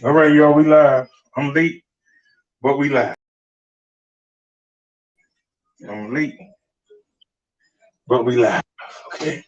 All right, y'all, we live. I'm late, but we live. I'm late, but we live. Okay.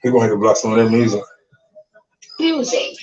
We're gonna have to block some of that music. Music.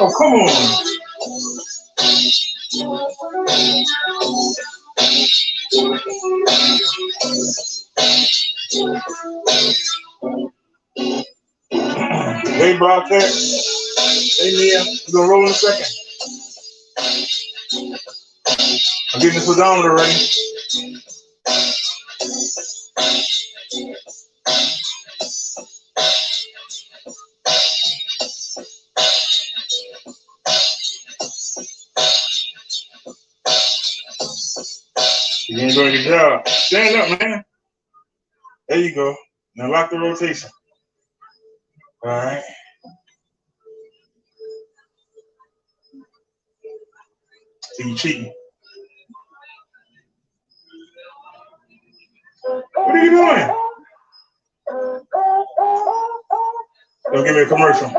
Oh, come on. Hey, Broadcast. Hey, Mia. We're gonna roll in a second. I'm getting the pedometer ready. You're gonna do your job. Stand up, man. There you go. Now lock the rotation. All right. So you cheating. What are you doing? Don't give me a commercial.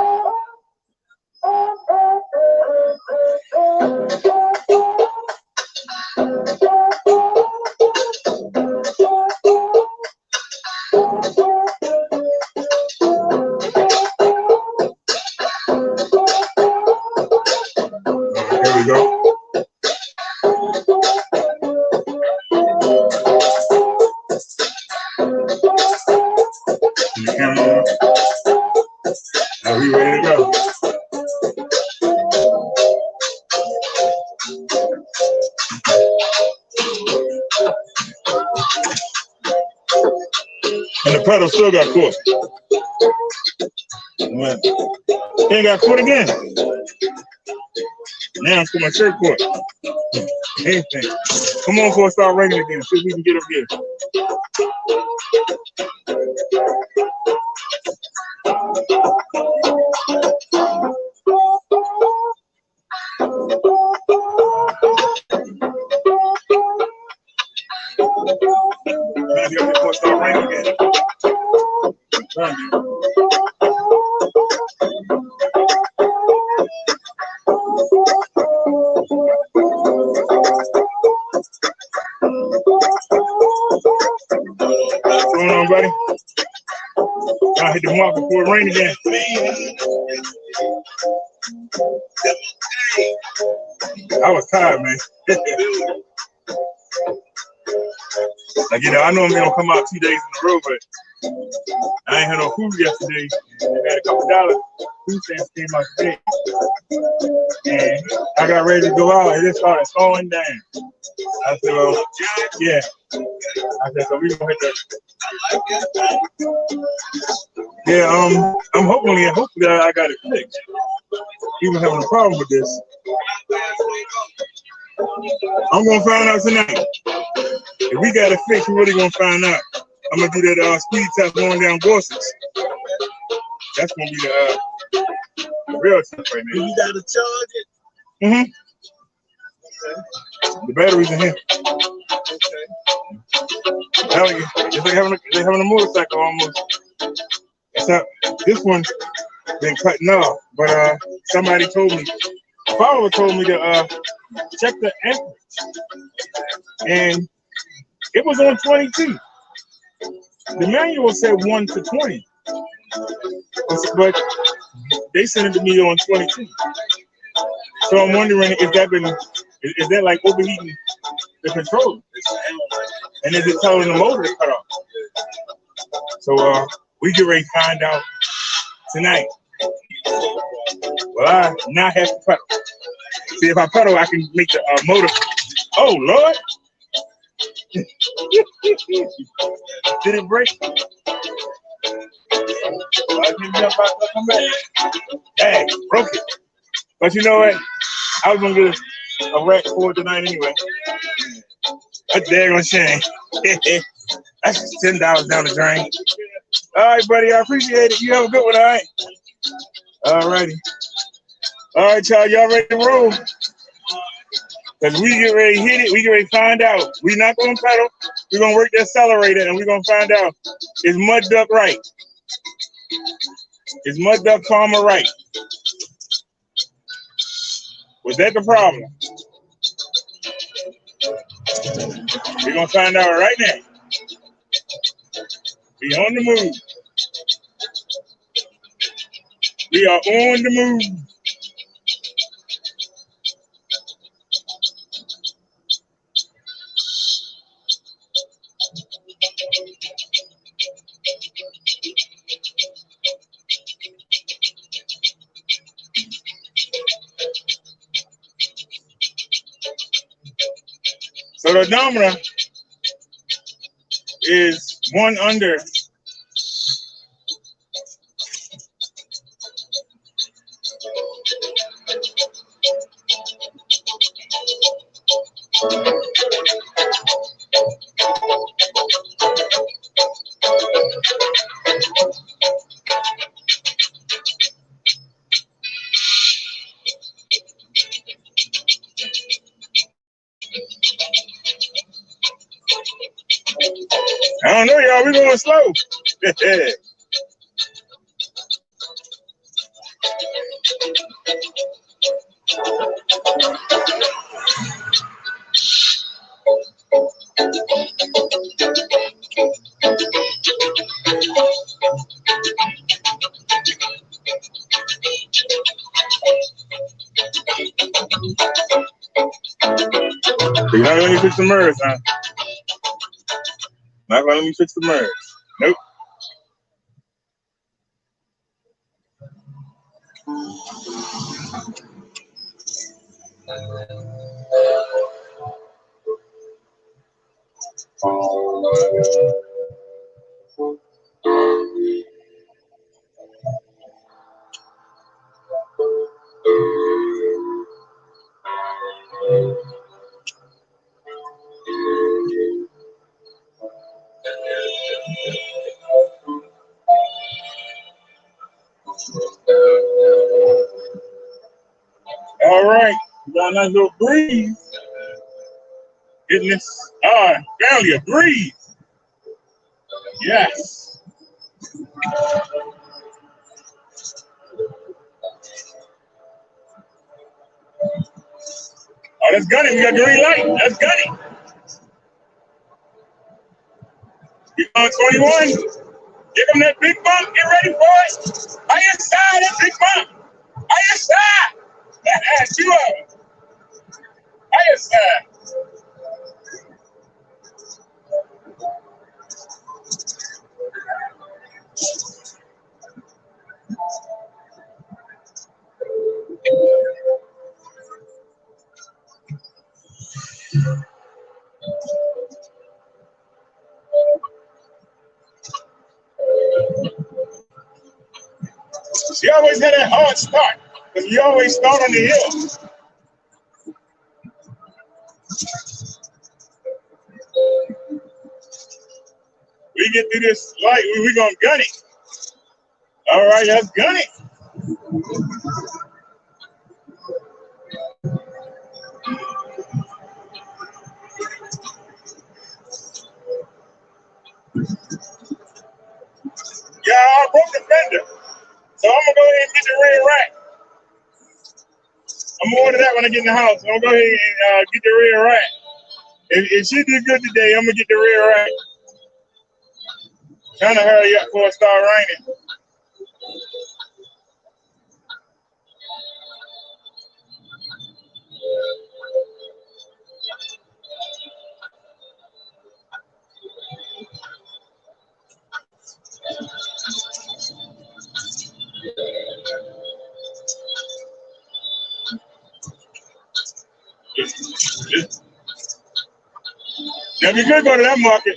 go. The camera. Are we ready to go? And the pedal still got caught. Ain't got caught again. Now I'm put my shirt caught. Anything. Come on, before it start raining again. See if we can get up here. Before it start raining again. What's going on, buddy? I hit the mark before it rain again. I was tired, man. Like, you know, I normally don't come out 2 days in a row, but I ain't had no food yesterday. I had a couple $. Food stamps came out today. And I got ready to go out and it started slowing down. I said, well, yeah. I said, so we gonna hit that. Yeah, I'm hopefully I got it fixed. Even having a problem with this. I'm gonna find out tonight. If we got it fixed, we're really gonna find out. I'm gonna do that speed test going down Gorsuch. That's gonna be the real test right now. You gotta charge it. Mm-hmm. Okay. The battery's in here. Okay. It's like having a motorcycle almost. Except this one been cutting off. But somebody told me, a follower told me to check the amperage. And it was on 22. The manual said 1 to 20. But they sent it to me on 22. So I'm wondering if is that like overheating the controller? And is it telling the motor to cut off? So we get ready to find out tonight. Well, I now have to pedal. See, if I pedal, I can make the motor. Oh, Lord. Did it break? I didn't jump out to come back. Dang, broke it. But you know what? I was going to get a rack for it tonight anyway. That's daggone shame. That's $10 down the drain. All right, buddy. I appreciate it. You have a good one, all right? All righty. All right, y'all. Y'all ready to roll? Because we get ready to hit it. We get ready to find out. We're not going to pedal. We're going to work the accelerator, and we're going to find out, is Midduck right? Is Midduck Farmer right? Was that the problem? We're going to find out right now. We on the move. We are on the move. So the odometer is 1 under. I don't know, y'all. We're going slow. You're not gonna let me fix the MERS, huh? Not gonna let me fix the MERS. Nope. All right, we got a nice little breeze. Getting this, barely a breeze. Yes. Oh, that's Gunny. We got green light. That's Gunny. We on 21. Give him that big bump. Get ready for it. Are you inside that big bump? Are you inside? That's you up. Are you inside? She always had that hard start, because we always start on the hill. We get through this light, we're going to gun it. All right, let's gun it. Yeah, I broke the fender. So I'm going to go ahead and get the red rack. I'm going to order that when I get in the house. I'm going to go ahead and get the red rack. If she did good today, I'm going to get the red rack. Trying to hurry up before it starts raining. Now, we could go to that market.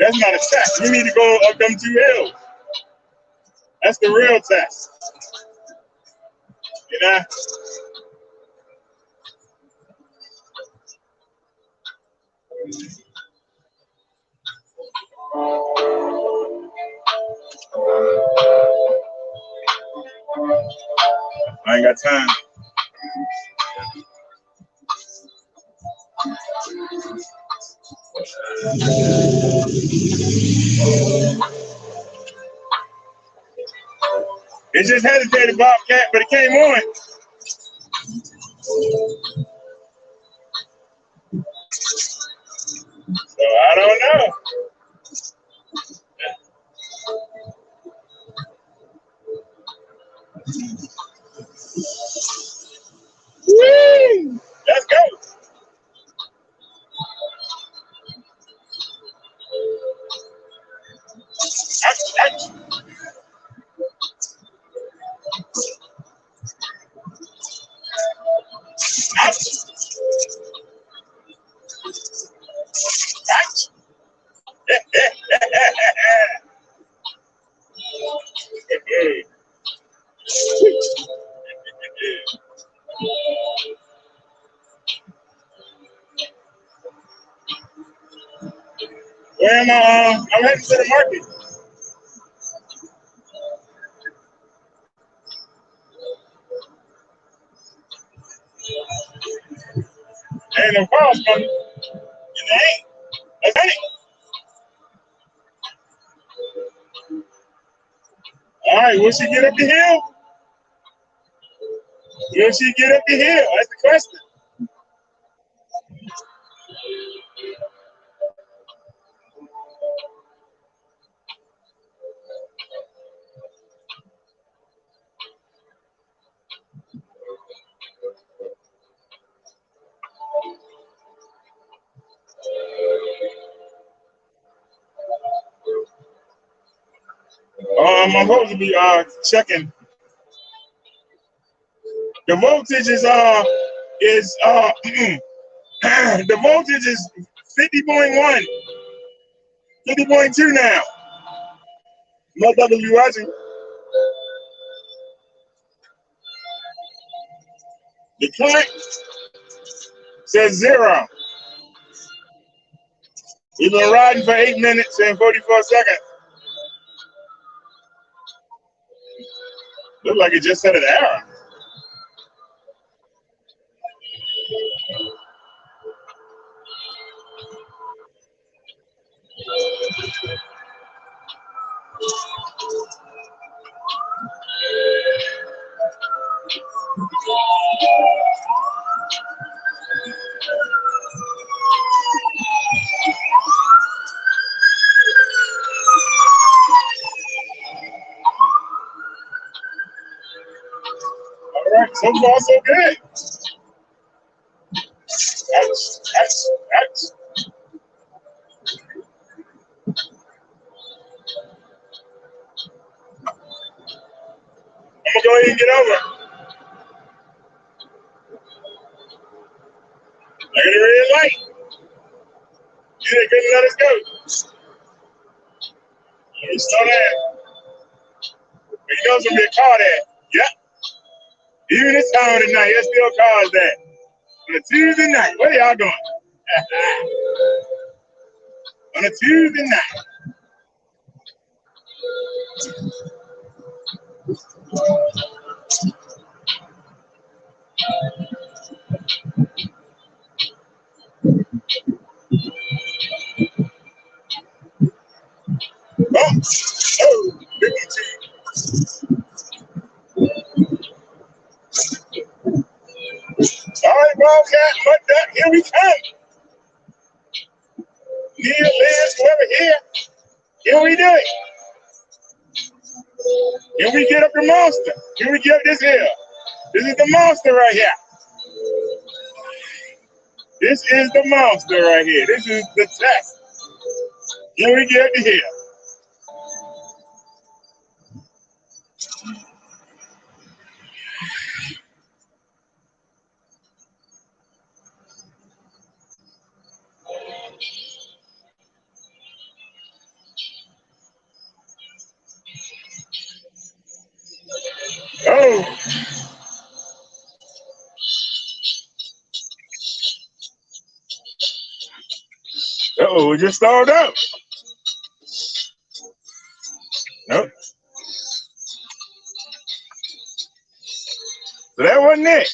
That's not a test. We need to go up them 2 hills. That's the real test. You know? I ain't got time. It just hesitated, Bobcat, but it came on. So I don't know. Woo! Let's go. Ouch, ouch. Ouch. Ouch. Where am I? I'm heading to the market. Ain't no calls coming. And they ain't. That's it. All right, will she get up the hill? Will she get up the hill? That's the question. I'm supposed to be checking. The voltage is the voltage is 50.1, 50.2 now. Motherfuckers be watching. The current says 0. We've been riding for 8 minutes and 44 seconds. Look like it just set an error. All right, so far so good. That's. I'm gonna go ahead and get over. I got a red light. You couldn't let us go. You slow down. You know there's gonna be a car there. Yep. Even this time of the night, there's still cars there. On a Tuesday night, where y'all going? On a Tuesday night. Oh, big one too. All right, Wildcat, Midduck, here we come. Neil, Liz, whoever here we do it. Here we get up the monster. Here we get up this hill. This is the monster right here. This is the monster right here. This is the test. Here we get up the hill. Oh. Uh-oh, we just stalled out. Nope. So that wasn't it.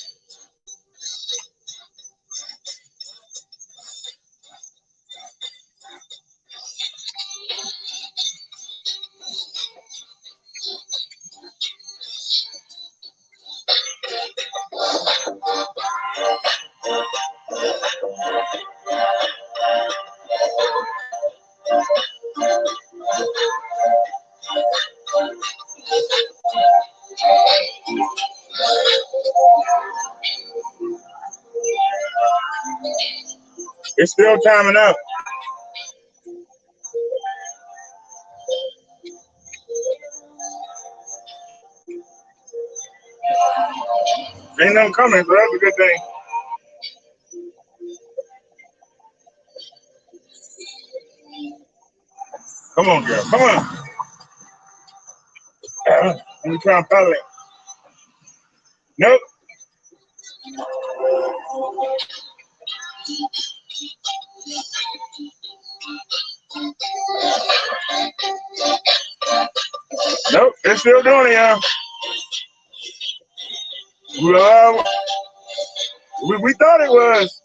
It's still timing up. Ain't nothing coming, so that's a good thing. Come on, girl. Come on. Let me try and follow it. Nope. Nope, it's still doing it, y'all. We thought it was.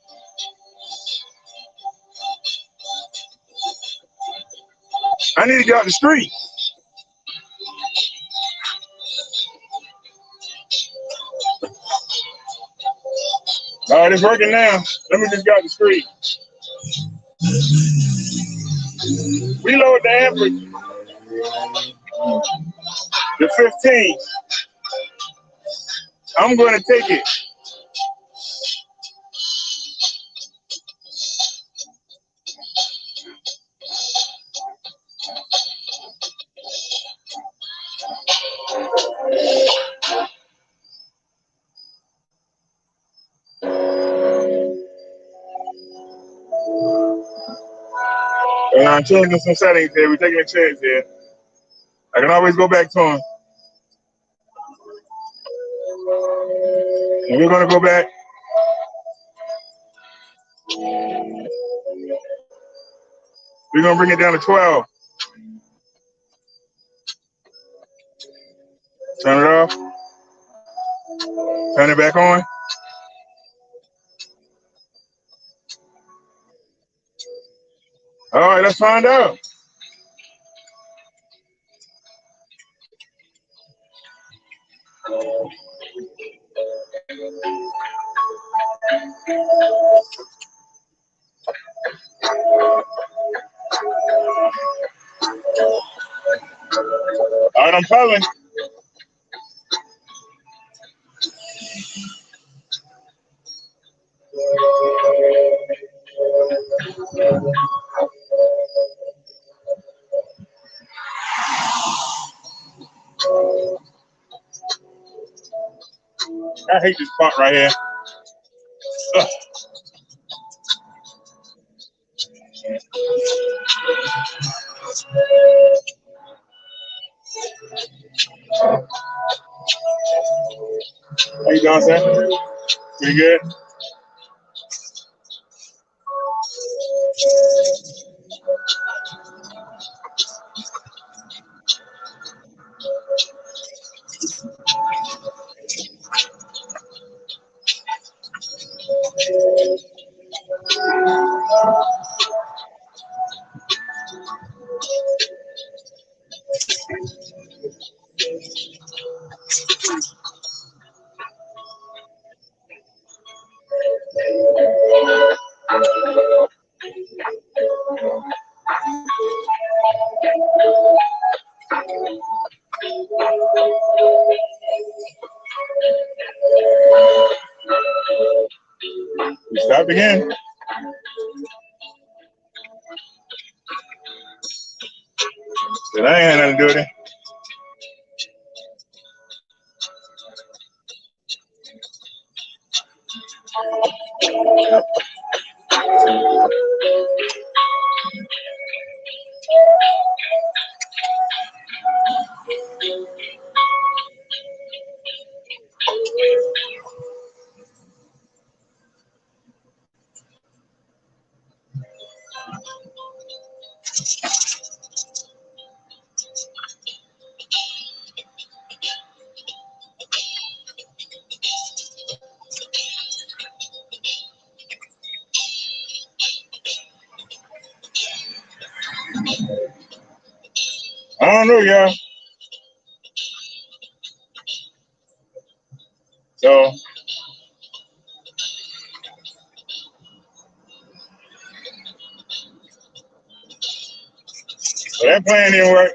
I need to get out the street. All right, it's working now. Let me just get out the street. We lowered the amperage to 15. I'm going to take it. And I'm changing some settings here. We're taking a chance here. I can always go back to them. And we're going to go back. We're going to bring it down to 12. Turn it off. Turn it back on. All right, let's find out. All right, I'm calling. I hate this part right here. Ugh. How you doing, sir? Pretty good? Stop again. But I ain't had nothing to do with it. I don't know, y'all. So that plan didn't work.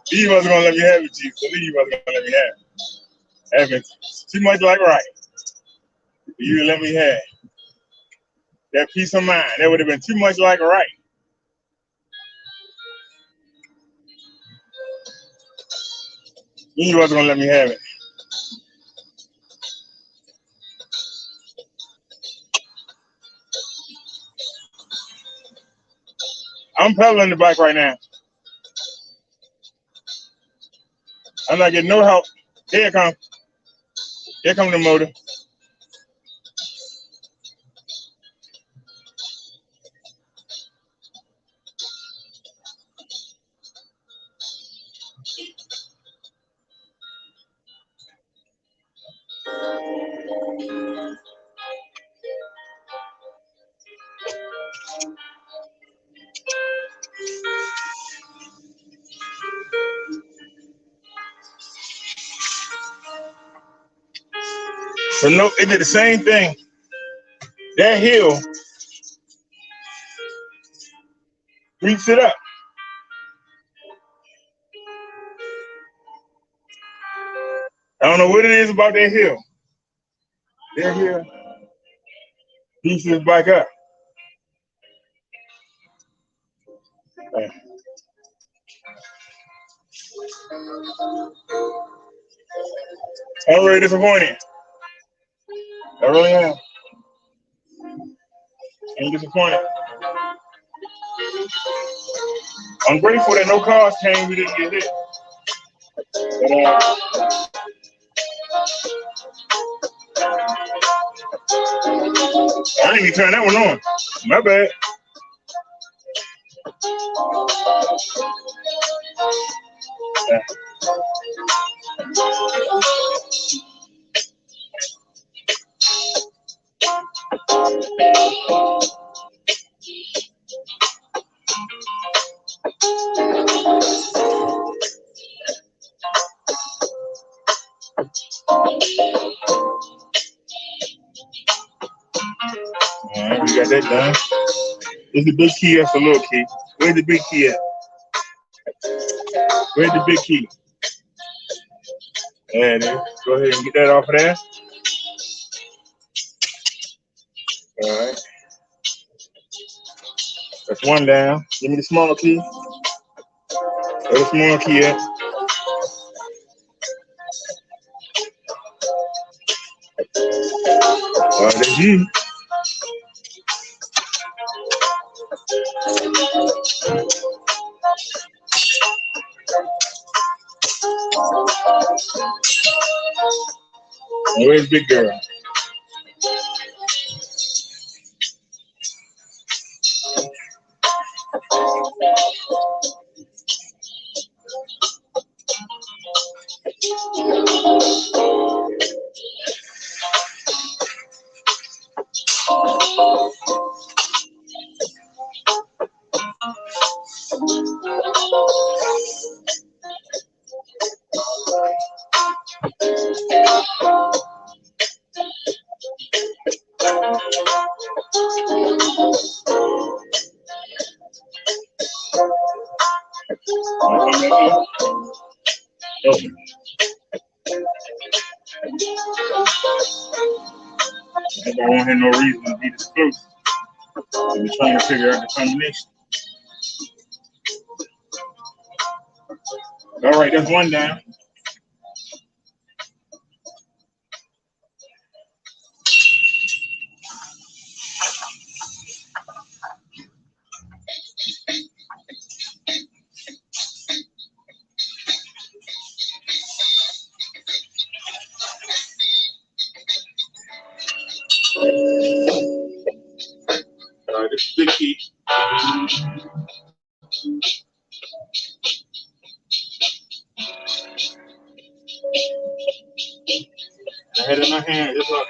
He wasn't gonna let me have it, Chief. So he wasn't gonna let me have it. Have it too much like right. You let me have that peace of mind. That would have been too much like right. He wasn't gonna let me have it. I'm pedaling the bike right now. I'm not getting no help. Here it comes. Here comes the motor. So no, it did the same thing. That hill reached it up. I don't know what it is about that hill. That hill beats his bike up. I'm really disappointed. I really am. I'm disappointed. I'm grateful that no cars came. We didn't get hit. I didn't even turn that one on. My bad. Alright, we got that done. Is the big key? That's the little key. Where's the big key at? Where's the big key? There it is. Go ahead and get that off of there. Alright. That's one down. Give me the small key. Where's the small key at? Alright, that's you. Where's big girl? Okay. I don't have no reason to be this close. I'm trying to figure out the combination. All right, that's one down. All right, this is the key. I had it in my hand. Just look.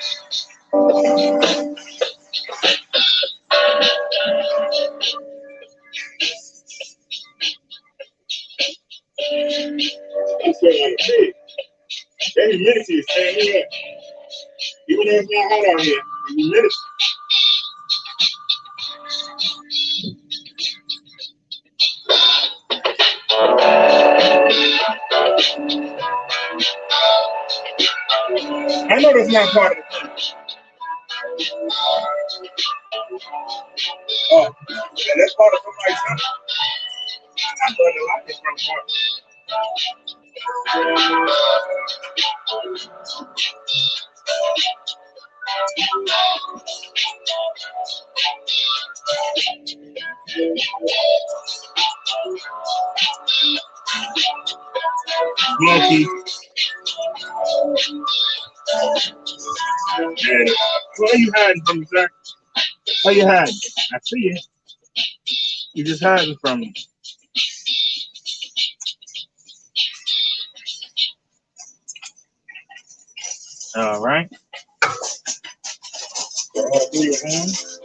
It's like big. That humidity is staying here. Even though it's not hot out here, the humidity. I know that's not part of the thing. Oh, yeah, that's part of somebody's stuff. I thought the light is from part. Monkey. Yeah. Where are you hiding from me, sir? Where you hiding? I see you. You're just hiding from me. All right. Do your hands.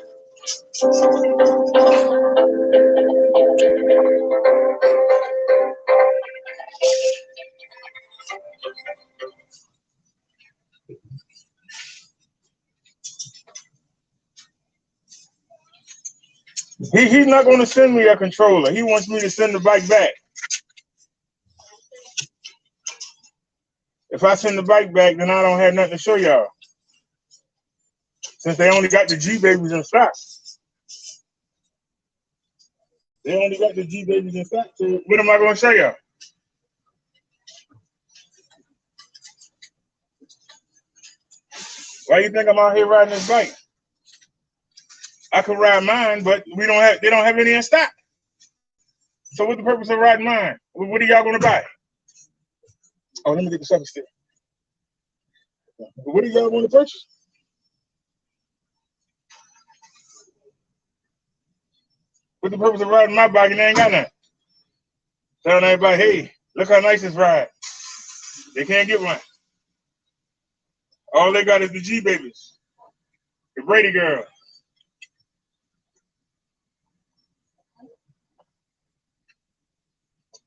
He's not going to send me a controller. He wants me to send the bike back. If I send the bike back, then I don't have nothing to show y'all. Since they only got the G babies in stock. They only got the G babies in stock. So what am I going to show y'all? Why you think I'm out here riding this bike? I could ride mine, but they don't have any in stock. So what's the purpose of riding mine? What are y'all going to buy? Oh, let me get the sucker stick. What do y'all want to purchase? What's the purpose of riding my bike and they ain't got nothing? Telling everybody, hey, look how nice this ride. They can't get one. All they got is the G babies, the Brady girl.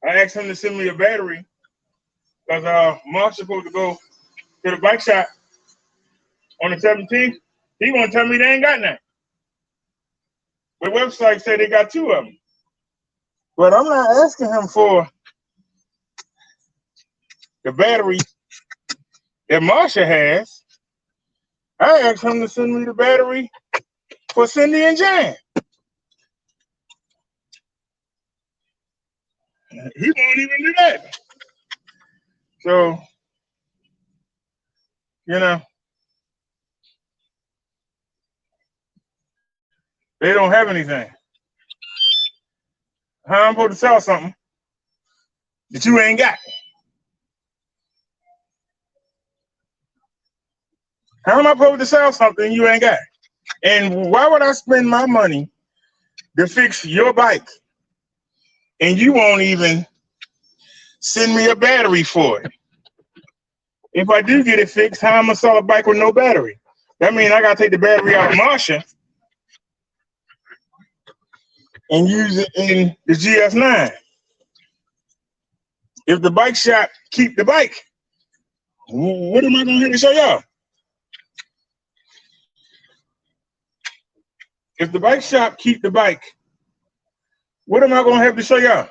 I asked him to send me a battery because Marsha's supposed to go to the bike shop on the 17th. He gonna tell me they ain't got none. The website said they got 2 of them. But I'm not asking him for the battery that Marsha has. I asked him to send me the battery for Cindy and Jan. He won't even do that. So, you know, they don't have anything. How I'm supposed to sell something that you ain't got? How am I supposed to sell something you ain't got? And why would I spend my money to fix your bike and you won't even send me a battery for it? If I do get it fixed, how am I gonna sell a bike with no battery? That means I gotta take the battery out of Marsha and use it in the GS9. If the bike shop keep the bike, what am I gonna have to show y'all? If the bike shop keep the bike, what am I gonna have to show y'all?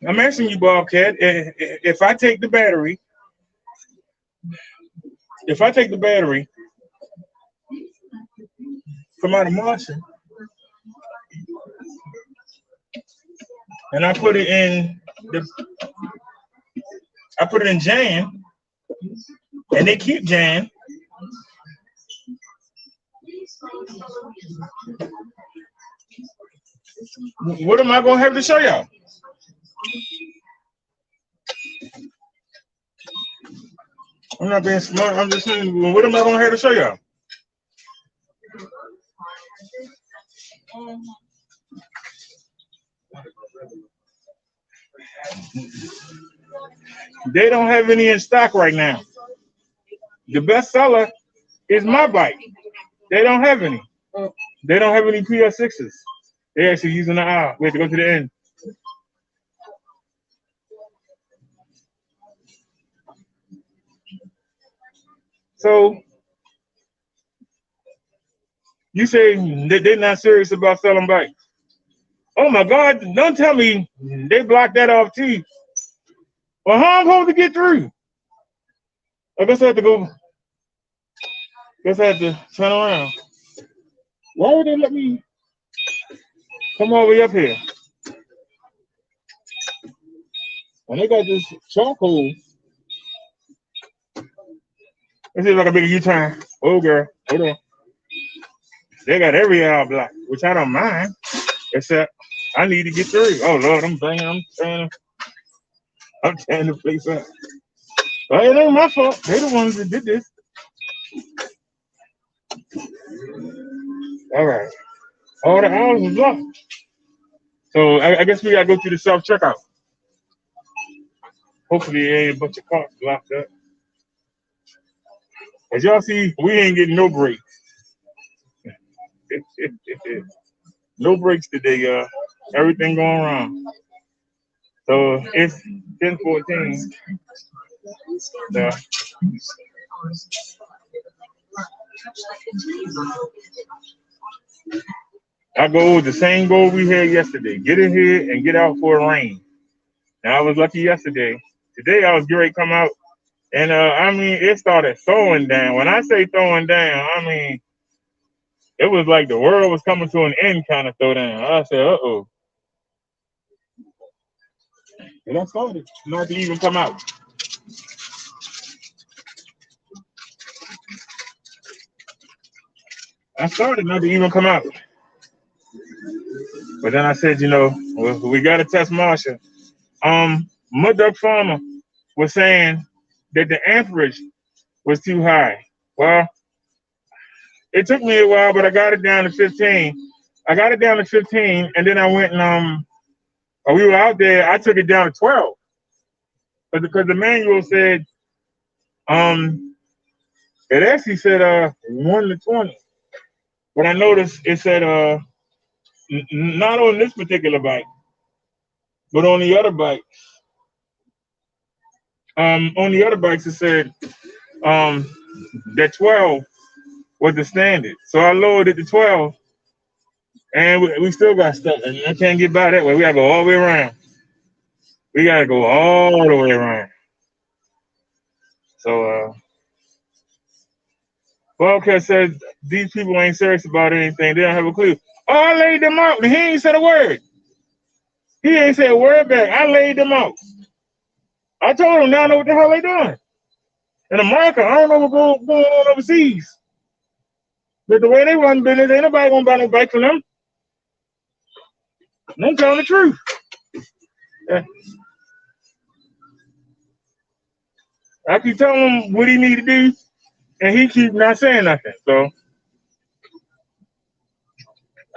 I'm asking you, Bobcat, if I take the battery from out of Marsha and I put it in Jan, and they keep Jan, what am I gonna have to show y'all? I'm not being smart. I'm just saying, what am I gonna have to show y'all? They don't have any in stock right now. The best seller is my bike. They don't have any. They don't have any PS6s. They're actually using the aisle. We have to go to the end. So you say that they're not serious about selling bikes. Oh my God, don't tell me they blocked that off too. Well, how am I supposed to get through? I guess I have to go. Guess I have to turn around. Why would they let me come all the way up here? And they got this charcoal. Let's see if I can make a U-turn. Oh, girl, hold on. They got every aisle blocked, which I don't mind, except I need to get through. Oh Lord, I'm tearing the place up. Well, it ain't my fault. They're the ones that did this. All right. All the aisles are blocked. So I guess we gotta go through the self-checkout. Hopefully there ain't a bunch of cars blocked up. As y'all see, we ain't getting no breaks. No breaks today, y'all. Everything going wrong. So it's 10:14. I go with the same goal we had yesterday. Get in here and get out for a rain. Now I was lucky yesterday. Today I was great to come out. And I mean, it started throwing down. When I say throwing down, I mean it was like the world was coming to an end kind of throwdown. I said, uh-oh. And I started not to even come out. I started not to even come out. But then I said, we got to test Marsha. Midduck Farmer was saying that the amperage was too high. Well, it took me a while, but I got it down to 15. I got it down to 15, and then I went and we were out there. I took it down to 12, but because the manual said it actually said 1 to 20, but I noticed it said not on this particular bike, but on the other bike. On the other bikes it said that 12 was the standard, so I lowered it to 12. And we still got stuck. And I can't get by that way. We gotta go all the way around. We gotta go all the way around. So Wildcat said these people ain't serious about anything. They don't have a clue. Oh, I laid them out, and he ain't said a word. He ain't said a word back. I laid them out. I told him now I know what the hell they doing. In America, I don't know what's going on overseas. But the way they run business, ain't nobody gonna buy no bike from them. And I'm telling the truth. Yeah. I keep telling him what he need to do, and he keep not saying nothing. So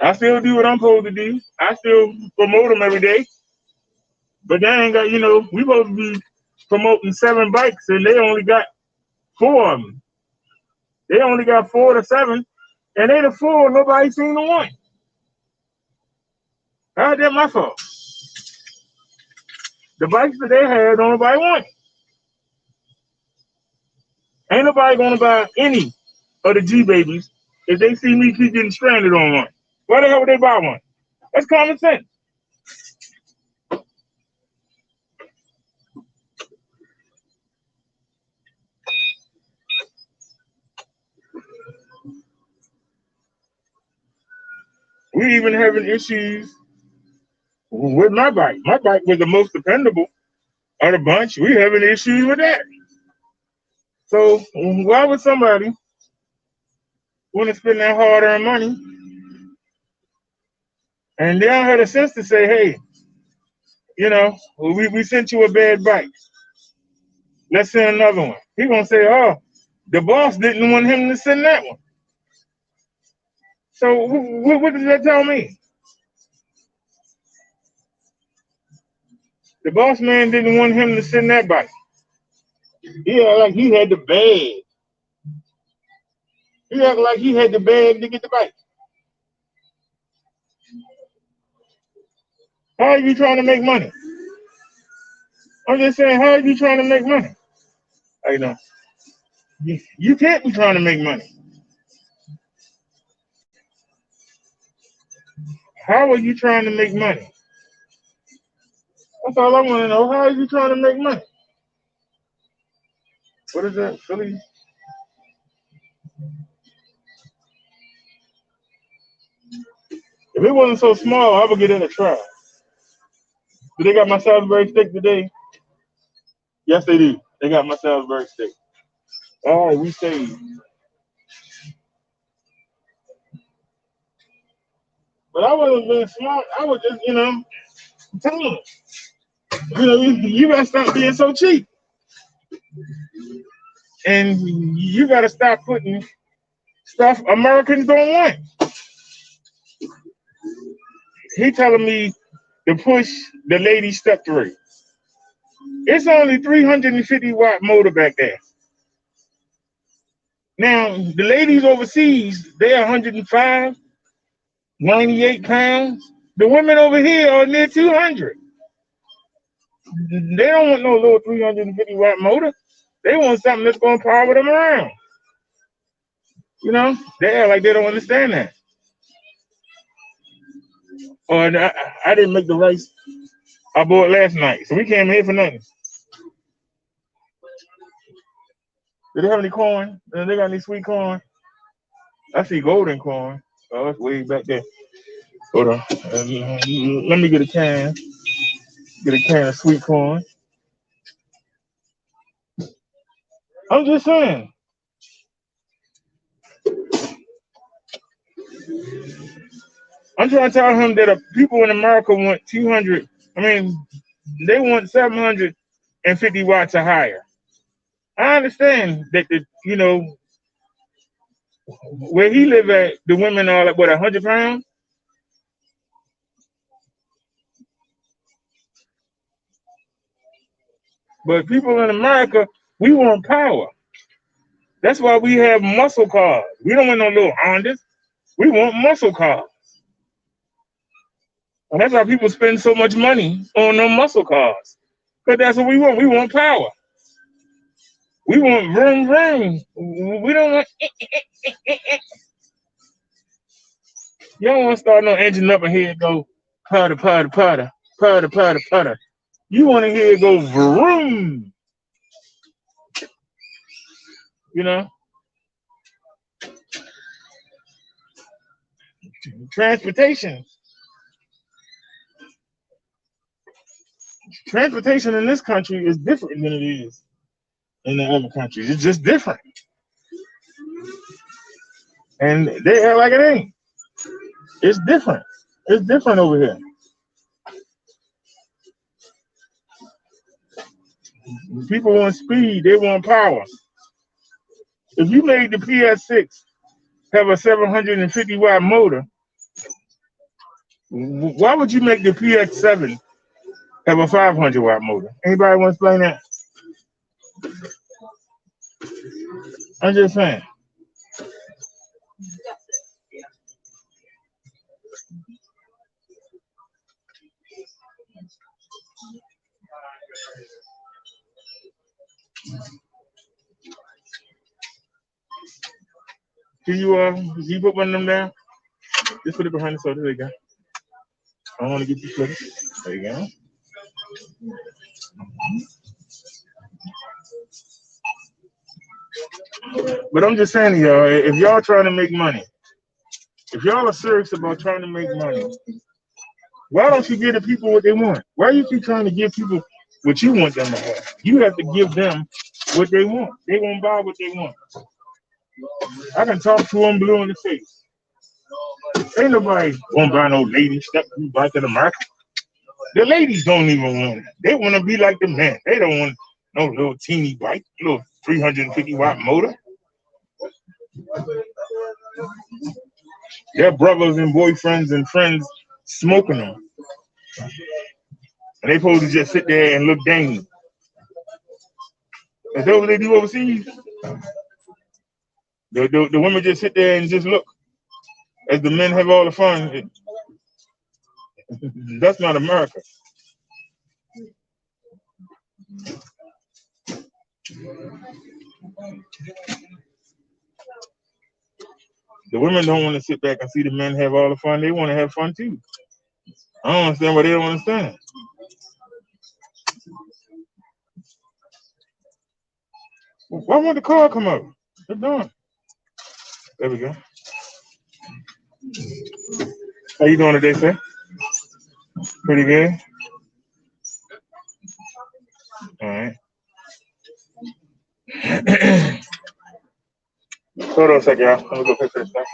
I still do what I'm supposed to do. I still promote them every day. But they ain't got, we supposed to be promoting 7 bikes, and they only got 4 of them. They only got 4 to 7, and they the 4, nobody seen the 1. How's that my fault? The bikes that they had, don't nobody want. Ain't nobody gonna buy any of the G babies if they see me keep getting stranded on one. Why the hell would they buy one? That's common sense. We even having issues with my bike. My bike was the most dependable of the bunch. We having issues with that. So why would somebody want to spend that hard-earned money and they don't have the sense to say, hey, we sent you a bad bike. Let's send another one. He gonna say, oh, the boss didn't want him to send that one. So what does that tell me? The boss man didn't want him to send that bike. Yeah, like he had the bag. He acted like he had the bag to get the bike. How are you trying to make money? I'm just saying, how are you trying to make money? You can't be trying to make money. How are you trying to make money? That's all I want to know. How are you trying to make money? What is that, Philly? If it wasn't so small, I would get in a try. Do they got my Salisbury steak today? Yes, they do. They got my Salisbury steak. All right, we saved. But I wasn't being smart. I was just, telling them. You gotta stop being so cheap. And you gotta stop putting stuff Americans don't want. He telling me to push the lady step 3. It's only 350-watt motor back there. Now, the ladies overseas, they're 105, 98 pounds. The women over here are near 200. They don't want no little 350-watt motor. They want something that's going to power them around. They act like they don't understand that. Oh, and I didn't make the rice I bought last night, so we came here for nothing. Do they have any corn? They got any sweet corn? I see golden corn. Oh, it's way back there. Hold on. Let me get a can. Get a can of sweet corn. I'm just saying. I'm trying to tell him that people in America want 200. I mean, they want 750 watts or higher. I understand that where he live at, the women are like what 100 pounds. But people in America, we want power. That's why we have muscle cars. We don't want no little Hondas. We want muscle cars. And that's why people spend so much money on them muscle cars. Because that's what we want. We want power. We want vroom vroom. We don't want. You don't want to start no engine up and hear it go putter, putter, putter, putter, putter, putter. You want to hear it go vroom. You know? Transportation. Transportation in this country is different than it is in the other countries. It's just different. And they act like it ain't. It's different. It's different over here. People want speed. They want power. If you made the PS6 have a 750 watt motor, why would you make the PX7 have a 500 watt motor? Anybody want to explain that? I'm just saying. Can you put one of them down? Just put it behind the soda. There you go. I don't want to get you slipped. There you go. But I'm just saying to y'all, if y'all trying to make money, if y'all are serious about trying to make money, why don't you give the people what they want? Why you keep trying to give people what you want them to have? You have to give them what they want. They won't buy what they want. I can talk to them blue in the face. Ain't nobody gonna buy no lady step through bike in America. The ladies don't even want it. They want to be like the men. They don't want no little teeny bike, little 350 watt motor. Their brothers and boyfriends and friends smoking them. And they supposed to just sit there and look dainty. Is that what they do overseas? The women just sit there and just look as the men have all the fun. That's not America. The women don't want to sit back and see the men have all the fun. They want to have fun too. I don't understand why they don't understand. Why won't the car come up? It's done. There we go. How you doing today, sir? Pretty good. All right. Hold on a second, y'all. Let me go fix this stuff.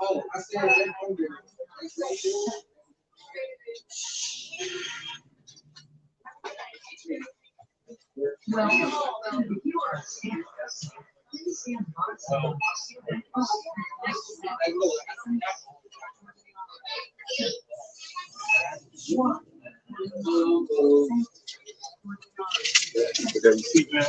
Oh, I said I'm hungry. Well, you are serious. Put that receipt now.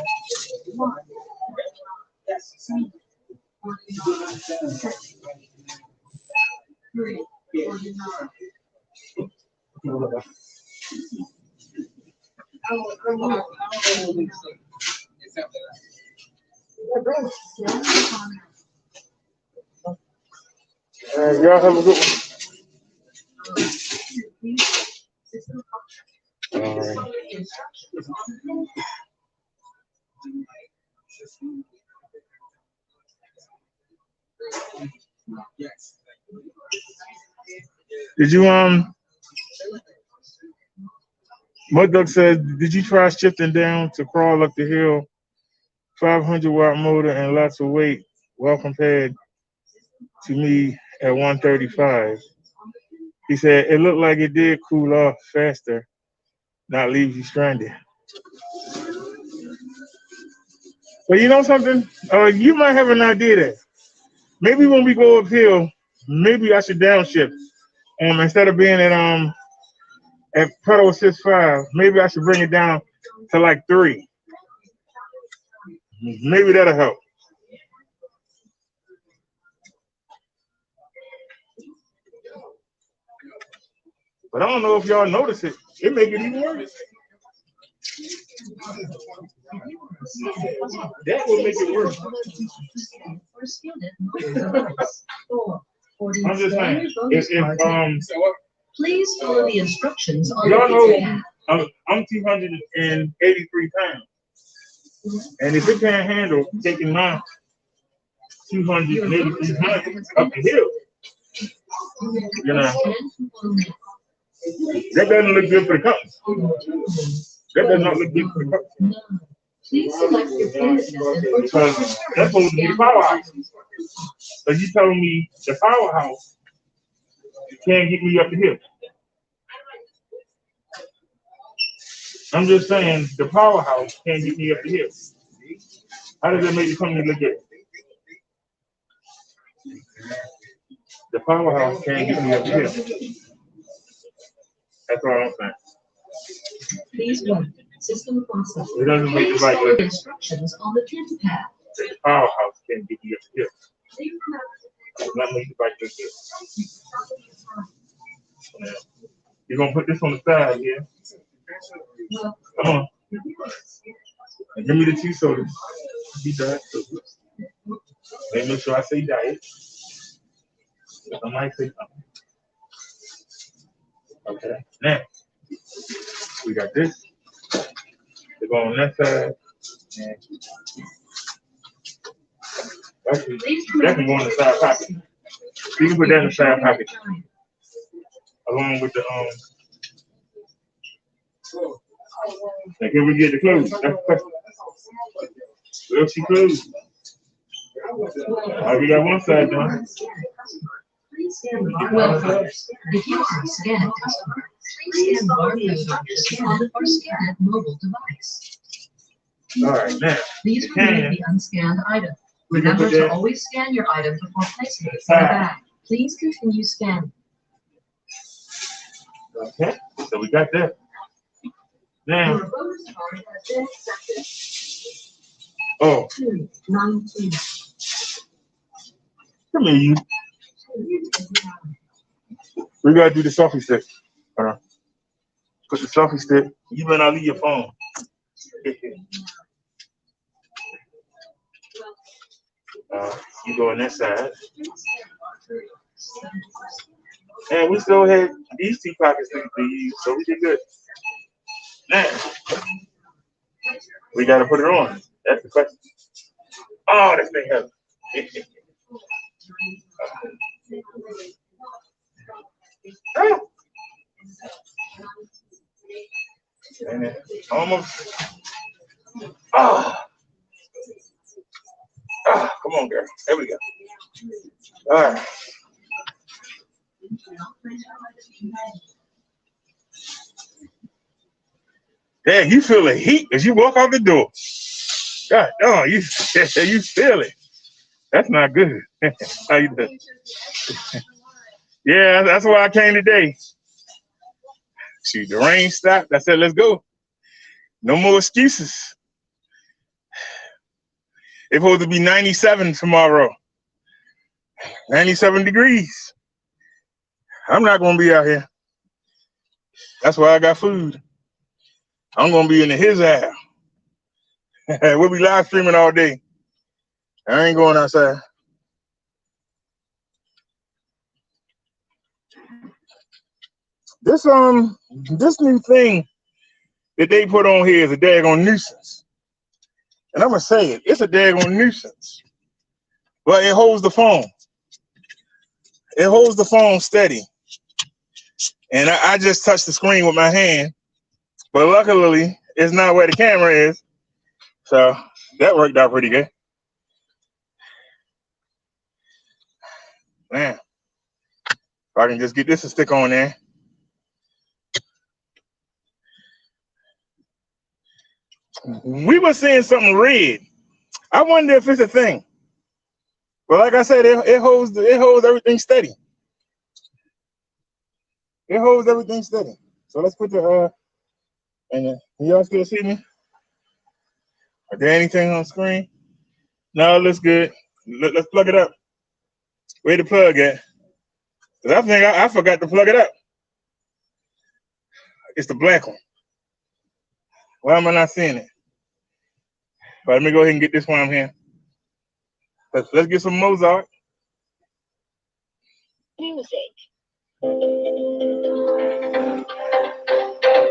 Y'all have a good one. All right. Did you Midduck said, did you try shifting down to crawl up the hill? 500-watt motor and lots of weight, well compared to me at 135. He said it looked like it did cool off faster, not leave you stranded. But you know something? You might have an idea there. Maybe when we go uphill, maybe I should downshift. Instead of being at pedal assist 5, maybe I should bring it down to like 3. Maybe that'll help. But I don't know if y'all notice it. It make it even worse. That would make it worse. I'm just saying, please follow the instructions on y'all know I'm 283 pounds. And if it can't handle taking my 283 pounds up the hill, you know, that doesn't look good for the company. That does not look good for the company. Because that's supposed to be the powerhouse. So you telling me the powerhouse can't get me up the hill? I'm just saying the powerhouse can't get me up the hill. How does that make the company look good? The powerhouse can't get me up the hill. That's all I'm saying. Please wait. System process. It doesn't make the right look. Instructions on the pin pad. The powerhouse can't get me up the hill. Not make the right look good. You're gonna put this on the side here. Come on. Give me the 2 sodas. Be diet sodas. Make sure I say diet. I might say something. Okay. Now we got this. They go on that side. Actually, that can go in the side pocket. You can put that in the side pocket. Along with the and can we get the clothes? That's the question. Will she close? We got one side done. Welcome. If you are a scanned customer, please scan the barcode on the or scan it mobile device. All right, now. These remain the unscanned item. Remember to always scan your item before placing it in the bag. Please continue scanning. Okay, so we got that. Now. Oh. Come here, you. We gotta do the selfie stick. Put the selfie stick. You better not leave your phone. You go on that side. And we still had these 2 pockets to use, so we did good. Now, we gotta put it on. That's the question. Oh, this thing heavy. And almost. Come on, girl. There we go. All right. Dang, you feel the heat as you walk out the door. God, oh, you feel it. That's not good. How you doing? Yeah, that's why I came today. Shoot, the rain stopped. I said, let's go. No more excuses. It's supposed to be 97 tomorrow. 97 degrees. I'm not going to be out here. That's why I got food. I'm going to be in his house. We'll be live streaming all day. I ain't going outside. This new thing that they put on here is a daggone nuisance. And I'm going to say it. It's a daggone nuisance. But it holds the phone. It holds the phone steady. And I just touched the screen with my hand. But luckily, it's not where the camera is. So that worked out pretty good. Man, if I can just get this to stick on there. We were seeing something red. I wonder if it's a thing. But like I said, it holds everything steady. It holds everything steady. So let's put the and y'all still see me? Are there anything on screen? No, it looks good. Let's plug it up. Where the plug at? Because I think I forgot to plug it up. It's the black one. Why am I not seeing it? All right, let me go ahead and get this one here. Let's get some Mozart. Music.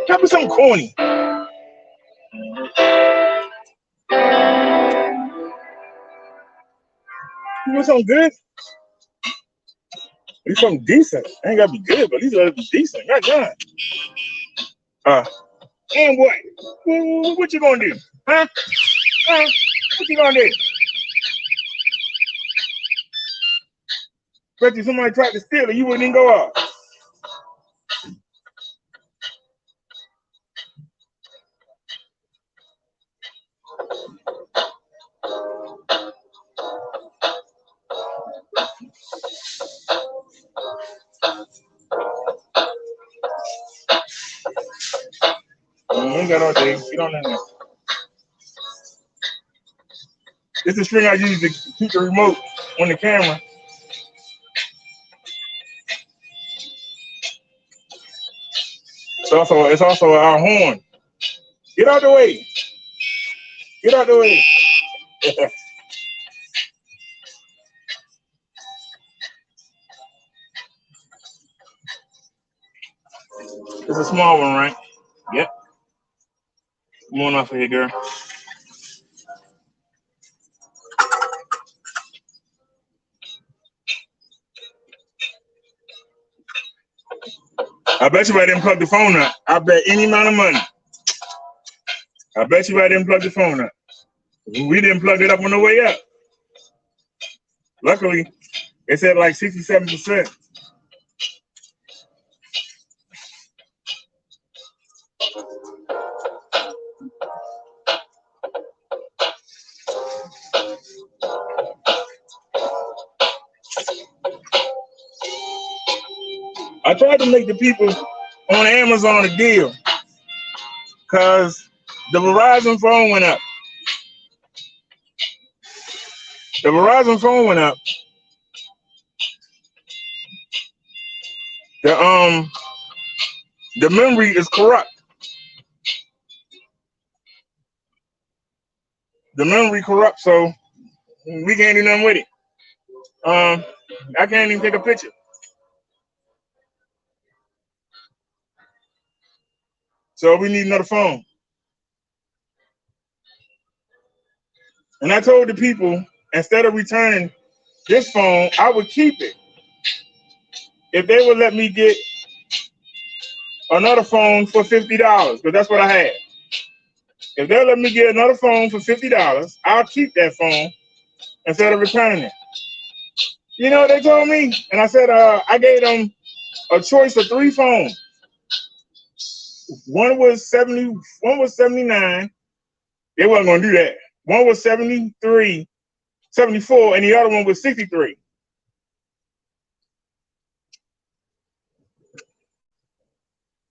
That was something corny. You want something good? At least something decent. Ain't gotta be good, but at least gotta be decent. Not done. And what? What you gonna do? Huh? What you gonna do? Bet you somebody tried to steal it, you wouldn't even go off. You ain't got no thing. Get on there. This is the string I use to keep the remote on the camera. It's also our horn. Get out the way. Get out the way. It's a small one, right? Yep. Come on off of here, girl. I bet you I didn't plug the phone up. I bet any amount of money. I bet you I didn't plug the phone up. We didn't plug it up on the way up. Luckily, it's at like 67%. I tried to make the people on Amazon a deal because the Verizon phone went up. The Verizon phone went up. The memory is corrupt. The memory corrupt, so we can't do nothing with it. I can't even take a picture. So we need another phone. And I told the people, instead of returning this phone, I would keep it if they would let me get another phone for $50, because that's what I had. If they'll let me get another phone for $50, I'll keep that phone instead of returning it. You know what they told me? And I said, I gave them a choice of 3 phones. One was 70, one was 79. They wasn't gonna do that. One was 73, 74, and the other one was 63.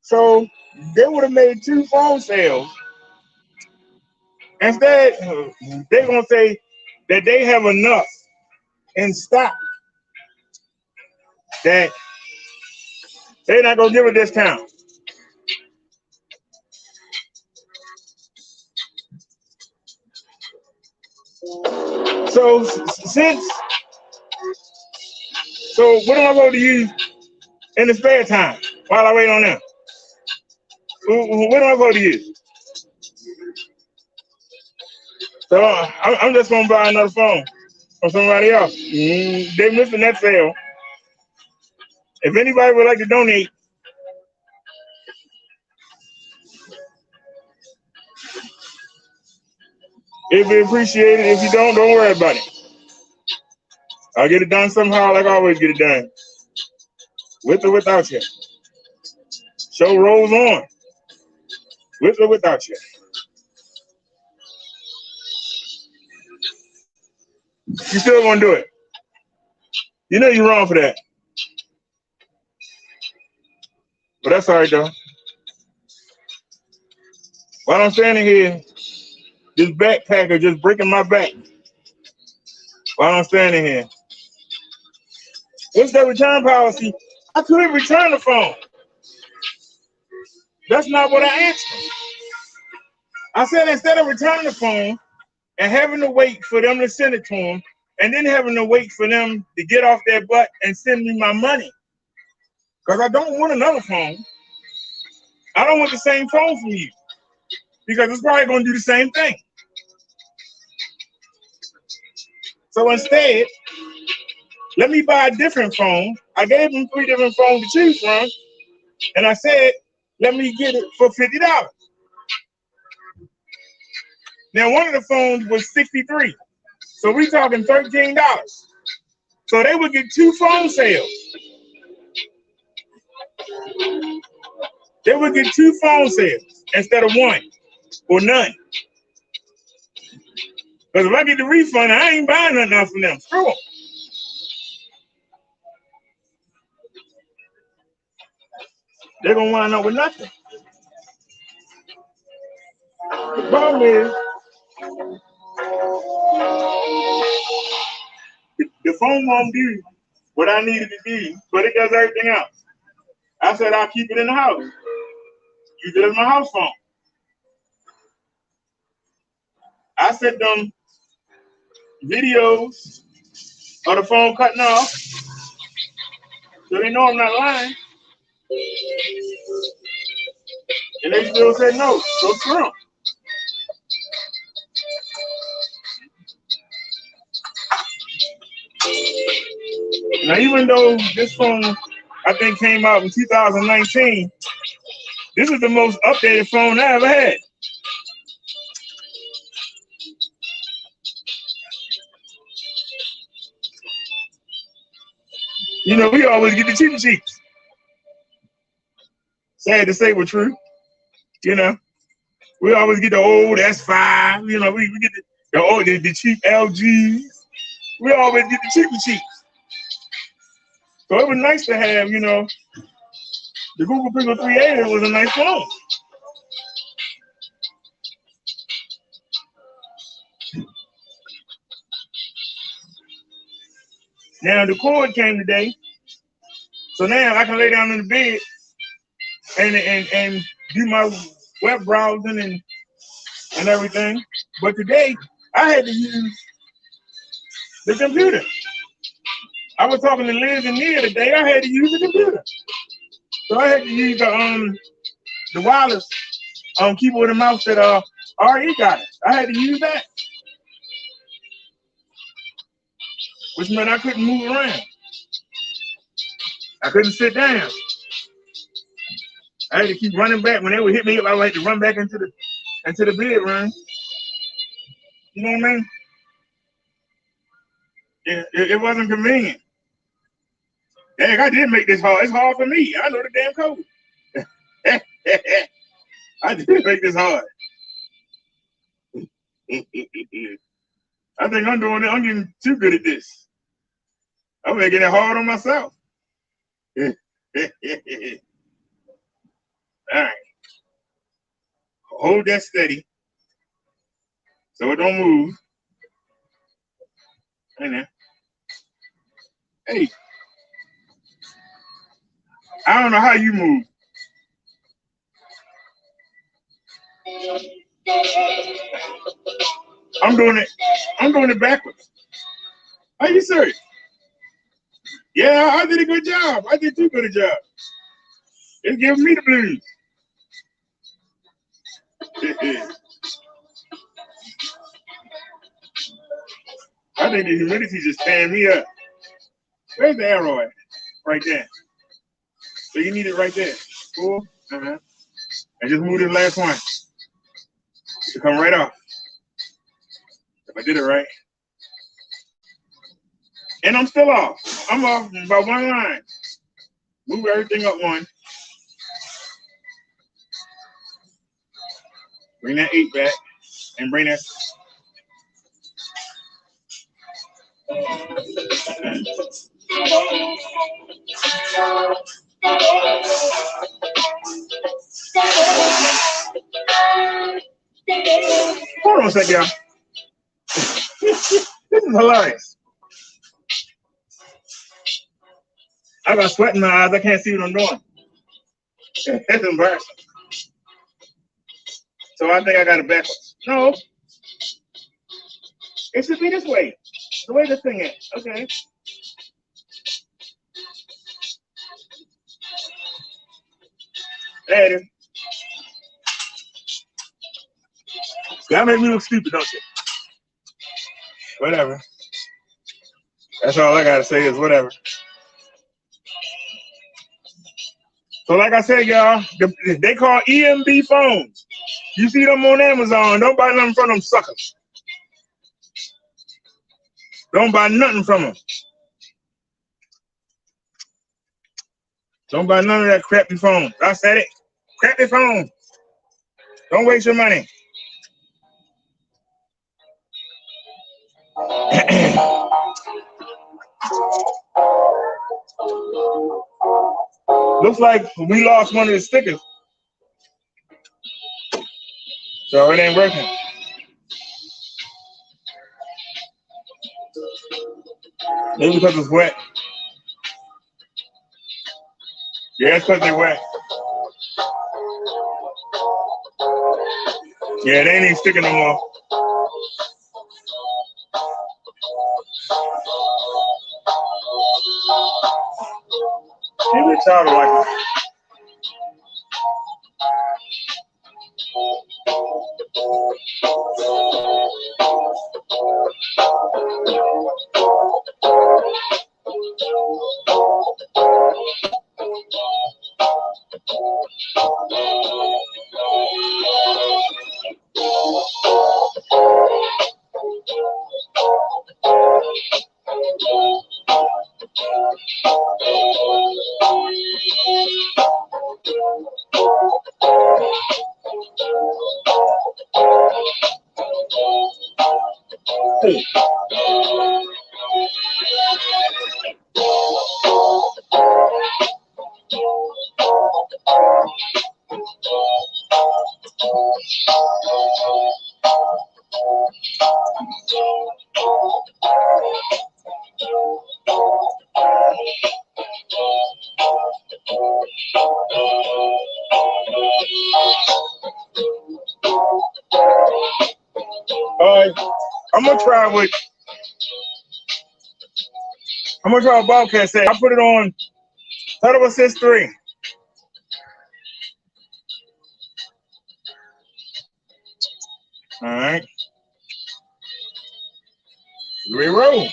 So they would have made 2 phone sales. Instead, they're gonna say that they have enough in stock that they're not gonna give a discount. So since so what am I going to use in the spare time while I wait on them? What am I going to use? So I'm just going to buy another phone from somebody else. They're missing that sale. If anybody would like to donate, it'd be appreciated. If you don't worry about it. I'll get it done somehow, like I always get it done. With or without you. Show rolls on. With or without you. You still gonna do it. You know you're wrong for that. But that's all right, though. While I'm standing here, this backpacker just breaking my back. While I'm standing here. What's that return policy? I couldn't return the phone. That's not what I asked him. I said instead of returning the phone and having to wait for them to send it to them, and then having to wait for them to get off their butt and send me my money, because I don't want another phone. I don't want the same phone from you, because it's probably going to do the same thing. So instead, let me buy a different phone. I gave them 3 different phones to choose from, and I said, let me get it for $50. Now, one of the phones was $63, so we talking $13. So they would get 2 phone sales. They would get 2 phone sales instead of 1 or none. Because if I get the refund, I ain't buying nothing else from them. Screw them. They're going to wind up with nothing. The problem is, the phone won't do what I needed to do, but it does everything else. I said I'll keep it in the house. Use it as my house phone. I sent them videos of the phone cutting off, so they know I'm not lying. And they still said no, so screw them. Now, even though this phone, I think, came out in 2019, this is the most updated phone I ever had. You know, we always get the cheap cheeks. Sad to say, but true. You know, we always get the old S5. You know, we get the cheap LGs. We always get the cheaper cheeks. So it was nice to have, you know, the Google Pixel 380 was a nice phone. Now the cord came today, so now I can lay down in the bed and do my web browsing and everything. But today I had to use the computer. I was talking to Liz and Nia today. I had to use the computer, so I had to use the wireless keyboard and mouse that RE got it. I had to use that, which meant I couldn't move around. I couldn't sit down. I had to keep running back. When they would hit me up, I would have to run back into the bedroom. You know what I mean? It wasn't convenient. Dang, I did make this hard. It's hard for me. I know the damn code. I did make this hard. I think I'm doing it. I'm getting too good at this. I'm making it hard on myself. All right. Hold that steady so it don't move. Right now. Hey. I don't know how you move. I'm doing it backwards. Are you serious? Yeah, I did a good job. I did too good a job. It's giving me the blues. I think the humidity just tearing me up. Where's the arrow at? Right there. So you need it right there. Cool. And just move to the last one. To come right off. If I did it right. And I'm still off. I'm off by one line. Move everything up one. Bring that 8 back. And bring that. Hold on a second, y'all. This is hilarious. I got sweat in my eyes. I can't see what I'm doing. That's embarrassing. So I think I got it backwards. No. It should be this way. The way this thing is. Okay. There it is. That made me look stupid, don't you? Whatever. That's all I gotta say is whatever. So like I said, y'all, they call EMB phones. You see them on Amazon. Don't buy nothing from them suckers. Don't buy nothing from them. Don't buy none of that crappy phone. I said it. Crappy phone. Don't waste your money. Looks like we lost one of the stickers. So it ain't working. Maybe because it's wet. Yeah, it's because they're wet. Yeah, they ain't even sticking no more. Maybe the child will like it. Hey. I'm gonna try a Bobcat set. I put it on Total Assist 3. All right. We roll.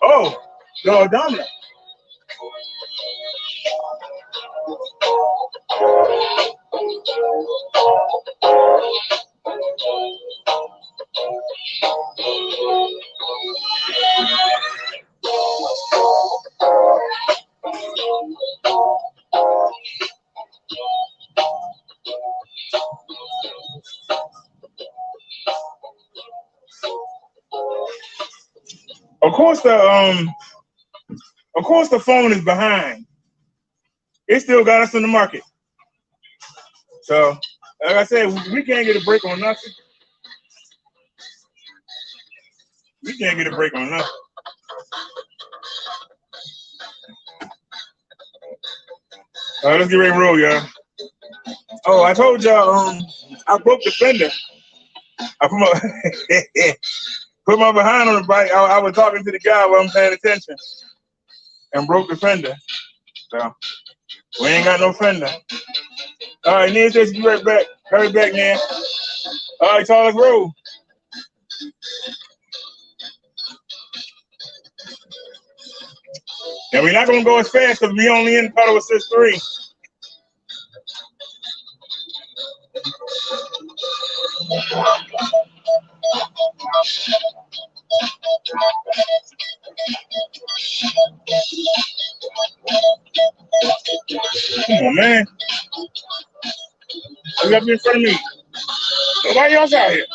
Oh, no, dominant. Of course the phone is behind. It still got us in the market. So, like I said, we can't get a break on nothing. We can't get a break on nothing. All right, let's get ready to roll, y'all. Oh, I told y'all, I broke the fender. I put my behind on the bike. I was talking to the guy while I'm paying attention and broke the fender. So, we ain't got no fender. All right, Nia says be right back. Hurry back, Nia. All right, so let's roll. And we're not going to go as fast because we only in pedal assist 3. Come on, man. You got to be in front of me. Nobody else out here.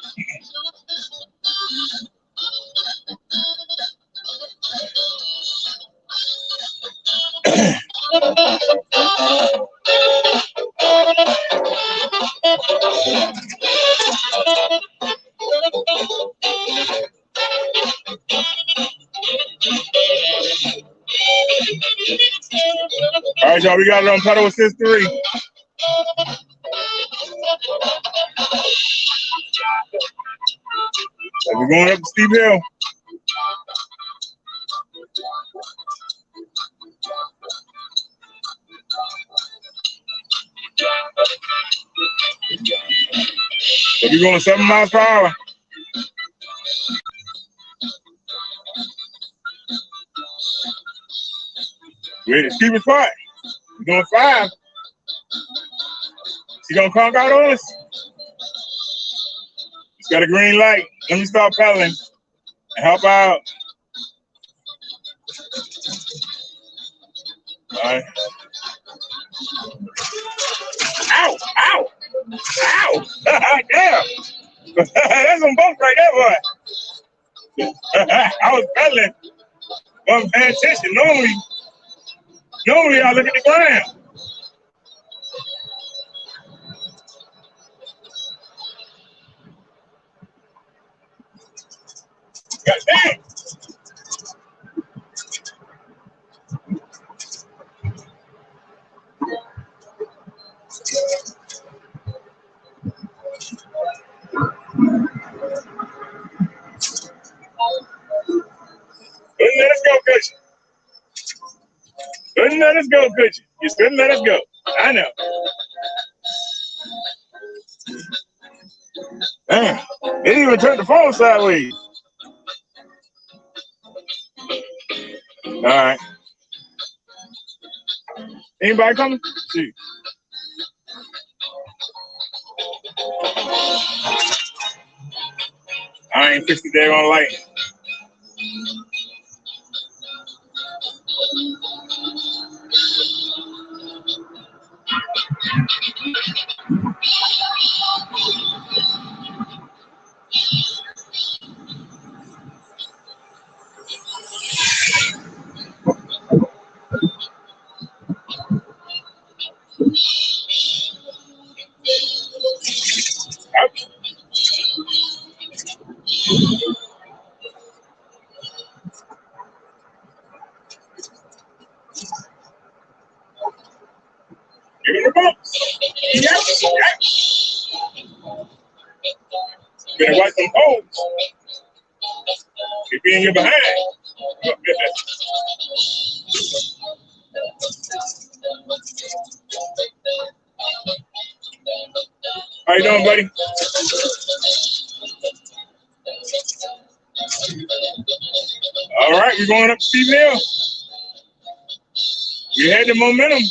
All right, y'all, we got it on pedal assist 3. We're going up the steep hill. So we're going 7 miles per hour. We're in the steepest part. We're doing 5. She gonna conk out on us? She's got a green light. Let me start pedaling and help out. All right. Ow! Ow! Ow! Damn! That's some bumps right there, boy. I was pedaling. Wasn't paying attention. Normally I look at the ground. God damn. Couldn't let us go, could you? Couldn't let us go, could you? You couldn't let us go. I know. Damn. They didn't even turn the phone sideways. All right. Anybody coming? See. I ain't fixed the daggone light. Give it a bump. Yep. Better watch them holes. Keep in your behind. How you doing, buddy? All right, we're going up to steep hill. We had the momentum.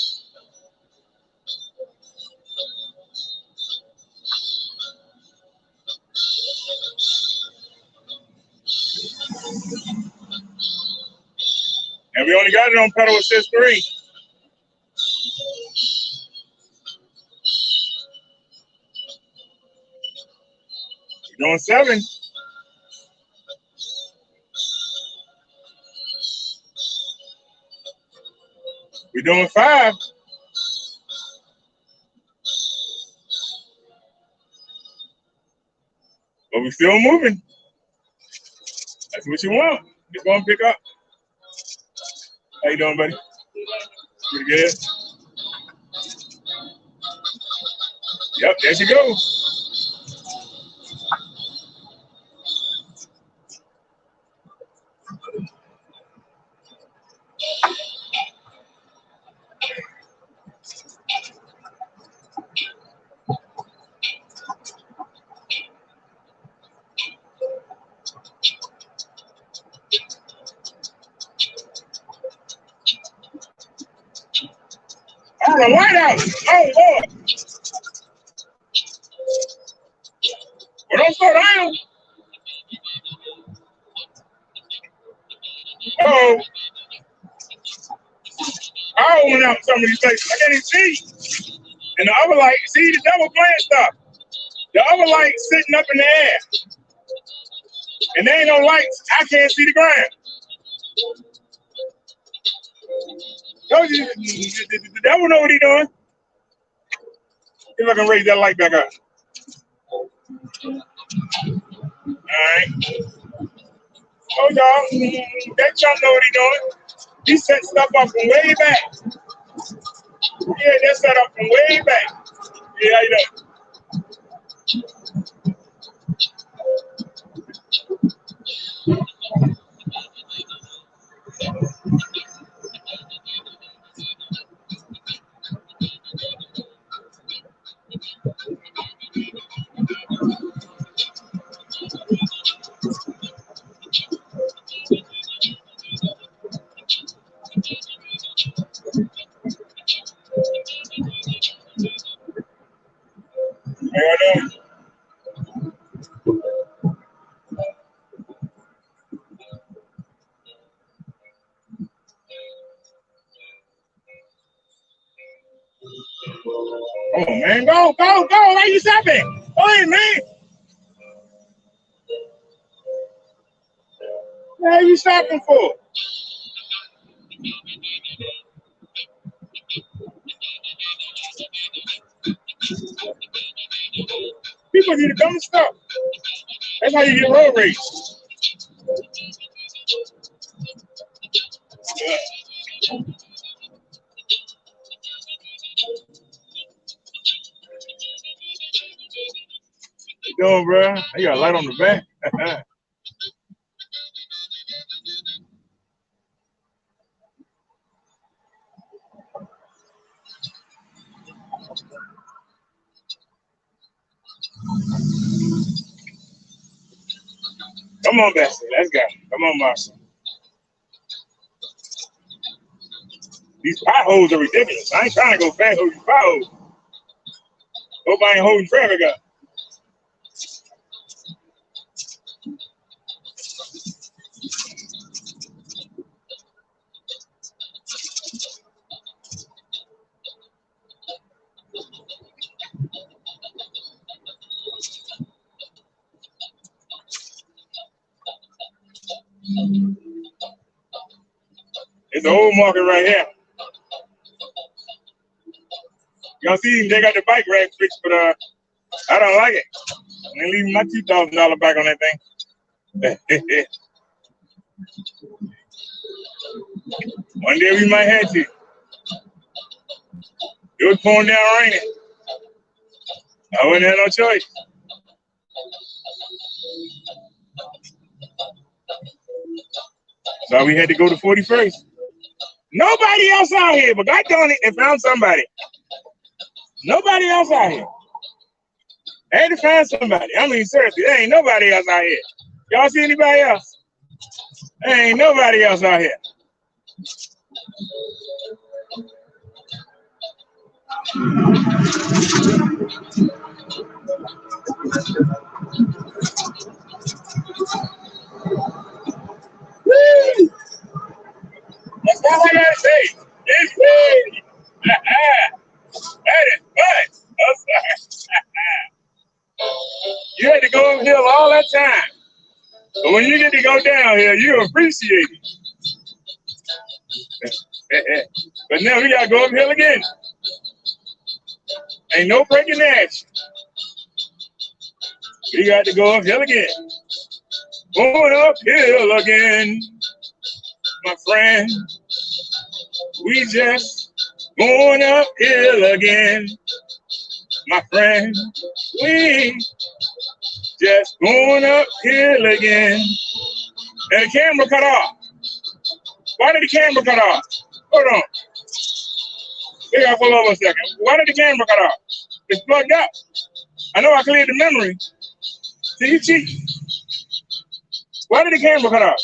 And we only got it on pedal assist 3. We're doing 7. We're doing 5. But we're still moving. That's what you want. Just go and pick up. How you doing, buddy? Pretty good. Yep, there she goes. Oh, the White House. Oh, Lord. Well, don't slow down. Oh, I went out some of these places. I can't even see. And the other light, see the double playing stuff. The other light sitting up in the air. And there ain't no lights. I can't see the ground. Told you, the devil know what he doing. See if I can raise that light back up. Alright. Oh, y'all, that chump know what he doing. He set stuff up from way back. Yeah, that's set up from way back. Yeah, how you doing? How you doing? Come on, man. Go, go, go. Why you stopping? Go ahead, man. What are you stopping for? People need to come and stop. That's how you get road rage. Yeah. What you doing, bro? You got a light on the back. Come on, Bessie. Let's go. Come on, Marsha. These potholes are ridiculous. I ain't trying to go fast over these potholes. Hope I ain't holding traffic up. It's the old market right here. Y'all see, they got the bike rack fixed, but I don't like it. I ain't leaving my $2,000 back on that thing. One day we might have to. It was pouring down raining. I wouldn't have no choice. So we had to go to 41st. Nobody else out here, but God darn it, they found somebody. Nobody else out here. They had to find somebody. I mean, seriously, there ain't nobody else out here. Y'all see anybody else? There ain't nobody else out here. Woo! That's all I gotta say. It's woo! That is fun. I'm sorry. You had to go uphill all that time. But when you get to go downhill, you appreciate it. But now we gotta go uphill again. Ain't no breaking action. We got to go uphill again. Going uphill again, my friend. We just going uphill again, my friend. We just going uphill again. And the camera cut off. Why did the camera cut off? Hold on. We gotta pull over a second. Why did the camera cut off? It's plugged up. I know I cleared the memory. See, you cheat. Why did the camera cut off?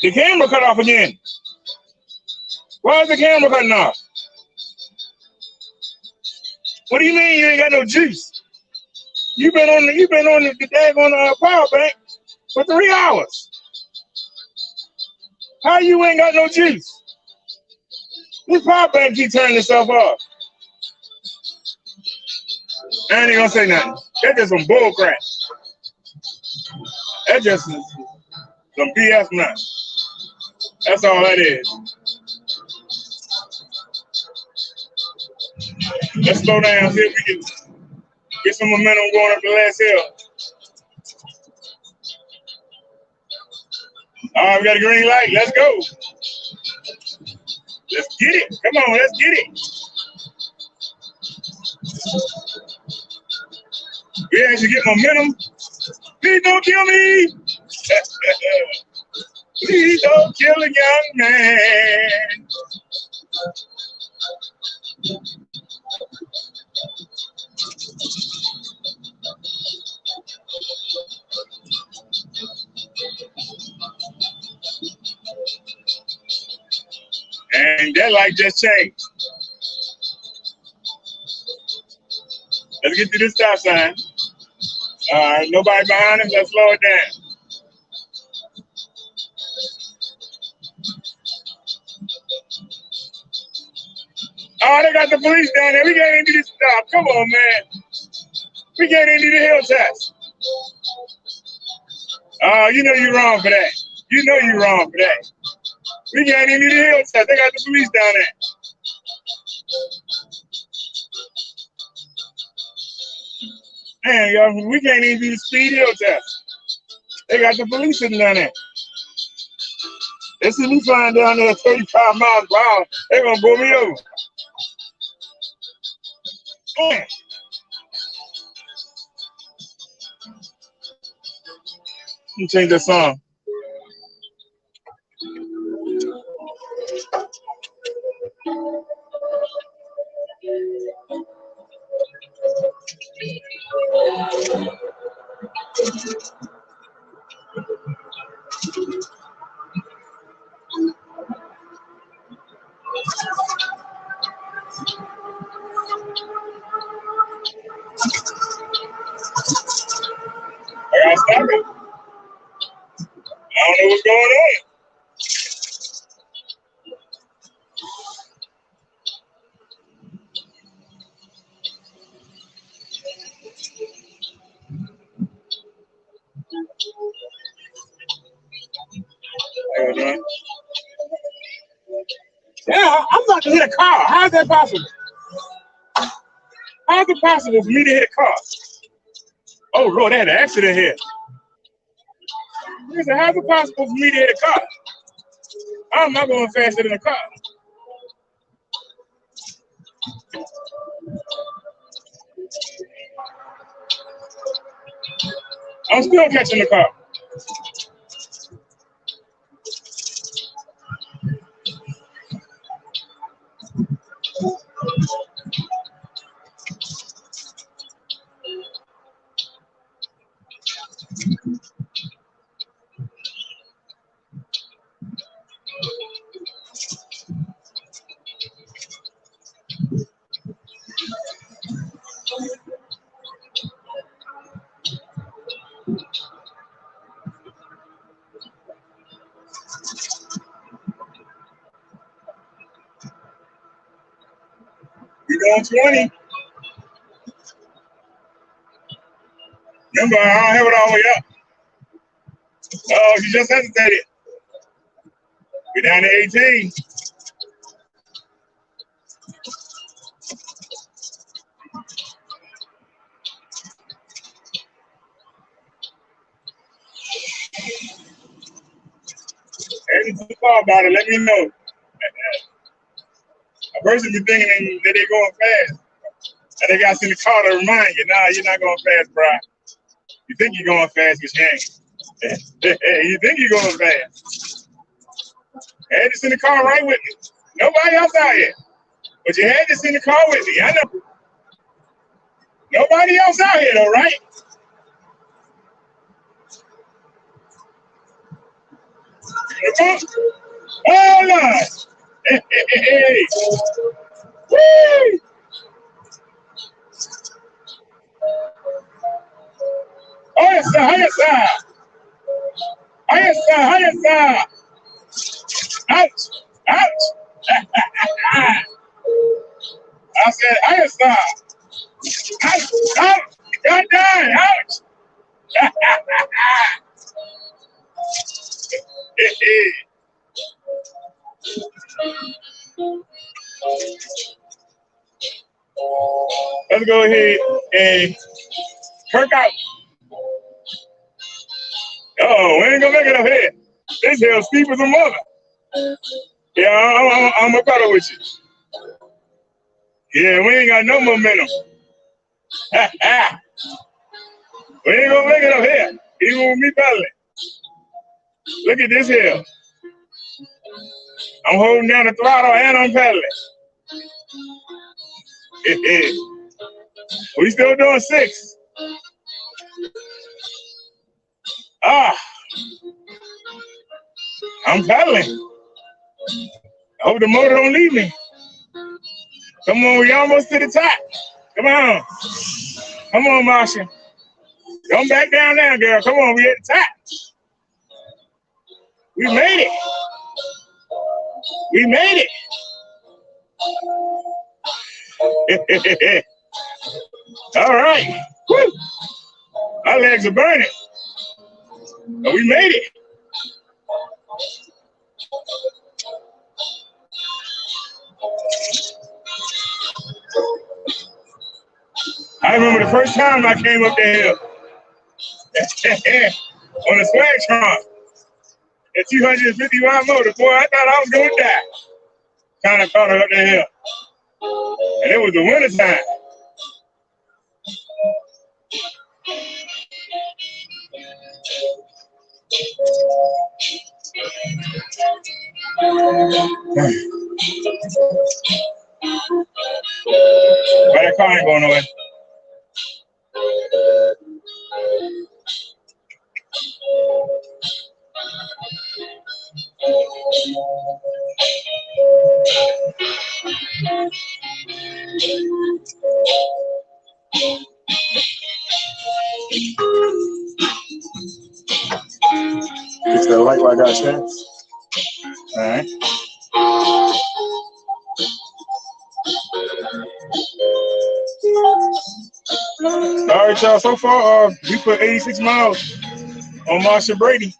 The camera cut off again. Why is the camera cutting off? What do you mean you ain't got no juice? You've been on the daggone power bank for 3 hours. How you ain't got no juice? This power bank keep turning itself off. I ain't gonna say nothing. That's just some bull crap. That's just some BS nuts. That's all that is. Let's slow down, see if we can get some momentum going up the last hill. All right, we got a green light. Let's go. Let's get it. Come on, let's get it. We actually get momentum. Please don't kill me. Please don't kill a young man. And that light just changed. Let's get to this stop sign. All right, nobody behind us. Let's slow it down. Oh, they got the police down there. We can't even do this stop. Come on, man. We can't even do the hill test. Oh, you know you're wrong for that. You know you're wrong for that. We can't even do the hill test. They got the police down there. Man, y'all, we can't even do the speed hill test. They got the police sitting down there. They see me flying down there at 35 miles per hour. They're gonna pull me over. Man. Let me change that song. I gotta stop it. I don't know what's going on. Yeah, I'm about to hit a car. How is that possible? How is it possible for me to hit a car? Oh, Lord, they had an accident here. Listen, how is it possible for me to hit a car? I'm not going faster than a car. I'm still catching the car. We going 20. Remember, I don't have it all the way up. Oh, she just hesitated. We're down to 18. Anything about it, let me know. A person be thinking that they're going fast. And they got to send the car to remind you, nah, you're not going fast, bro. You think you're going fast, but you ain't. You think you're going fast. I had to send the car right with me. Nobody else out here. But you had to send the car with me. I know. Nobody else out here, though, right? Oh, Lord. Hey. Woo. Oh, yes, sir. Oh, yes, sir. Oh, yes, sir. Oh, yes, sir. Ouch. Ouch. I said, oh, yes, sir. Ouch. Ouch. God damn. Ouch. Let's go ahead and perk out. Oh, we ain't gonna make it up here. This hell steep as a mother. Yeah, I'm a better with you. Yeah, we ain't got no momentum. We ain't gonna make it up here. Even with me pedaling. Look at this hill. I'm holding down the throttle and I'm pedaling. We still doing 6. I'm pedaling. I hope the motor don't leave me. Come on, we almost to the top. Come on. Come on, Marsha. Come back down there, girl. Come on, we at the top. We made it. We made it. All right. Woo. Our legs are burning. But we made it. I remember the first time I came up there on a swag trunk at 250 watt motor. Boy, I thought I was going to die. Kind of caught her up the hill. And it was the winter time. But that car ain't going nowhere. It's the light I got, Chance. All right. All right, y'all. So far, we put 86 miles on Marsha Brady.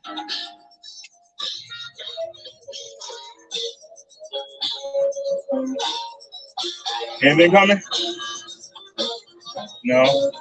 Anything coming? No.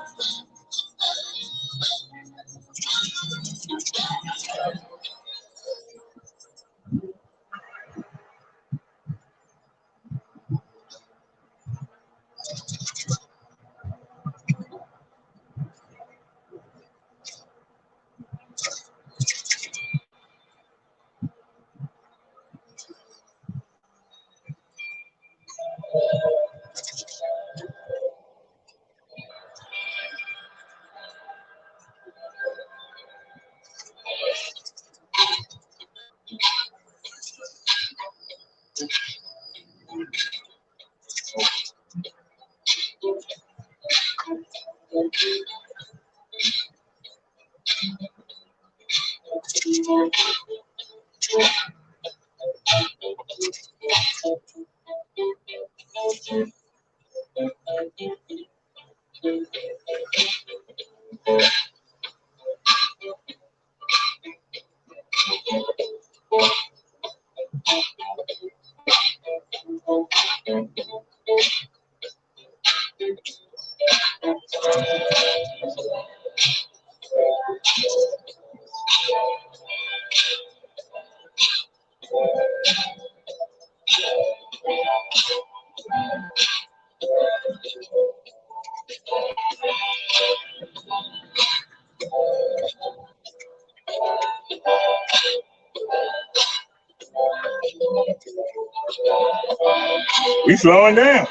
We slowing down.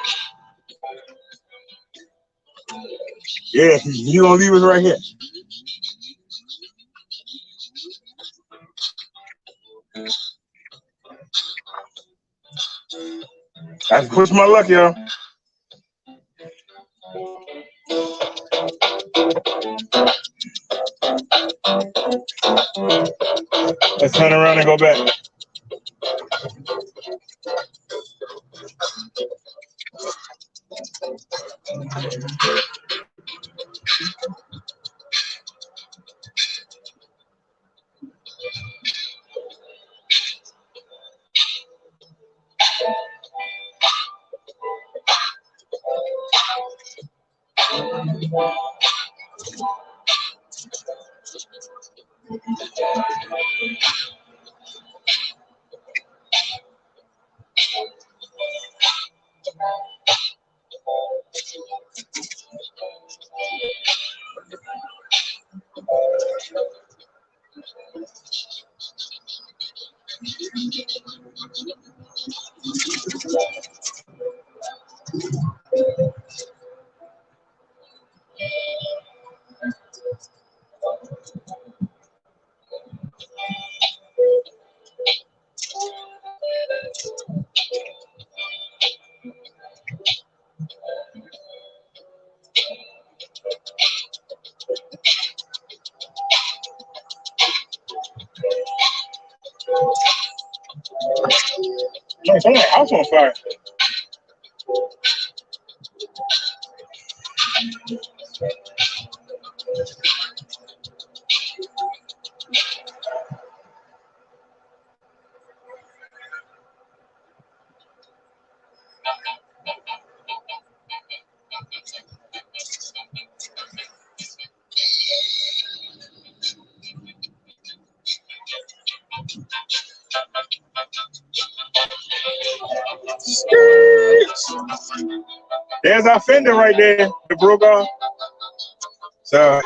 Yeah, you gonna leave us right here. I can push my luck, y'all. Let's turn around and go back. No, somebody's house on fire. There's our fender right there. It broke off. So,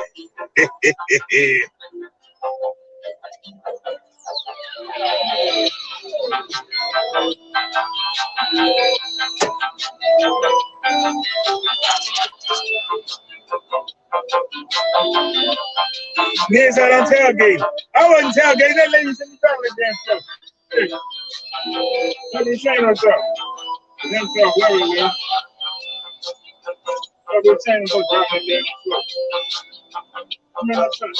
Niggas out on tailgate. I wasn't tailgating. That lady sent me talking that damn stuff. Hey, let me chain herself. Damn stuff, where we go. I'll be chain and go drop that damn stuff. I'm in outside.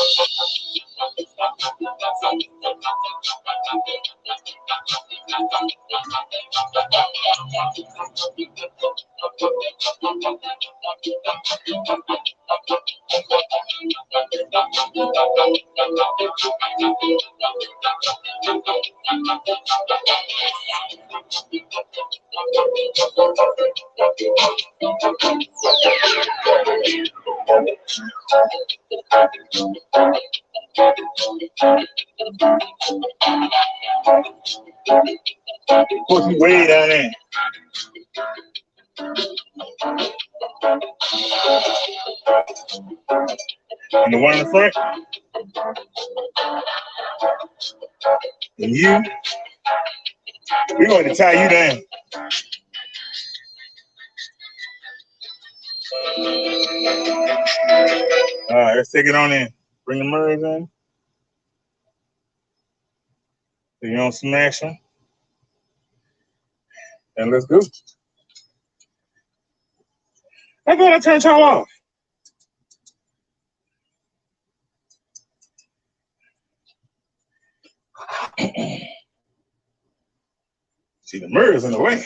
Push me way down there. And the one in the front. And you. We're going to tie you down. All right, let's take it on in. Bring the mirrors in. So you don't smash them. And let's go. I thought I turned y'all off. See, the mirror's in the way.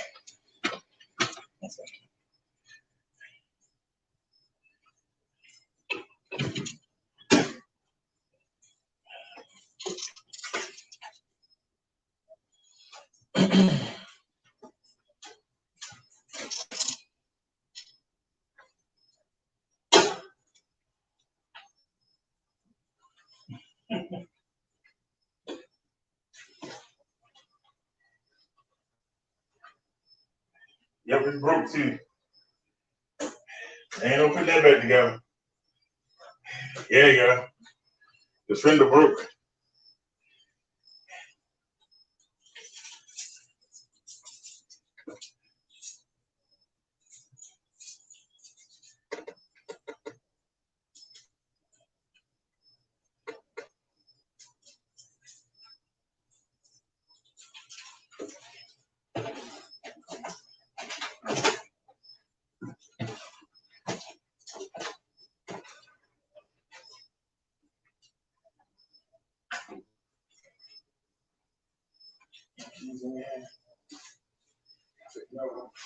Yep, it's broke too. Ain't no putting that back together. Yeah, you go. The fender broke. No.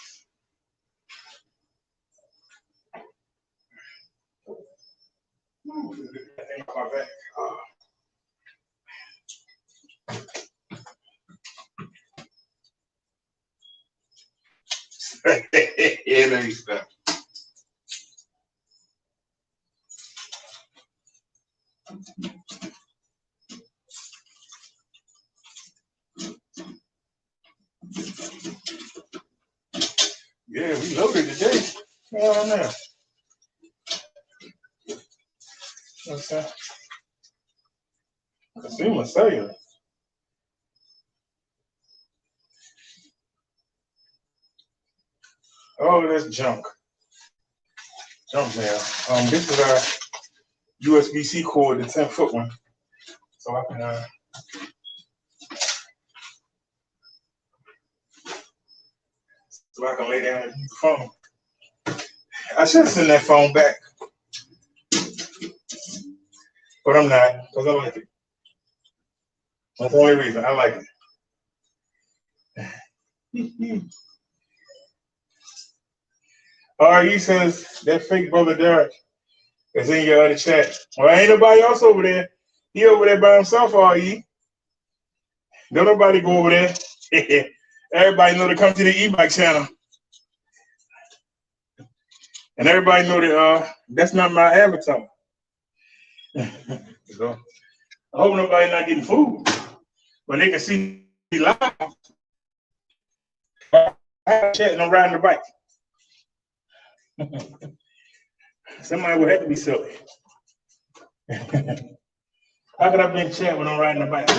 My back. Yeah, let me stop. Yeah, we loaded today. What's on there? What's that? Consumer cellular. Oh, that's junk. Junk mail. This is our USB-C cord, the 10-foot one. So I can lay down and use the phone. I should send that phone back, but I'm not, because I like it. That's the only reason I like it. RE says that fake brother Derek is in your other chat. Well, ain't nobody else over there. He over there by himself, RE. Don't nobody go over there. Everybody know to come to the e-bike channel. And everybody know that that's not my avatar. So, I hope nobody not getting food. But they can see me live. I'm chatting, I'm riding the bike. Somebody would have to be silly. How could I be in chat when I'm riding the bike?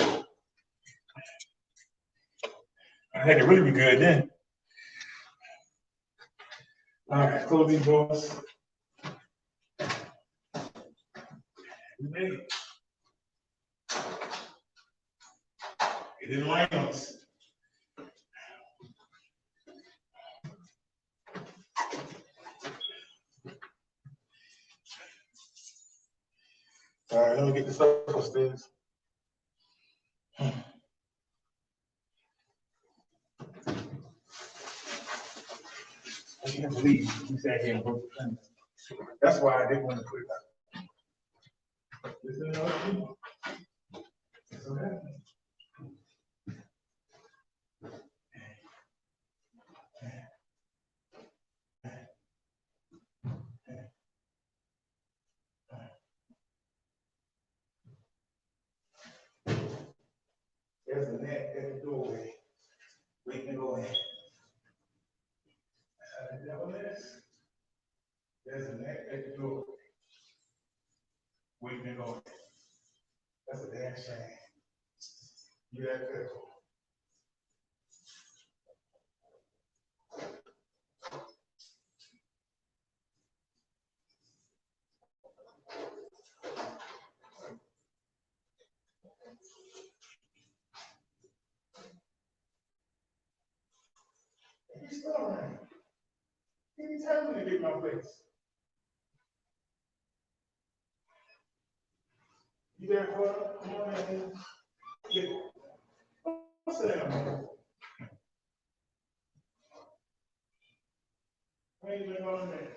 I had to really be good then. All right, close these doors. We made it. It didn't rain on us. All right, let me get this up upstairs. I can't believe you sat here and broke the fence. That's why I didn't want to put it up. This is another thing. That's what happened. There's a net at the doorway. We can go in. The devil is. There's a net at the doorway. We can go in. That's a damn shame. You that pitiful. He's still around. He didn't tell me to get my place. You there, Cora? Come on in. Yeah. What's that, man? Where you been going there?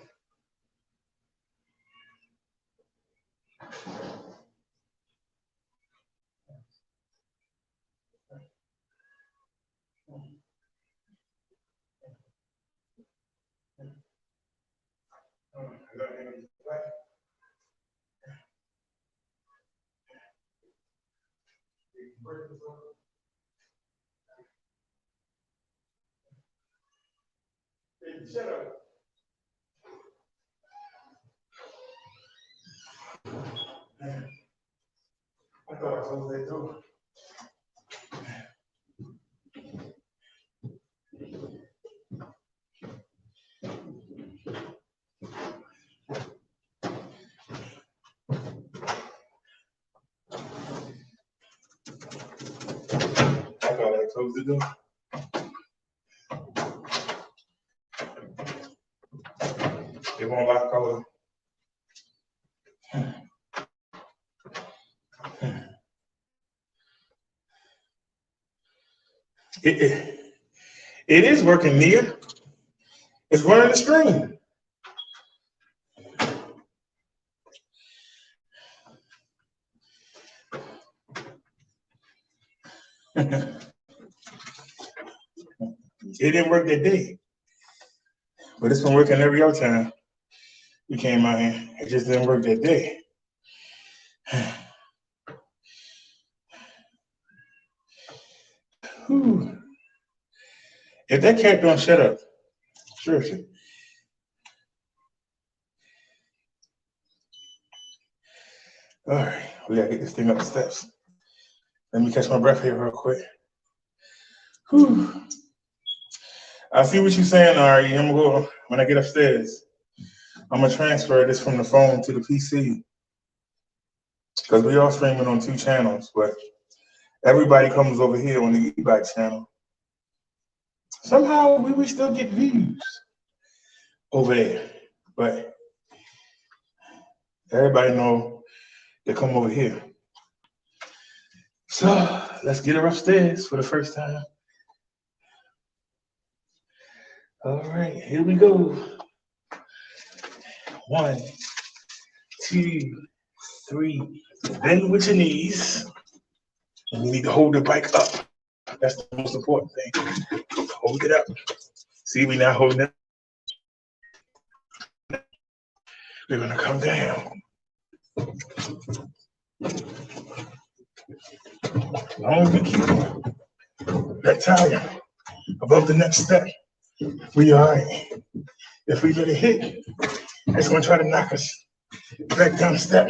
Shut up. I thought I closed that door. I thought I closed the door. It won't lock over. It is working, Nia. It's running the screen. It didn't work that day, but it's been working every other time we came out here. It just didn't work that day. Whew. If that cat don't shut up, seriously. All right, we gotta get this thing up the steps. Let me catch my breath here real quick. Whew. I see what you're saying, Ari. I'm gonna go when I get upstairs. I'm gonna transfer this from the phone to the PC because we are streaming on 2 channels, but everybody comes over here on the e-bike channel. Somehow we still get views over there, but everybody know they come over here. So let's get her upstairs for the first time. All right, here we go. 1, 2, 3. Bend with your knees. And you need to hold the bike up. That's the most important thing. Hold it up. See, we now holding it. We're gonna come down. As long as we keep that tire above the next step, we all right. If we let it hit, it's gonna try to knock us back down the step.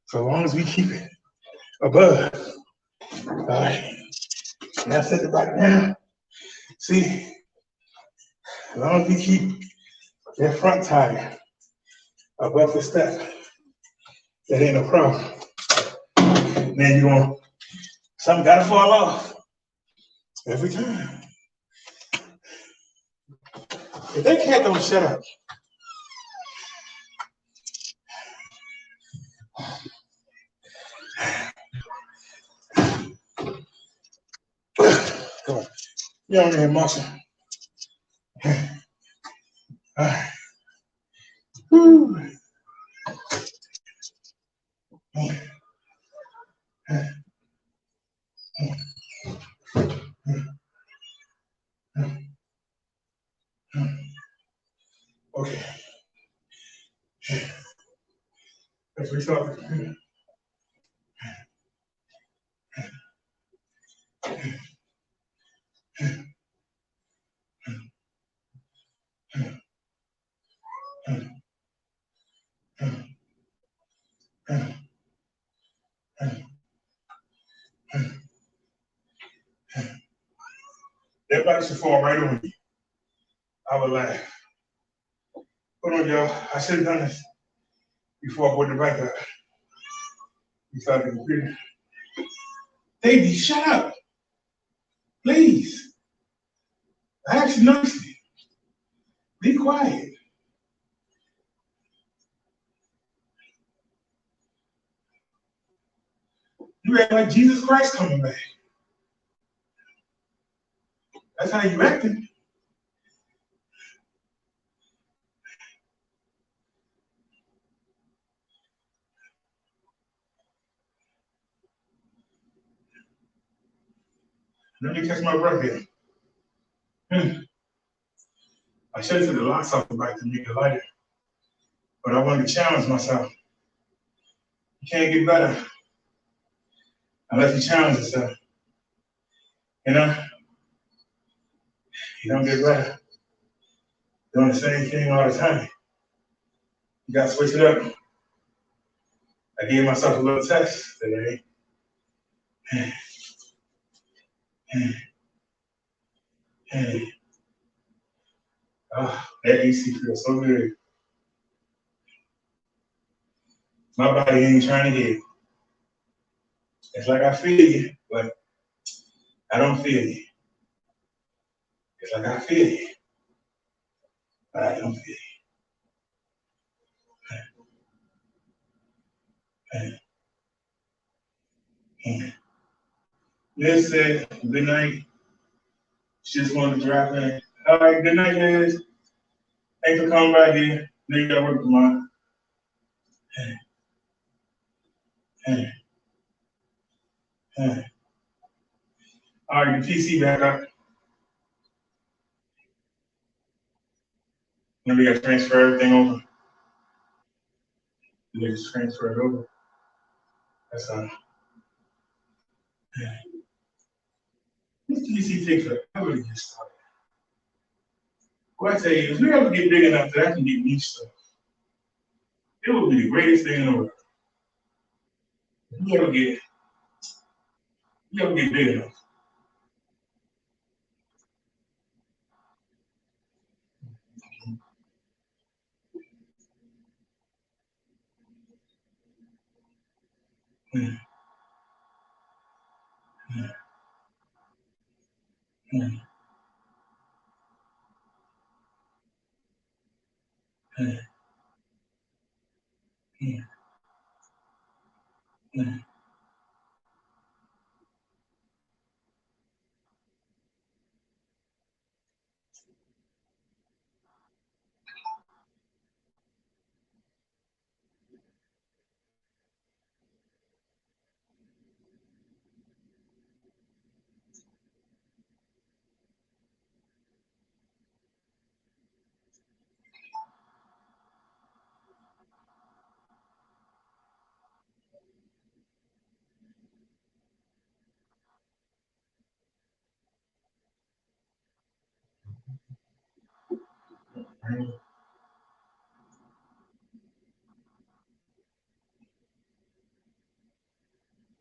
So as long as we keep it above, all right. Now set it back down. See, as long as we keep that front tire above the step, that ain't a problem. Then you're gonna, something gotta fall off every time. If that cat don't shut up, come on. Get on here, Marsha. All right. Woo. Okay. Let's restart. That bike should fall right on you. I would laugh. Hold on, y'all. I should have done this before I brought the bike up. You started the computer. Baby, shut up. Please. I asked you nicely. Be quiet. You act like Jesus Christ coming back. That's how you acting. Let me catch my breath here. I should have took the locks off the bike to make it lighter, but I wanted to challenge myself. You can't get better unless you challenge yourself. You know, you don't get better doing the same thing all the time. You gotta switch it up. I gave myself a little test today. Oh, that AC feels so good. My body ain't trying to get it. It's like I feel you, but I don't feel you. It's like I feel you, but I don't feel you. Liz said, good night. She just wanted to drop in. All right, good night, Liz. Thanks for coming by here. Now you gotta work tomorrow. All right, the PC back up. Now we gotta transfer everything over. We just transfer it over. That's this PC takes forever to get started. What I tell you, if we ever get big enough that I can get niche stuff, it will be the greatest thing in the world. If you ever get big enough.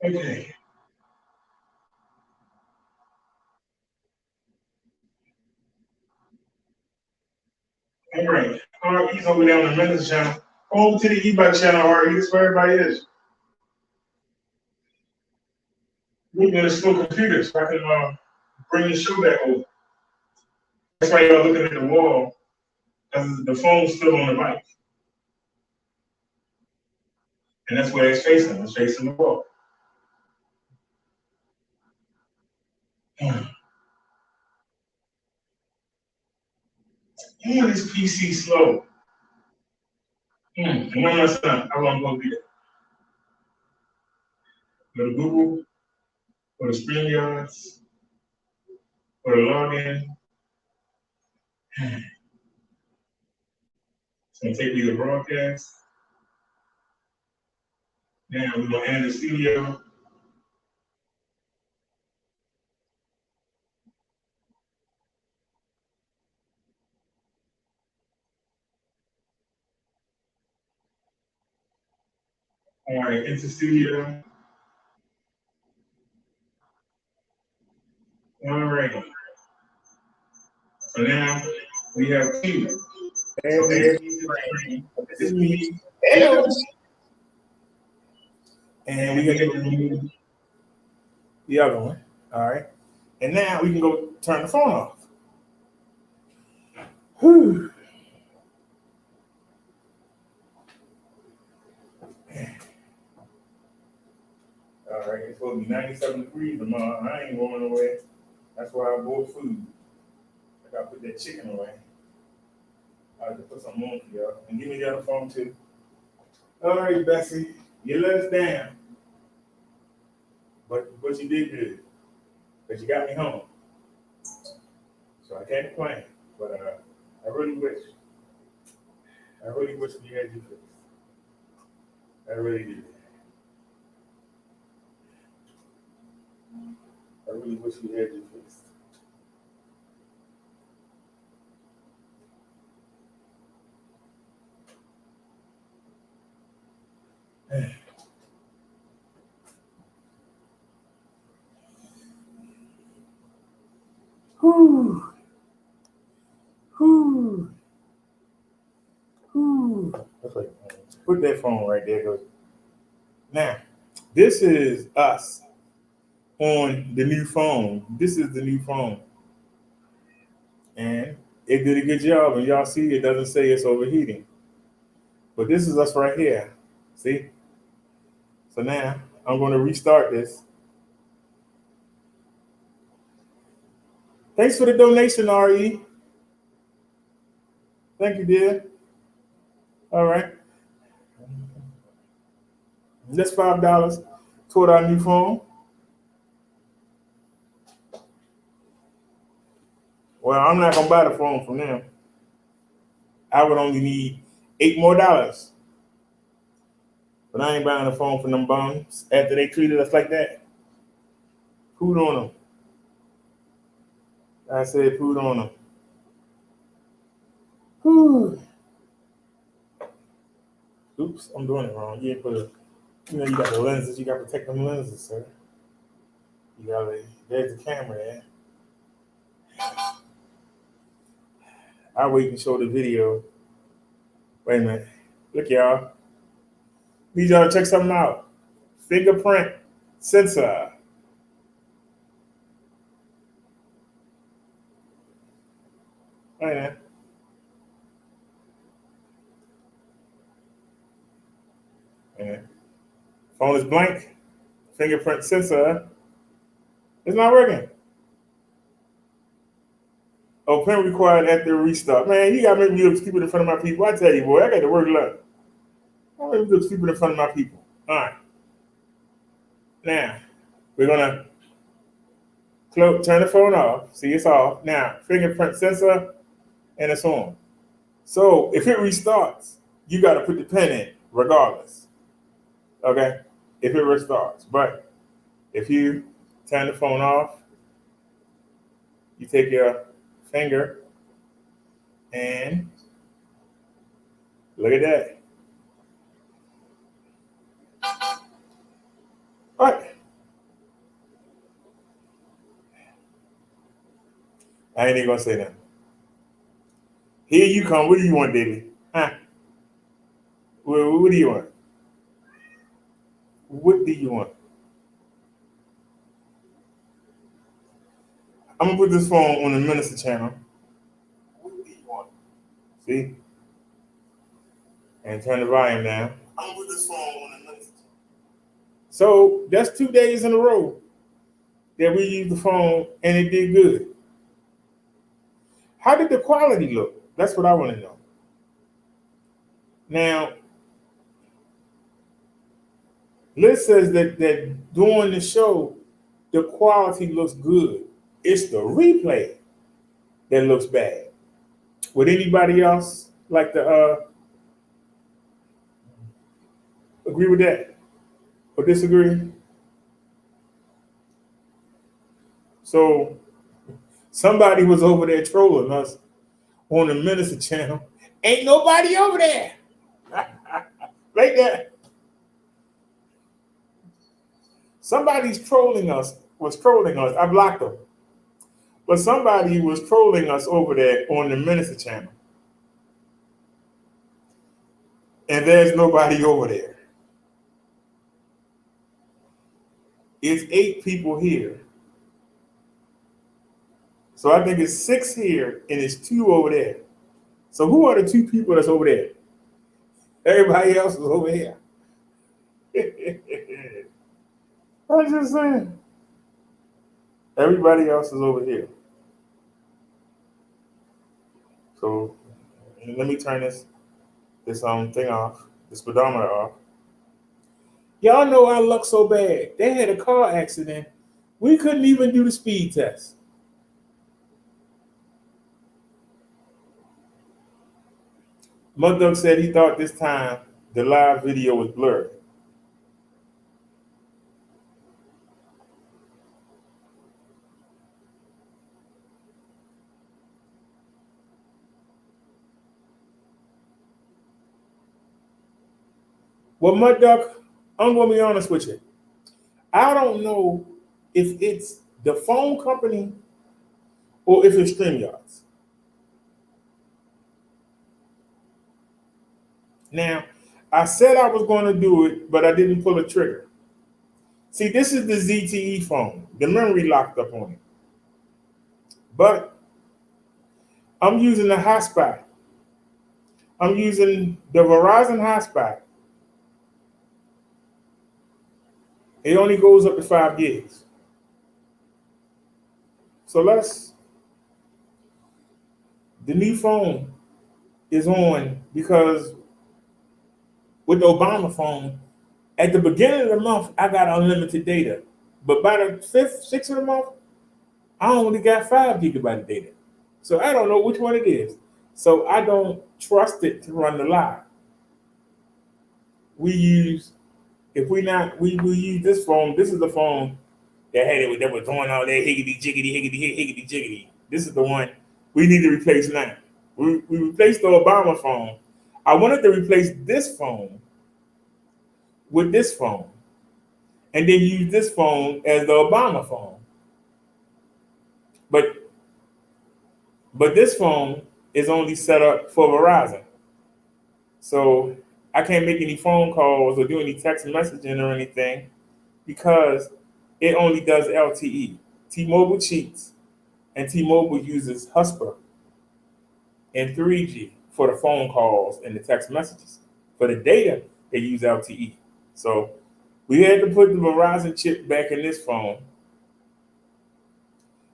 Okay. All right. All right, he's over there on the men's channel. Go over to the e-bike channel, all right? This is where everybody is. We're gonna slow computers so I can bring the show back over. That's why y'all looking at the wall, because the phone's still on the bike. And that's where it's facing. It's facing the wall. Damn, this PC slow. And one last time, how long gonna be there? Go to Google, go to StreamYards, go to login. It's gonna take me to broadcast. Now we're gonna enter the studio. All right, enter studio. All right. So now we have two. This is me. And we gotta remove the other one. All right. And now we can go turn the phone off. Whew. All right, it's supposed to be 97 degrees tomorrow. I ain't going away. That's why I bought food. I gotta put that chicken away. I have to put something on for y'all. And give me the other phone too. All right, Bessie, you let us down. But you did good. Because you got me home. So I can't complain. But I really wish you had your fix. I really do. I really wish we had you fixed. Whew. Whew. Whew. That's like, put that phone right there. Goes. Now, this is us on the new phone. This is the new phone. And it did a good job. And y'all see it doesn't say it's overheating. But this is us right here. See? So now I'm going to restart this. Thanks for the donation, RE. Thank you, dear. All right. That's $5 toward our new phone. Well, I'm not going to buy the phone from them. I would only need $8 more. But I ain't buying a phone from them bums after they treated us like that. Food on them. I said food on them. Whew. Oops, I'm doing it wrong. You you got the lenses. You got to protect them lenses, sir. There's the camera there. I'll wait and show the video. Wait a minute. Look, y'all. Need y'all to check something out. Fingerprint sensor. Wait a minute. Phone is blank. Fingerprint sensor. It's not working. Oh, print required after restart. Man, you gotta make me look stupid in front of my people. I tell you, boy, I got to work luck. I make me look stupid in front of my people. All right. Now, we're gonna turn the phone off. See, it's off. Now, fingerprint sensor, and it's on. So if it restarts, you got to put the pin in regardless. Okay? If it restarts. But if you turn the phone off, you take your finger and look at that. All right. I ain't even going to say that. Here you come. What do you want, Diddy? Huh? What do you want? What do you want? I'm going to put this phone on the Minister channel. What do you want? See? And turn the volume down. I'm going to put this phone on the Minister channel. So that's 2 days in a row that we used the phone and it did good. How did the quality look? That's what I want to know. Now, Liz says that during the show, the quality looks good. It's the replay that looks bad. Would anybody else like to agree with that or disagree? So somebody was over there trolling us on the Minister channel. Ain't nobody over there. Like that. Somebody's trolling us, was trolling us. I blocked them. But somebody was trolling us over there on the Minister channel. And there's nobody over there. It's 8 people here. So I think it's 6 here and it's 2 over there. So who are the 2 people that's over there? Everybody else is over here. I'm just saying. Everybody else is over here. So let me turn this thing off, this speedometer off. Y'all know our luck so bad. They had a car accident. We couldn't even do the speed test. Midduck said he thought this time the live video was blurry. Well, Midduck, I'm gonna be honest with you. I don't know if it's the phone company or if it's StreamYards. Now, I said I was going to do it, but I didn't pull a trigger. See, this is the ZTE phone. The memory locked up on it. But I'm using the hotspot. I'm using the Verizon hotspot. It only goes up to 5 gigs. So the new phone is on because with the Obama phone, at the beginning of the month, I got unlimited data. But by the 5th, 6th of the month, I only got 5 gigabyte of data. So I don't know which one it is. So I don't trust it to run the live. We use, if we not, we use this phone. This is the phone that was doing all that higgity jiggity higgity higgity jiggity. This is the one we need to replace now. We replaced the Obama phone. I wanted to replace this phone with this phone and then use this phone as the Obama phone. But this phone is only set up for Verizon. So I can't make any phone calls or do any text messaging or anything because it only does LTE. T-Mobile cheats and T-Mobile uses Husper and 3G for the phone calls and the text messages. For the data, they use LTE. So we had to put the Verizon chip back in this phone.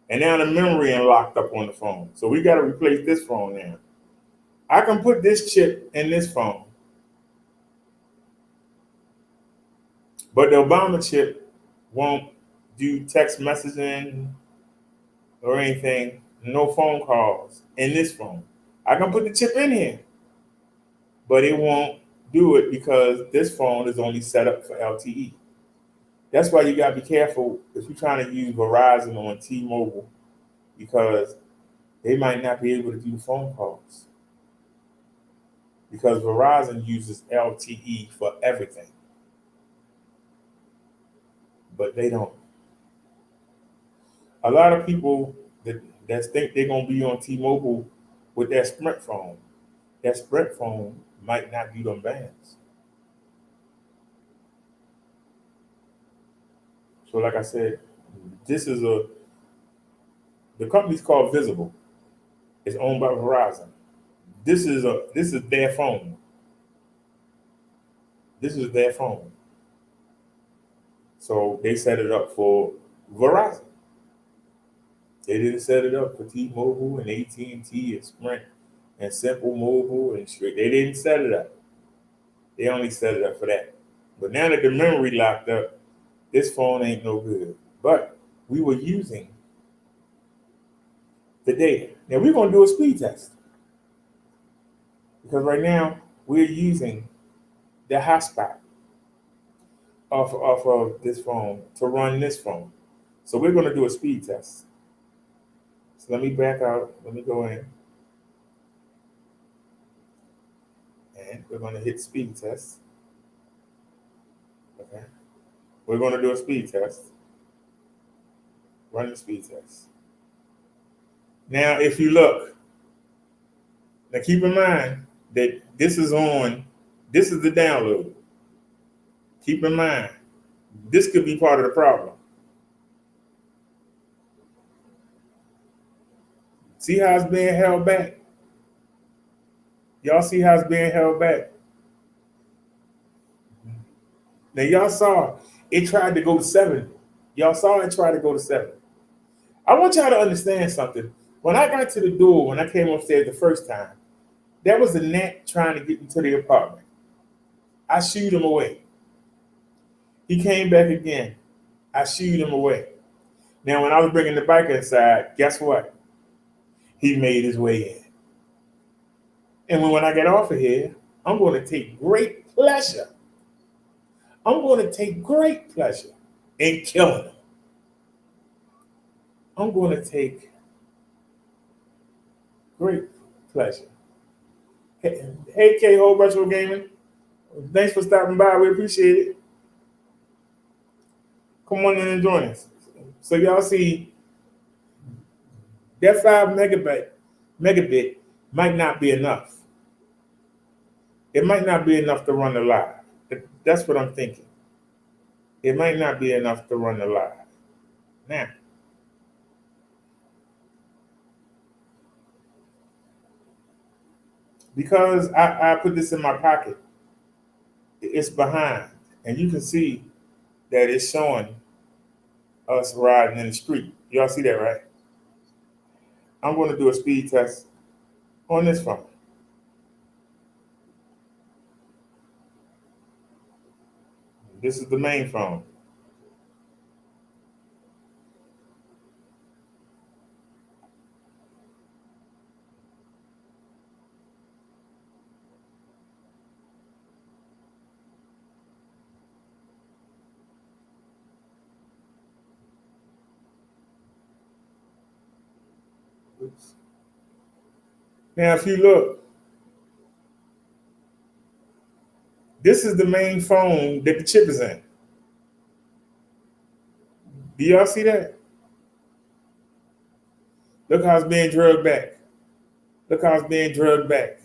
And now the memory locked up on the phone. So we got to replace this phone now. I can put this chip in this phone. But the Obama chip won't do text messaging or anything, no phone calls in this phone. I can put the chip in here, but it won't do it because this phone is only set up for LTE. That's why you gotta be careful if you're trying to use Verizon on T-Mobile because they might not be able to do phone calls because Verizon uses LTE for everything, but they don't. A lot of people that think they're gonna be on T-Mobile with that Sprint phone might not do them bands. So like I said, this is the company's called Visible. It's owned by Verizon. This is their phone. This is their phone. So they set it up for Verizon. They didn't set it up for T-Mobile and AT&T and Sprint and Simple Mobile and Straight. They didn't set it up. They only set it up for that. But now that the memory locked up, this phone ain't no good. But we were using the data. Now we're gonna do a speed test. Because right now we're using the hotspot off of this phone to run this phone. So we're gonna do a speed test. So let me back out, let me go in. And we're gonna hit speed test. Okay. We're gonna do a speed test. Run the speed test. Now, if you look, now keep in mind that this is the download. Keep in mind, this could be part of the problem. See how it's being held back? Y'all see how it's being held back? Now y'all saw it tried to go to 7. Y'all saw it try to go to 7. I want y'all to understand something. When I got to the door, when I came upstairs the first time, there was a gnat trying to get into the apartment. I shooed him away. He came back again. I shooed him away. Now, when I was bringing the bike inside, guess what? He made his way in. And when I get off of here, I'm going to take great pleasure. I'm going to take great pleasure in killing him. I'm going to take great pleasure. Hey, K. Whole Retro Gaming. Thanks for stopping by. We appreciate it. Come on in and join us. So y'all see that 5 megabit might not be enough. It might not be enough to run the live. That's what I'm thinking. It might not be enough to run the live. Now, because I put this in my pocket, it's behind, and you can see that it's showing us riding in the street. Y'all see that, right? I'm going to do a speed test on this phone. This is the main phone. Oops. Now, if you look, this is the main phone that the chip is in. Do y'all see that? Look how it's being drugged back. Look how it's being drugged back.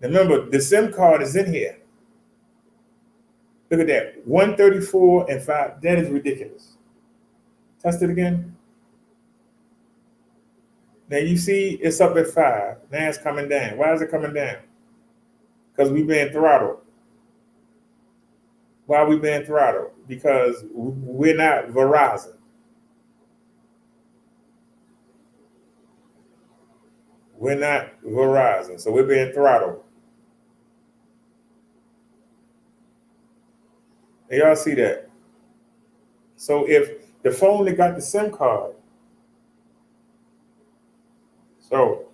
Remember, the SIM card is in here. Look at that. 134 and 5. That is ridiculous. Test it again. Now you see it's up at 5. Now it's coming down. Why is it coming down? Because we've been throttled. Why are we being throttled? Because we're not Verizon. We're not Verizon, so we're being throttled. And y'all see that? So if the phone that got the SIM card, so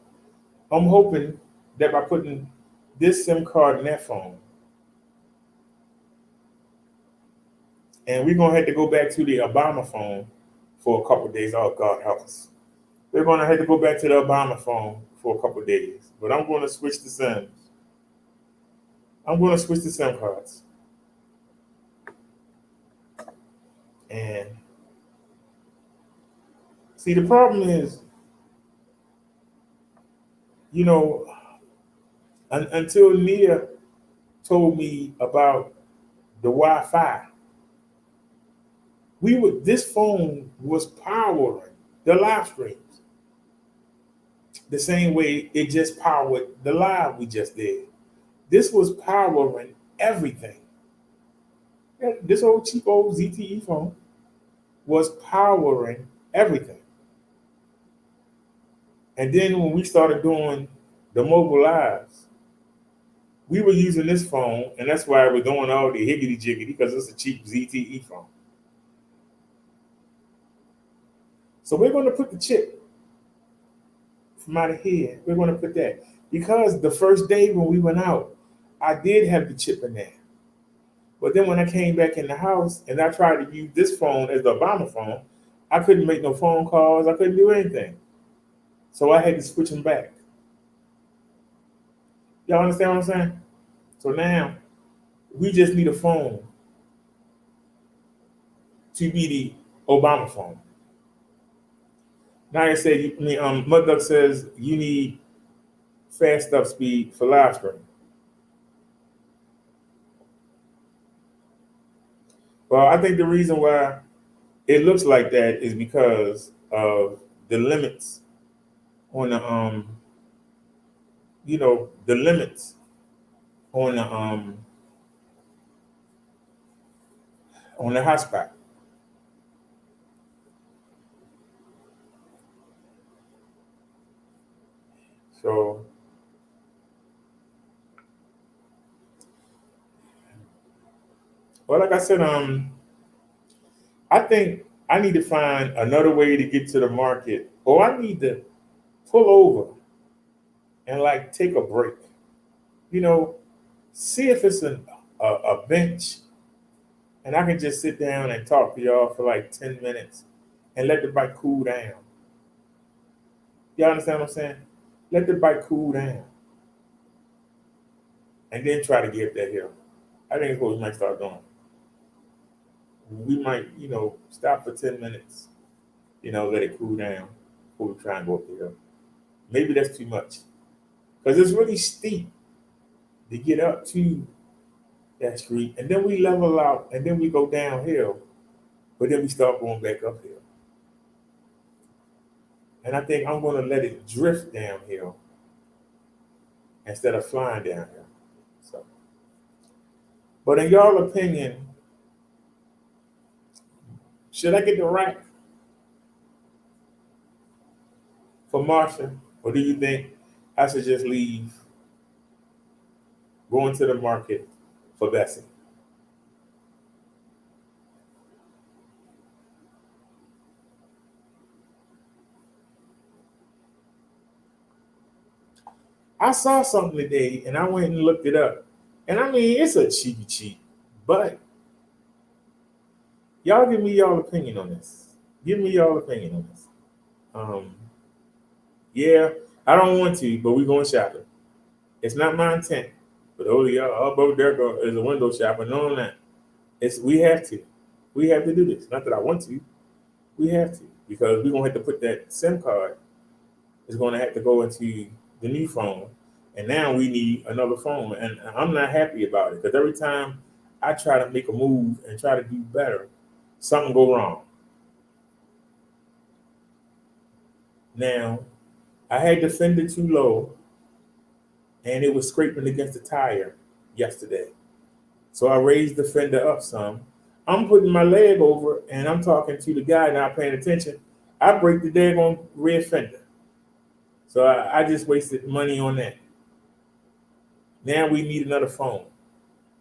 I'm hoping that by putting this SIM card in that phone, and we're going to have to go back to the Obama phone for a couple of days. Oh, God help us. We're going to have to go back to the Obama phone for a couple of days. But I'm going to switch the SIMs. I'm going to switch the SIM cards. And see, the problem is, you know, until Nia told me about the Wi-Fi, this phone was powering the live streams the same way it just powered the live we just did. This was powering everything. This old cheap old ZTE phone was powering everything. And then when we started doing the mobile lives, we were using this phone, and that's why we're doing all the higgity jiggity, because it's a cheap ZTE phone. So we're going to put the chip from out of here. We're going to put that. Because the first day when we went out, I did have the chip in there. But then when I came back in the house and I tried to use this phone as the Obama phone, I couldn't make no phone calls. I couldn't do anything. So I had to switch them back. Y'all understand what I'm saying? So now we just need a phone to be the Obama phone. Now I said, Midduck says you need fast up speed for live stream. Well, I think the reason why it looks like that is because of the limits on the the limits on the hotspot. So well, like I said, I think I need to find another way to get to the market, or I need to pull over and like take a break. You know, see if it's a bench, and I can just sit down and talk to y'all for like 10 minutes and let the bike cool down. Y'all understand what I'm saying? Let the bike cool down. and then try to get up that hill. I think it's what we might start doing. We might, stop for 10 minutes, let it cool down before we try and go up the hill. Maybe that's too much because it's really steep to get up to that street, and then we level out, and then we go downhill, but then we start going back uphill. And I think I'm going to let it drift downhill instead of flying downhill. So, but in y'all opinion, should I get the rack for Marsha, or do you think I should just leave, go into the market for Bessie? I saw something today, and I went and looked it up. And I mean, it's a cheapy, but y'all give me y'all opinion on this. Give me y'all opinion on this. Yeah, I don't want to, but we're going shopping. It's not my intent. But y'all, both there is a window shopper. No, I'm not. We have to. We have to do this. Not that I want to. We have to, because we're gonna have to put that SIM card. It's gonna have to go into the new phone, and now we need another phone. And I'm not happy about it because every time I try to make a move and try to do better, something go wrong. Now, I had the fender too low, and it was scraping against the tire yesterday. So I raised the fender up some. I'm putting my leg over, and I'm talking to the guy not paying attention. I break the daggone rear fender. So I just wasted money on that. Now we need another phone.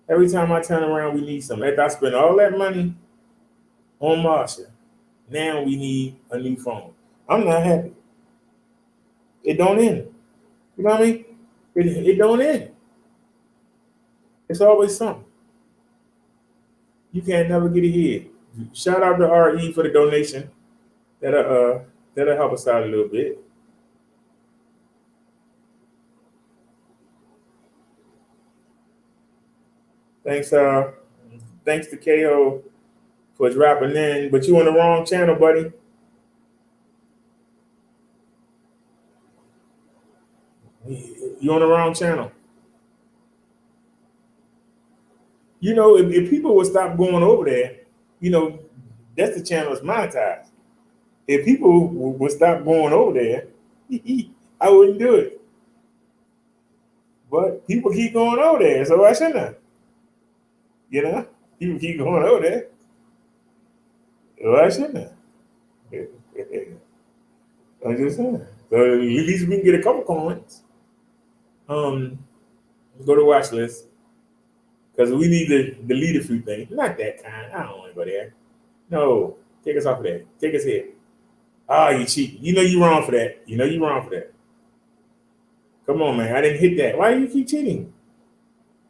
Every time I turn around, we need something. After I spend all that money on Marsha, now we need a new phone. I'm not happy. It don't end. You know what I mean? It don't end. It's always something. You can't never get ahead. Shout out to RE for the donation. That'll help us out a little bit. Thanks to KO for dropping in, but you on the wrong channel, buddy. You on the wrong channel. If people would stop going over there, that's the channel that's monetized. If people would stop going over there, I wouldn't do it. But people keep going over there, so why shouldn't I? People keep going over there. Why shouldn't I? I'm just saying. So at least we can get a couple coins. Go to watch list. Because we need to delete a few things. Not that kind. I don't want to go there. No. Take us off of that. Take us here. You cheat. You know you wrong for that. You know you wrong for that. Come on, man. I didn't hit that. Why do you keep cheating?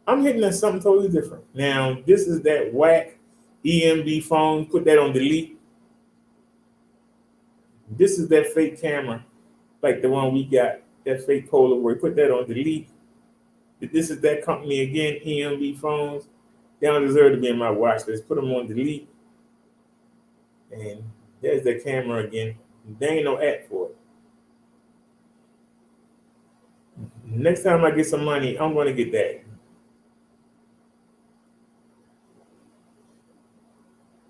I'm hitting at something totally different. Now, this is that whack EMB phone. Put that on delete. This is that fake camera, like the one we got, that fake Polaroid. Put that on delete. This is that company again, EMB phones. They don't deserve to be in my watch list. Put them on delete. And there's that camera again. There ain't no app for it. Next time I get some money, I'm going to get that.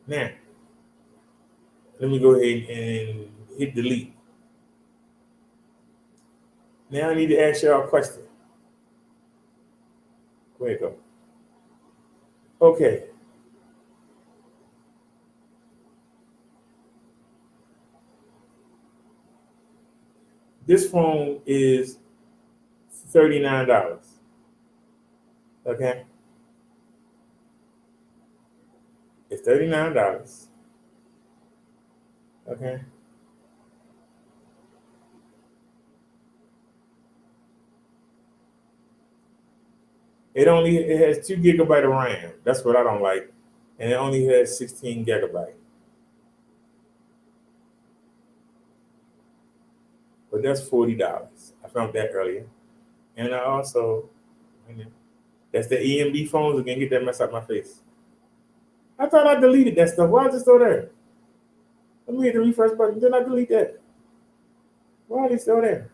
Now, let me go ahead and hit delete. Now I need to ask y'all a question. Where it go? Okay. This phone is $39. Okay? It's $39. Okay? It has 2 gigabyte of RAM. That's what I don't like. And it only has 16 gigabyte. But that's $40. I found that earlier. And I also, That's the EMB phones again. Get that mess out my face. I thought I deleted that stuff. Why is it still there? Let me hit the refresh button. Did I delete that? Why are they still there?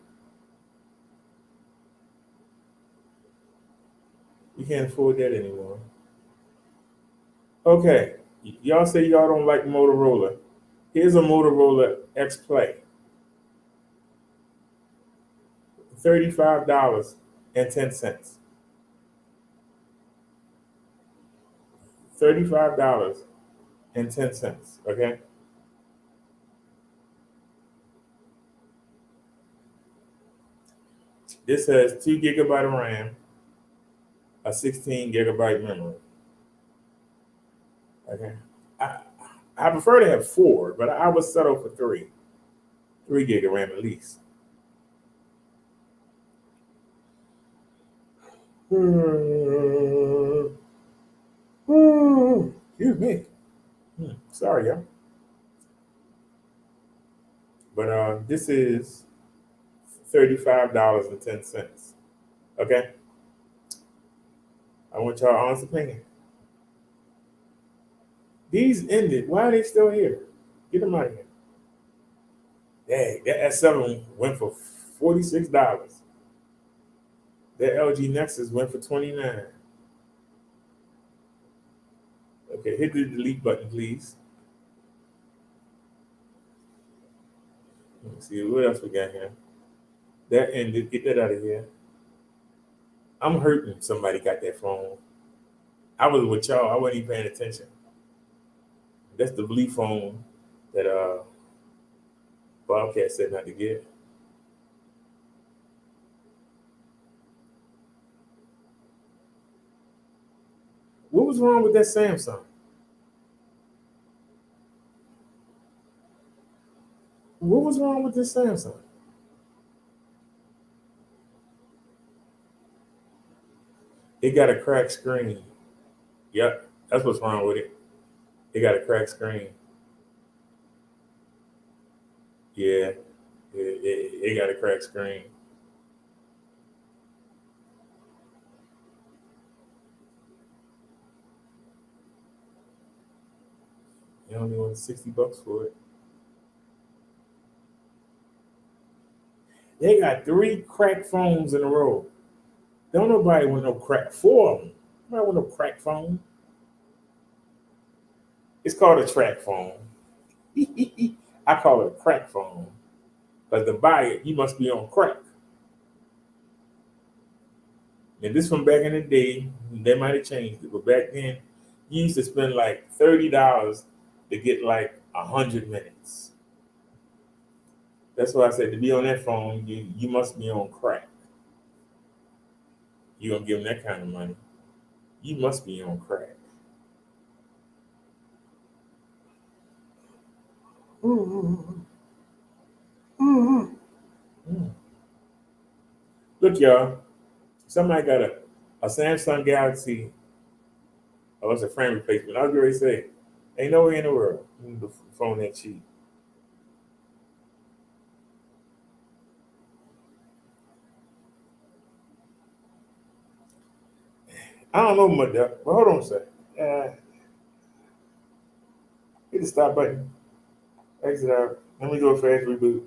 You can't afford that anymore. Okay. Y'all say y'all don't like Motorola. Here's a Motorola X Play. $35.10. $35.10. Okay. This has 2 GB of RAM, a 16 GB memory. Okay. I prefer to have 4, but I would settle for 3. 3 GB of RAM at least. Excuse me. Sorry, y'all. But this is $35.10. Okay. I want y'all honest opinion. These ended. Why are they still here? Get them out of here. Dang, that S7 went for $46. That LG Nexus went for $29. Okay, hit the delete button, please. Let's see what else we got here. That ended. Get that out of here. I'm hurting. Somebody got that phone. I was with y'all. I wasn't even paying attention. That's the blue phone that Bobcat said not to get. What was wrong with that Samsung? What was wrong with this Samsung? It got a cracked screen. Yep, that's what's wrong with it. It got a cracked screen. Yeah, it got a cracked screen. You only want $60 for it. They got 3 cracked phones in a row. Don't nobody want no crack. 4 of them. Nobody want no crack phone. It's called a track phone. I call it a crack phone. Because to buy it, you must be on crack. And this from back in the day, they might have changed it, but back then, you used to spend like $30 to get like 100 minutes. That's why I said to be on that phone, you must be on crack. You gonna give them that kind of money? You must be on crack. Mm. Look, y'all. Somebody got a Samsung Galaxy. Oh, it's a frame replacement. I was going to say, ain't nowhere in the world the phone that cheap. I don't know, Midduck, but hold on a second. Hit the stop button. Exit out. Let me do a fast reboot.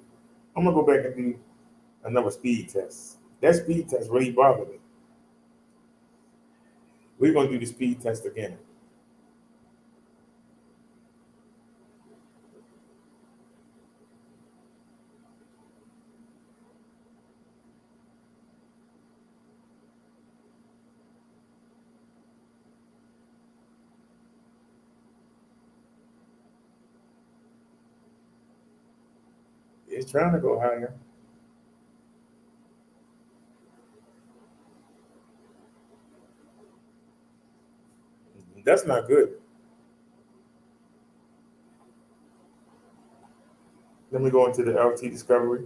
I'm gonna go back and do another speed test. That speed test really bothered me. We're gonna do the speed test again. It's trying to go higher. That's not good. Let me go into the LT Discovery.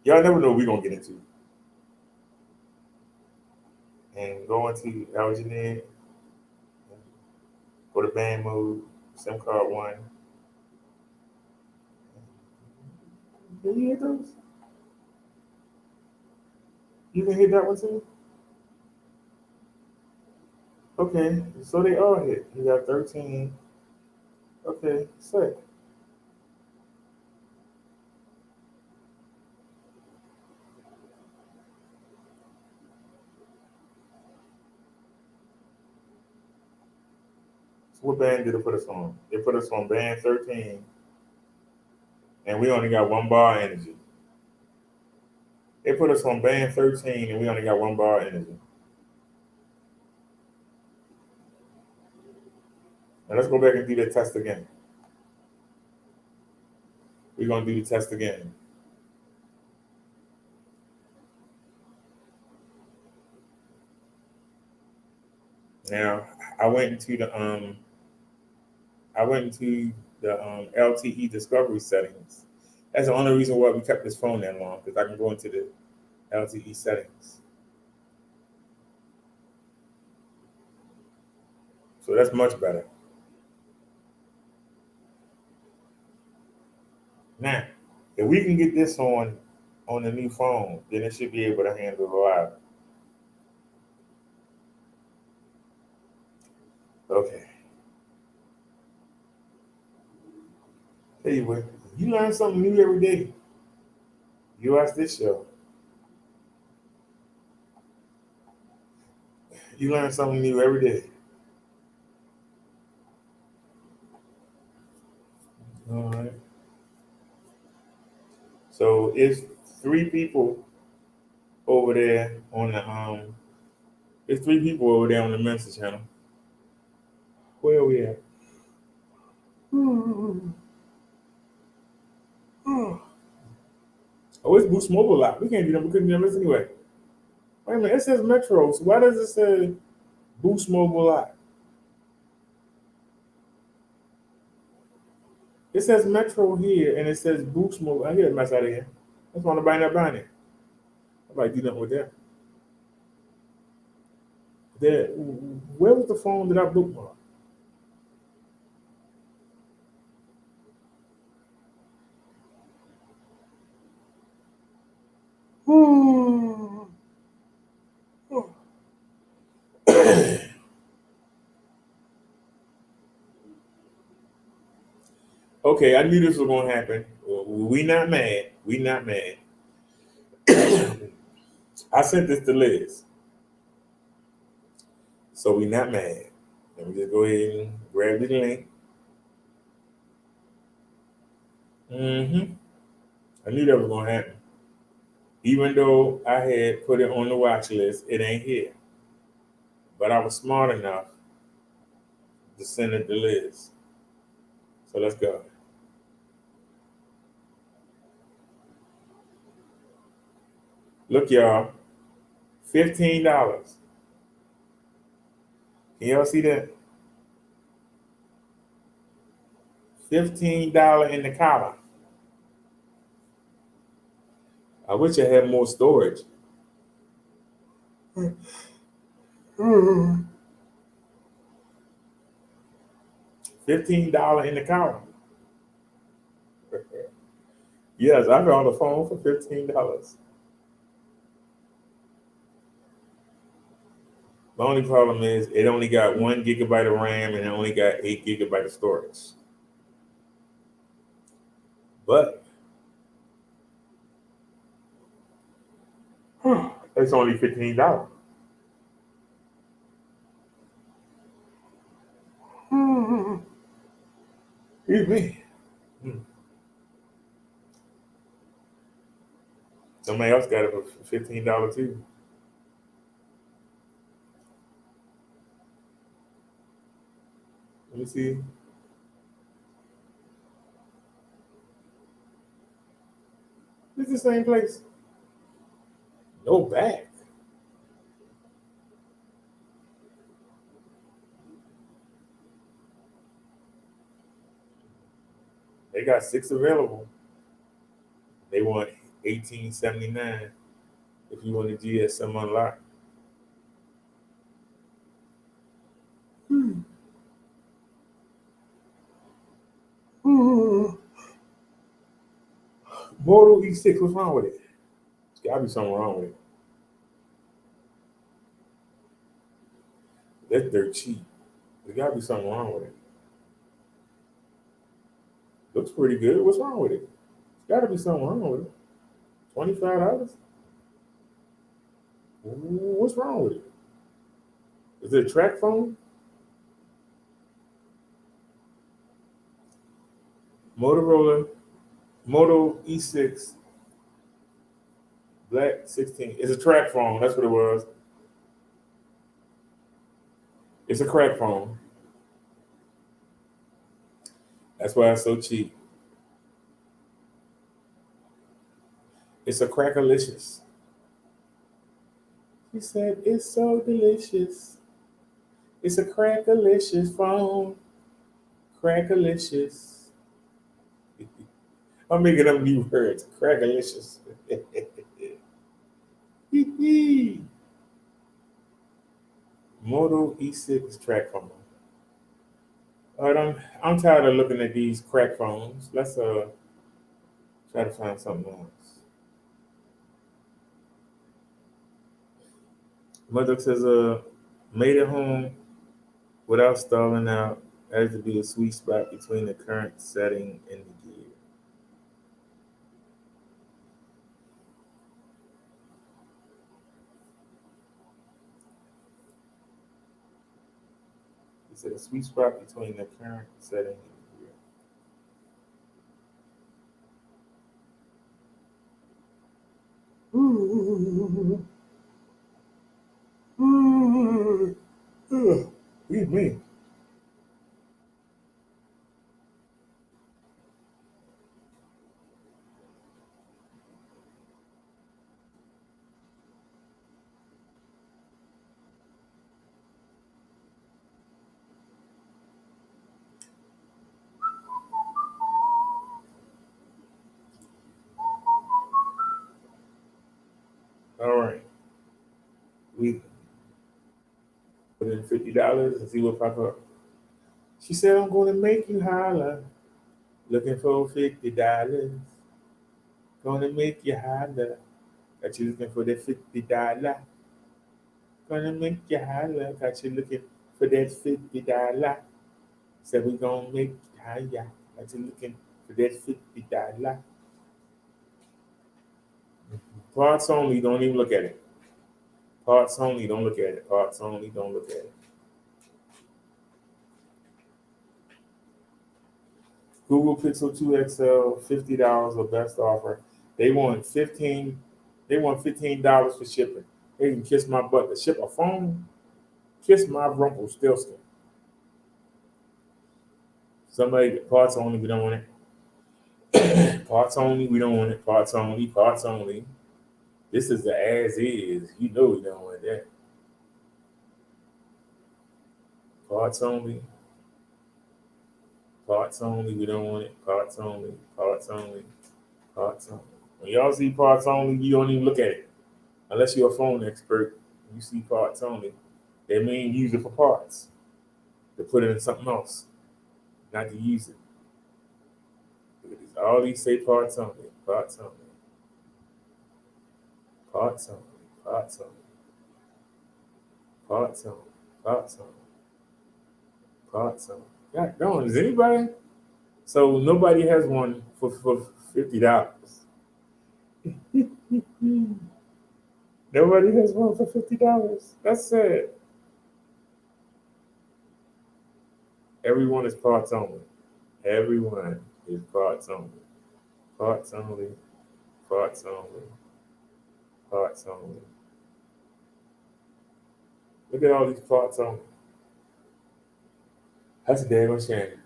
Y'all never know what we're gonna get into. And go into Alginate, go to band mode, SIM card 1. Can you hit those? You can hit that one too? Okay, so they all hit. You got 13. Okay, sick. So what band did it put us on? They put us on band 13, and we only got one bar energy. They put us on band 13, and we only got one bar energy. Now let's go back and do the test again. We're gonna do the test again. Now I went into the LTE discovery settings. That's the only reason why we kept this phone that long, because I can go into the LTE settings. So that's much better. Now, if we can get this on the new phone, then it should be able to handle a lot. Okay. Tell you what, you learn something new every day. You watch this show. You learn something new every day. All right. So it's three people over there on the it's three people over there on the Mensa channel. Where are we at? Oh, it's Boost Mobile app. We can't do that. We couldn't do this anyway. Wait a minute. It says Metro. So why does it say Boost Mobile app? It says Metro here, and it says Boost Mobile. I hear a mess out of here. That's why nobody not buying it. Nobody do nothing with that. Where was the phone that I bookmarked? Okay, I knew this was gonna happen. We not mad. We not mad. I sent this to Liz, so we not mad. Let me just go ahead and grab the link. I knew that was gonna happen. Even though I had put it on the watch list, it ain't here. But I was smart enough to send it to Liz. So let's go. Look, y'all, $15. Can y'all see that? $15 in the collar. I wish I had more storage. $15 in the collar. Yes, I got on the phone for $15. The only problem is it only got 1 gigabyte of RAM and it only got 8 gigabyte of storage. But it's only $15. Excuse me. Somebody else got it for $15 too. Let me see. It's the same place. No back. They got 6 available. They want $18.79 if you want the GSM unlocked. Moto E6, what's wrong with it? There's gotta be something wrong with it. That's dirt cheap. There gotta be something wrong with it. Looks pretty good. What's wrong with it? There's gotta be something wrong with it. $25? What's wrong with it? Is it a track phone? Motorola Moto E6 Black 16. It's a track phone. That's what it was. It's a crack phone. That's why it's so cheap. It's a crackalicious. He said it's so delicious. It's a crackalicious phone. Crackalicious. I'm making up new words. Crackalicious. Moto E6 track phone. All right, I'm tired of looking at these crack phones. Let's try to find something else. Midduck says made it home without stalling out has to be a sweet spot between the current setting and the gear. He said a sweet spot between the current setting and the gear. Excuse me. All right. We put in $50 and see what pop up. She said, I'm going to make you holler. Looking for $50. Gonna make you holler. Got you looking for that $50. Gonna make you holler. Got you looking for that $50. Said we gonna make you holler. Got you looking for that $50. Parts only, don't even look at it. Parts only, don't look at it. Parts only, don't look at it. Google Pixel 2 XL, $50 or best offer. They want $15 for shipping. They can kiss my butt to ship a phone. Kiss my Rumpelstiltskin. Somebody, parts only, we don't want it. Parts only, we don't want it. Parts only, parts only. This is the as is. You know we don't want that. Parts only. Parts only, we don't want it. Parts only, parts only, parts only. When y'all see parts only, you don't even look at it. Unless you're a phone expert, you see parts only. They mean use it for parts. To put it in something else. Not to use it. Look at this. All these say parts only. Parts only. Parts only. Parts only. Parts only. Parts only. Parts only. God darn, is anybody? So nobody has one for $50. Nobody has one for $50. That's sad. Everyone is parts only. Everyone is parts only. Parts only. Parts only. Parts only. Look at all these parts only. That's a damn shame.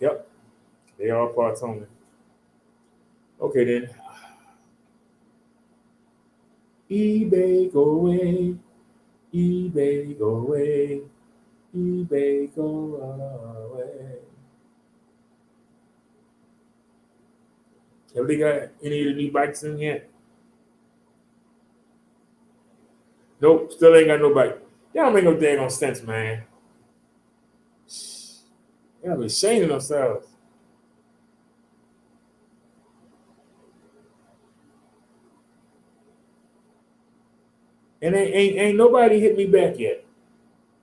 Yep. They are parts only. Okay then. eBay go away. eBay go away. eBay go away. Have they got any of the new bikes in yet? Nope, still ain't got no bike. Y'all don't make no daggone sense, man. Y'all be ashamed of themselves. And ain't nobody hit me back yet.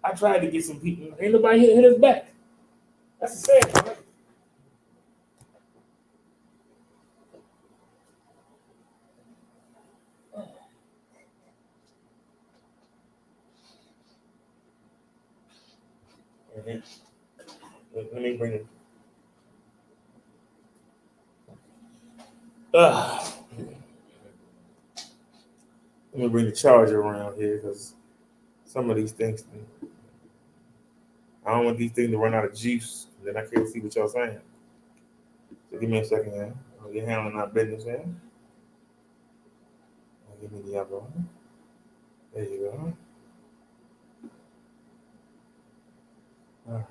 I tried to get some people. Ain't nobody hit us back. That's the sad part. Let me bring it. Let me bring the charger around here because some of these things, I don't want these things to run out of juice. Then I can't see what y'all saying. So give me a second here. You're handling our business here. Give me the other one. There you go. All right.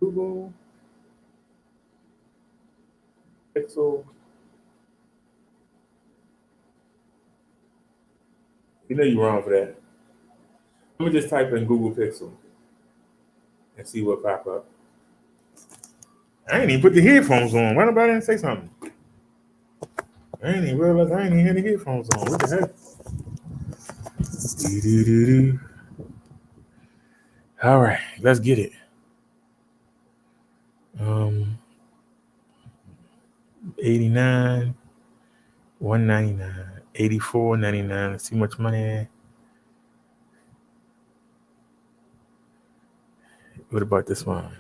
Google Pixel. You know you're wrong for that. Let me just type in Google Pixel and see what pop up. I ain't even put the headphones on. Why nobody didn't say something? I ain't even realize I ain't even had the headphones on. What the heck? Do-do-do-do. All right, let's get it. 89, 199, 84.99. Let's see how much money. What about this one?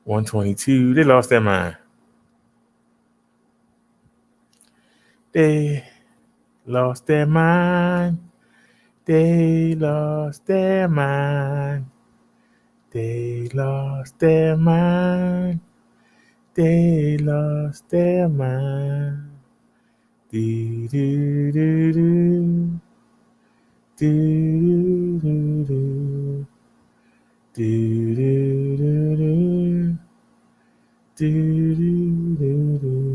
$122. They lost their mind. They lost their mind. They lost their mind. They lost their mind. They lost their mind. Do do do do. Do do do. Do do do do. Do do do do.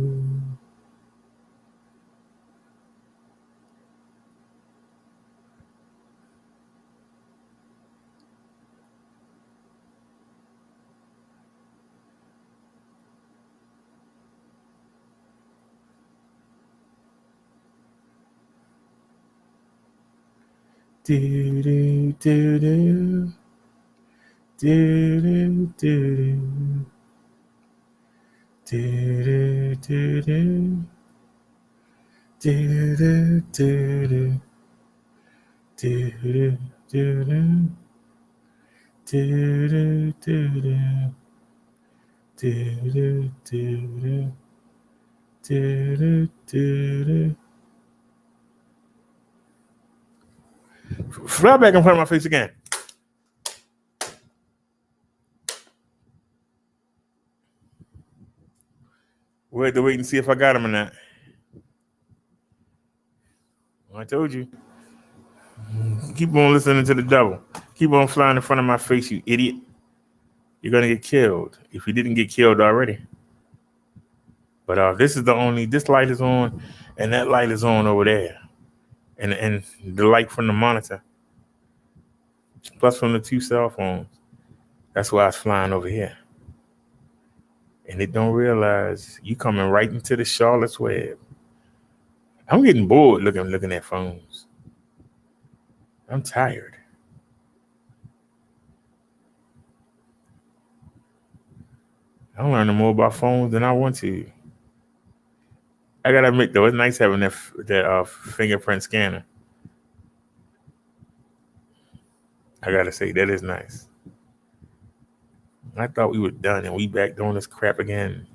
Do do do do. Do do do do. Do do do. Do do do do. Do do do do. Do do do do. Do do do do. Do do do do. Fly back in front of my face again. We had to wait and see if I got him or not. I told you. Keep on listening to the devil. Keep on flying in front of my face, you idiot. You're going to get killed if you didn't get killed already. But this light is on and that light is on over there. And the light from the monitor. Plus from the 2 cell phones. That's why it's flying over here. And they don't realize you coming right into the Charlotte's Web. I'm getting bored looking at phones. I'm tired. I'm learning more about phones than I want to. I gotta admit though, it's nice having that fingerprint scanner. I gotta say that is nice. I thought we were done and we back doing this crap again.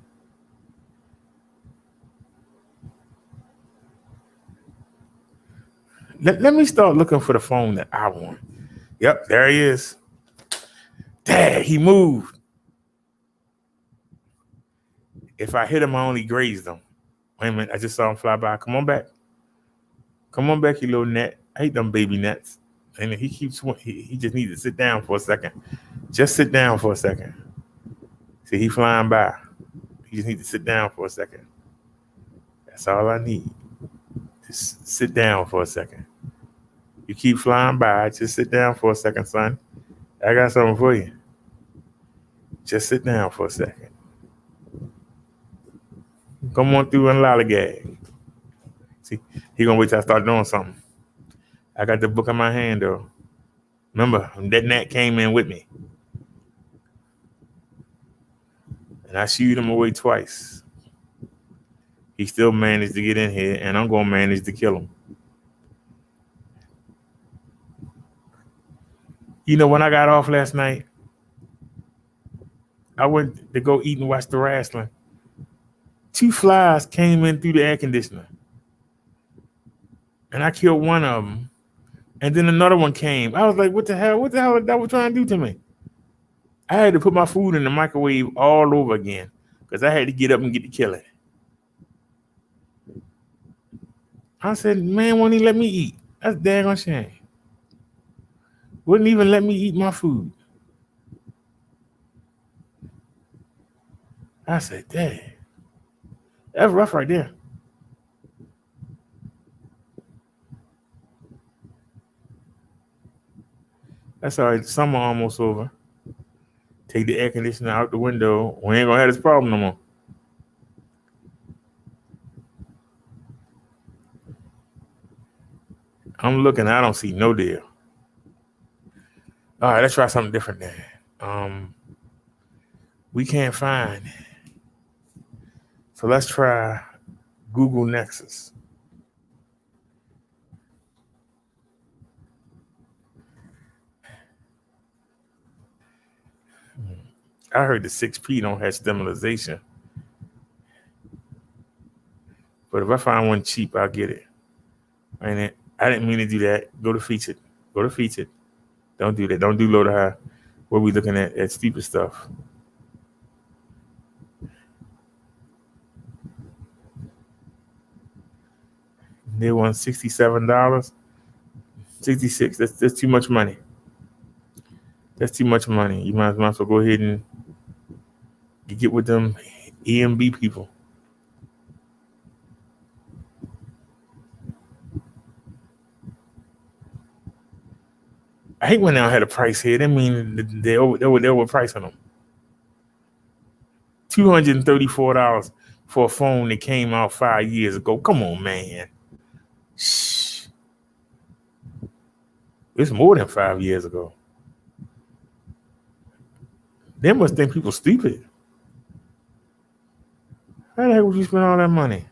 Let me start looking for the phone that I want. Yep, there he is. Dad, he moved. If I hit him, I only grazed him. Wait a minute, I just saw him fly by. Come on back. Come on back, you little net. I hate them baby nets. And he keeps, he just needs to sit down for a second. Just sit down for a second. See, he flying by. He just needs to sit down for a second. That's all I need. Just sit down for a second. You keep flying by. Just sit down for a second, son. I got something for you. Just sit down for a second. Come on through and lollygag. See, he gonna wait till I start doing something. I got the book in my hand though. Remember, that gnat came in with me. And I shooed him away twice. He still managed to get in here, and I'm gonna manage to kill him. You know, when I got off last night, I went to go eat and watch the wrestling. 2 flies came in through the air conditioner. And I killed one of them. And then another one came. I was like, what the hell? What the hell is that was trying to do to me? I had to put my food in the microwave all over again because I had to get up and get to kill it. I said, man, won't he let me eat? That's daggone shame. Wouldn't even let me eat my food. I said, dang. That's rough right there. That's all right. Summer almost over. Take the air conditioner out the window. We ain't gonna have this problem no more. I'm looking. I don't see no deal. All right, let's try something different then. We can't find. So let's try Google Nexus. I heard the 6P don't have stimulation. But if I find one cheap, I'll get it. I didn't mean to do that. Go to featured. Go to featured. Don't do that. Don't do low to high. What we looking at stupid stuff. They want $67. 66. That's too much money. That's too much money. You might as well go ahead and get with them EMB people. I hate when they don't have a price here. That means they're overpricing them. $234 for a phone that came out 5 years ago. Come on, man. Shh. It's more than 5 years ago. They must think people stupid. How the heck would you spend all that money?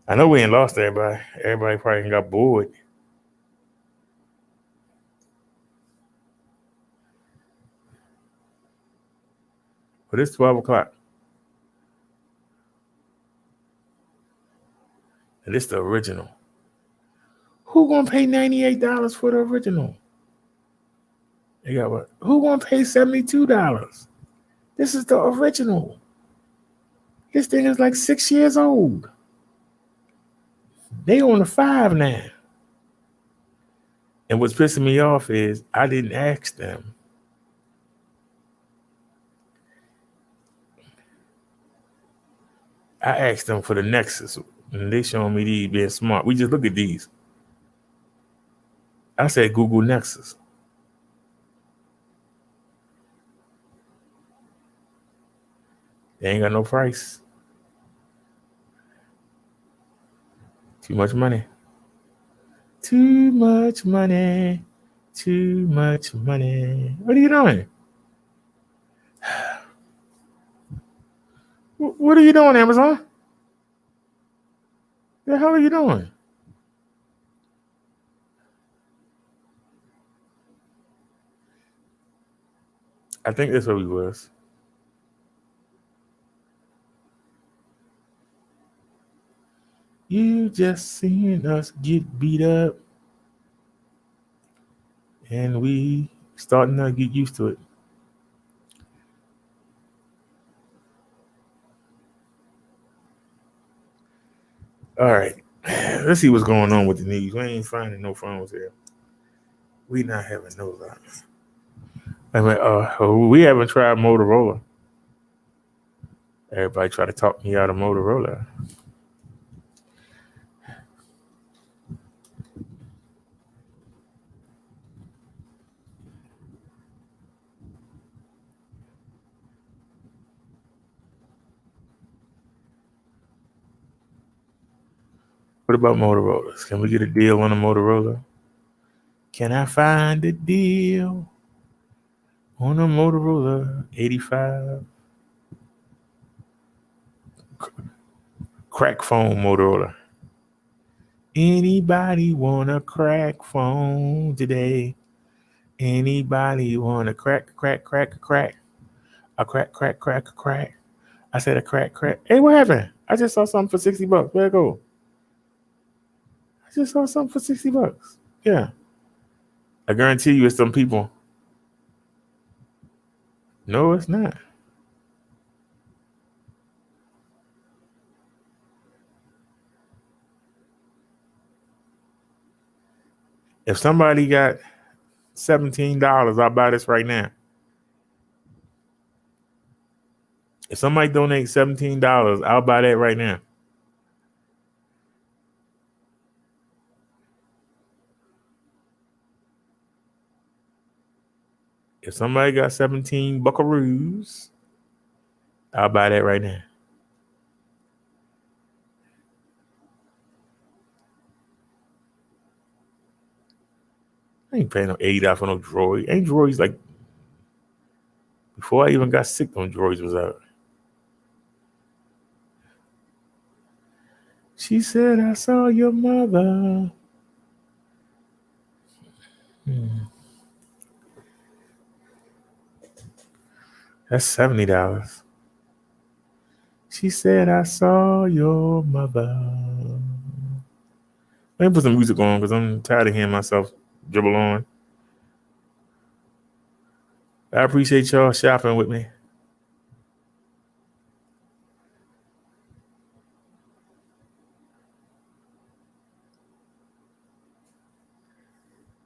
I know we ain't lost everybody. Everybody probably got bored. But it's 12 o'clock. And it's the original. Who gonna pay $98 for the original? They got what? Who gonna pay $72? This is the original. This thing is like 6 years old. They on the 5 now. And what's pissing me off is I didn't ask them. I asked them for the Nexus, and they showing me these being smart. We just look at these. I said Google Nexus. They ain't got no price. Too much money. Too much money. Too much money. What are you doing? What are you doing, Amazon? The hell are you doing? I think that's where we was. You just seen us get beat up. And we starting to get used to it. All right. Let's see what's going on with the news. We ain't finding no phones here. We not having no luck. I mean, we haven't tried Motorola. Everybody try to talk me out of Motorola. What about Motorola's? Can we get a deal on a Motorola? Can I find a deal on a Motorola 85? Crack phone Motorola. Anybody want a crack phone today? Anybody want a crack? A crack. I said a crack. Hey, what happened? I just saw something for $60. Where'd it go? I just saw something for $60. Yeah. I guarantee you it's some people. No, it's not. If somebody got $17, I'll buy this right now. If somebody donates $17, I'll buy that right now. If somebody got 17 buckaroos, I'll buy that right now. I ain't paying no $80 for no droid. Ain't droids like before I even got sick, them droids was out. She said, I saw your mother. That's $70. She said, I saw your mother. Let me put some music on because I'm tired of hearing myself dribble on. I appreciate y'all shopping with me.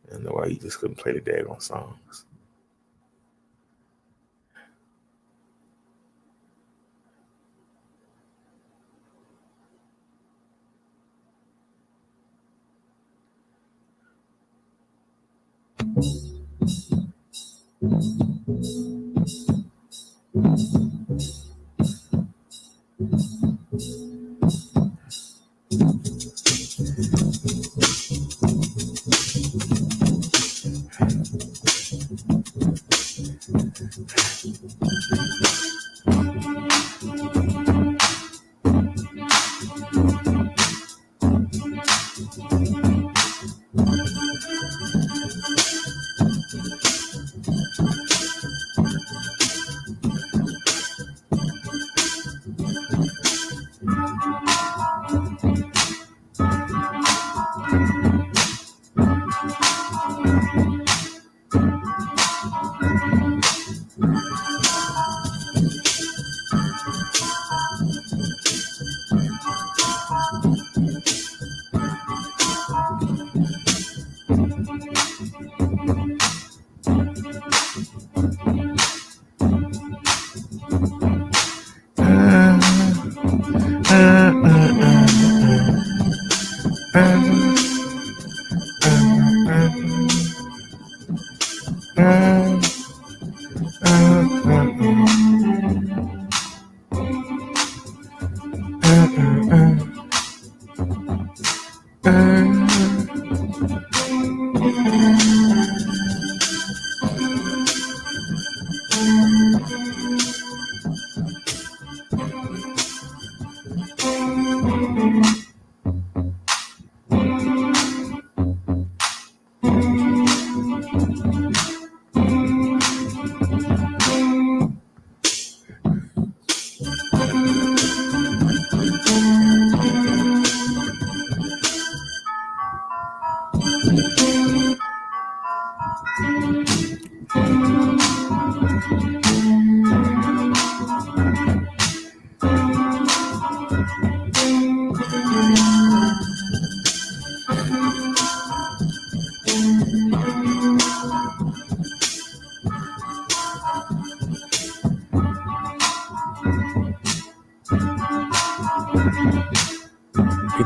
I don't know why you just couldn't play the daggone songs.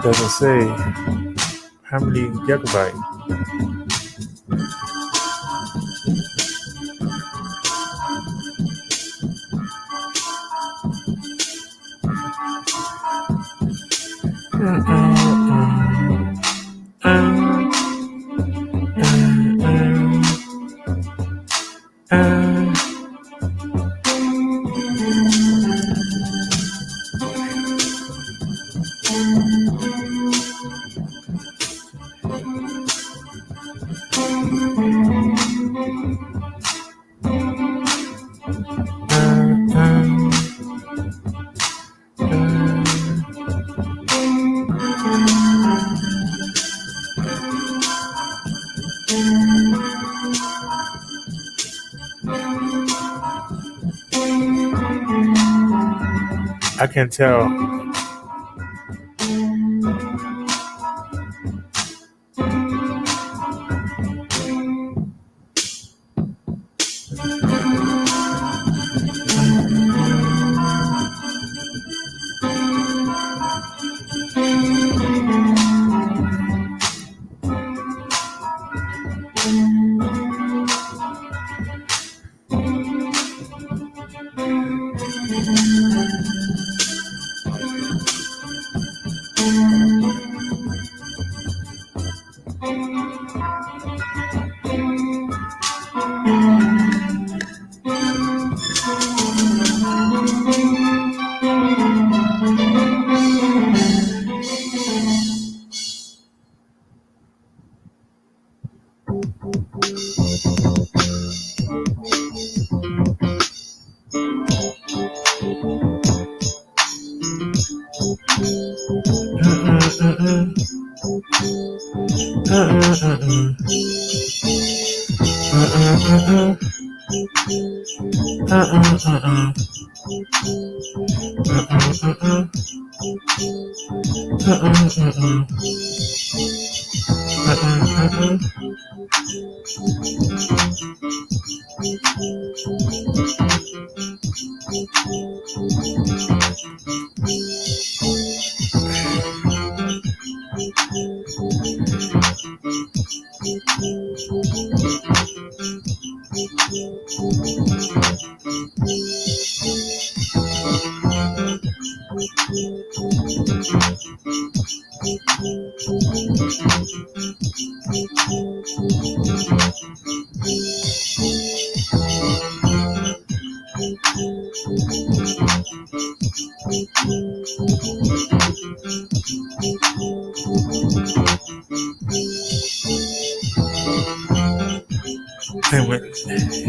doesn't say how many gigabytes. I can tell.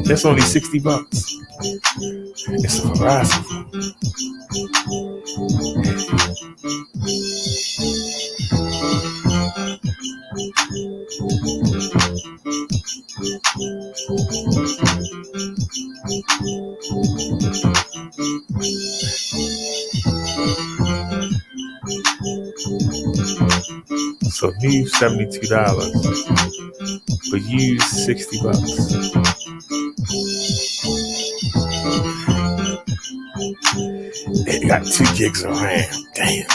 That's only $60. It's a Verizon. So leave $72, but use $60. It got 2 gigs of RAM. Damn.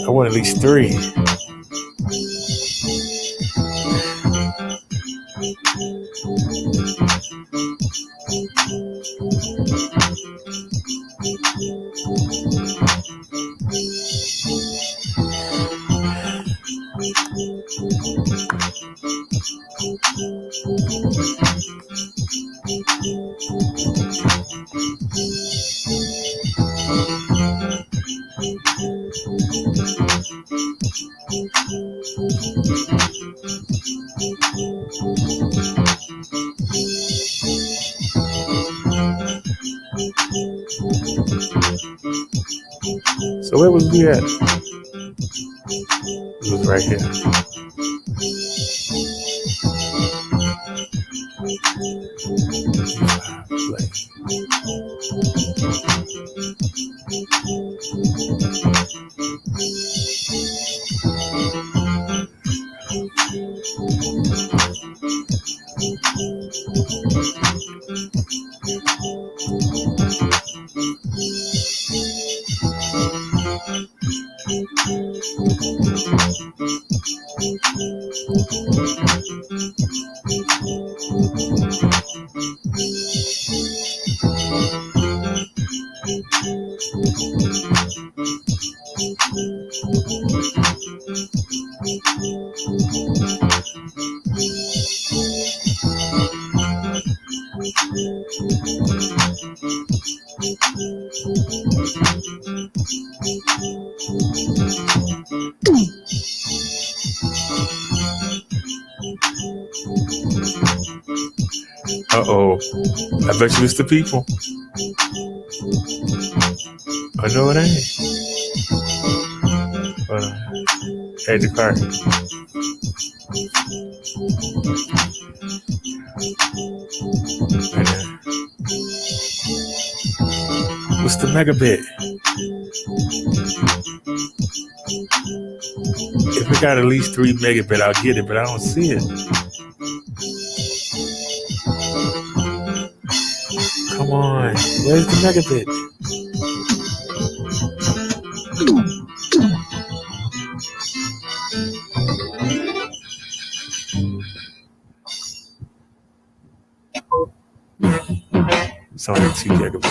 I want at least 3. So where was we at? It was right here. Uh-oh. I bet you it's the people. I know it ain't. Hey, the car. What's the megabit? If we got at least 3 megabit, I'll get it, but I don't see it. Come on, where's the megabit? It's only 2 megabit.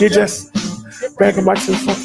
You just bragging about yourself.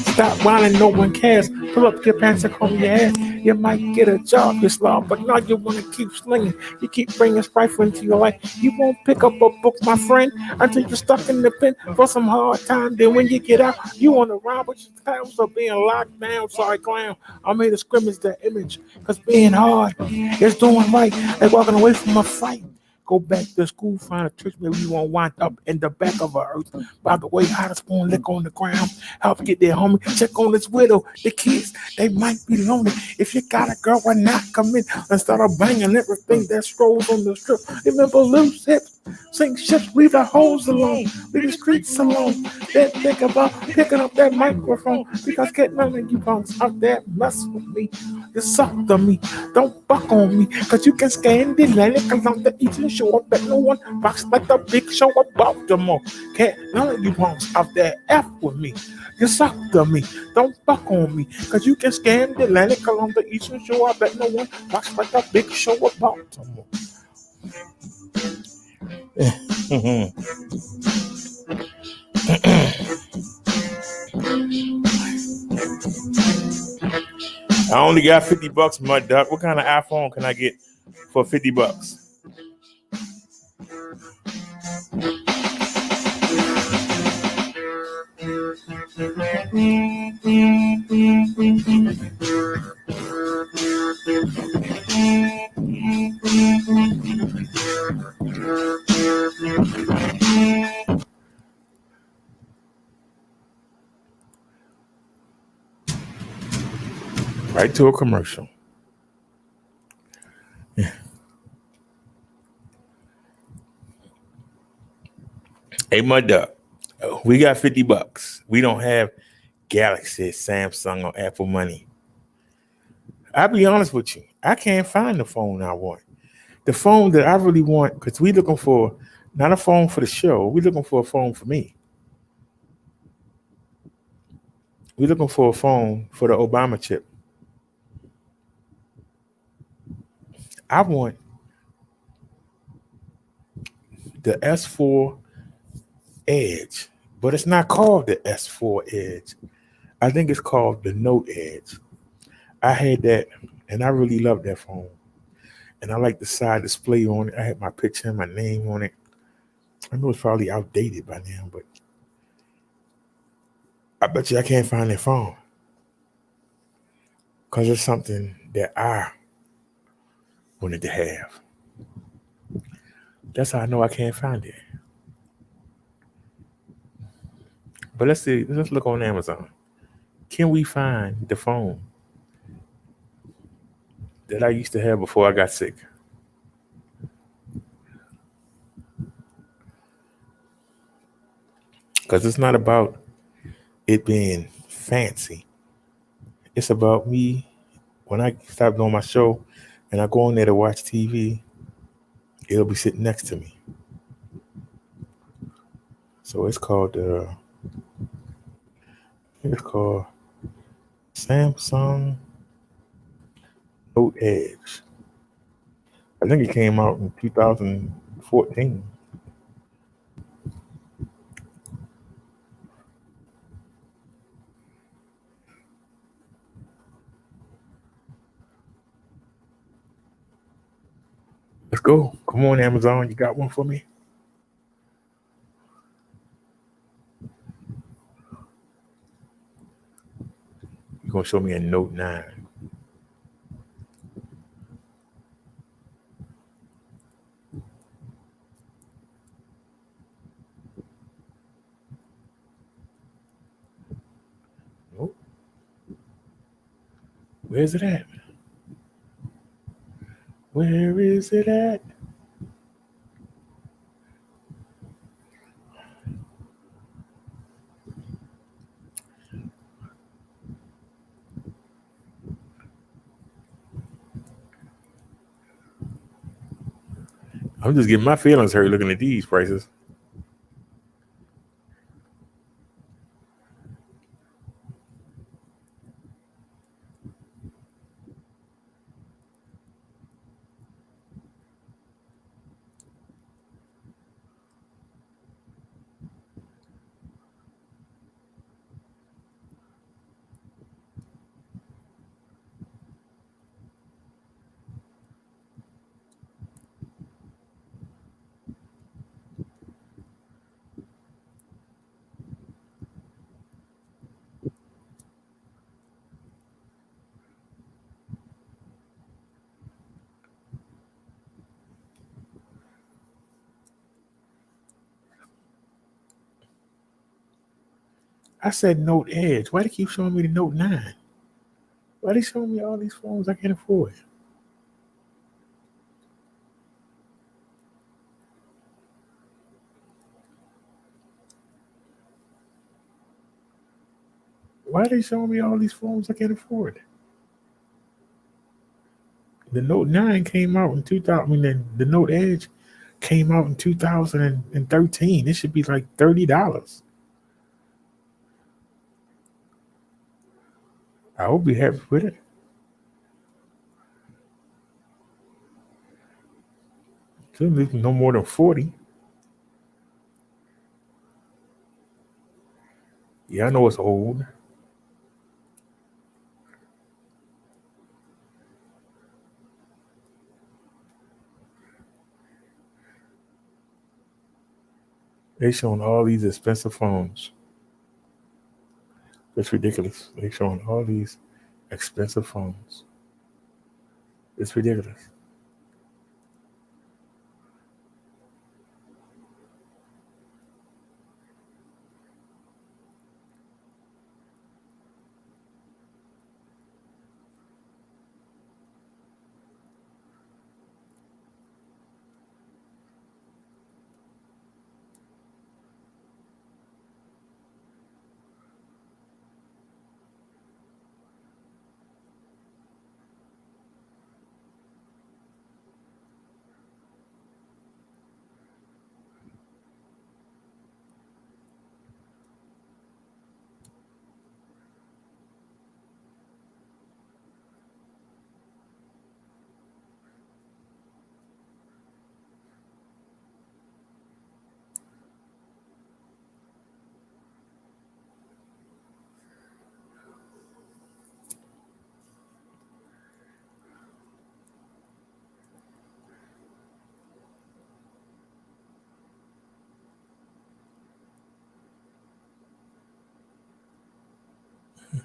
Stop whining, no one cares. Pull up your pants and comb your hair. You might get a job this long, but now you want to keep slinging. You keep bringing strife into your life. You won't pick up a book, my friend, until you're stuck in the pen for some hard time. Then when you get out, you want to ride with your clowns or being locked down. Sorry, clown. I made a scrimmage that image, because being hard is doing right, like walking away from a fight. Go back to school, find a church where we won't wind up in the back of our earth. By the way, how to spoon lick on the ground. Help get their homie, check on this widow. The kids, they might be lonely. If you got a girl, why not come in and start banging everything that strolls on the strip? Remember loose hips, sink ships, leave the holes alone, leave the streets alone. Then think about picking up that microphone, because get none of you punks out there mess with me. You suck to me, don't buck on me, cause you can scan the land along the eastern shore, but no one rocks like the big show about them all. Can't none of you punks out there F with me. You suck to me, don't buck on me, cause you can scan the Atlantic along the eastern shore. I bet no one rocks like the big show about them all. I only got $50, Midduck. What kind of iPhone can I get for $50? Right to a commercial. Hey, Midduck, we got $50. We don't have Galaxy, Samsung, or Apple money. I'll be honest with you. I can't find the phone I want. The phone that I really want, because we looking for not a phone for the show. We looking for a phone for me. We looking for a phone for the Obama chip. I want the S4 Edge, but it's not called the S4 Edge. I think it's called the Note Edge. I had that, and I really loved that phone. And I like the side display on it. I had my picture and my name on it. I know it's probably outdated by now, but I bet you I can't find that phone because it's something that I wanted to have. That's how I know I can't find it. But let's see. Let's look on Amazon. Can we find the phone that I used to have before I got sick? Because it's not about it being fancy. It's about me. When I stop doing my show and I go on there to watch TV, it'll be sitting next to me. So it's called Samsung Note Edge. I think it came out in 2014. Let's go. Come on, Amazon. You got one for me? You're going to show me a Note 9. Nope. Where's it at? Where is it at? I'm just getting my feelings hurt looking at these prices. I said Note Edge. Why they keep showing me the Note 9? Why they showing me all these phones I can't afford? Why are they showing me all these phones I can't afford? The Note 9 came out in 2000. I mean, the Note Edge came out in 2013. It should be like $30. I hope you're happy with it. Shouldn't be no more than 40. Yeah, I know it's old. They showing all these expensive phones. It's ridiculous. They showing all these expensive phones. It's ridiculous.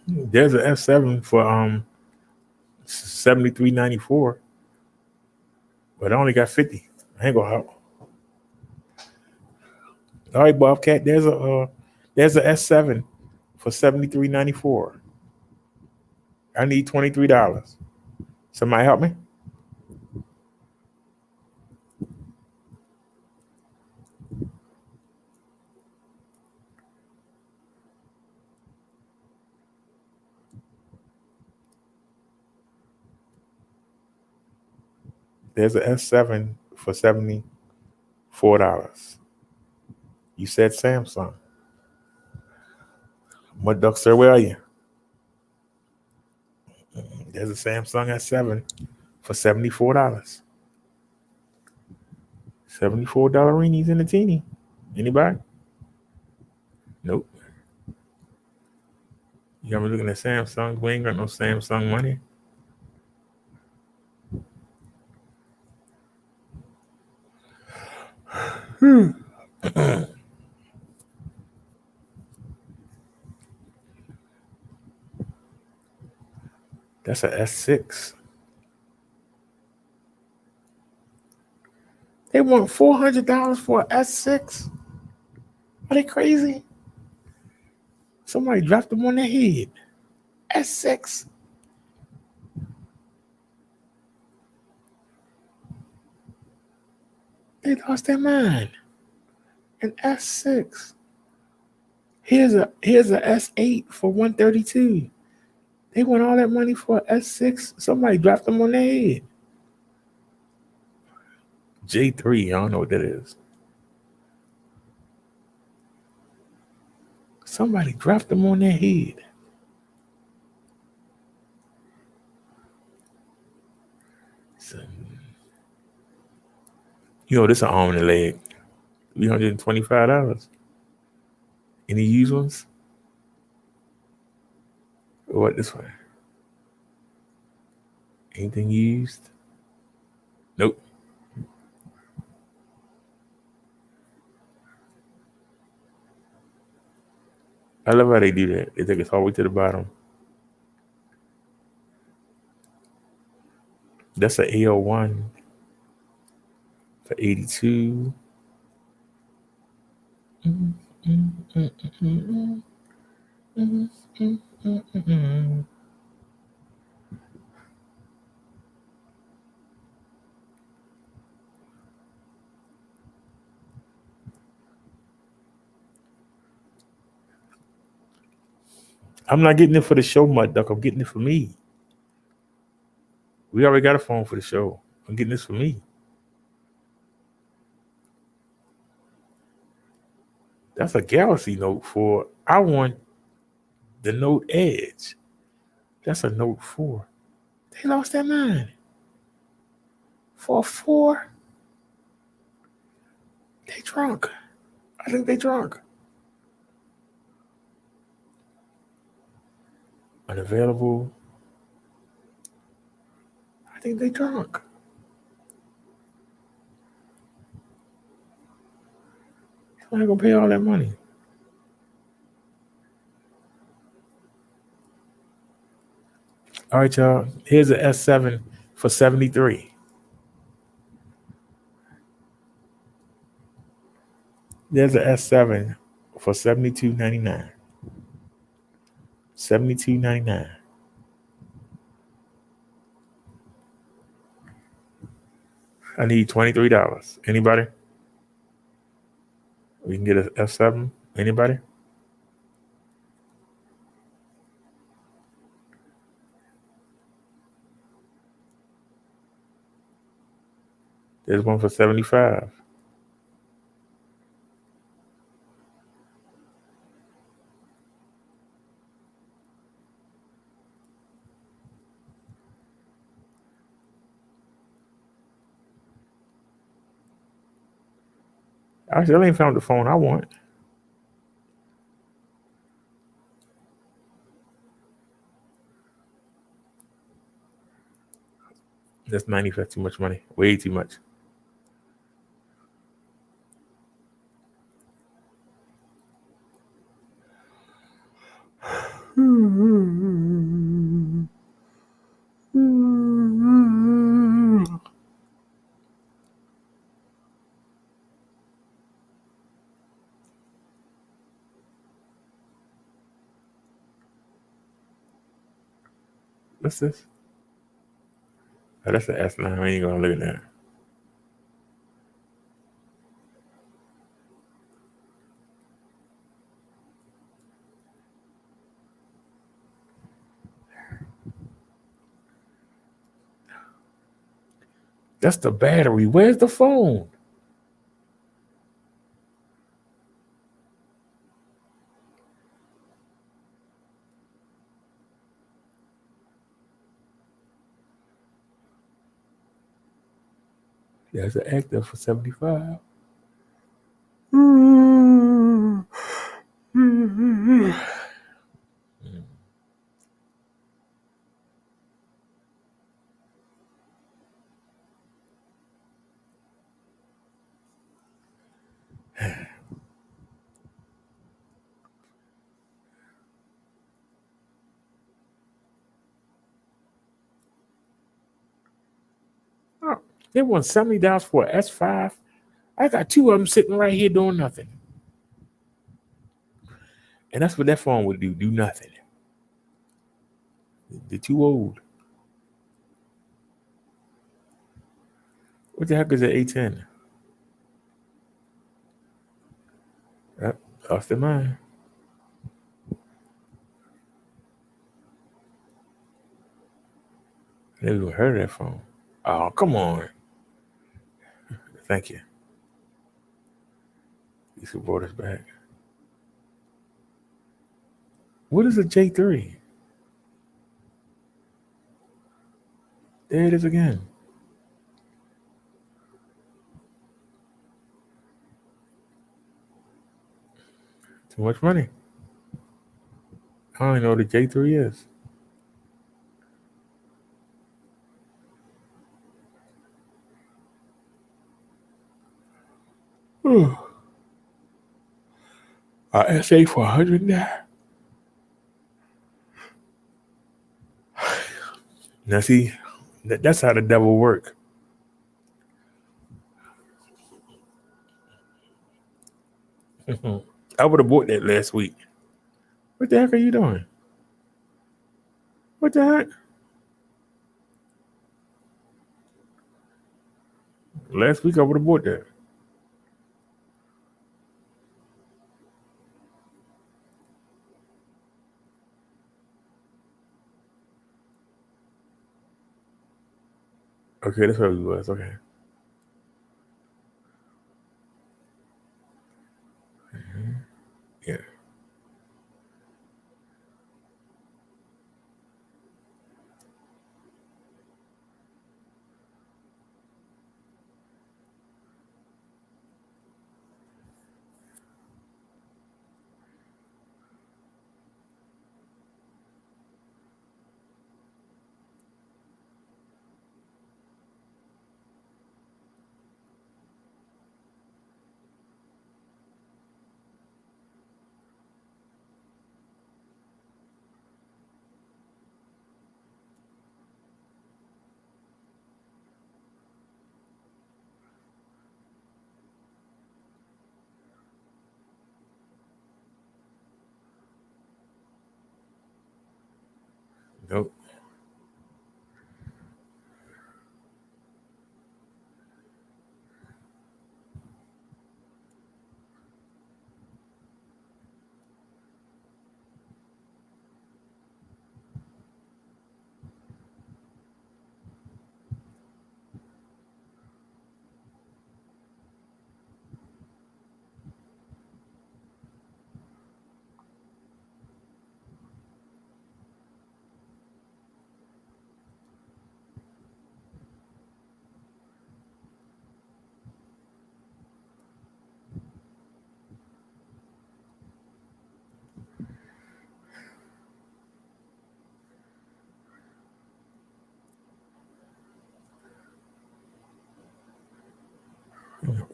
There's an S7 for $73.94, but I only got 50. I ain't gonna help. All right, Bobcat. There's a S7 for $73.94. I need $23. Somebody help me. There's an S7 for $74. You said Samsung. Midduck, sir, where are you? There's a Samsung S7 for $74. $74 in the teeny. Anybody? Nope. You got me looking at Samsung. We ain't got no Samsung money. That's a S6. They want $400 for an S6? Are they crazy? Somebody dropped them on their head. S6. They lost their mind. An S6. Here's a S8 for $132. They want all that money for an S6. Somebody dropped them on their head. J3, I don't know what that is. Somebody dropped them on their head. So, this is an arm and a leg. $325. Any used ones? What this one? Anything used? Nope. I love how they do that. They take us all the way to the bottom. That's an AL1 for $82. I'm not getting it for the show, Midduck. I'm getting it for me. We already got a phone for the show. I'm getting this for me. That's a Galaxy Note 4. I want the Note Edge. That's a Note 4. They lost their mind. For a 4? They drunk. I think they drunk. Unavailable. I think they drunk. I'm not gonna pay all that money. All right, y'all. Here's an S7 for $73. There's an S7 for $72.99. $72.99. I need $23. Anybody? We can get an S7. Anybody? There's one for $75. I still ain't found the phone I want. That's 95 too much money. Way too much. What's this? Oh, that's an S9. I ain't gonna look at that. That's the battery. Where's the phone? There's an active for 75. Oh, they want $70 for an S5. I got two of them sitting right here doing nothing. And that's what that phone would do nothing. They're too old. What the heck is an A10? Lost their mind. Never even heard of that phone. Oh, come on. Thank you. You should brought us back. What is a J3? There it is again. Too much money. I don't even know what a J3 is. SA for 100 now. Now see, that's how the devil work. I would have bought that last week. What the heck are you doing? What the heck? Last week I would have bought that. Okay, that's what it was. Okay. Yeah. Nope.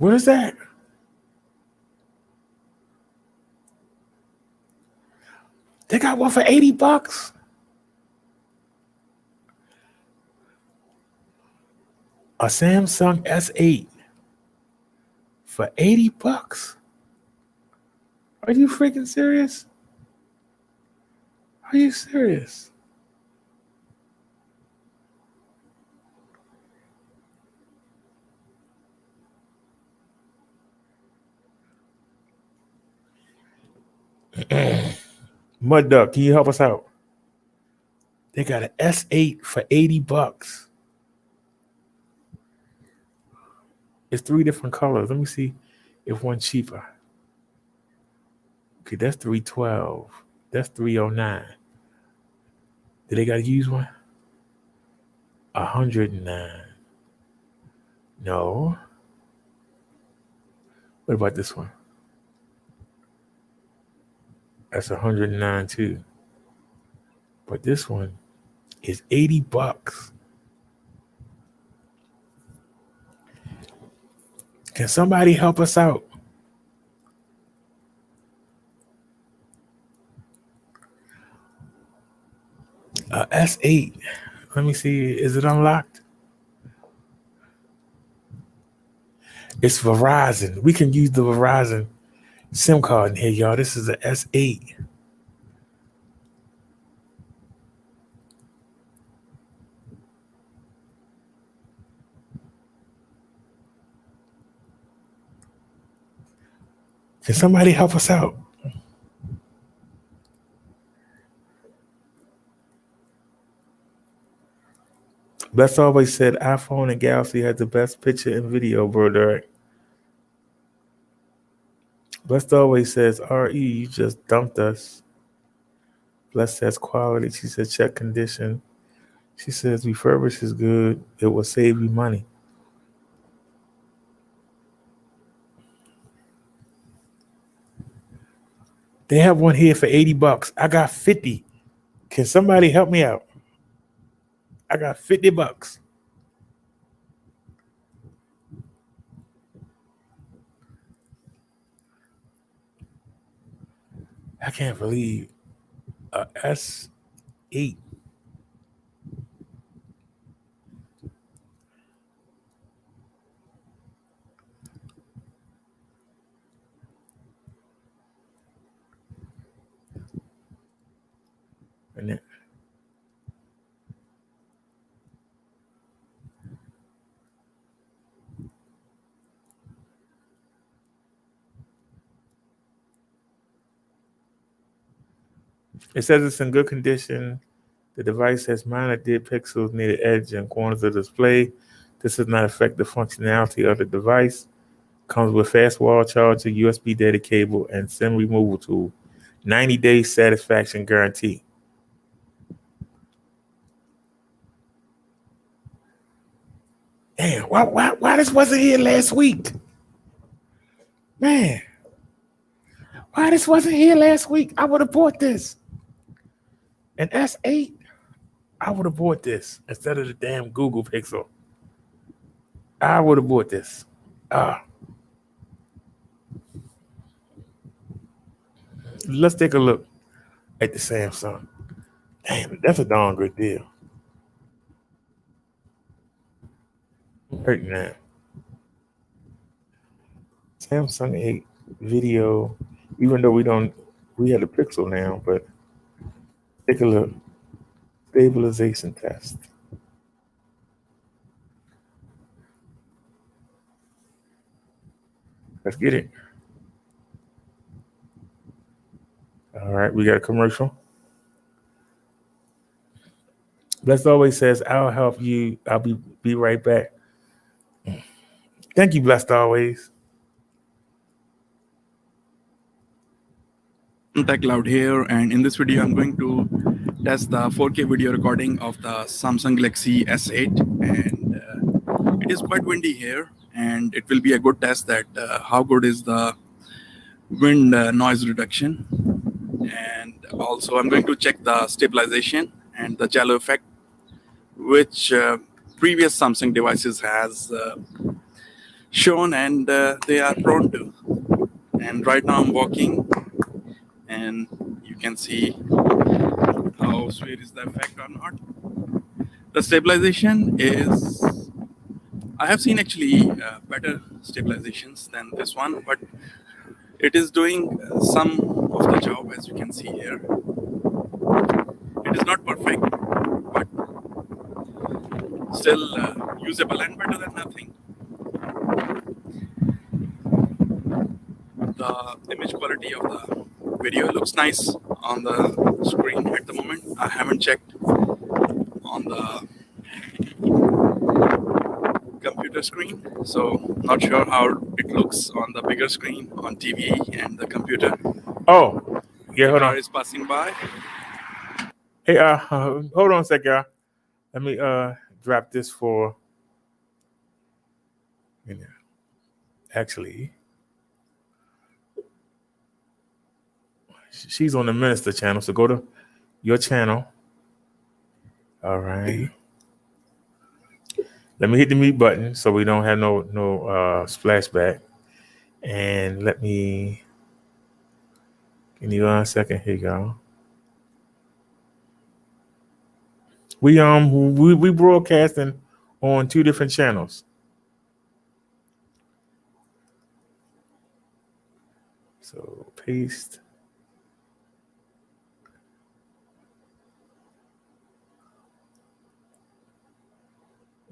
What is that? They got one for $80. A Samsung S8 for $80. Are you freaking serious? Are you serious? Midduck, can you help us out? They got an S8 for $80. It's 3 different colors. Let me see if one's cheaper. Okay, that's $312. That's $309. Did they got to use one? $109. No. What about this one? That's $109 too. But this one is $80. Can somebody help us out? S8. Let me see. Is it unlocked? It's Verizon. We can use the Verizon SIM card in here, y'all. This is a S8. Can somebody help us out? Bless always said iPhone and Galaxy has the best picture and video, bro, Derek. Blessed always says, RE, you just dumped us. Blessed says quality. She said check condition. She says refurbish is good. It will save you money. They have one here for $80. I got 50. Can somebody help me out? I got $50. I can't believe a S8. And then, it says it's in good condition. The device has minor dead pixels near the edge and corners of the display. This does not affect the functionality of the device. Comes with fast wall charger, USB data cable, and SIM removal tool. 90-day satisfaction guarantee. Damn, why this wasn't here last week? Man, why this wasn't here last week? I would have bought this. An S8, I would have bought this instead of the damn Google Pixel. I would have bought this. Let's take a look at the Samsung. Damn, that's a darn good deal. Right now. Samsung 8 video, even though we have a Pixel now, but take a look. Stabilization test. Let's get it. All right, we got a commercial. Blessed always says, I'll help you. I'll be right back. Thank you, Blessed always. Tech Cloud here, and in this video I'm going to test the 4K video recording of the Samsung Galaxy S8, and it is quite windy here, and it will be a good test that how good is the wind noise reduction. And also I'm going to check the stabilization and the jello effect, which previous Samsung devices has shown, and they are prone to. And right now I'm walking, and you can see how sweet is the effect or not. The stabilization is, I have seen actually better stabilizations than this one, but it is doing some of the job, as you can see here. It is not perfect, but still usable and better than nothing. The image quality of the video. It looks nice on the screen at the moment. I haven't checked on the computer screen, so not sure how it looks on the bigger screen on TV and the computer. Oh, yeah, The hold car on. is passing by. Hey, hold on a sec, y'all. Let me drop this for. Actually, she's on the Minister channel, so go to your channel. All right. Let me hit the mute button so we don't have no splashback. And let me. Give you 1 second. Here you go. We broadcasting on 2 different channels. So paste.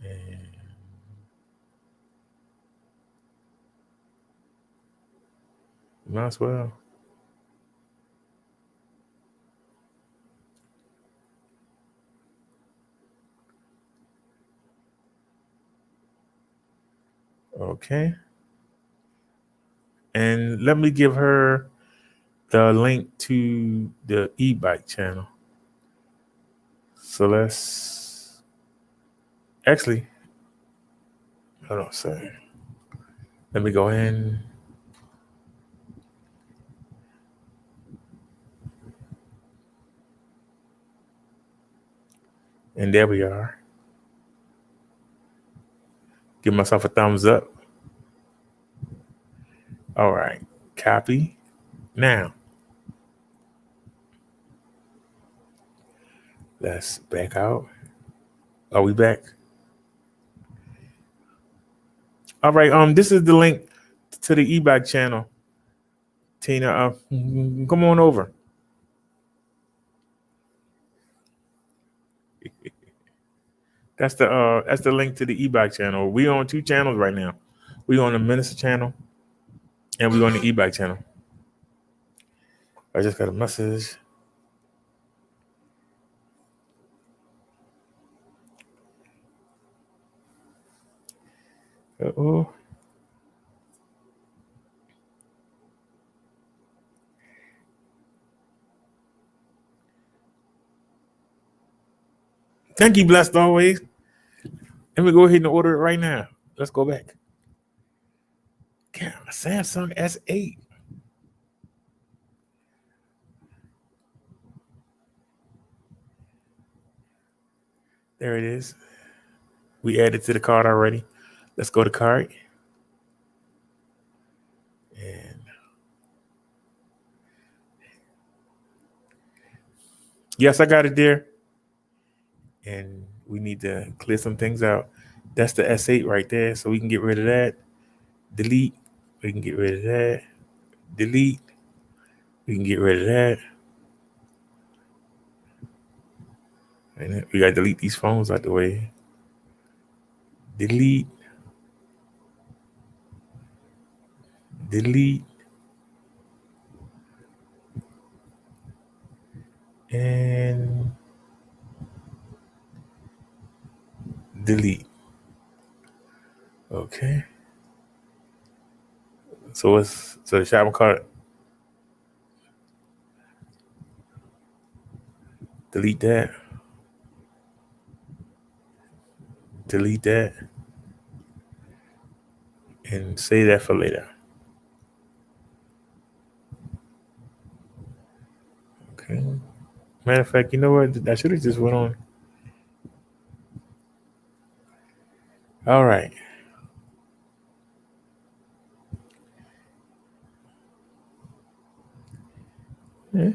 And might as well. Okay. And let me give her the link to the e-bike channel. So let's actually, hold on a second. Let me go in. And there we are. Give myself a thumbs up. All right. Copy. Now, let's back out. Are we back? All right. This is the link to the e-bike channel. Tina, come on over. That's the link to the e-bike channel. We on 2 channels right now. We on the Minister channel and we on the e-bike channel. I just got a message. Uh-oh. Thank you, blessed always. Let me go ahead and order it right now. Let's go back. Yeah, Samsung S8. There it is. We added to the cart already. Let's go to cart. And yes, I got it there. And we need to clear some things out. That's the S8 right there. So we can get rid of that. Delete. We can get rid of that. Delete. We can get rid of that. And we got to delete these phones out the way. Delete. Delete. And delete. Okay. So the shopping cart. Delete that. Delete that. And save that for later. Okay. Matter of fact, you know what? I should have just went on. All right. Yeah.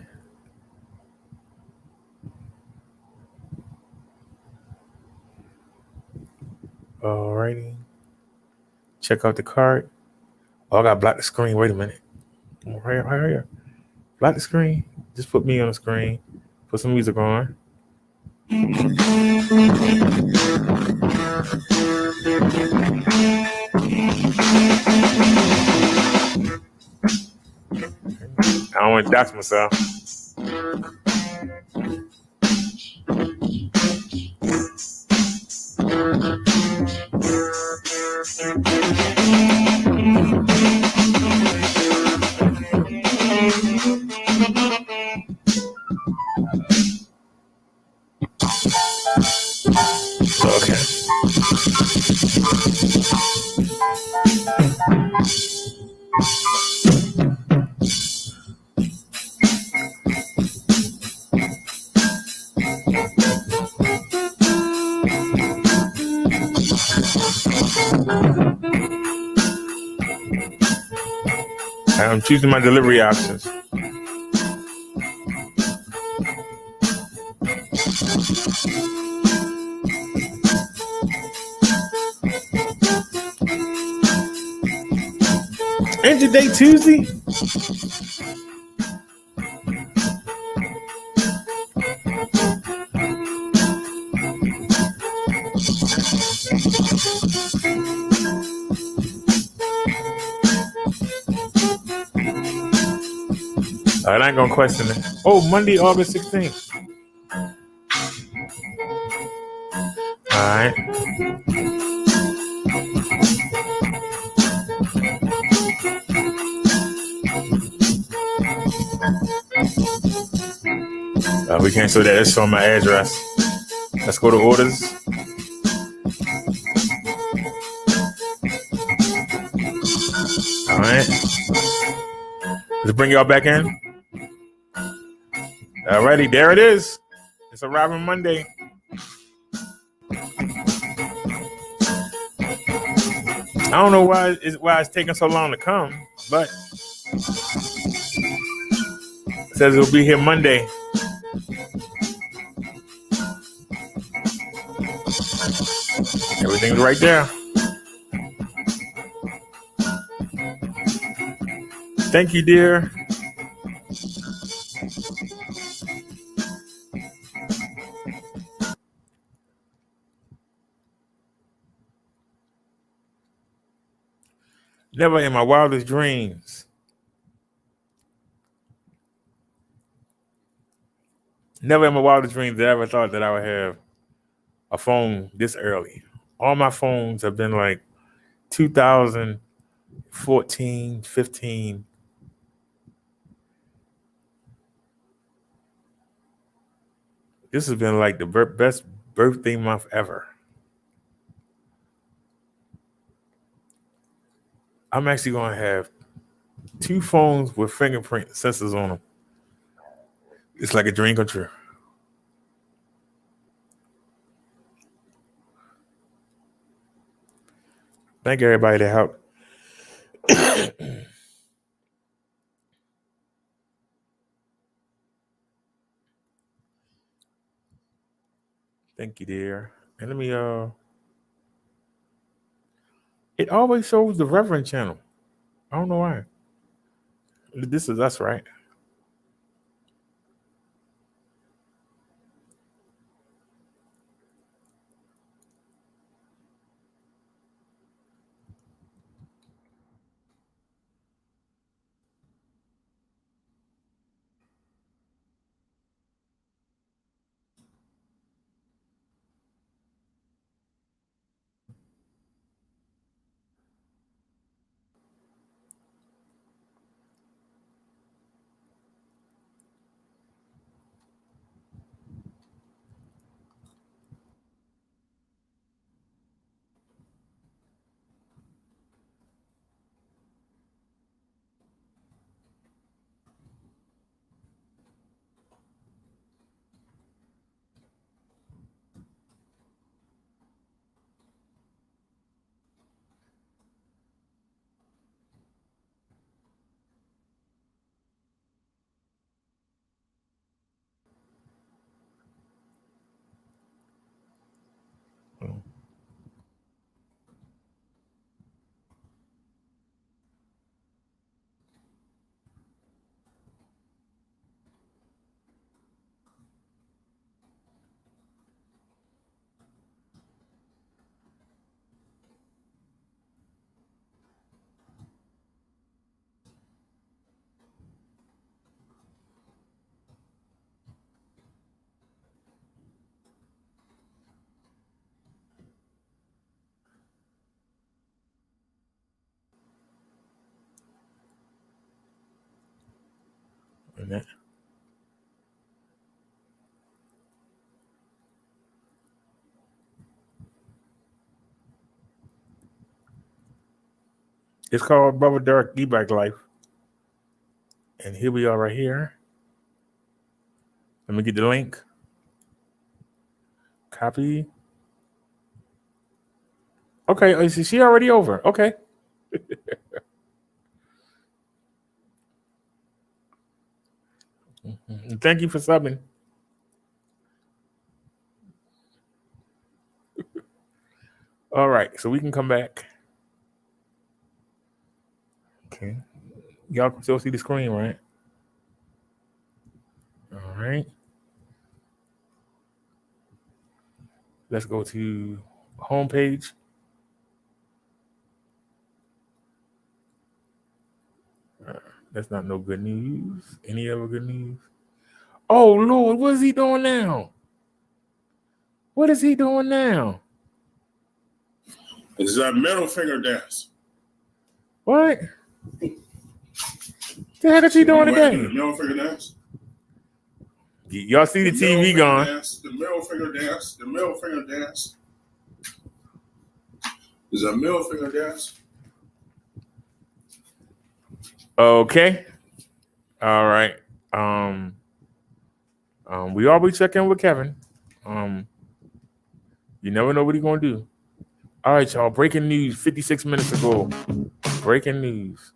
All righty. Check out the cart. Oh, I got to block the screen. Wait a minute. Right here. Block the screen. Just put me on the screen. Put some music on. I don't want to dox myself. Okay. I'm choosing my delivery options. Ain't today Tuesday? I ain't gonna question it. Oh, Monday, August 16th. All right. We can't show that. It's on my address. Let's go to orders. All right. Let's bring y'all back in. All righty, there it is. It's arriving Monday. I don't know why it's taking so long to come, but it says it'll be here Monday. Everything's right there. Thank you, dear. Never in my wildest dreams. Never in my wildest dreams did I ever thought that I would have a phone this early. All my phones have been like 2014, 15. This has been like the best birthday month ever. I'm actually going to have 2 phones with fingerprint sensors on them. It's like a dream come true. Thank everybody that helped. Thank you, dear. And let me it always shows the Reverend channel. I don't know why. This is us, right? minute. It's called Brother Derek E-Bike Life. And here we are right here. Let me get the link. Copy. Okay, is she already over? Okay. Thank you for subbing. All right, so we can come back. Okay. Y'all can still see the screen, right? All right. Let's go to homepage. That's not no good news. Any other good news? Oh, Lord, what is he doing now? What is he doing now? It's that middle finger dance. What? The heck is he doing today? The middle finger dance. Y'all see the TV gone. The middle finger dance. The middle finger dance. Is that middle finger dance? Okay. All right. We always check in with Kevin. You never know what he's gonna do. All right, y'all. Breaking news 56 minutes ago. Breaking news.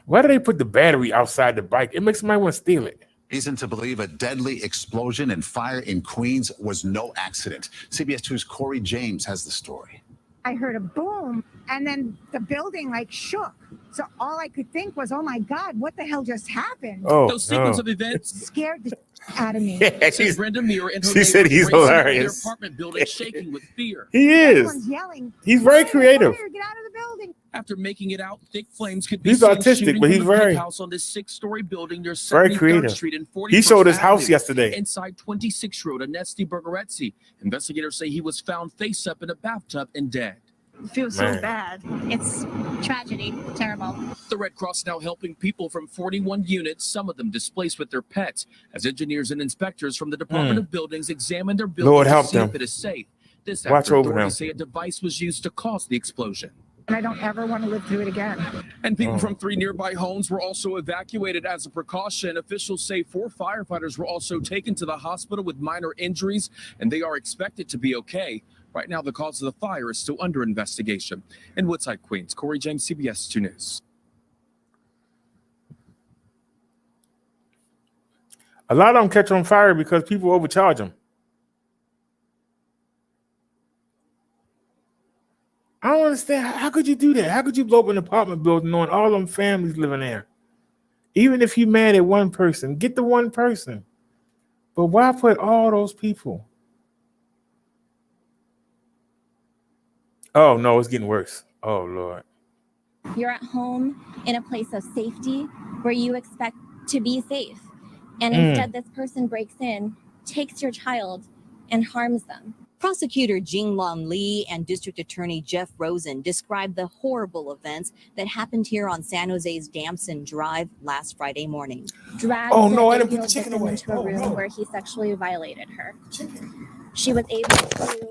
Why do they put the battery outside the bike? It makes somebody want to steal it. Reason to believe a deadly explosion and fire in Queens was no accident. CBS 2's Corey James has the story. I heard a boom, and then the building like shook. So all I could think was, oh my God, what the hell just happened? Oh, Those sequence of events Scared the out of me. She's, Brenda Muir and her she said he's hilarious. Their apartment building shaking with fear. He is. Everyone's yelling. He's very creative. Fire, get out of the building. After making it out, thick flames could be He's seen autistic, shooting but he's from the very house on this 6-story building near very 73rd creative. Street and 41st He showed his house Avenue. yesterday. Inside 26-year-old Anesti Bergerezzi. Investigators say he was found face up in a bathtub and dead. It feels so bad. It's tragedy. Terrible. The Red Cross now helping people from 41 units, some of them displaced with their pets, as engineers and inspectors from the Department of Buildings examine their buildings Lord, to help see them. if it is safe. This Watch after over authorities them. say a device was used to cause the explosion. And I don't ever want to live through it again. And people from 3 nearby homes were also evacuated as a precaution. Officials say 4 firefighters were also taken to the hospital with minor injuries, and they are expected to be okay. Right now, the cause of the fire is still under investigation. In Woodside, Queens, Corey James, CBS 2 News. A lot of them catch on fire because people overcharge them. I don't understand. How could you do that? How could you blow up an apartment building knowing all them families living there? Even if you're mad at one person, get the one person. But why put all those people? Oh, no, it's getting worse. Oh, Lord. You're at home in a place of safety where you expect to be safe. And instead, this person breaks in, takes your child, and harms them. Prosecutor Jinglong Lee and District Attorney Jeff Rosen described the horrible events that happened here on San Jose's Damson Drive last Friday morning. Dragged Oh, no, I the didn't put the 8-year-old chicken victim away. into a Oh, room no. where he sexually violated her. She was able to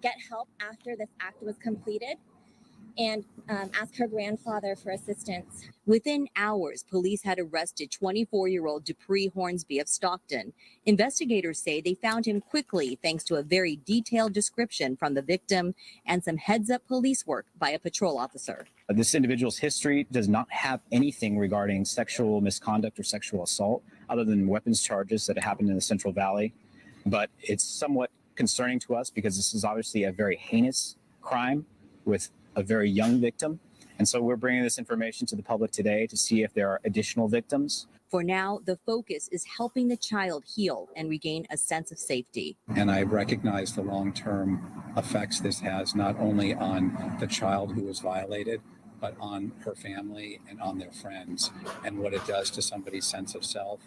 get help after this act was completed and ask her grandfather for assistance. Within hours, police had arrested 24-year-old Dupree Hornsby of Stockton. Investigators say they found him quickly thanks to a very detailed description from the victim and some heads-up police work by a patrol officer. This individual's history does not have anything regarding sexual misconduct or sexual assault other than weapons charges that happened in the Central Valley. But it's somewhat concerning to us because this is obviously a very heinous crime with a very young victim. And so we're bringing this information to the public today to see if there are additional victims. For now, the focus is helping the child heal and regain a sense of safety. And I recognize the long-term effects this has not only on the child who was violated, but on her family and on their friends, and what it does to somebody's sense of self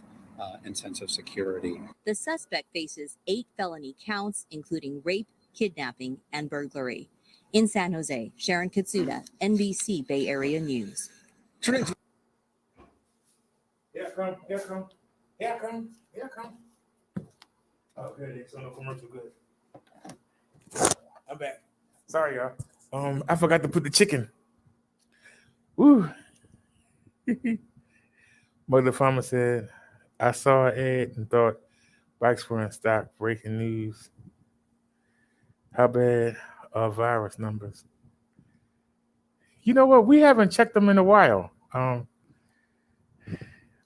and sense of security. The suspect faces 8 felony counts, including rape, kidnapping, and burglary. In San Jose, Sharon Katsuda, NBC Bay Area News. Turning to Here come. Okay, they saw no commercial good. I'm back. Sorry, y'all. I forgot to put the chicken. Woo. Mother Farmer said, I saw an ad and thought bikes were in stock. Breaking news. How bad are virus numbers? You know what? We haven't checked them in a while.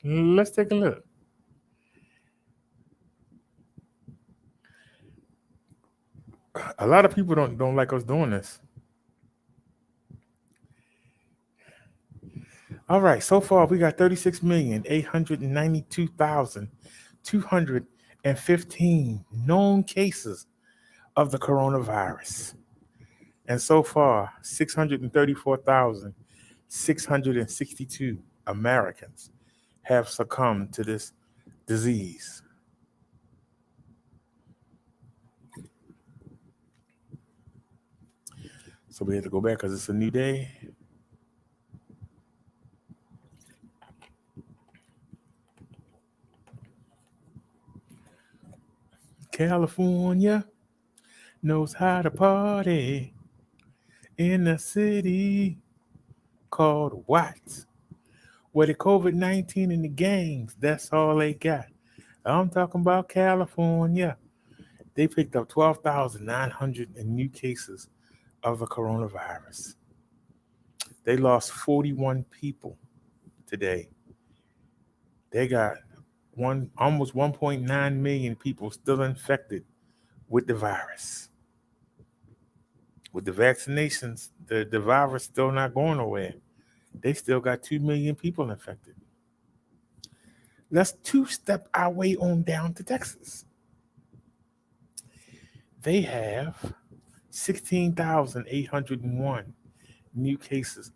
Let's take a look. A lot of people don't like us doing this. All right, so far we got 36,892,215 known cases of the coronavirus. And so far, 634,662 Americans have succumbed to this disease. So we had to go back because it's a new day. California knows how to party in a city called Watts, where the COVID-19 and the gangs, that's all they got. I'm talking about California. They picked up 12,900 new cases of the coronavirus. They lost 41 people today. They got almost 1.9 million people still infected with the virus. With the vaccinations, the virus still not going nowhere. They still got 2 million people infected. Let's two-step our way on down to Texas. They have 16,801 new cases.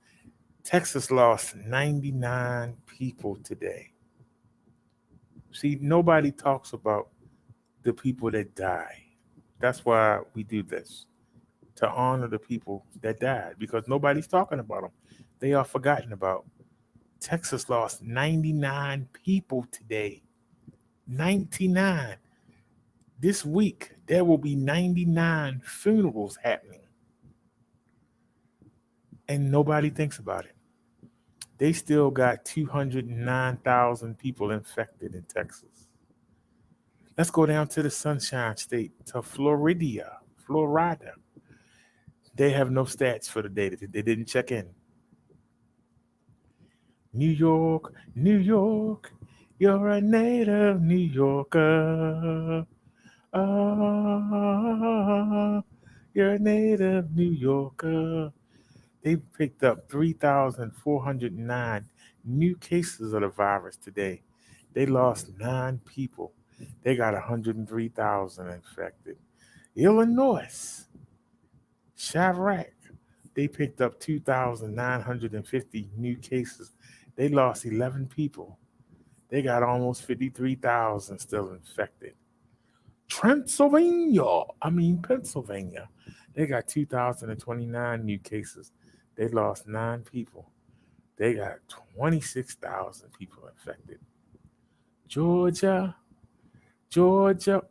Texas lost 99 people today. See, nobody talks about the people that die. That's why we do this, to honor the people that died, because nobody's talking about them. They are forgotten about. Texas lost 99 people today. 99. This week, there will be 99 funerals happening. And nobody thinks about it. They still got 209,000 people infected in Texas. Let's go down to the Sunshine State, to Florida. They have no stats for the data. They didn't check in. New York, you're a native New Yorker. You're a native New Yorker. They picked up 3,409 new cases of the virus today. They lost 9 people. They got 103,000 infected. Illinois, Chirac, they picked up 2,950 new cases. They lost 11 people. They got almost 53,000 still infected. Pennsylvania, they got 2,029 new cases. They lost 9 people. They got 26,000 people infected. Georgia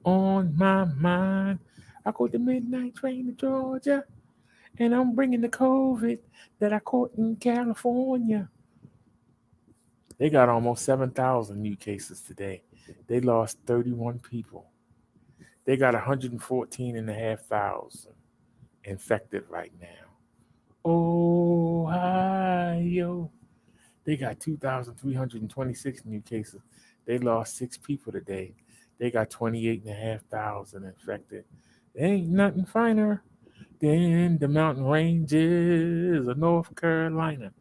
on my mind. I caught the midnight train to Georgia, and I'm bringing the COVID that I caught in California. They got almost 7,000 new cases today. They lost 31 people. They got 114,500 infected right now. Ohio, they got 2,326 new cases. They lost 6 people today. They got 28,500 infected. There ain't nothing finer than the mountain ranges of North Carolina.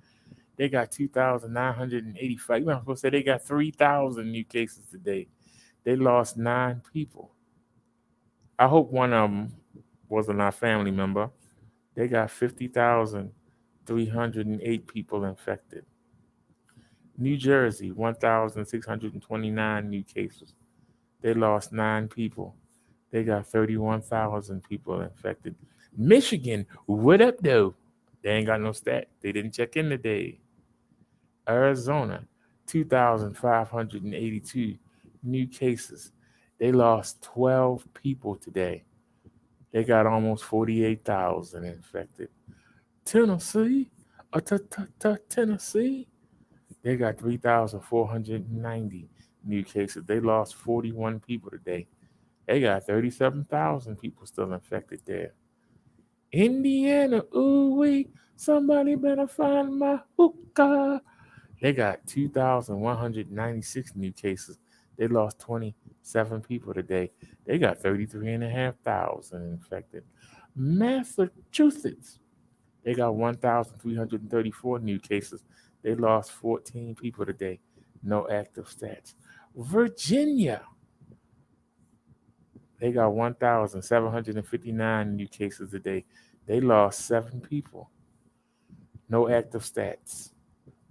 They got 2,985. You're supposed to say they got 3,000 new cases today. They lost 9 people. I hope one of them wasn't our family member. They got 50,308 people infected. New Jersey, 1,629 new cases. They lost 9 people. They got 31,000 people infected. Michigan, what up, though? They ain't got no stat. They didn't check in today. Arizona, 2,582 new cases. They lost 12 people today. They got almost 48,000 infected. Tennessee, Tennessee, they got 3,490 new cases. They lost 41 people today. They got 37,000 people still infected there. Indiana, ooh wee, somebody better find my hookah. They got 2,196 new cases. They lost 27 people today. They got 33,500 infected. Massachusetts, they got 1,334 new cases. They lost 14 people today. No active stats. Virginia, they got 1,759 new cases a day. They lost 7 people. No active stats.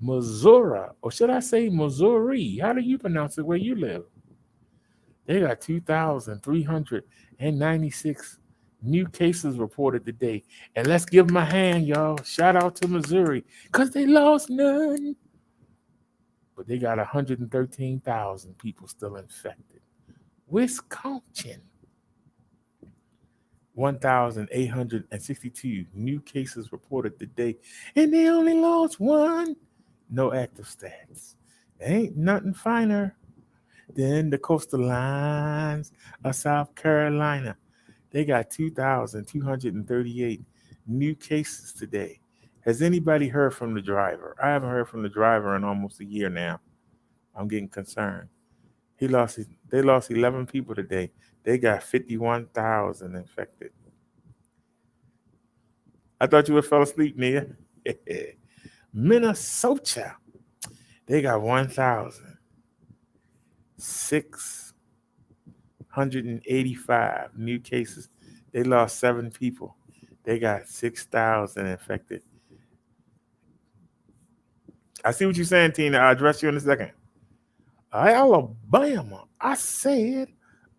Missouri, or should I say Missouri? How do you pronounce it where you live? They got 2,396 new cases reported today. And let's give them a hand, y'all. Shout out to Missouri, because they lost none. But they got 113,000 people still infected. Wisconsin, 1,862 new cases reported today, and they only lost 1. No active stats. Ain't nothing finer than the coastal lines of South Carolina. They got 2,238 new cases today. Has anybody heard from the driver? I haven't heard from the driver in almost a year now. I'm getting concerned. They lost 11 people today. They got 51,000 infected. I thought you would fell asleep, Nia. Minnesota, they got 1,685 new cases. They lost 7 people. They got 6,000 infected. I see what you're saying, Tina. I'll address you in a second. Alabama. I said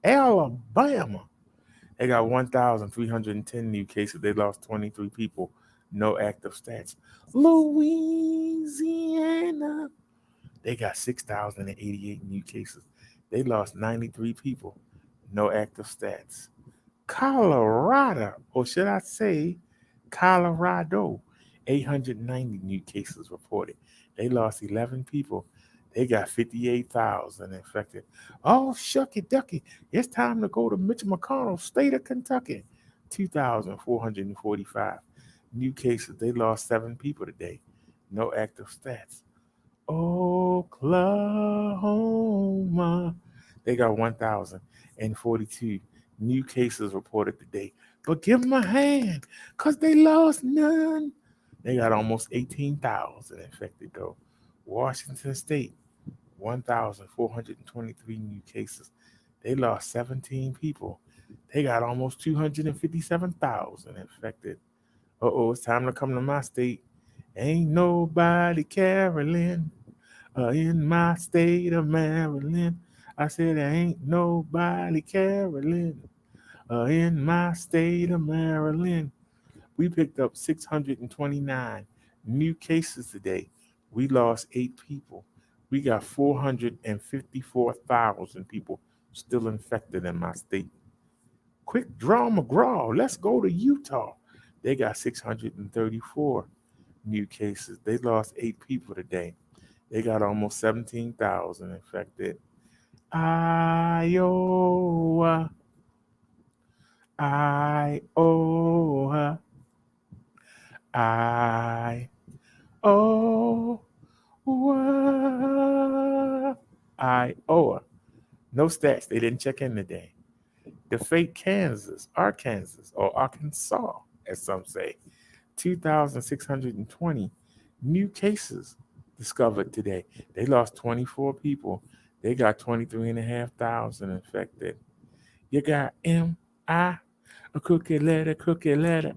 Alabama. They got 1,310 new cases. They lost 23 people. No active stats. Louisiana, they got 6,088 new cases. They lost 93 people. No active stats. Colorado, or should I say Colorado, 890 new cases reported. They lost 11 people. They got 58,000 infected. Oh, shucky ducky. It's time to go to Mitch McConnell's state of Kentucky. 2,445 new cases. They lost 7 people today. No active stats. Oklahoma, they got 1,042 new cases reported today. But give them a hand, because they lost none. They got almost 18,000 infected, though. Washington State, 1,423 new cases. They lost 17 people. They got almost 257,000 infected. It's time to come to my state. Ain't nobody caroling in my state of Maryland. I said there ain't nobody caroling in my state of Maryland. We picked up 629 new cases today. We lost 8 people. We got 454,000 people still infected in my state. Quick draw McGraw. Let's go to Utah. They got 634 new cases. They lost 8 people today. They got almost 17,000 infected. Iowa. Iowa. Iowa. No stats. They didn't check in today. The fake Kansas, Arkansas, or Arkansas, as some say, 2,620 new cases discovered today. They lost 24 people. They got 23,500 infected. You got M-I, a cookie letter,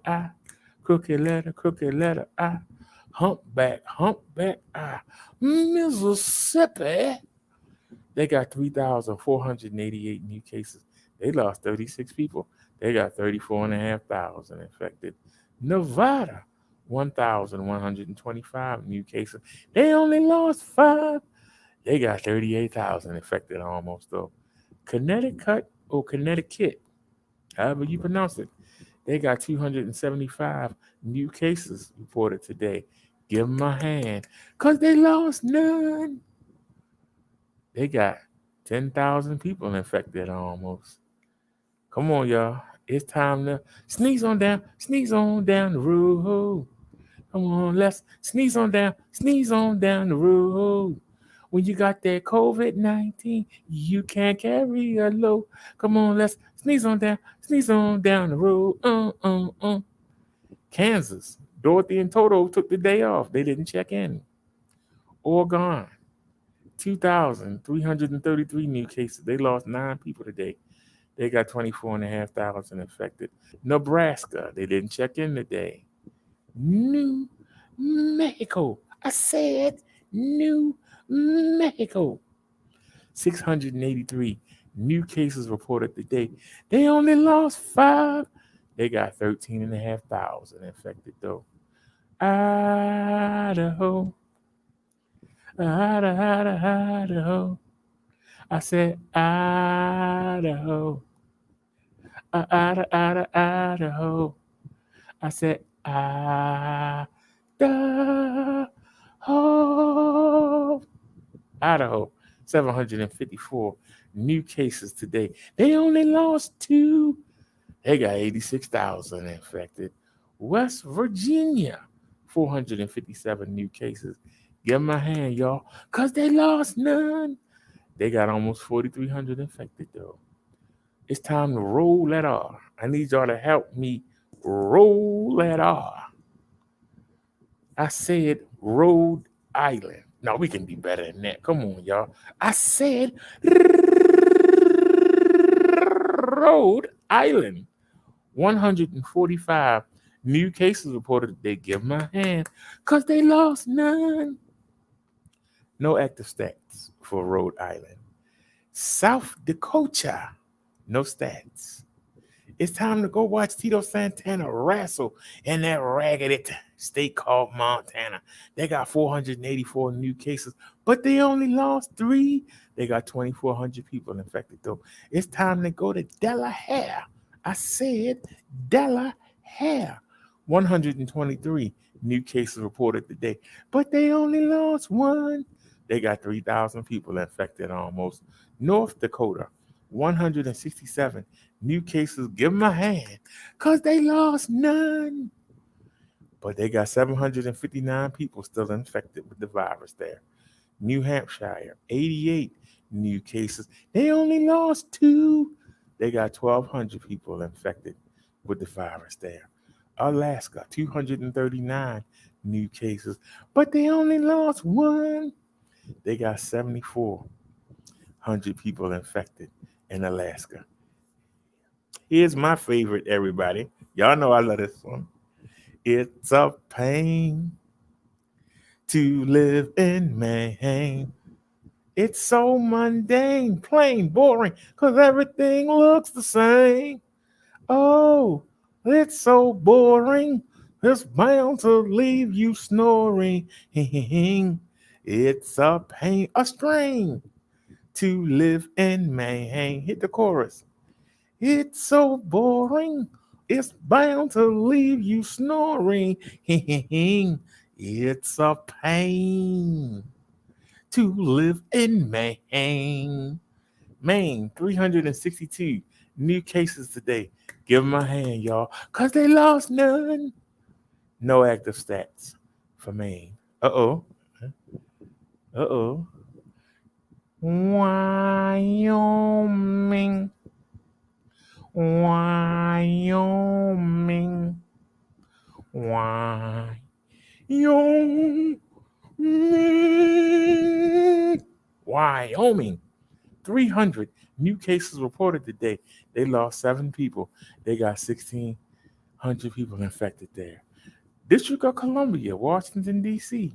I, cookie letter, I, humpback, I, Mississippi. They got 3,488 new cases. They lost 36 people. They got 34,500 infected. Nevada, 1,125 new cases. They only lost 5. They got 38,000 infected almost, though. Connecticut or Connecticut, however you pronounce it, they got 275 new cases reported today. Give them a hand, because they lost none. They got 10,000 people infected almost. Come on, y'all. It's time to sneeze on down the road. Come on, let's sneeze on down the road. When you got that COVID-19, you can't carry a load. Come on, let's sneeze on down the road. Kansas, Dorothy and Toto took the day off. They didn't check in. Oregon, 2,333 new cases. They lost 9 people today. They got 24,500 infected. Nebraska, they didn't check in today. New Mexico, I said New Mexico, 683 new cases reported today. They only lost 5. They got 13,500 infected though. Idaho. Idaho. I said Idaho. Idaho. I said Idaho. 754 new cases today. They only lost 2. They got 86,000 infected. West Virginia, 457 new cases. Give them a hand, y'all, because they lost none. They got almost 4,300 infected, though. It's time to roll that R. I need y'all to help me roll that R. I said Rhode Island. No, we can be better than that. Come on, y'all. I said Rhode Island. 145 new cases reported. They give them a hand because they lost none. No active stats for Rhode Island. South Dakota, no stats. It's time to go watch Tito Santana wrestle in that raggedy state called Montana. They got 484 new cases, but they only lost 3. They got 2,400 people infected, though. It's time to go to Delaware. I said Delaware. 123 new cases reported today, but they only lost 1. They got 3,000 people infected almost. North Dakota, 167 new cases. Give them a hand because they lost none. But they got 759 people still infected with the virus there. New Hampshire, 88 new cases. They only lost 2. They got 1,200 people infected with the virus there. Alaska, 239 new cases, but they only lost 1. They got 7,400 people infected in Alaska. Here's my favorite, everybody. Y'all know I love this one. It's a pain to live in Maine. It's so mundane, plain boring, because everything looks the same. Oh, it's so boring. It's bound to leave you snoring. It's a pain, a strain to live in Maine. Hit the chorus. It's so boring. It's bound to leave you snoring. It's a pain to live in Maine. Maine, 362 new cases today. Give them a hand, y'all, because they lost none. No active stats for Maine. Uh-oh. Wyoming. Wyoming. 300 new cases reported today. They lost 7 people. They got 1,600 people infected there. District of Columbia, Washington, D.C.,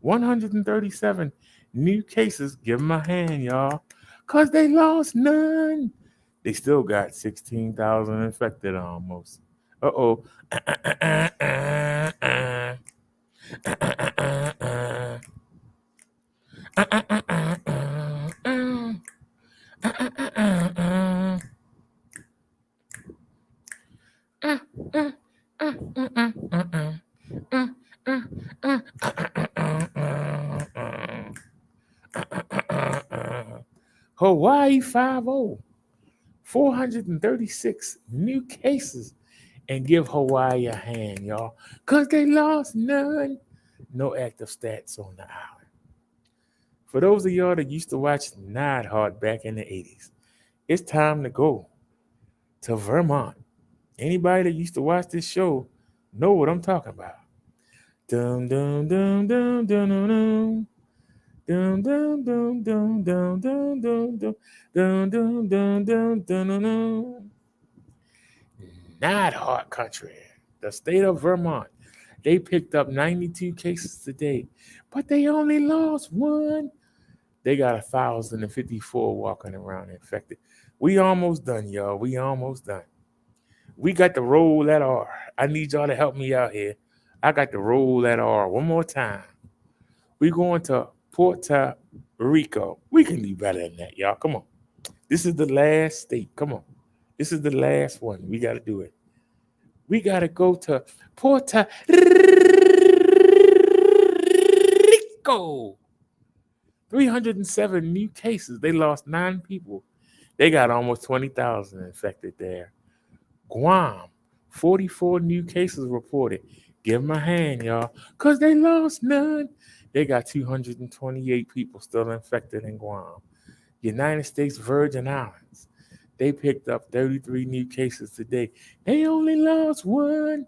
137 new cases. Give them a hand, y'all, because they lost none. They still got 16,000 infected almost. Uh-oh. Hawaii 5-0. 436 new cases, and give Hawaii a hand, y'all, because they lost none. No active stats on the island. For those of y'all that used to watch Neidhart back in the 80s, it's time to go to Vermont. Anybody that used to watch this show know what I'm talking about. Dum dum dum dum dum dum dum. Dum dum dum dum dum dum dum dum dum dum dum dum dum dum. Neidhart country, the state of Vermont. They picked up 92 cases today, but they only lost one. They got 1,054 walking around infected. We almost done, y'all. We almost done. We got to roll that R. I need y'all to help me out here. I got to roll that R one more time. We going to Puerto Rico. We can do better than that, y'all. Come on. This is the last state. Come on. This is the last one. We got to do it. We got to go to Puerto Rico. 307 new cases. They lost 9 people. They got almost 20,000 infected there. Guam, 44 new cases reported. Give them a hand, y'all, because they lost none. They got 228 people still infected in Guam. United States Virgin Islands, they picked up 33 new cases today. They only lost one.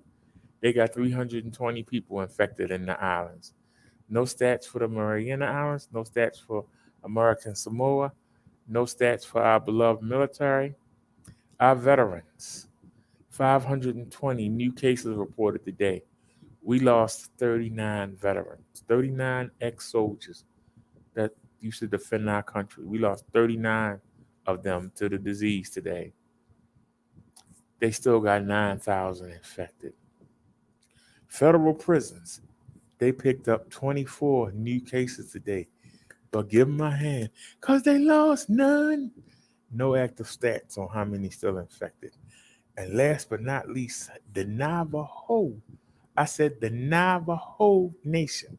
They got 320 people infected in the islands. No stats for the Mariana Islands, no stats for American Samoa, no stats for our beloved military, our veterans. 520 new cases reported today. We lost 39 veterans, 39 ex-soldiers that used to defend our country. We lost 39 of them to the disease today. They still got 9,000 infected. Federal prisons, they picked up 24 new cases today. But give them a hand, because they lost none. No active stats on how many still infected. And last but not least, the Navajo. I said the Navajo Nation.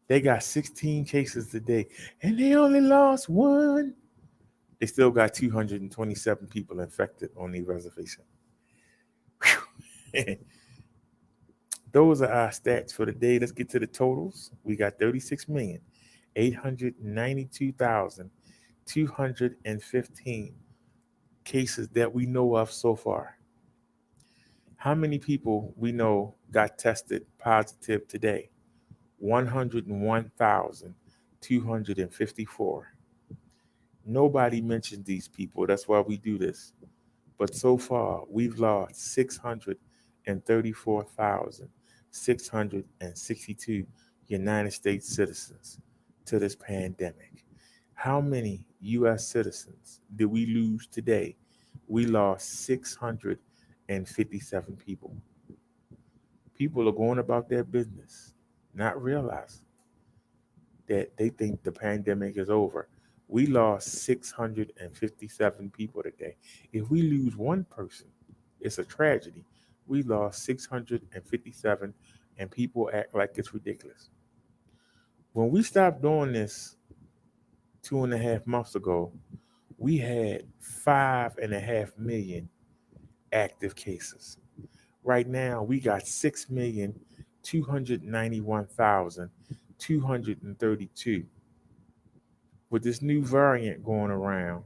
They got 16 cases today, and they only lost one. They still got 227 people infected on the reservation. Those are our stats for the day. Let's get to the totals. We got 36,892,215 cases that we know of so far. How many people we know got tested positive today? 101,254. Nobody mentioned these people. That's why we do this. But so far, we've lost 634,662 United States citizens to this pandemic. How many U.S. citizens did we lose today? We lost 657 people. People are going about their business, not realizing that they think the pandemic is over. We lost 657 people today. If we lose one person, it's a tragedy. We lost 657, and people act like it's ridiculous. When we stopped doing this 2.5 months ago, we had 5.5 million active cases. Right now, we got 6,291,232. With this new variant going around,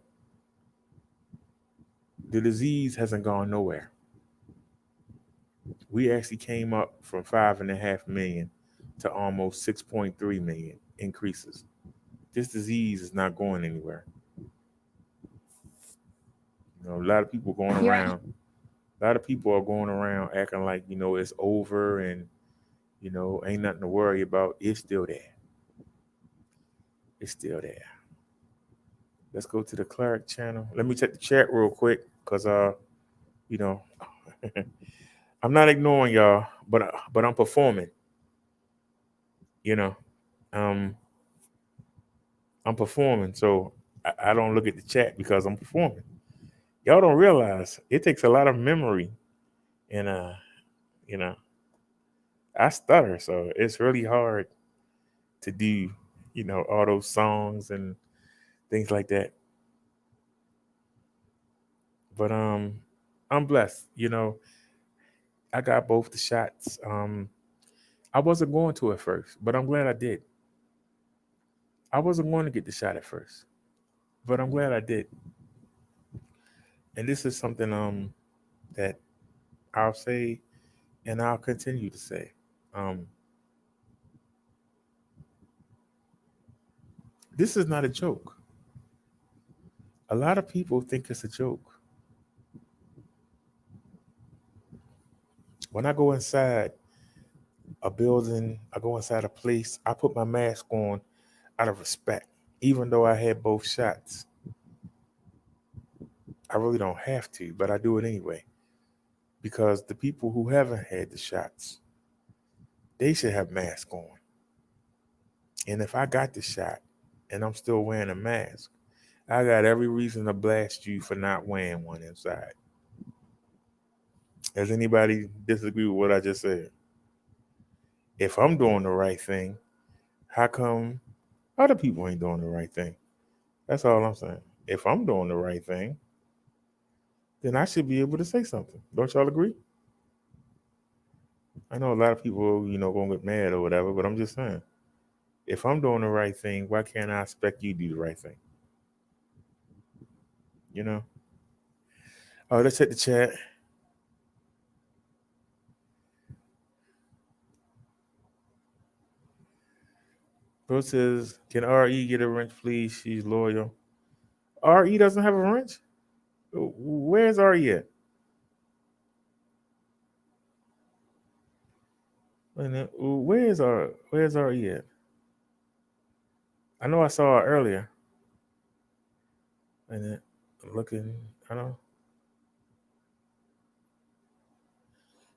the disease hasn't gone nowhere. We actually came up from 5.5 million to almost 6.3 million increases. This disease is not going anywhere. You know, a lot of people going around. A lot of people are going around acting like, it's over and, ain't nothing to worry about. It's still there. It's still there. Let's go to the Cleric channel. Let me check the chat real quick because, I'm not ignoring y'all, but I'm performing. You know, um, I'm performing, so I don't look at the chat because I'm performing. Y'all don't realize it takes a lot of memory, and you know, I stutter, so it's really hard to do, all those songs and things like that. But I'm blessed. I got both the shots. I wasn't going to at first, but I'm glad I did. I wasn't going to get the shot at first, but I'm glad I did. And this is something that I'll say and I'll continue to say. Um, this is not a joke. A lot of people think it's a joke. When I go inside a building, I go inside a place, I put my mask on out of respect, even though I had both shots. I really don't have to, but I do it anyway. Because the people who haven't had the shots, they should have masks on. And if I got the shot and I'm still wearing a mask, I got every reason to blast you for not wearing one inside. Does anybody disagree with what I just said? If I'm doing the right thing, how come other people ain't doing the right thing? That's all I'm saying. If I'm doing the right thing, then I should be able to say something. Don't y'all agree? I know a lot of people, gonna get mad or whatever, but I'm just saying. If I'm doing the right thing, why can't I expect you to do the right thing? Oh, let's hit the chat. Bro says, can RE get a wrench, please? She's loyal. RE doesn't have a wrench? Where's RE at? Where's RE at? I know I saw her earlier. And then looking, I don't know.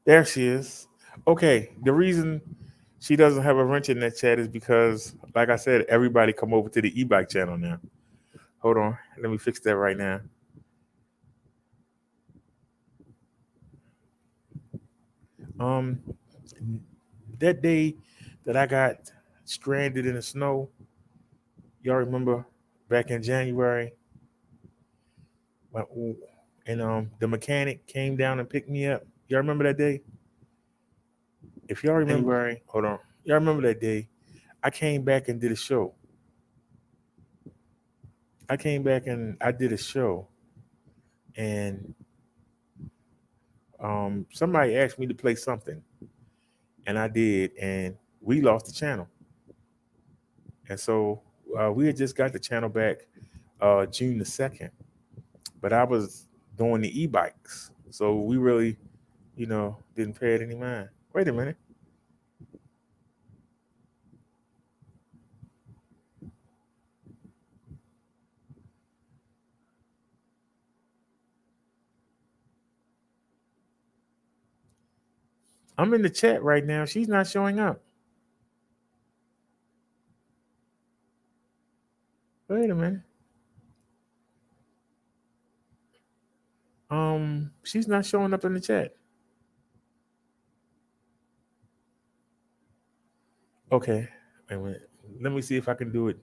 There she is. Okay, the reason she doesn't have a wrench in that chat is because, like I said, everybody come over to the e-bike channel now. Hold on, let me fix that right now. That day that I got stranded in the snow, y'all remember back in January, and the mechanic came down and picked me up. Y'all remember that day? If y'all remember, January, hold on. Y'all remember that day? I came back and did a show. I came back and I did a show, and somebody asked me to play something, and I did, and we lost the channel. And so we had just got the channel back June the 2nd, but I was doing the e-bikes, so we really, didn't pay it any mind. Wait a minute. I'm in the chat right now. She's not showing up. Wait a minute. She's not showing up in the chat. Okay. Wait a minute. Let me see if I can do it.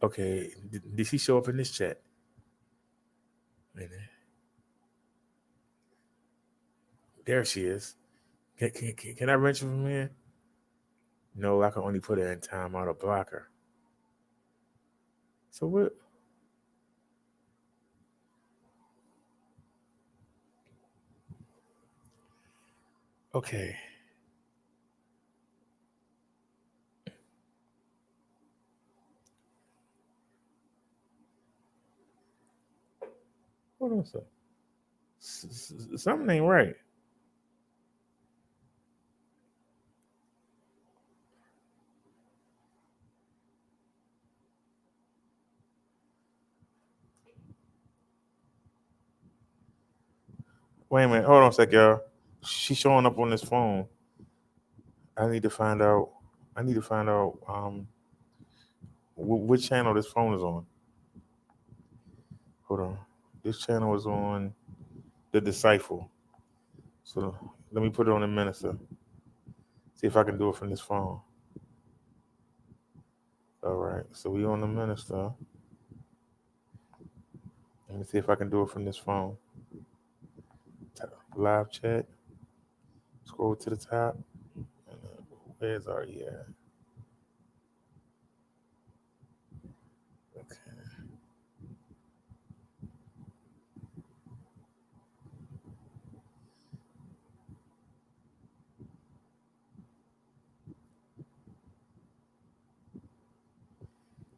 Okay. Did she show up in this chat? Wait a minute. There she is. Can I wrench her from here? No, I can only put her in timeout or block her. So what? Okay. Hold on a second. Something ain't right. Wait a minute. Hold on a sec, y'all. She's showing up on this phone. I need to find out. Which channel this phone is on. Hold on. This channel is on the Disciple. So let me put it on the Minister. See if I can do it from this phone. All right. So we on the Minister. Let me see if I can do it from this phone. Live chat. Scroll to the top. Where's our at? Okay.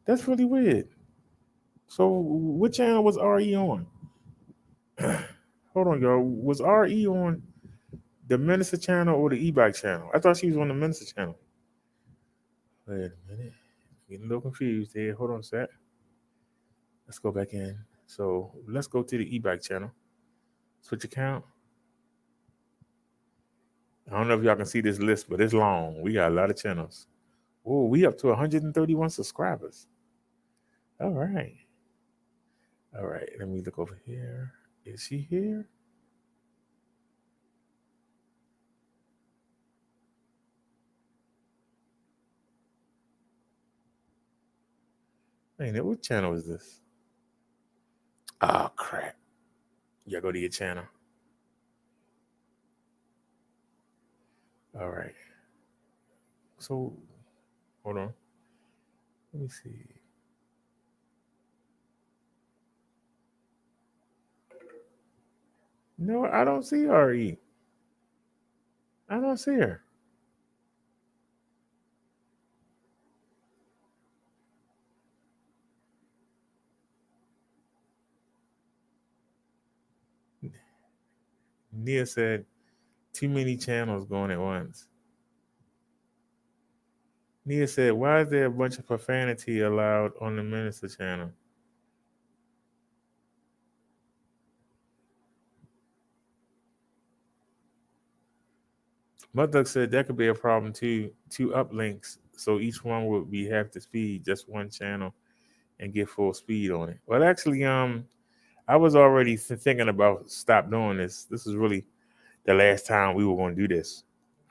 That's really weird. So what channel was RE on? Hold on, y'all. Was RE on the Minister channel or the e-bike channel? I thought she was on the Minister channel. Wait a minute. Getting a little confused here. Hold on a sec. Let's go back in. So let's go to the e-bike channel. Switch account. I don't know if y'all can see this list, but it's long. We got a lot of channels. Oh, we up to 131 subscribers. All right. All right. Let me look over here. Is she here? Hey, what channel is this? Oh, crap. Y'all go to your channel. All right. So, hold on. Let me see. No, I don't see RE. I don't see her. Nia said, too many channels going at once. Nia said, why is there a bunch of profanity allowed on the Minister channel? Midduck said that could be a problem too. 2 uplinks, so each one would be half the speed, just one channel, and get full speed on it. Well, actually, I was already thinking about stop doing this. This is really the last time we were going to do this.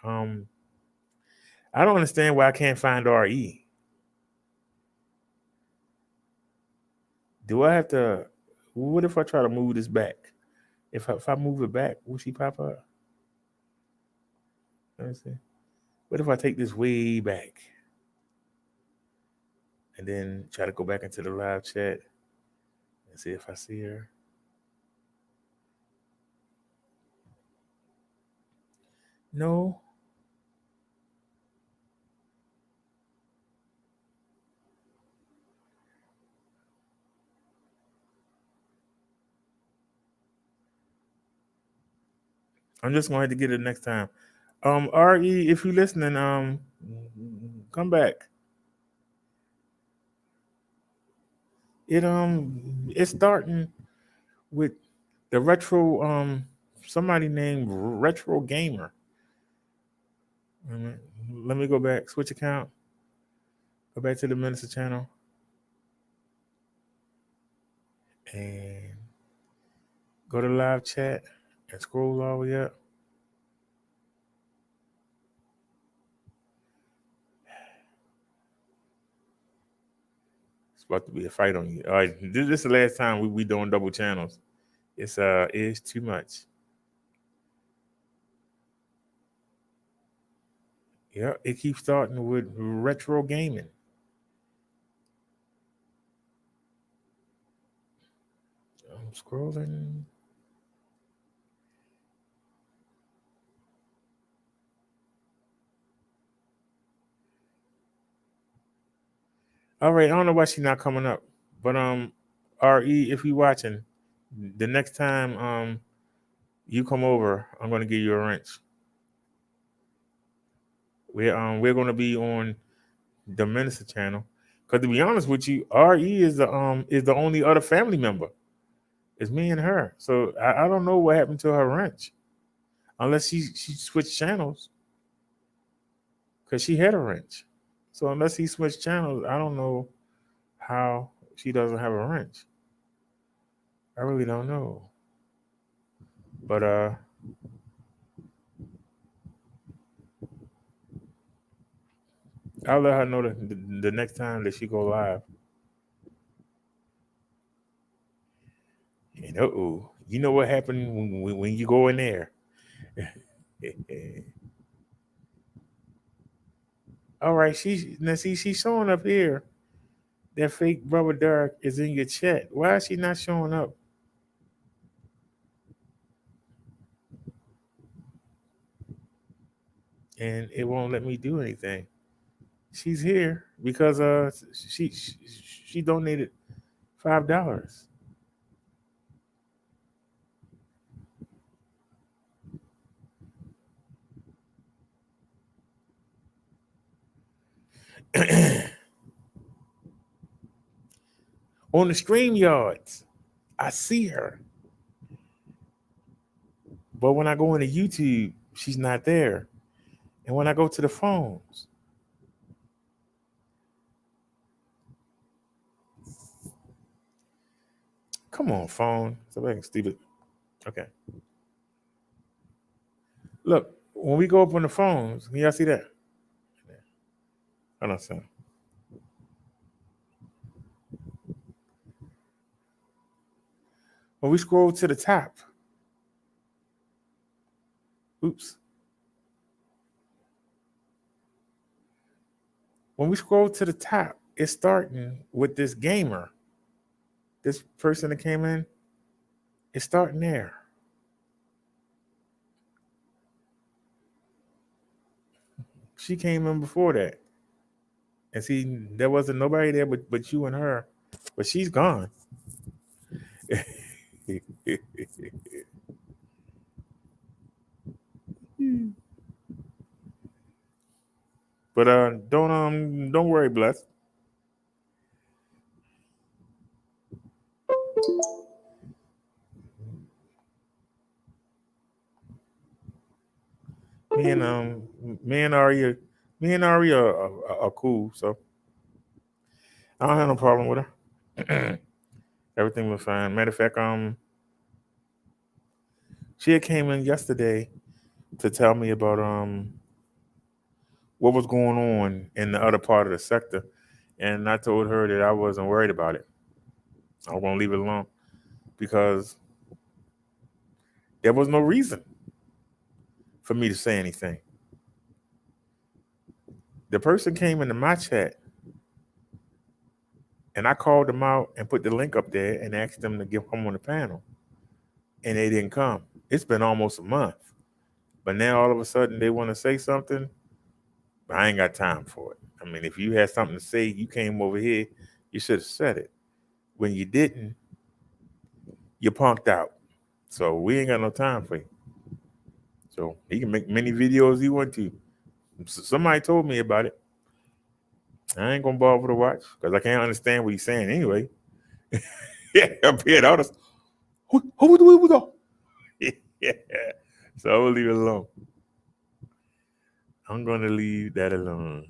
I don't understand why I can't find RE. Do I have to? What if I try to move this back? If I move it back, will she pop up? Let me see. What if I take this way back and then try to go back into the live chat and see if I see her? No. I'm just going to have to get it next time. RE, if you're listening, come back. It's starting with the retro somebody named Retro Gamer. Let me go back, switch account, go back to the Minister channel, and go to live chat and scroll all the way up. It's about to be a fight on you. All right, this is the last time we doing double channels. It's too much. Yeah, it keeps starting with retro gaming. I'm scrolling. All right, I don't know why she's not coming up, but RE, if you're watching, the next time you come over, I'm gonna give you a wrench. We're gonna be on the Minister channel, because to be honest with you, RE is the only other family member. It's me and her. So I don't know what happened to her wrench, unless she switched channels, because she had a wrench. So unless he switched channels, I don't know how she doesn't have a wrench. I really don't know. But I'll let her know the next time that she go live. And you know what happened when you go in there. All right, she's showing up here. That fake brother Derek is in your chat. Why is she not showing up? And it won't let me do anything. She's here because she donated $5. On the StreamYards, I see her. But when I go into YouTube, she's not there. And when I go to the phones, come on, phone. Somebody stupid. Okay. Look, when we go up on the phones, can y'all see that? Hold on, son. When we scroll to the top, oops. When we scroll to the top, it's starting with this gamer. This person that came in, it's starting there. She came in before that. And see, there wasn't nobody there but you and her. But she's gone. But don't worry, Bless. Me and Ari are cool, so I don't have no problem with her. Everything was fine. Matter of fact, she had came in yesterday to tell me about what was going on in the other part of the sector, and I told her that I wasn't worried about it. I was gonna leave it alone because there was no reason for me to say anything. The person came into my chat, and I called them out and put the link up there and asked them to come on the panel, and they didn't come. It's been almost a month, but now all of a sudden they want to say something. I ain't got time for it. I mean, if you had something to say, you came over here, you should have said it. When you didn't, you punked out. So we ain't got no time for you. So he can make many videos he want to. Somebody told me about it. I ain't gonna bother to watch because I can't understand what he's saying anyway. Yeah, up here, all this. Who do we go? Yeah. So I will leave it alone. I'm gonna leave that alone.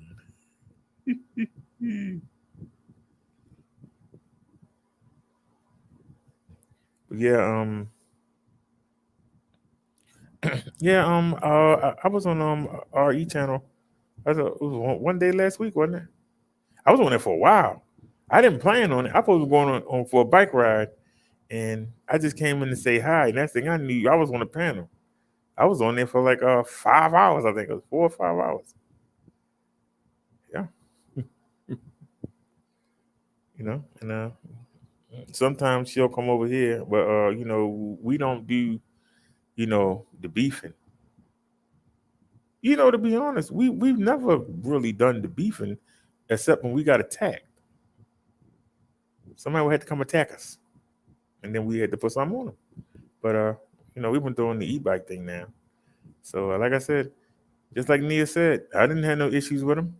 Yeah, I was on RE channel. It was one day last week, wasn't it? I was on there for a while. I didn't plan on it. I was going on for a bike ride, and I just came in to say hi. And next thing I knew, I was on the panel. I was on there for like 5 hours. I think it was 4 or 5 hours. Yeah, and sometimes she'll come over here, but we don't do the beefing. To be honest, we've never really done the beefing except when we got attacked. Somebody had to come attack us, and then we had to put something on them. But we've been doing the e-bike thing now. So like I said, just like Nia said, I didn't have no issues with him.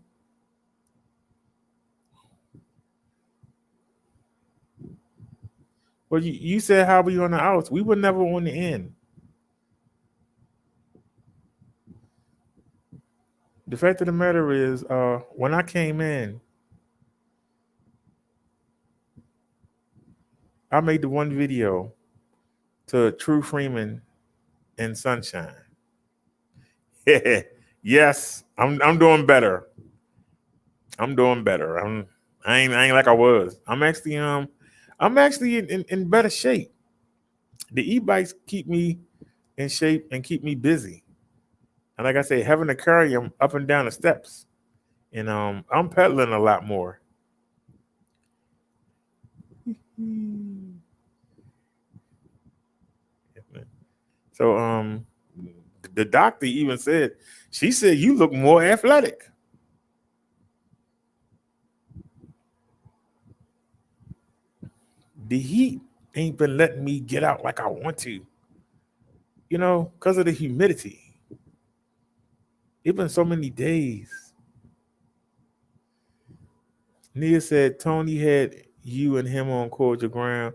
Well, you said how we on the outs. We were never on the end. The fact of the matter is, when I came in, I made the one video to True Freeman and Sunshine. Yes, I'm doing better. I'm doing better. I ain't like I was. I'm actually in better shape. The e-bikes keep me in shape and keep me busy. And like I say, having to carry them up and down the steps. And I'm pedaling a lot more. So the doctor even said, she said, you look more athletic. The heat ain't been letting me get out like I want to, because of the humidity. It's been so many days. Nia said Tony had you and him on cordial ground.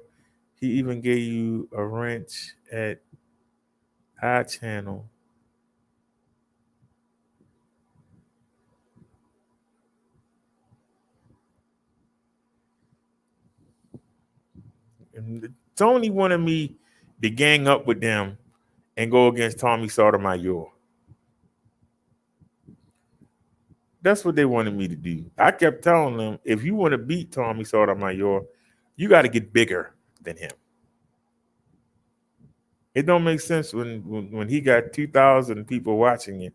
He even gave you a wrench at our channel. And Tony wanted me to gang up with them and go against Tommy Sotomayor. That's what they wanted me to do. I kept telling them, if you want to beat Tommy Sotomayor, you got to get bigger than him. It don't make sense when he got 2,000 people watching it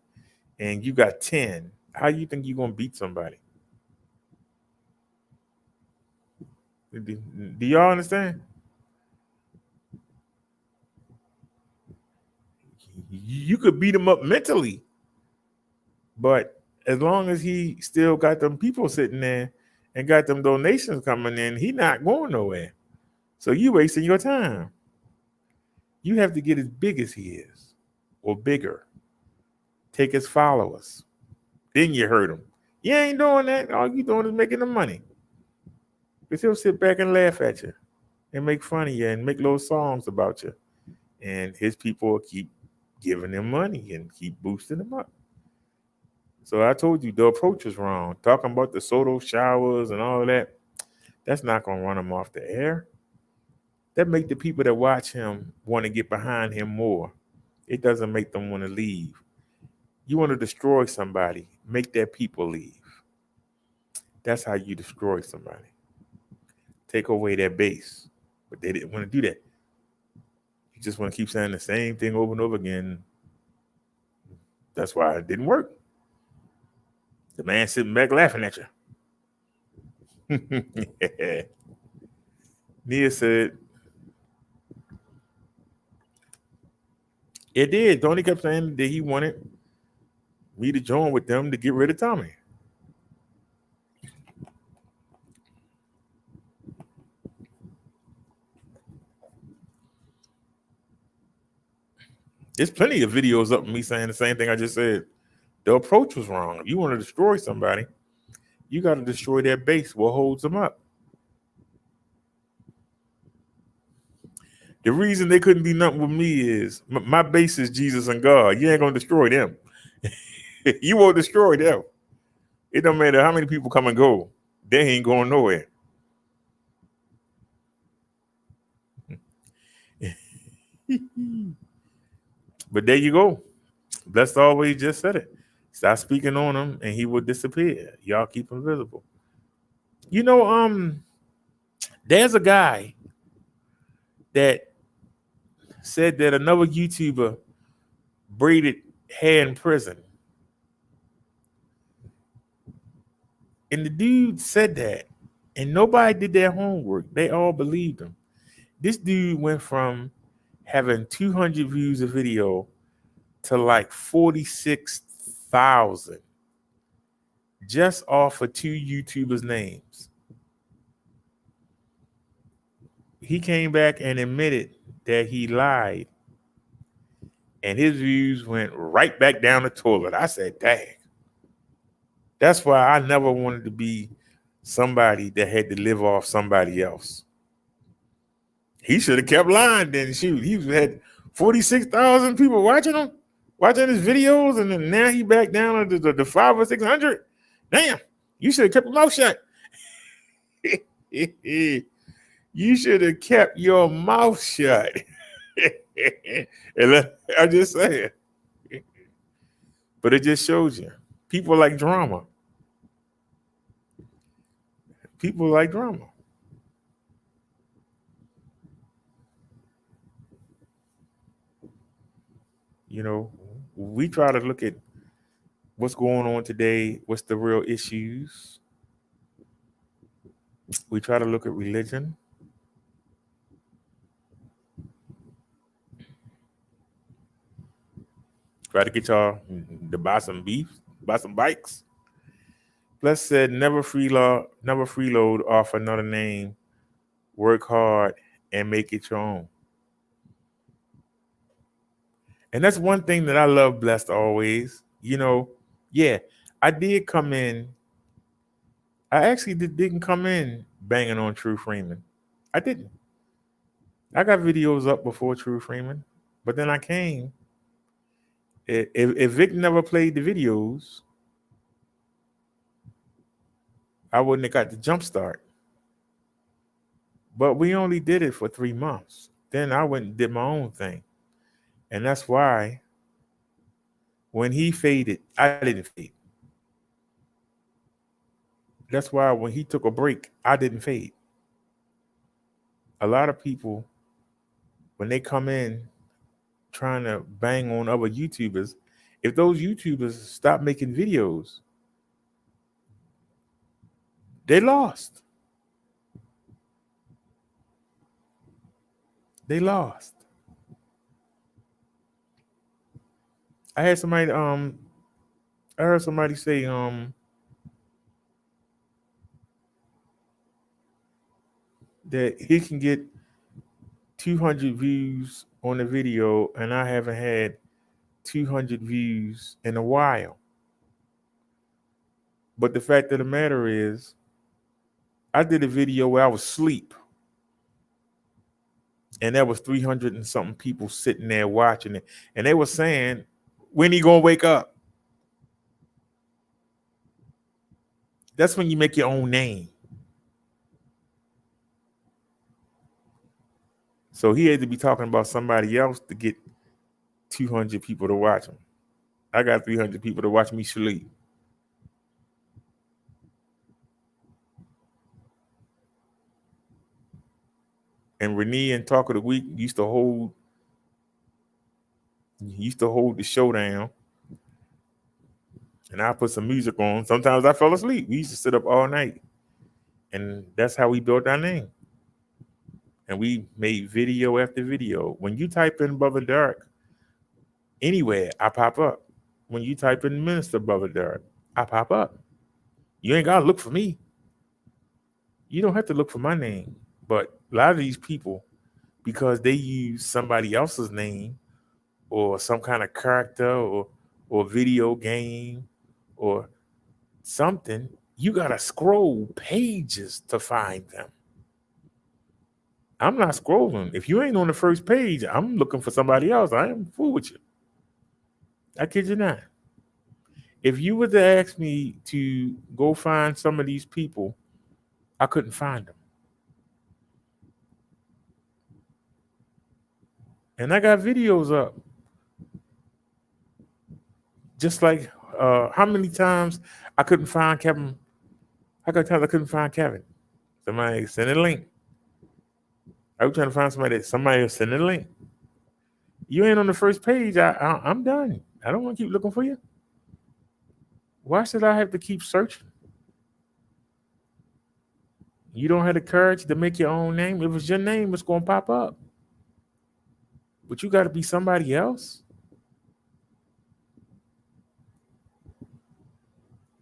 and you got 10. How you think you're going to beat somebody? Do y'all understand? You could beat him up mentally, but as long as he still got them people sitting there and got them donations coming in, he not going nowhere. So you wasting your time. You have to get as big as he is or bigger. Take his followers. Then you hurt him. You ain't doing that. All you doing is making the money. Because he'll sit back and laugh at you and make fun of you and make little songs about you. And his people will keep giving him money and keep boosting him up. So I told you the approach was wrong. Talking about the Soto showers and all that, that's not going to run him off the air. That make the people that watch him want to get behind him more. It doesn't make them want to leave. You want to destroy somebody, make their people leave. That's how you destroy somebody. Take away their base. But they didn't want to do that. You just want to keep saying the same thing over and over again. That's why it didn't work. The man sitting back laughing at you. Nia said, it did. Tony kept saying that he wanted me to join with them to get rid of Tommy. There's plenty of videos up of me saying the same thing I just said. The approach was wrong. If you want to destroy somebody, you got to destroy their base. What holds them up? The reason they couldn't be nothing with me is my base is Jesus and God. You ain't going to destroy them. You won't destroy them. It don't matter how many people come and go. They ain't going nowhere. But there you go. That's always just said it. Stop speaking on him and he will disappear. Y'all keep him visible. There's a guy that said that another YouTuber braided hair in prison. And the dude said that. And nobody did their homework. They all believed him. This dude went from having 200 views a video to like 46,000 just off of two YouTubers' names. He came back and admitted that he lied, and his views went right back down the toilet. I said, dang. That's why I never wanted to be somebody that had to live off somebody else. He should have kept lying then. Shoot, he had 46,000 people watching him, watching his videos, and then now he back down to the 500 or 600. Damn, you should have kept your mouth shut. You should have kept your mouth shut. And I'm just saying. But it just shows you. People like drama. People like drama. You know, we try to look at what's going on today, what's the real issues. We try to look at religion. Try to get y'all to buy some beef, buy some bikes. Plus said never freeload off another name. Work hard and make it your own. And that's one thing that I love Blessed always. You know, yeah, I did come in. I actually didn't come in banging on True Freeman. I didn't. I got videos up before True Freeman, but then I came. If Vic never played the videos, I wouldn't have got the jump start. But we only did it for 3 months. Then I went and did my own thing. And that's why when he faded, I didn't fade. That's why when he took a break, I didn't fade. A lot of people, when they come in trying to bang on other YouTubers, if those YouTubers stop making videos, they lost. They lost. I heard somebody say that he can get 200 views on a video, and I haven't had 200 views in a while. But the fact of the matter is, I did a video where I was asleep, and there was 300 and something people sitting there watching it, and they were saying, when he gonna wake up? That's when you make your own name. So he had to be talking about somebody else to get 200 people to watch him. I got 300 people to watch me sleep. And Renee and Talk of the Week used to hold the show down. And I put some music on. Sometimes I fell asleep. We used to sit up all night. And that's how we built our name. And we made video after video. When you type in Brother Dark, anywhere, I pop up. When you type in Minister Brother Dark, I pop up. You ain't got to look for me. You don't have to look for my name. But a lot of these people, because they use somebody else's name or some kind of character or video game or something, you got to scroll pages to find them. I'm not scrolling. If you ain't on the first page, I'm looking for somebody else. I ain't fool with you. I kid you not. If you were to ask me to go find some of these people, I couldn't find them. And I got videos up. Just like how many times I couldn't find Kevin. How many times I couldn't find Kevin? Somebody send a link. I was trying to find somebody else send a link. You ain't on the first page. I'm done. I don't want to keep looking for you. Why should I have to keep searching? You don't have the courage to make your own name. If it's your name, it's going to pop up. But you got to be somebody else.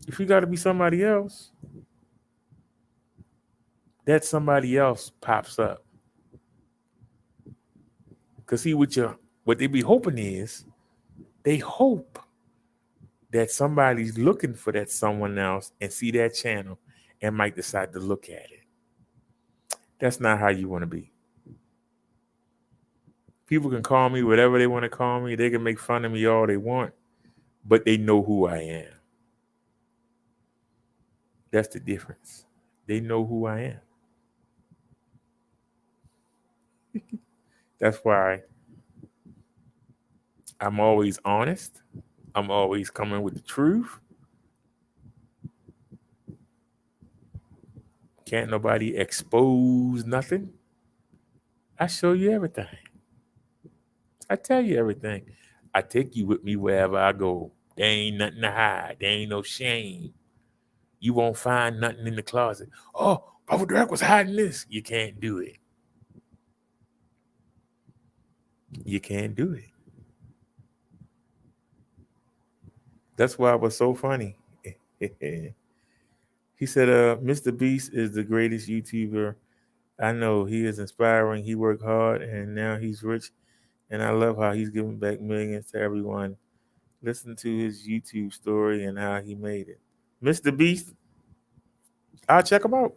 If you got to be somebody else, that somebody else pops up. Because see, what they be hoping is, they hope that somebody's looking for that someone else and see that channel and might decide to look at it. That's not how you want to be. People can call me whatever they want to call me. They can make fun of me all they want, but they know who I am. That's the difference. They know who I am. That's why I'm always honest. I'm always coming with the truth. Can't nobody expose nothing. I show you everything. I tell you everything. I take you with me wherever I go. There ain't nothing to hide. There ain't no shame. You won't find nothing in the closet. Oh, Papa Drac was hiding this. You can't do it. You can't do it. That's why it was so funny. He said, Mr. Beast is the greatest YouTuber I know. He is inspiring. He worked hard and now he's rich. And I love how he's giving back millions to everyone. Listen to his YouTube story and how he made it. Mr. Beast, I'll check him out.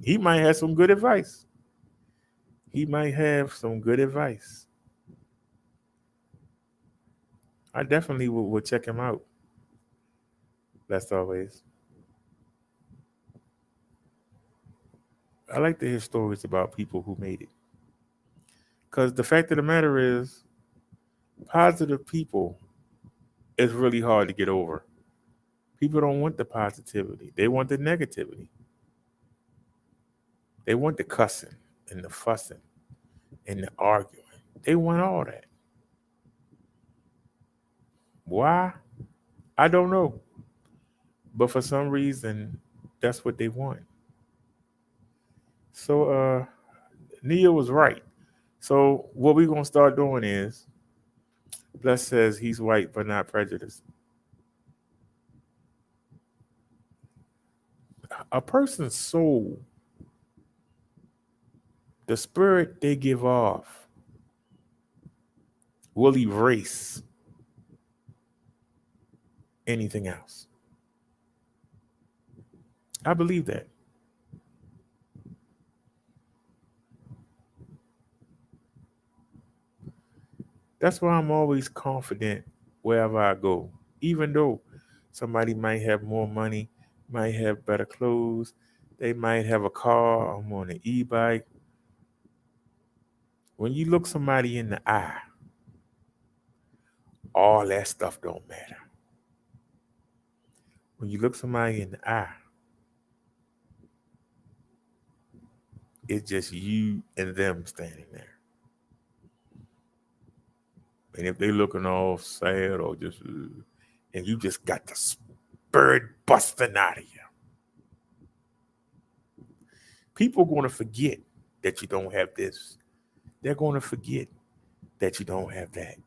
He might have some good advice. I definitely will check him out. That's always. I like to hear stories about people who made it. Because the fact of the matter is, positive people is really hard to get over. People don't want the positivity. They want the negativity. They want the cussing and the fussing and the arguing. They want all that. Why? I don't know. But for some reason, that's what they want. So Nia was right. So what we're going to start doing is, Bless says he's white but not prejudiced. A person's soul, the spirit they give off, will erase anything else. I believe that. That's why I'm always confident wherever I go, even though somebody might have more money, might have better clothes, they might have a car, I'm on an e-bike. When you look somebody in the eye, all that stuff don't matter. When you look somebody in the eye, it's just you and them standing there. And if they looking all sad or just, and you just got the spirit busting out of you, people are going to forget that you don't have this. They're going to forget that you don't have that.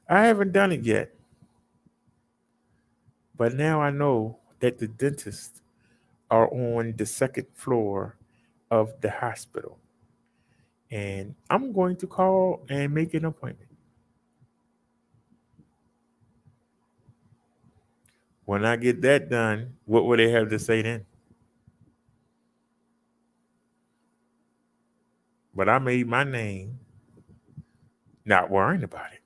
I haven't done it yet. But now I know that the dentists are on the second floor of the hospital. And I'm going to call and make an appointment. When I get that done, what will they have to say then? But I made my name, not worrying about it.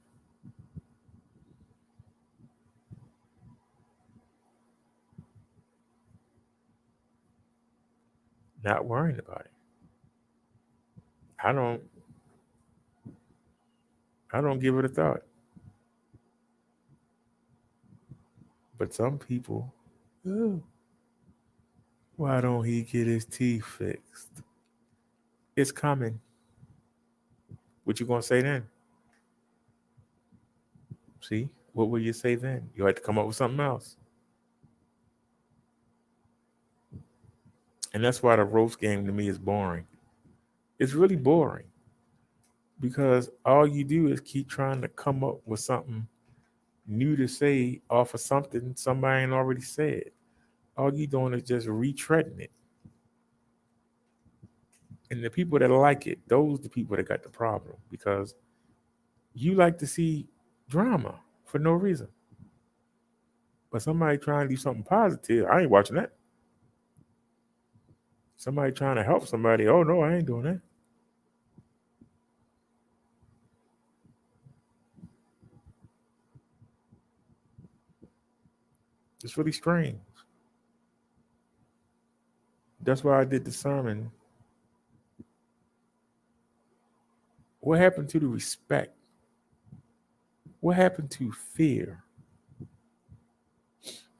Not worrying about it. I don't give it a thought. But some people, oh, why don't he get his teeth fixed? It's coming. What you gonna say then? See, what will you say then? You have to come up with something else. And that's why the roast game to me is boring. It's really boring because all you do is keep trying to come up with something new to say off of something somebody ain't already said. All you doing is just retreading it. And the people that like it, those are the people that got the problem because you like to see drama for no reason. But somebody trying to do something positive, I ain't watching that. Somebody trying to help somebody. Oh no, I ain't doing that. It's really strange. That's why I did the sermon. What happened to the respect? What happened to fear?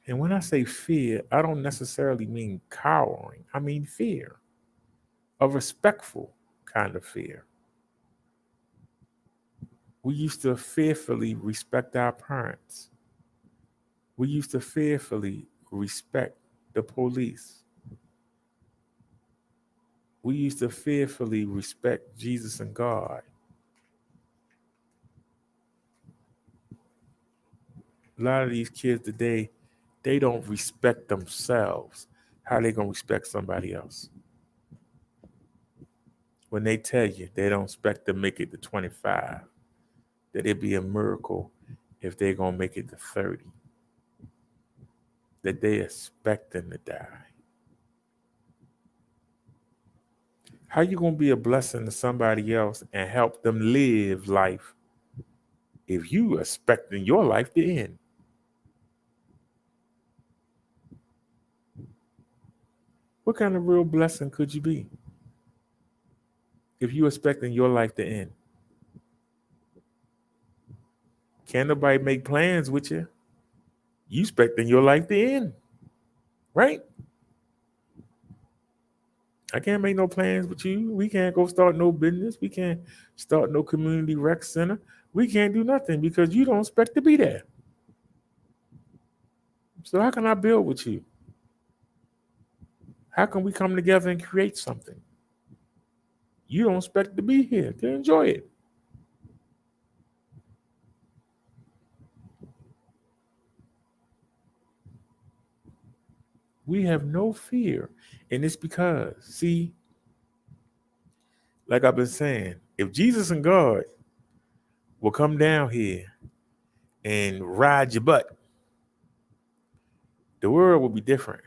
And when I say fear, I don't necessarily mean cowering. I mean fear, a respectful kind of fear. We used to fearfully respect our parents. We used to fearfully respect the police. We used to fearfully respect Jesus and God. A lot of these kids today, they don't respect themselves. How they gonna respect somebody else? When they tell you they don't expect to make it to 25, that it'd be a miracle if they're gonna make it to 30, that they expect them to die. How you gonna be a blessing to somebody else and help them live life if you expecting your life to end? What kind of real blessing could you be if you expecting your life to end? Can't nobody make plans with you. You expecting your life to end, right? I can't make no plans with you. We can't go start no business. We can't start no community rec center. We can't do nothing because you don't expect to be there. So how can I build with you? How can we come together and create something? You don't expect to be here to enjoy it. We have no fear. And it's because, see, like I've been saying, if Jesus and God will come down here and ride your butt, the world will be different.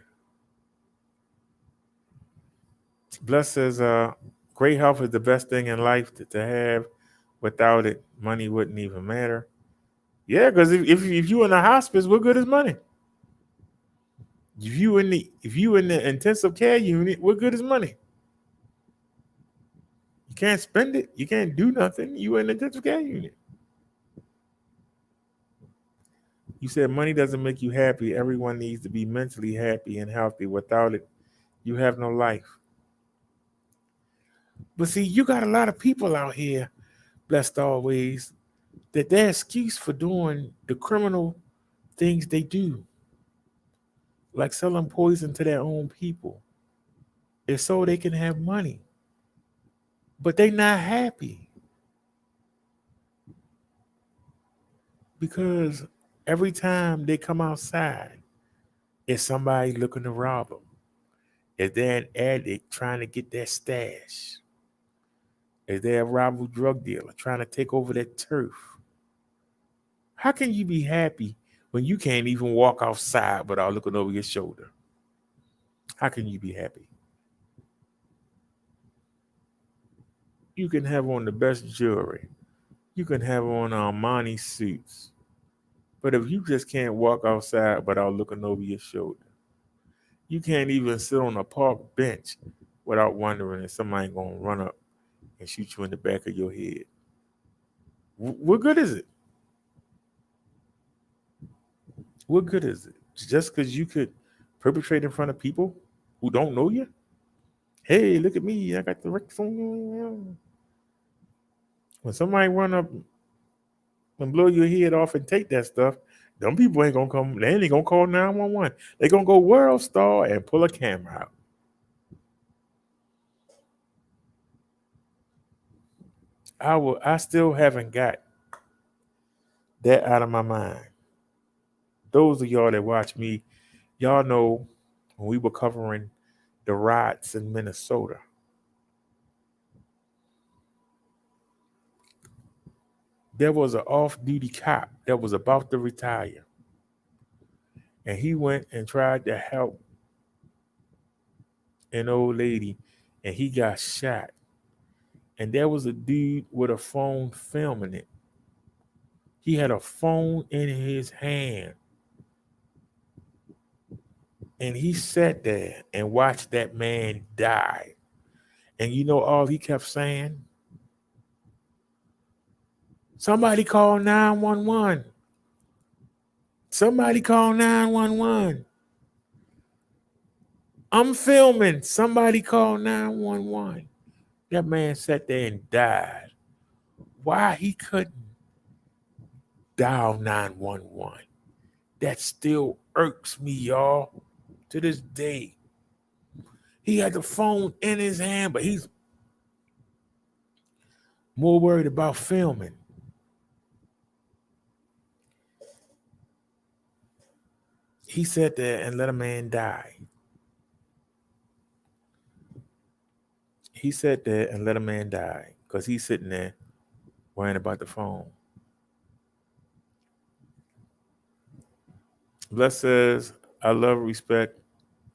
Bless says, great health is the best thing in life to have. Without it, money wouldn't even matter. Yeah, because if you in the hospice, what good is money? If you in the intensive care unit, what good is money? You can't spend it. You can't do nothing. You in the intensive care unit. You said money doesn't make you happy. Everyone needs to be mentally happy and healthy. Without it, you have no life. But see, you got a lot of people out here, blessed always, that their excuse for doing the criminal things they do, like selling poison to their own people, is so they can have money. But they not happy because every time they come outside, it's somebody looking to rob them. Is there an addict trying to get their stash? Is there a rival drug dealer trying to take over that turf? How can you be happy when you can't even walk outside without looking over your shoulder? How can you be happy? You can have on the best jewelry. You can have on Armani suits. But if you just can't walk outside without looking over your shoulder, you can't even sit on a park bench without wondering if somebody going to run up and shoot you in the back of your head. What good is it? What good is it? Just because you could perpetrate in front of people who don't know you? Hey, look at me. I got the record phone. When somebody run up and blow your head off and take that stuff, them people ain't going to come. They ain't going to call 911. They're going to go World Star and pull a camera out. I still haven't got that out of my mind. Those of y'all that watch me, y'all know when we were covering the riots in Minnesota, there was an off-duty cop that was about to retire. And he went and tried to help an old lady, and he got shot. And there was a dude with a phone filming it. He had a phone in his hand. And he sat there and watched that man die. And you know all he kept saying? Somebody call 911. Somebody call 911. I'm filming. Somebody call 911. That man sat there and died. Why he couldn't dial 911? That still irks me, y'all, to this day. He had the phone in his hand, but he's more worried about filming. He sat there and let a man die. He sat there and let a man die because he's sitting there worrying about the phone. Bless says, I love respect.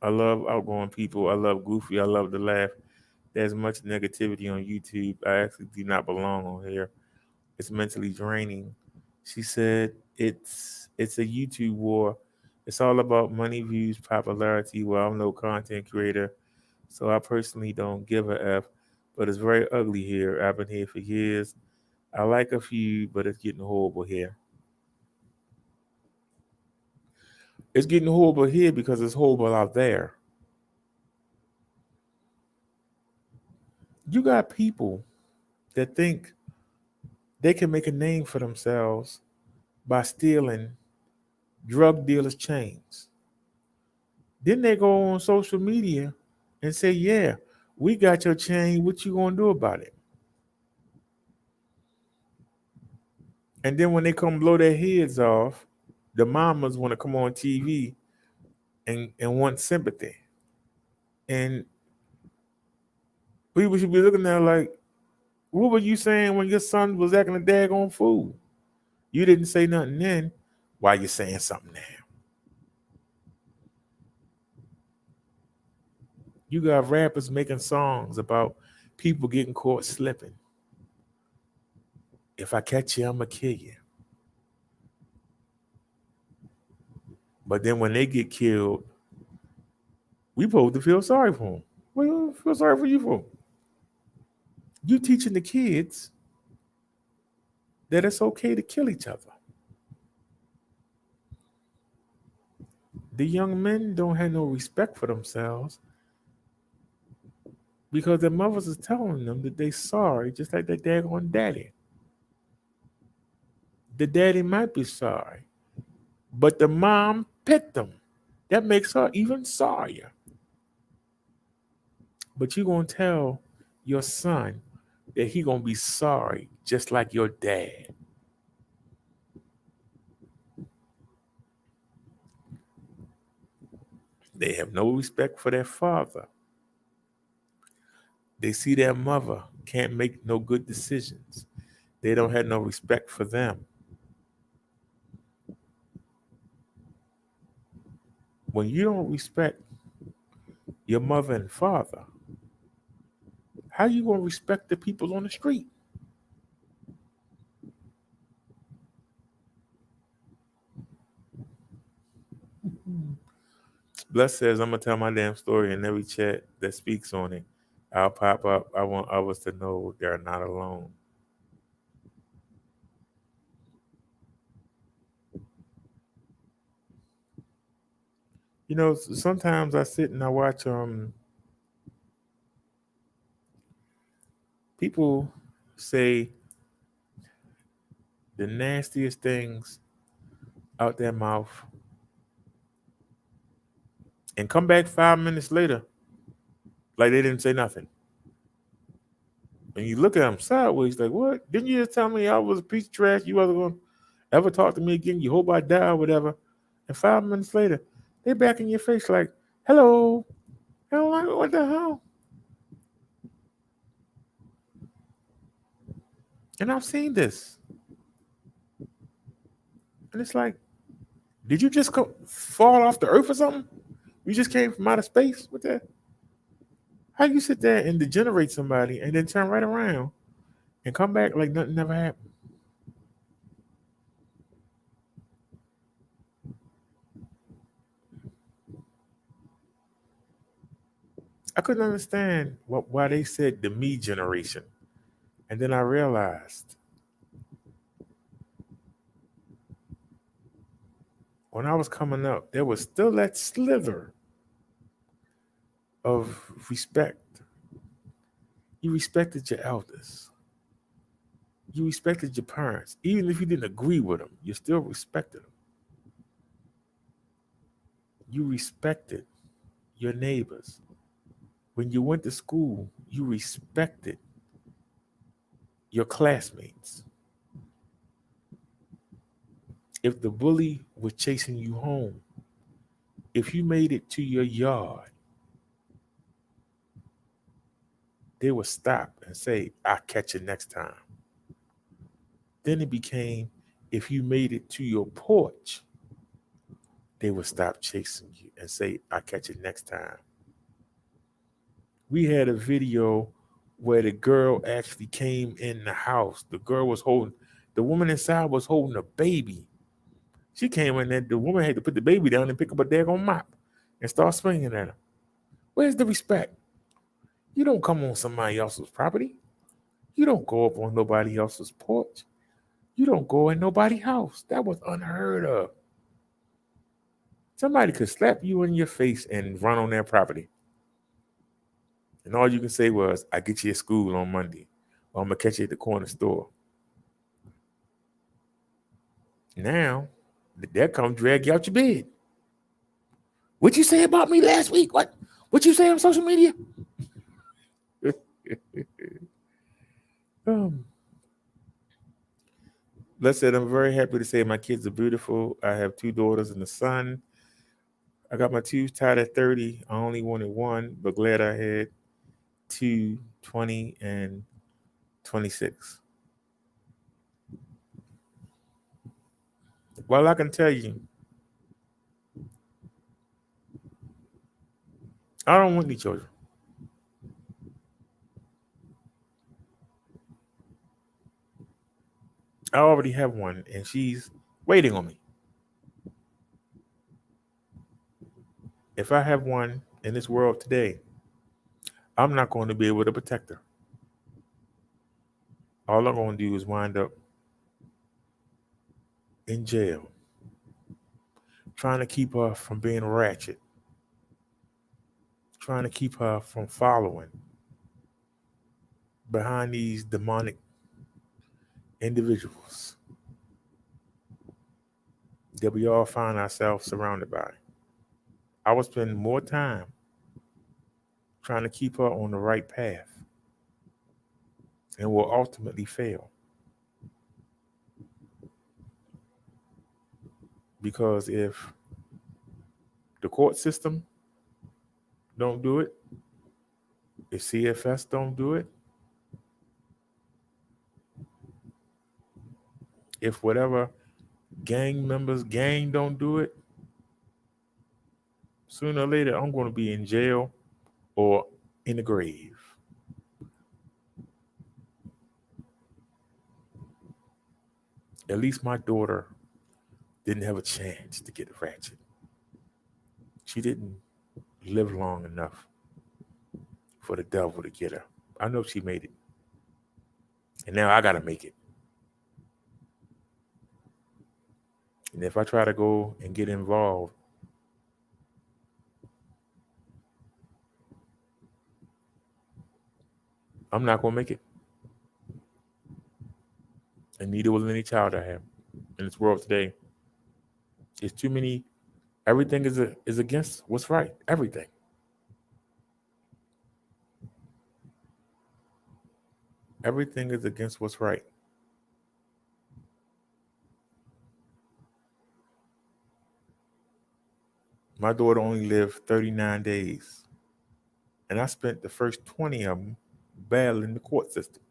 I love outgoing people. I love goofy. I love to laugh. There's much negativity on YouTube. I actually do not belong on here. It's mentally draining. She said it's a YouTube war. It's all about money, views, popularity. Well, I'm no content creator, so I personally don't give a F, but it's very ugly here. I've been here for years. I like a few, but it's getting horrible here. It's getting horrible here because it's horrible out there. You got people that think they can make a name for themselves by stealing drug dealers' chains. Then they go on social media and say, yeah, we got your chain. What you gonna do about it? And then when they come blow their heads off, the mamas want to come on TV and want sympathy. And people should be looking at like, what were you saying when your son was acting a daggone fool? You didn't say nothing then. Why you saying something now? You got rappers making songs about people getting caught slipping. If I catch you, I'm going to kill you. But then when they get killed, we supposed to feel sorry for them. What do you feel sorry for you for? You teaching the kids that it's okay to kill each other. The young men don't have no respect for themselves because their mothers is telling them that they sorry, just like their daggone daddy. The daddy might be sorry, but the mom picked them. That makes her even sorrier. But you're going to tell your son that he going to be sorry just like your dad. They have no respect for their father. They see their mother can't make no good decisions. They don't have no respect for them. When you don't respect your mother and father, how you going to respect the people on the street? Bless says, I'm going to tell my damn story in every chat that speaks on it. I'll pop up. I want others to know they're not alone. You know, sometimes I sit and I watch people say the nastiest things out their mouth and come back 5 minutes later like they didn't say nothing. And you look at them sideways like, what? Didn't you just tell me I was a piece of trash? You wasn't going to ever talk to me again? You hope I die or whatever. And 5 minutes later, they back in your face like, hello. And I'm like, what the hell? And I've seen this. And it's like, did you just fall off the earth or something? You just came from outer space with that? How you sit there and degenerate somebody and then turn right around and come back like nothing never happened? I couldn't understand why they said the me generation. And then I realized when I was coming up, there was still that slither of respect. You respected your elders. You respected your parents. Even if you didn't agree with them, you still respected them. You respected your neighbors. When you went to school, you respected your classmates. If the bully was chasing you home, if you made it to your yard, they would stop and say, I'll catch you next time. Then it became, if you made it to your porch, they would stop chasing you and say, I'll catch you next time. We had a video where the girl actually came in the house. The woman inside was holding a baby. She came in there, the woman had to put the baby down and pick up a daggone mop and start swinging at her. Where's the respect? You don't come on somebody else's property. You don't go up on nobody else's porch. You don't go in nobody's house. That was unheard of. Somebody could slap you in your face and run on their property. And all you can say was, I get you at school on Monday. Or I'm going to catch you at the corner store. Now, they'll come drag you out your bed. What you say about me last week? What you say on social media? Let's say I'm very happy to say my kids are beautiful. I have 2 daughters and a son. I got my 2 tied at 30. I only wanted 1, but glad I had 2, 20 and 26. Well, I can tell you, I don't want any children. I already have one, and she's waiting on me. If I have one in this world today, I'm not going to be able to protect her. All I'm going to do is wind up in jail, trying to keep her from being ratchet, trying to keep her from following behind these demonic individuals that we all find ourselves surrounded by. I will spend more time trying to keep her on the right path and will ultimately fail. Because if the court system don't do it, if CFS don't do it, if whatever gang don't do it, sooner or later I'm going to be in jail or in the grave. At least my daughter didn't have a chance to get ratchet. She didn't live long enough for the devil to get her. I know she made it. And now I got to make it. And if I try to go and get involved, I'm not going to make it. And neither will any child I have in this world today. It's too many. Everything is against what's right. Everything. Everything is against what's right. My daughter only lived 39 days. And I spent the first 20 of them battling the court system.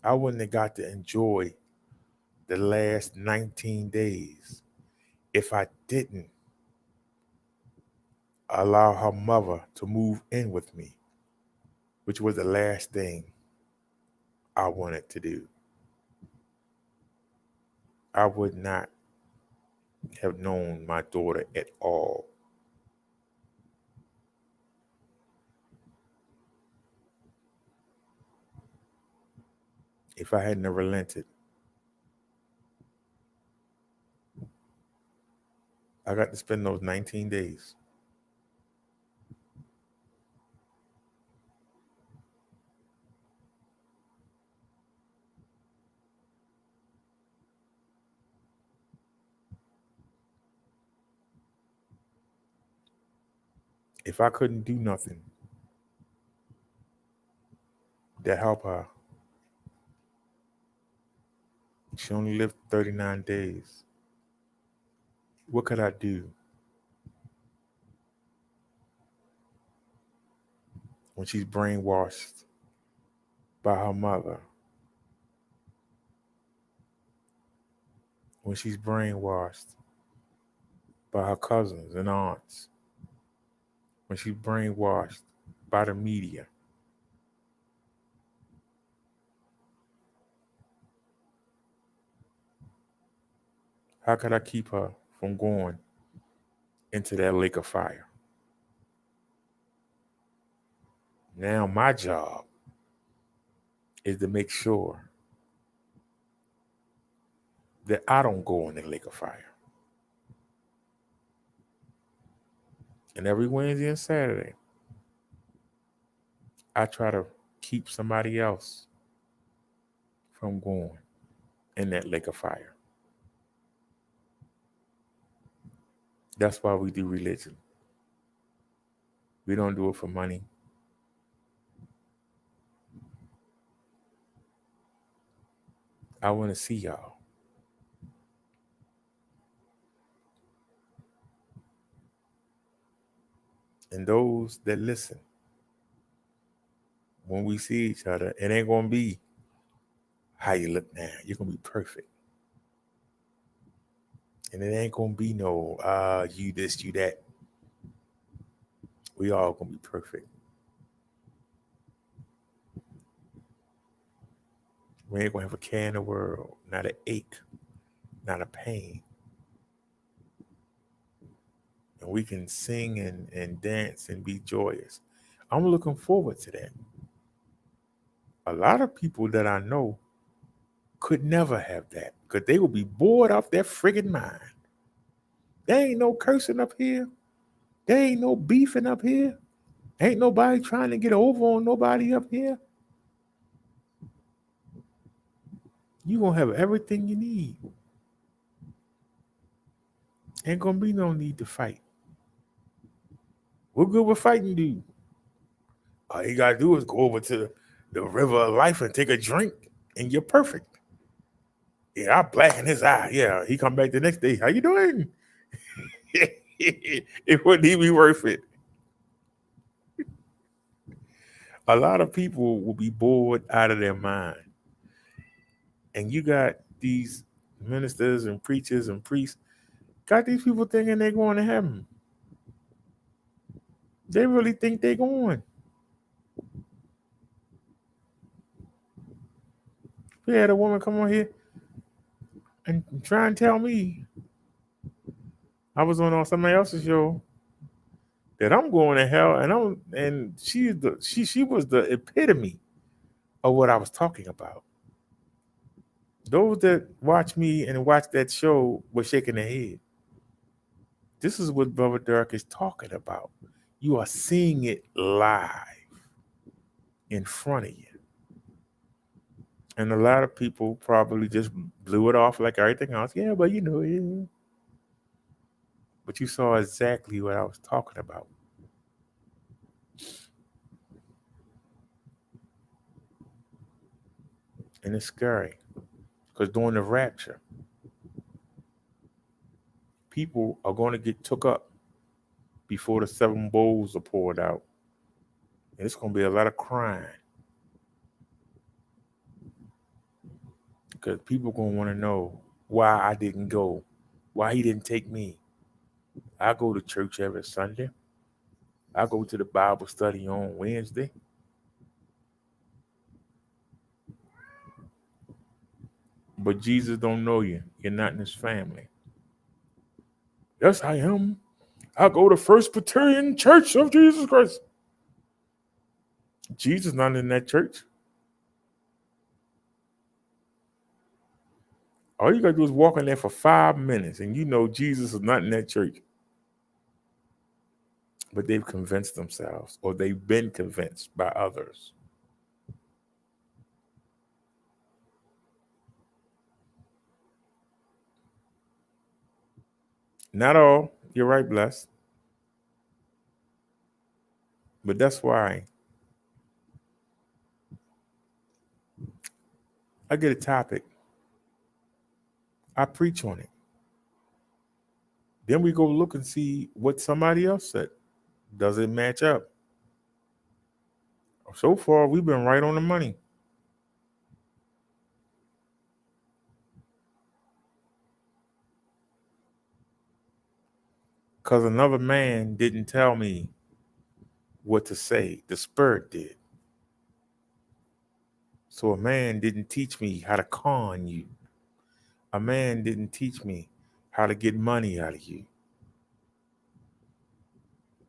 I wouldn't have got to enjoy the last 19 days if I didn't allow her mother to move in with me, which was the last thing I wanted to do. I would not have known my daughter at all. If I hadn't relented. I got to spend those 19 days. If I couldn't do nothing to help her, she only lived 39 days. What could I do when she's brainwashed by her mother? When she's brainwashed by her cousins and aunts? When she's brainwashed by the media? How could I keep her from going into that lake of fire? Now my job is to make sure that I don't go in the lake of fire. And every Wednesday and Saturday, I try to keep somebody else from going in that lake of fire. That's why we do religion. We don't do it for money. I want to see y'all. And those that listen, when we see each other, it ain't going to be how you look now. You're going to be perfect. And it ain't going to be no, you this, you that. We all going to be perfect. We ain't going to have a care in the world, not an ache, not a pain. And we can sing and dance and be joyous. I'm looking forward to that. A lot of people that I know could never have that because they would be bored off their friggin' mind. There ain't no cursing up here. There ain't no beefing up here. Ain't nobody trying to get over on nobody up here. You gonna have everything you need. Ain't gonna be no need to fight. What good with fighting do? All you gotta do is go over to the river of life and take a drink and you're perfect. Yeah, I blacken his eye. Yeah, he come back the next day. How you doing? It wouldn't even be worth it. A lot of people will be bored out of their mind. And you got these ministers and preachers and priests, got these people thinking they're going to heaven. They really think they're going. We had a woman come on here and try and tell me, I was on somebody else's show, that I'm going to hell, and she was the epitome of what I was talking about. Those that watch me and watch that show were shaking their head. This is what Brother Dirk is talking about. You are seeing it live in front of you. And a lot of people probably just blew it off like everything else. Yeah, but you know, yeah. But you saw exactly what I was talking about. And it's scary. Because during the rapture, people are going to get took up before the 7 bowls are poured out. And it's going to be a lot of crying. Because people are going to want to know why I didn't go Why he didn't take me? I go to church every Sunday. I go to the Bible study on Wednesday. But Jesus don't know you. You're not in his family. Yes, I am. I go to First Presbyterian Church of Jesus Christ. Jesus not in that church. All you gotta do is walk in there for 5 minutes and you know Jesus is not in that church. But they've convinced themselves, or they've been convinced by others. Not all. You're right, Bless. But that's why I get a topic. I preach on it. Then we go look and see what somebody else said. Does it match up? So far, we've been right on the money. Because another man didn't tell me what to say. The Spirit did. So a man didn't teach me how to con you. A man didn't teach me how to get money out of you.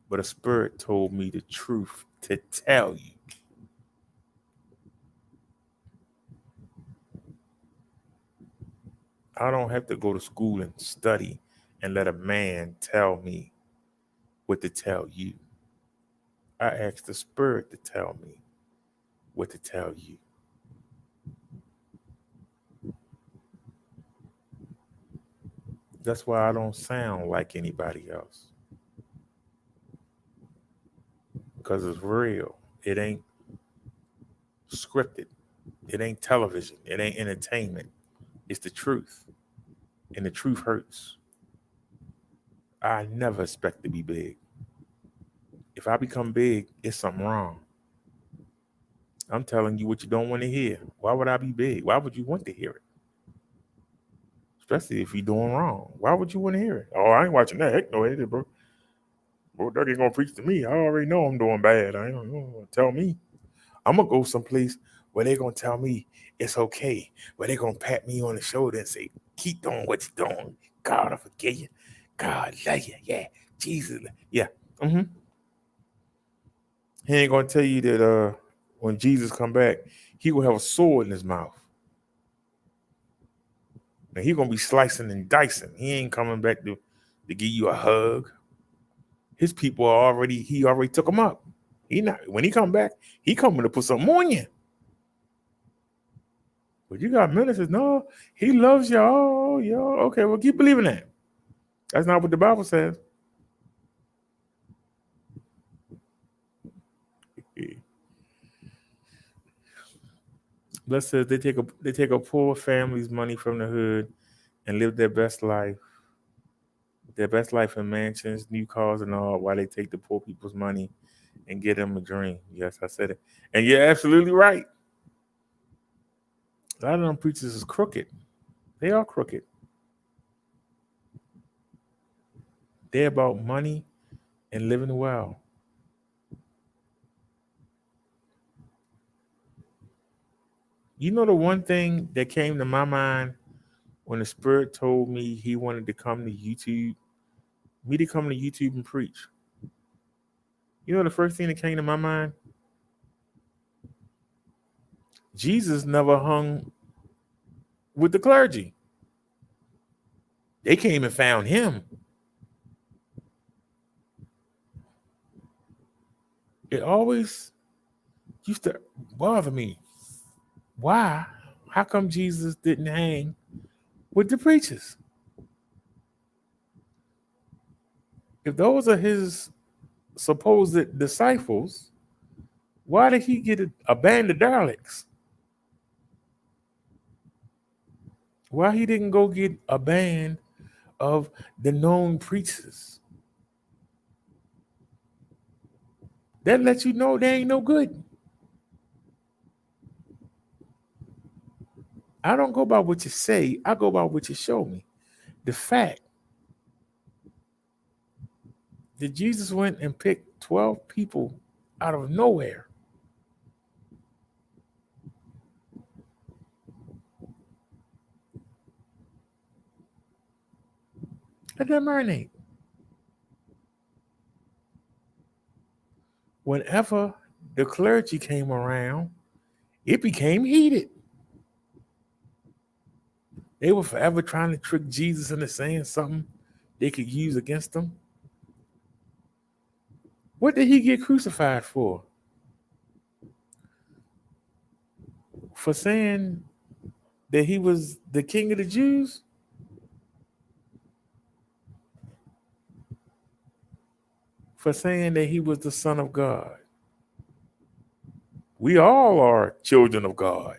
But a Spirit told me the truth to tell you. I don't have to go to school and study and let a man tell me what to tell you. I asked the Spirit to tell me what to tell you. That's why I don't sound like anybody else. Because it's real. It ain't scripted. It ain't television. It ain't entertainment. It's the truth. And the truth hurts. I never expect to be big. If I become big, it's something wrong. I'm telling you what you don't want to hear. Why would I be big? Why would you want to hear it? Especially if you're doing wrong. Why would you want to hear it? Oh, I ain't watching that. Heck no, bro. Bro, Doug ain't gonna preach to me. I already know I'm doing bad. I ain't gonna tell me. I'm gonna go someplace where they're gonna tell me it's okay. Where they're gonna pat me on the shoulder and say, keep doing what you're doing. God will forgive you. God love you. Yeah. Jesus. Yeah. He ain't gonna tell you that when Jesus come back, he will have a sword in his mouth. Now he gonna be slicing and dicing. He ain't coming back to give you a hug. His people he already took them up. When he come back, he coming to put something on you. But you got ministers, no, he loves y'all. Y'all, okay, well, keep believing that. That's not what the Bible says. Bless says they take a poor family's money from the hood and live their best life. Their best life in mansions, new cars, and all, while they take the poor people's money and give them a dream. Yes, I said it. And you're absolutely right. A lot of them preachers is crooked. They are crooked. They're about money and living well. You know the one thing that came to my mind when the Spirit told me he wanted to come to YouTube, me to come to YouTube and preach. You know the first thing that came to my mind? Jesus never hung with the clergy. They came and found him. It always used to bother me. Why? How come Jesus didn't hang with the preachers? If those are his supposed disciples, why did he get a band of Daleks? Why he didn't go get a band of the known preachers? That lets you know they ain't no good. I don't go by what you say. I go by what you show me. The fact that Jesus went and picked 12 people out of nowhere. Let that marinate. Whenever the clergy came around, it became heated. They were forever trying to trick Jesus into saying something they could use against him. What did he get crucified for? For saying that he was the king of the Jews? For saying that he was the Son of God? We all are children of God.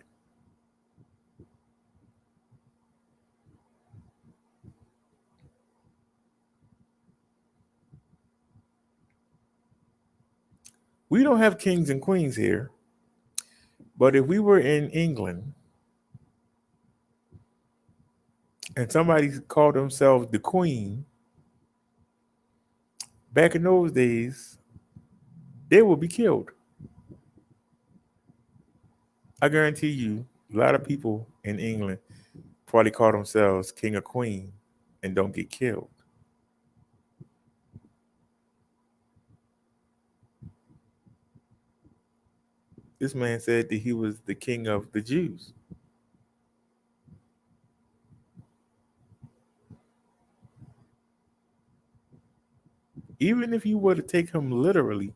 We don't have kings and queens here, but if we were in England and somebody called themselves the queen, back in those days, they would be killed. I guarantee you, a lot of people in England probably call themselves king or queen and don't get killed. This man said that he was the king of the Jews. Even if you were to take him literally,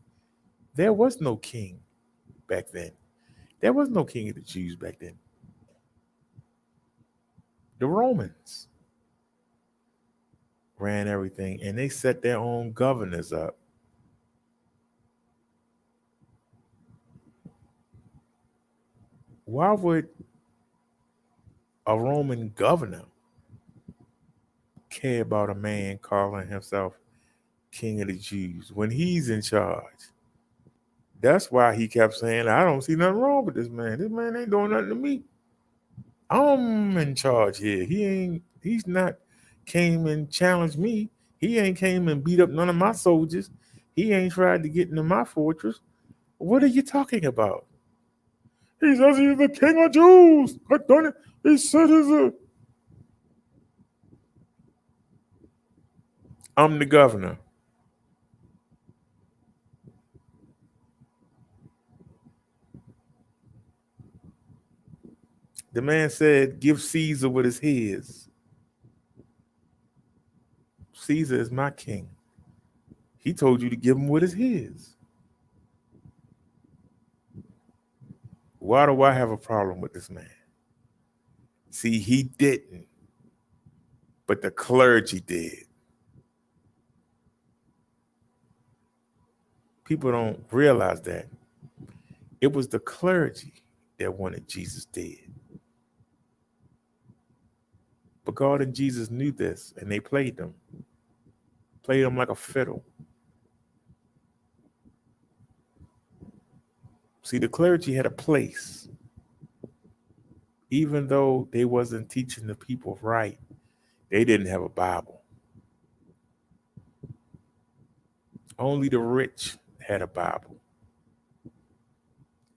there was no king back then. There was no king of the Jews back then. The Romans ran everything, and they set their own governors up. Why would a Roman governor care about a man calling himself king of the Jews when he's in charge? That's why he kept saying, I don't see nothing wrong with this man. This man ain't doing nothing to me. I'm in charge here. He's not came and challenged me. He ain't came and beat up none of my soldiers. He ain't tried to get into my fortress. What are you talking about? He says he's the king of Jews. I done it. He said I'm the governor. The man said, give Caesar what is his. Caesar is my king. He told you to give him what is his. Why do I have a problem with this man? See, he didn't, but the clergy did. People don't realize that. It was the clergy that wanted Jesus dead. But God and Jesus knew this, and they played them like a fiddle. See, the clergy had a place. Even though they wasn't teaching the people right, they didn't have a Bible. Only the rich had a Bible.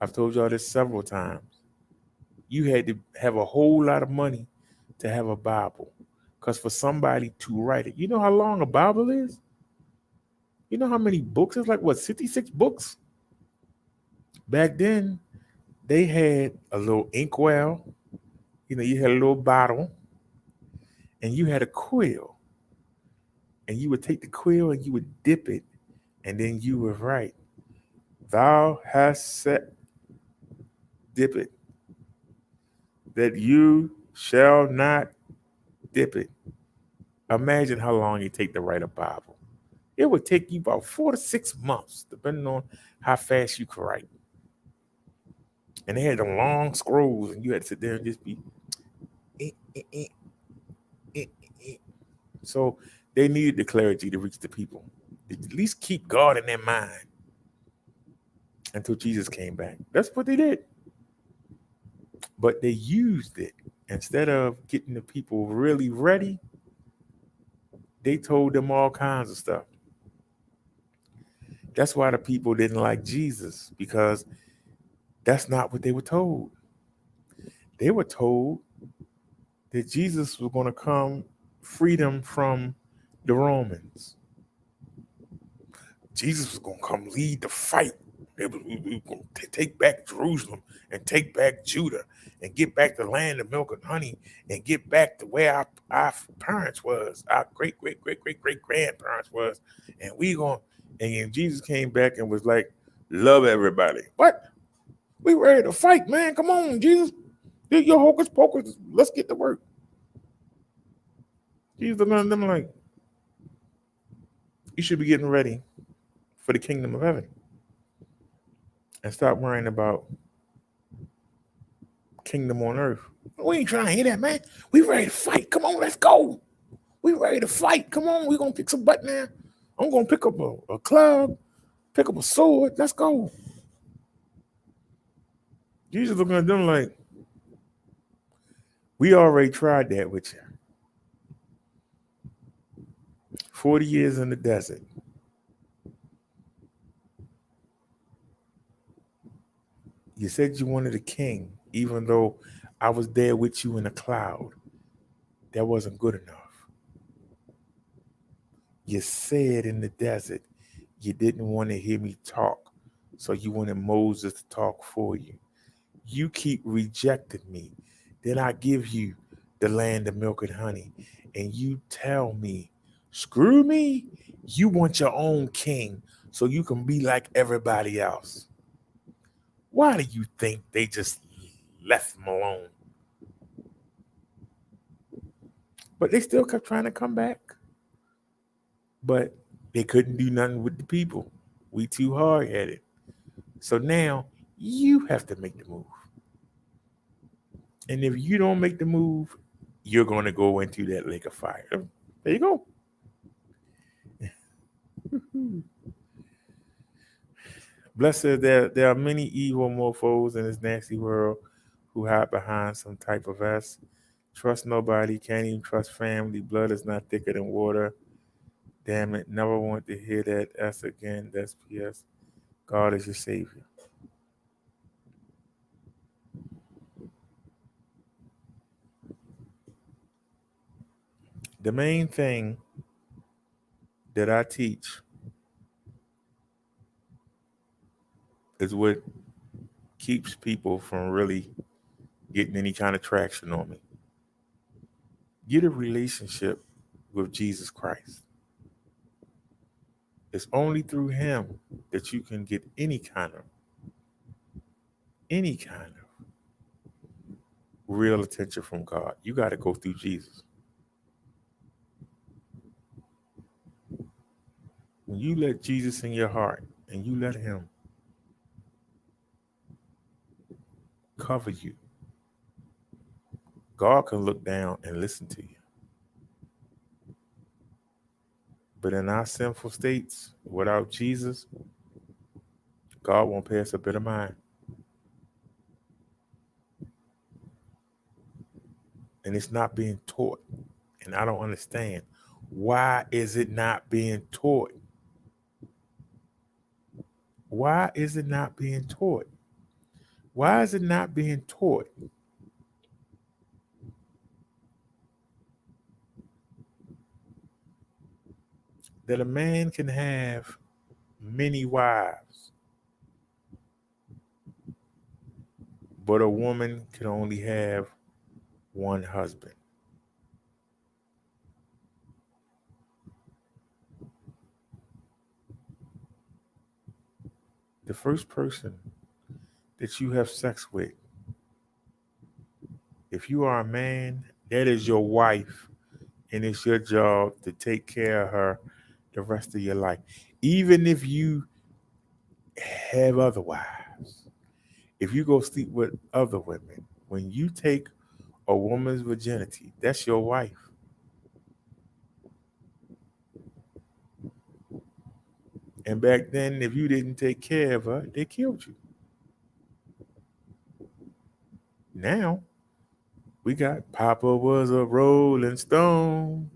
I've told y'all this several times. You had to have a whole lot of money to have a Bible. Because for somebody to write it, you know how long a Bible is? You know how many books? It's like, 66 books? Back then, they had a little inkwell. You had a little bottle. And you had a quill. And you would take the quill and you would dip it. And then you would write, thou hast set, dip it, that you shall not dip it. Imagine how long it take to write a Bible. It would take you about 4 to 6 months, depending on how fast you could write. And they had them long scrolls, and you had to sit there and just be. So they needed the clergy to reach the people. At least keep God in their mind until Jesus came back. That's what they did. But they used it. Instead of getting the people really ready, they told them all kinds of stuff. That's why the people didn't like Jesus, because that's not what they were told. They were told that Jesus was going to come freedom from the Romans. Jesus was going to come lead the fight. We were going to take back Jerusalem and take back Judah and get back the land of milk and honey and get back to where our parents was, our great grandparents was. And and Jesus came back and was like, love everybody. What? We ready to fight, man. Come on, Jesus. Do your hocus pocus. Let's get to work. Jesus looked at them like, you should be getting ready for the kingdom of heaven. And stop worrying about kingdom on earth. We ain't trying to hear that, man. We ready to fight. Come on, let's go. We ready to fight. Come on, we gonna pick some butt now. I'm gonna pick up a club, pick up a sword. Let's go. Jesus looking at them like, we already tried that with you. 40 years in the desert. You said you wanted a king, even though I was there with you in a cloud. That wasn't good enough. You said in the desert you didn't want to hear me talk, so you wanted Moses to talk for you. You keep rejecting me. Then I give you the land of milk and honey, and you tell me, screw me, you want your own king so you can be like everybody else. Why do you think they just left him alone? But they still kept trying to come back. But they couldn't do nothing with the people. We too hard-headed. So now you have to make the move. And if you don't make the move, you're going to go into that lake of fire. There you go. Blessed says there are many evil mofos in this nasty world who hide behind some type of S. Trust nobody, can't even trust family. Blood is not thicker than water. Damn it, never want to hear that S again. That's PS. God is your savior. The main thing that I teach is what keeps people from really getting any kind of traction on me. Get a relationship with Jesus Christ. It's only through him that you can get any kind of real attention from God. You got to go through Jesus. When you let Jesus in your heart and you let him cover you, God can look down and listen to you. But in our sinful states, without Jesus, God won't pay us a bit of mind. And it's not being taught. And I don't understand. Why is it not being taught? Why is it not being taught? Why is it not being taught that a man can have many wives, but a woman can only have one husband? The first person that you have sex with, if you are a man, that is your wife, and it's your job to take care of her the rest of your life. Even if you have other wives, if you go sleep with other women, when you take a woman's virginity, that's your wife. And back then, if you didn't take care of her, they killed you. Now, we got Papa was a Rolling Stone.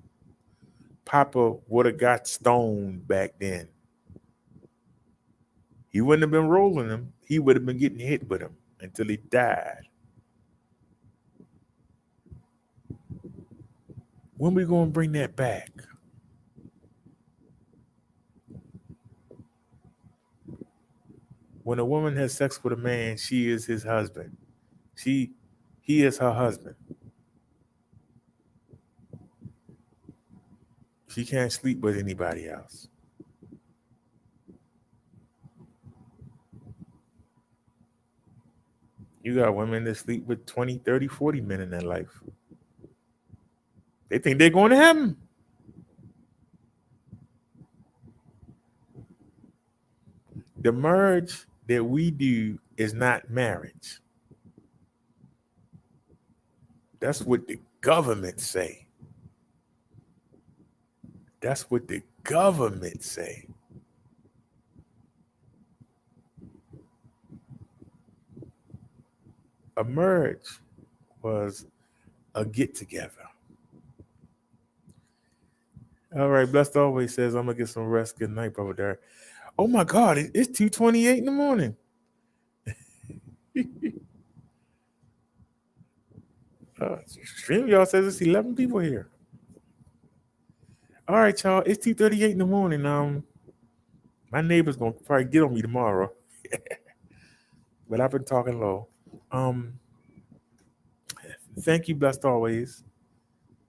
Papa would have got stoned back then. He wouldn't have been rolling him. He would have been getting hit with him until he died. When we going to bring that back? When a woman has sex with a man, she is his husband. He is her husband. She can't sleep with anybody else. You got women that sleep with 20, 30, 40 men in their life. They think they're going to heaven. The marriage that we do is not marriage. That's what the government say. That's what the government say. A marriage was a get together. All right, Blessed always says, I'm gonna get some rest. Good night, brother Derek. Oh my God, it's 2:28 in the morning. Stream y'all says it's 11 people here. All right, y'all, it's 2:38 in the morning. My neighbor's gonna probably get on me tomorrow. But I've been talking low. Thank you, Blessed always,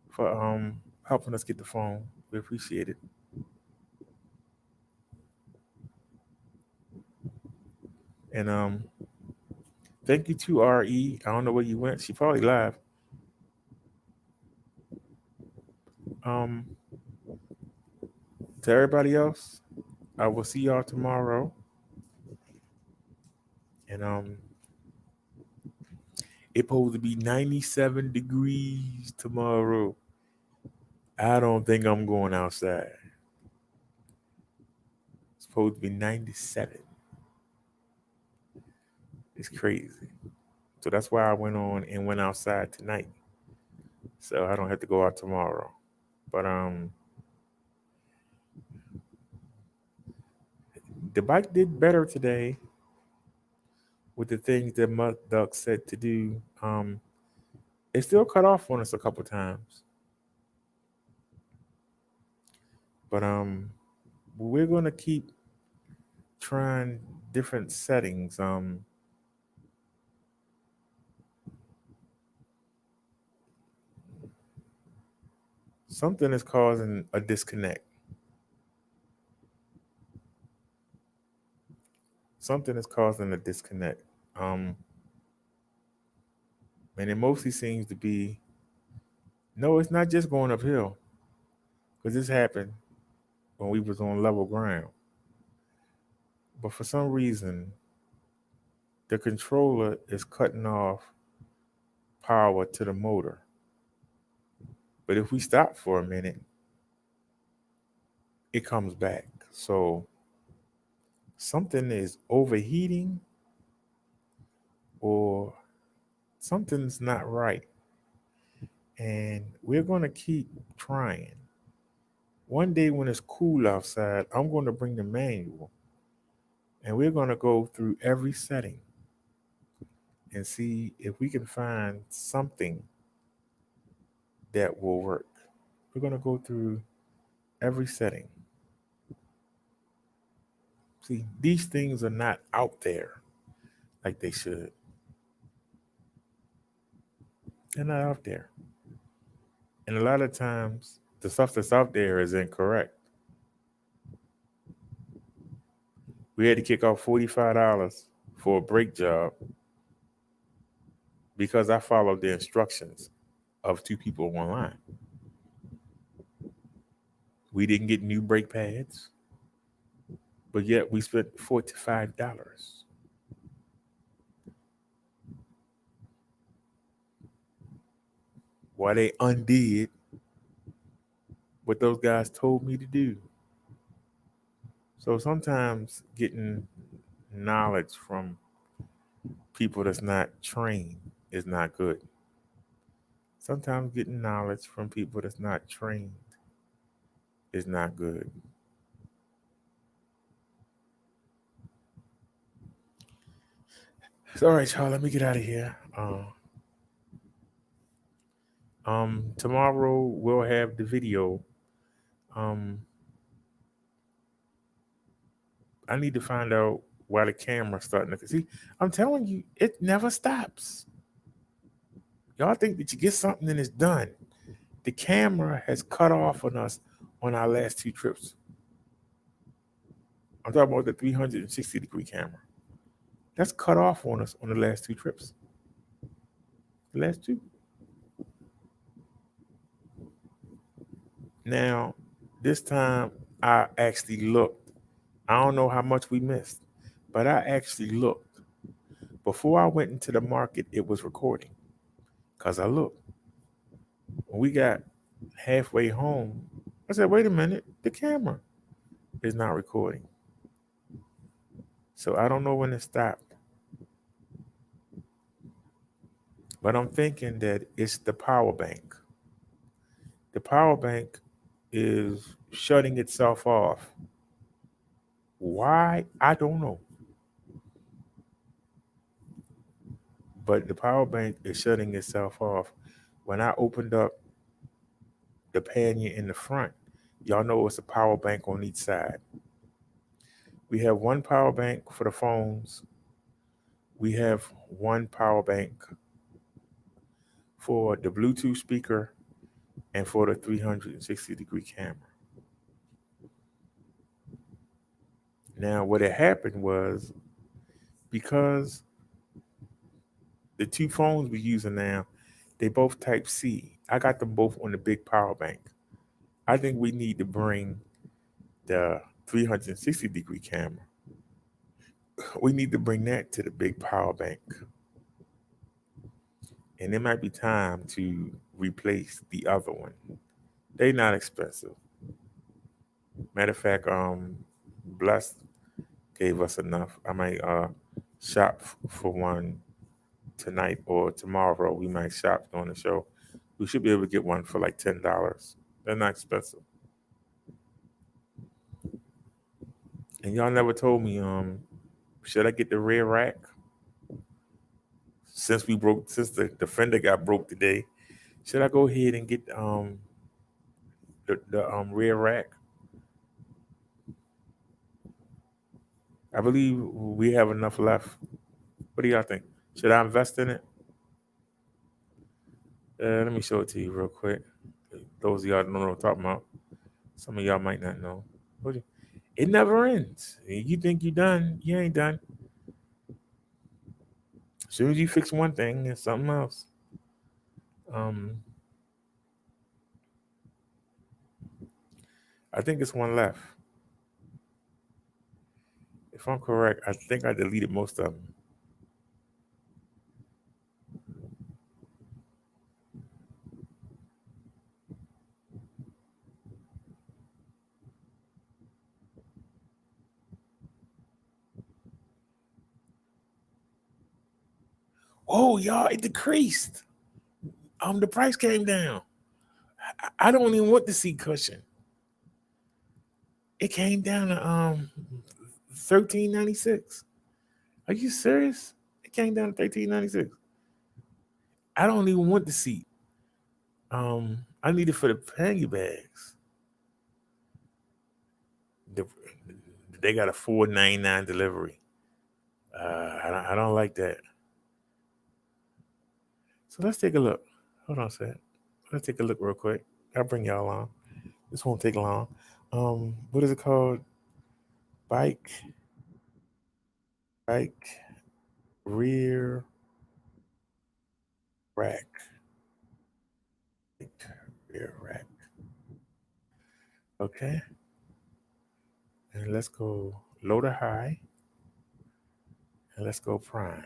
for helping us get the phone. We appreciate it. And thank you to RE. I don't know where you went. She probably live. To everybody else, I will see y'all tomorrow. And it's supposed to be 97 degrees tomorrow. I don't think I'm going outside. It's supposed to be 97. It's crazy. So that's why I went on and went outside tonight. So I don't have to go out tomorrow. But the bike did better today with the things that Midduck said to do. It still cut off on us a couple times. But we're gonna keep trying different settings. Something is causing a disconnect. Something is causing a disconnect. And it mostly seems to be, no, it's not just going uphill. Because this happened when we was on level ground. But for some reason, the controller is cutting off power to the motor. But if we stop for a minute, it comes back. So something is overheating or something's not right. And we're going to keep trying. One day when it's cool outside, I'm going to bring the manual and we're going to go through every setting and see if we can find something that will work. We're going to go through every setting. See, these things are not out there like they should. They're not out there. And a lot of times, the stuff that's out there is incorrect. We had to kick off $45 for a brake job because I followed the instructions of two people online. We didn't get new brake pads, but yet we spent $45. Why they undid what those guys told me to do. So sometimes getting knowledge from people that's not trained is not good. Sometimes getting knowledge from people that's not trained is not good. So, all right, y'all, let me get out of here. Tomorrow we'll have the video. I need to find out why the camera's starting to see. I'm telling you, it never stops. Y'all think that you get something and it's done. The camera has cut off on us on our last 2 trips. I'm talking about the 360-degree camera. That's cut off on us on the last 2 trips. The last 2. Now, this time I actually looked. I don't know how much we missed, but I actually looked. Before I went into the market, it was recording because I looked. When we got halfway home, I said, wait a minute, the camera is not recording. So I don't know when it stopped. But I'm thinking that it's the power bank. The power bank is shutting itself off. Why? I don't know. But the power bank is shutting itself off. When I opened up the pannier in the front, y'all know it's a power bank on each side. We have one power bank for the phones. We have one power bank for the Bluetooth speaker and for the 360-degree camera. Now, what had happened was because the 2 phones we're using now, they both Type C. I got them both on the big power bank. I think we need to bring the 360-degree camera. We need to bring that to the big power bank. And it might be time to replace the other one. They're not expensive. Matter of fact, Bless gave us enough. I might shop for one tonight or tomorrow. We might shop on the show. We should be able to get one for like $10. They're not expensive. And y'all never told me, should I get the rear rack? Since the fender got broke today, should I go ahead and get the rear rack? I believe we have enough left. What do y'all think? Should I invest in it? Let me show it to you real quick. Those of y'all don't know what I'm talking about. Some of y'all might not know. It never ends. You think you're done, you ain't done. As soon as you fix one thing, it's something else. I think it's one left. If I'm correct, I think I deleted most of them. Oh, y'all, it decreased. The price came down. I don't even want the seat cushion. It came down to $13.96. Are you serious? It came down to $13.96. I don't even want the seat. I need it for the panty bags. They got a $4.99 delivery. I don't like that. So let's take a look. Hold on a sec. Let's take a look real quick. I'll bring y'all along. This won't take long. What is it called? Bike rear rack. Rear rack. Okay. And let's go low to high. And let's go prime.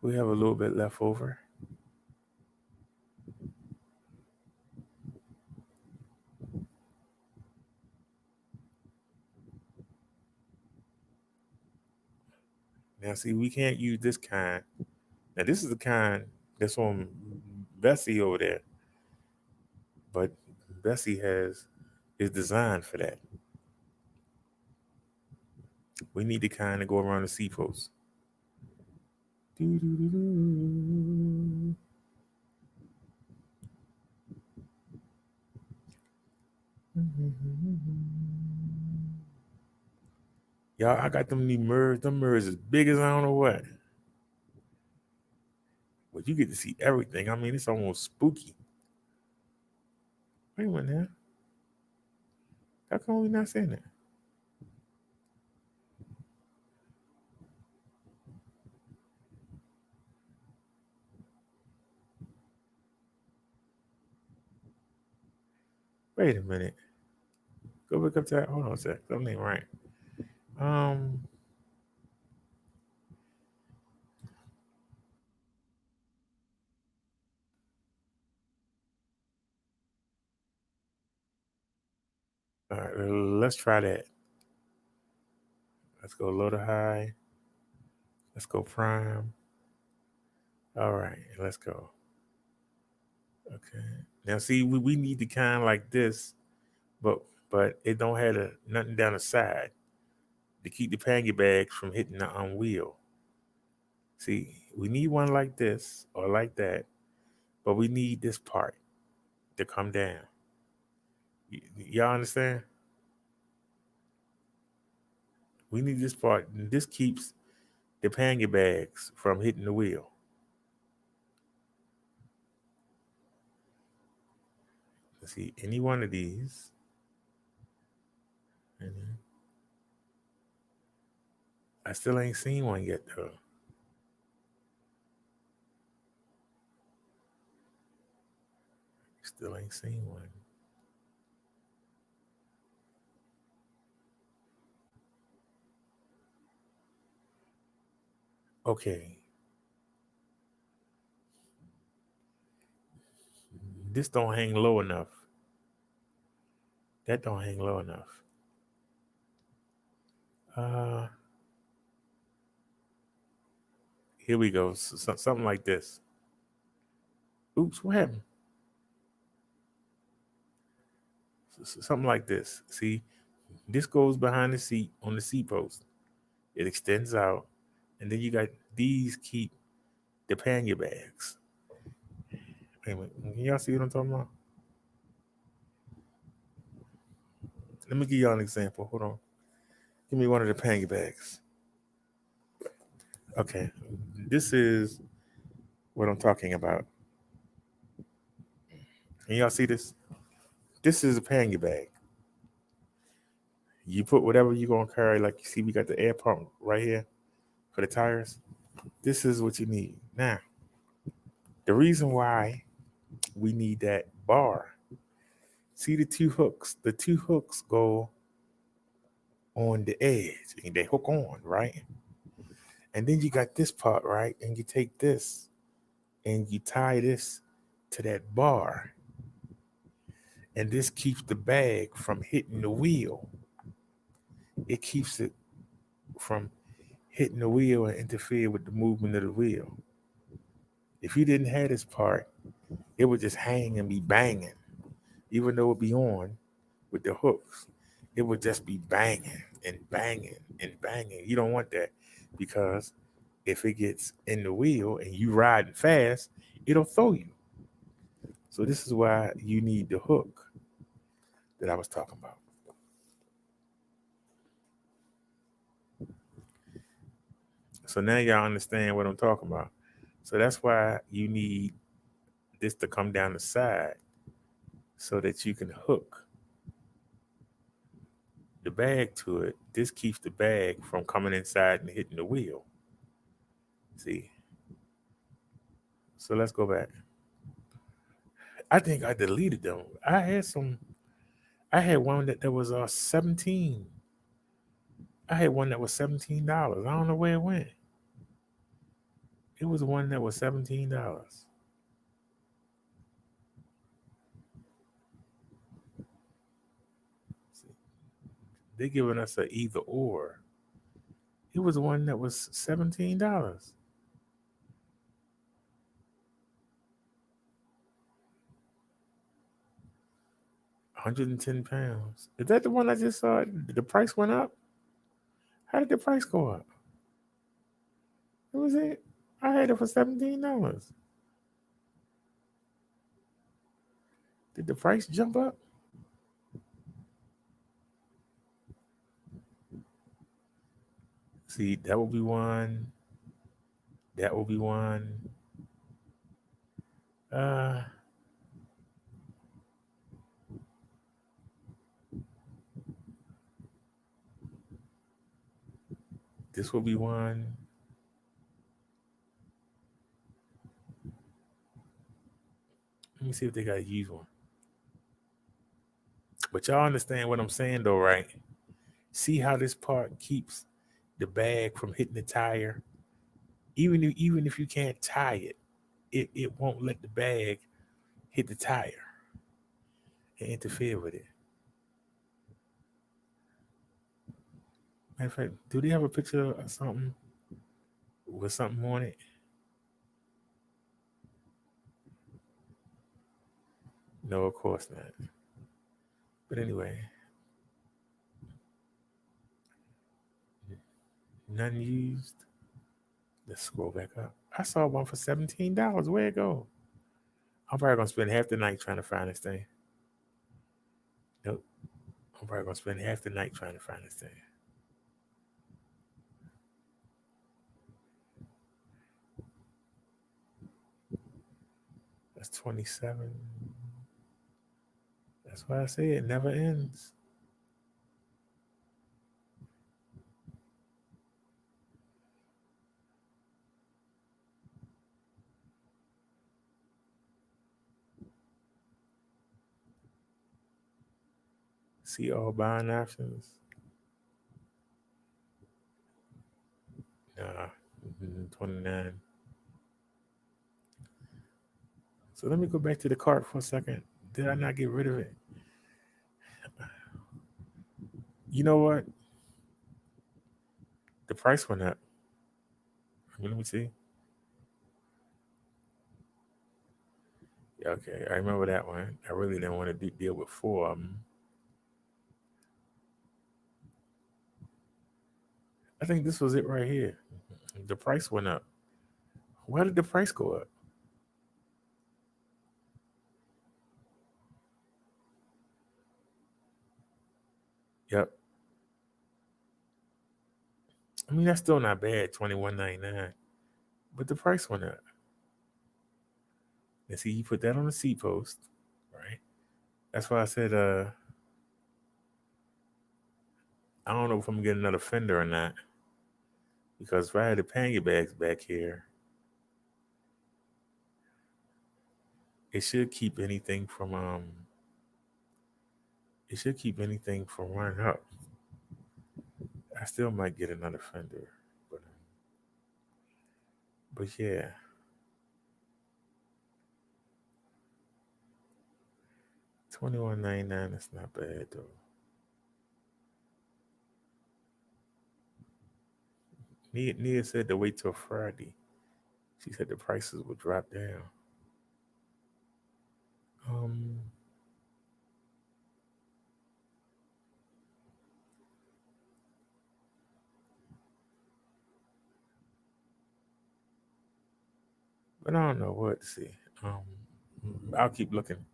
We have a little bit left over. Now, see, we can't use this kind. Now, this is the kind that's on Bessie over there. But Bessie is designed for that. We need to kind of go around the seat post. Y'all, I got them new mirrors. Them mirrors as big as I don't know what. But you get to see everything. I mean, it's almost spooky. Wait a minute now. How come we not saying that? Wait a minute. Go back up to that. Hold on a sec. Something ain't right. All right, let's try that. Let's go low to high. Let's go prime. All right, let's go. Okay. Now see, we need to kind of like this, but it don't have nothing down the side to keep the pangy bags from hitting the wheel. See, we need one like this or like that, but we need this part to come down. Y'all understand? We need this part. This keeps the pangy bags from hitting the wheel. Let's see, any one of these. I still ain't seen one yet, though. Still ain't seen one. Okay. This don't hang low enough. That don't hang low enough. Here we go. Something like this. Oops, what happened? Something like this. See, this goes behind the seat on the seat post. It extends out, and then you got these keep the pannier bags. Wait a minute. Can y'all see what I'm talking about? Let me give y'all an example. Hold on. Give me one of the pannier bags. Okay, this is what I'm talking about. Can y'all see this? This is a pannier bag. You put whatever you're going to carry, like you see we got the air pump right here for the tires. This is what you need. Now, the reason why we need that bar, see the two hooks? The two hooks go on the edge and they hook on, right? And then you got this part, right? And you take this and you tie this to that bar. And this keeps the bag from hitting the wheel. It keeps it from hitting the wheel and interfere with the movement of the wheel. If you didn't have this part, it would just hang and be banging. Even though it would be on with the hooks, it would just be banging and banging and banging. You don't want that, because if it gets in the wheel and you riding fast, it'll throw you. So this is why you need the hook that I was talking about. So now y'all understand what I'm talking about. So that's why you need this to come down the side so that you can hook the bag to it. This keeps the bag from coming inside and hitting the wheel. See? So let's go back. I think I deleted them. I had one that was 17. I had one that was $17. I don't know where it went. It was one that was $17. They're giving us a either or. It was one that was $17. 110 pounds. Is that the one I just saw? The price went up? How did the price go up? What was it? I had it for $17. Did the price jump up? See, that will be one. That will be one. This will be one. Let me see if they got a used one. But y'all understand what I'm saying though, right? See how this part keeps the bag from hitting the tire? Even if you can't tie it, it won't let the bag hit the tire and interfere with it. Matter of fact, do they have a picture of something with something on it? No, of course not. But anyway, none used. Let's scroll back up. I saw one for $17. Where'd it go? I'm probably gonna spend half the night trying to find this thing. Nope. I'm probably gonna spend half the night trying to find this thing. That's 27. That's why I say it never ends. See all buying options. Nah, 29. So let me go back to the cart for a second. Did I not get rid of it? You know what? The price went up. Let me see. Yeah, okay, I remember that one. I really didn't want to deal with four of them. I think this was it right here. The price went up. Why did the price go up? Yep. I mean, that's still not bad, $21.99. But the price went up. And see, you put that on the seat post, right? That's why I said, I don't know if I'm gonna get another fender or not. Because if I had the pannier bags back here, it should keep anything from running up. I still might get another fender, but yeah. $21.99. That's not bad though. Nia said to wait till Friday. She said the prices would drop down. But I don't know what to see. I'll keep looking.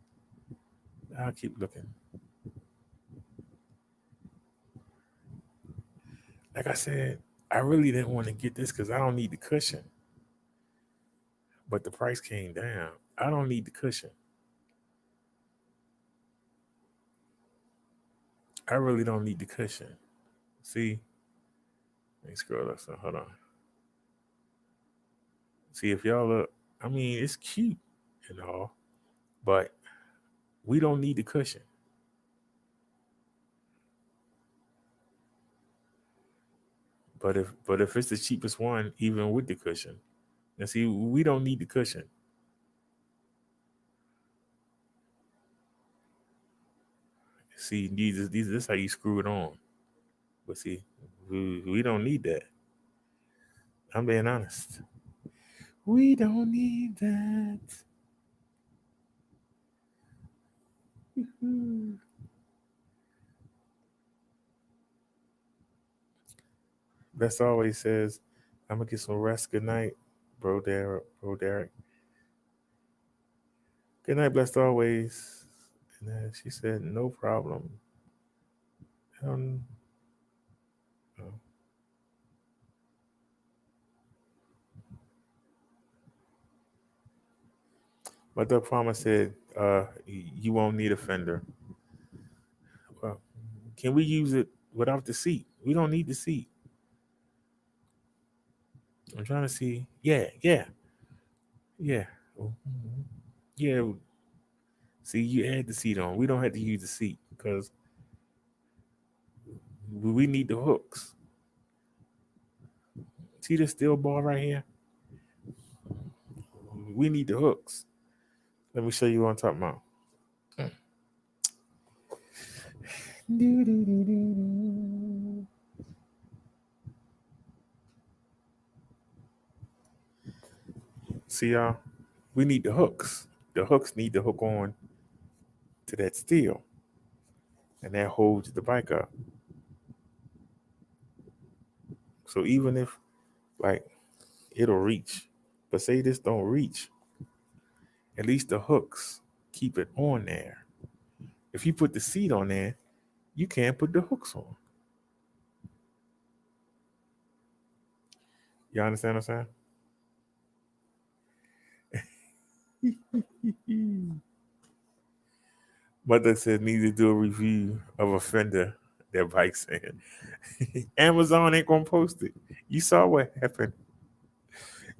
Like I said, I really didn't want to get this because I don't need the cushion. But the price came down. I don't need the cushion. I really don't need the cushion. See? Let me scroll up. So hold on. See if y'all look. I mean, it's cute and all, but we don't need the cushion. But if it's the cheapest one, even with the cushion, now see, we don't need the cushion. See, this is how you screw it on. But see, we don't need that. I'm being honest. We don't need that. Best always says, I'm gonna get some rest. Good night. Bro Derek. Good night, blessed always. And then she said, no problem. Um, oh. But the farmer said, you won't need a fender. Well, can we use it without the seat? We don't need the seat. I'm trying to see. Yeah. Yeah. See, you add the seat on. We don't have to use the seat because we need the hooks. See this steel bar right here? We need the hooks. Let me show you what I'm talking about. See, y'all? We need the hooks. The hooks need to hook on to that steel. And that holds the bike up. So even if, like, it'll reach, but say this don't reach, at least the hooks keep it on there. If you put the seat on there, you can't put the hooks on. You understand what I'm saying? Mother said need to do a review of a fender that bike's in. Amazon ain't gonna post it. You saw what happened.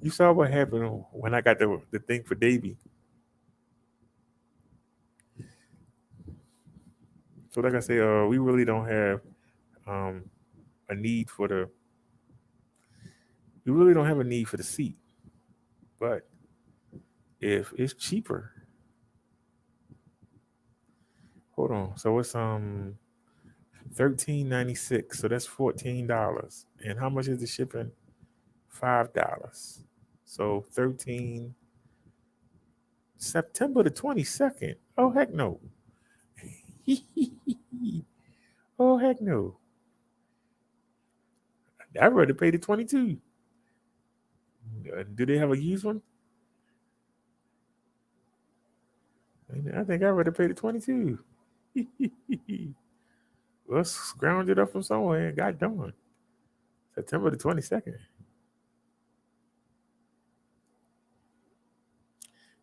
You saw what happened when I got the thing for Davey. So like I say, we really don't have a need for the. We really don't have a need for the seat, but if it's cheaper, hold on. So it's $13.96. So that's $14. And how much is the shipping? $5. So 13 September the 22nd. Oh heck no. Oh heck no. I'd rather pay the 22. Do they have a used one? I think I'd rather pay the 22. Let's scrounge it up from somewhere. God darn. September the 22nd.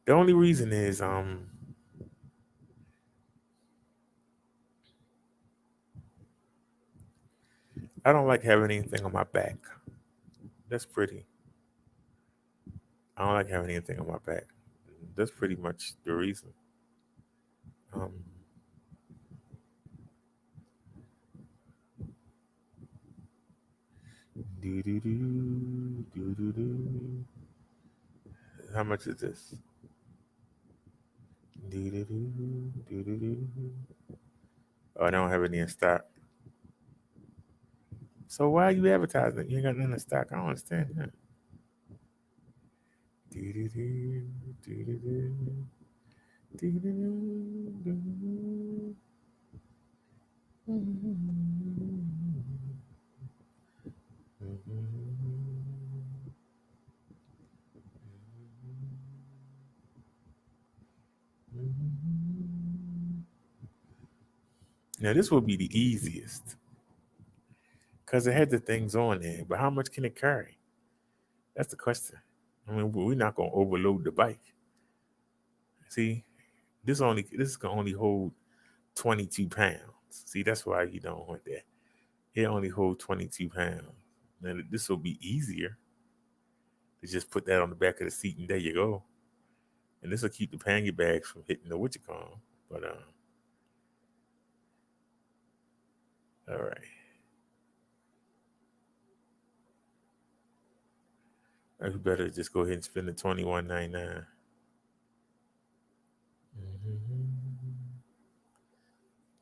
The only reason is I don't like having anything on my back. That's pretty. I don't like having anything on my back. That's pretty much the reason. How much is this? Oh, I don't have any in stock. So why are you advertising? You ain't got nothing in stock. I don't understand that. Now this will be the easiest because it had the things on there. But how much can it carry? That's the question. I mean, we're not gonna overload the bike. See, this can only hold 22 pounds. See, that's why you don't want that. It only holds 22 pounds. Now this will be easier to just put that on the back of the seat and there you go. And this will keep the panty bags from hitting the whatchamacallit. But all right. I better just go ahead and spend the $21.99.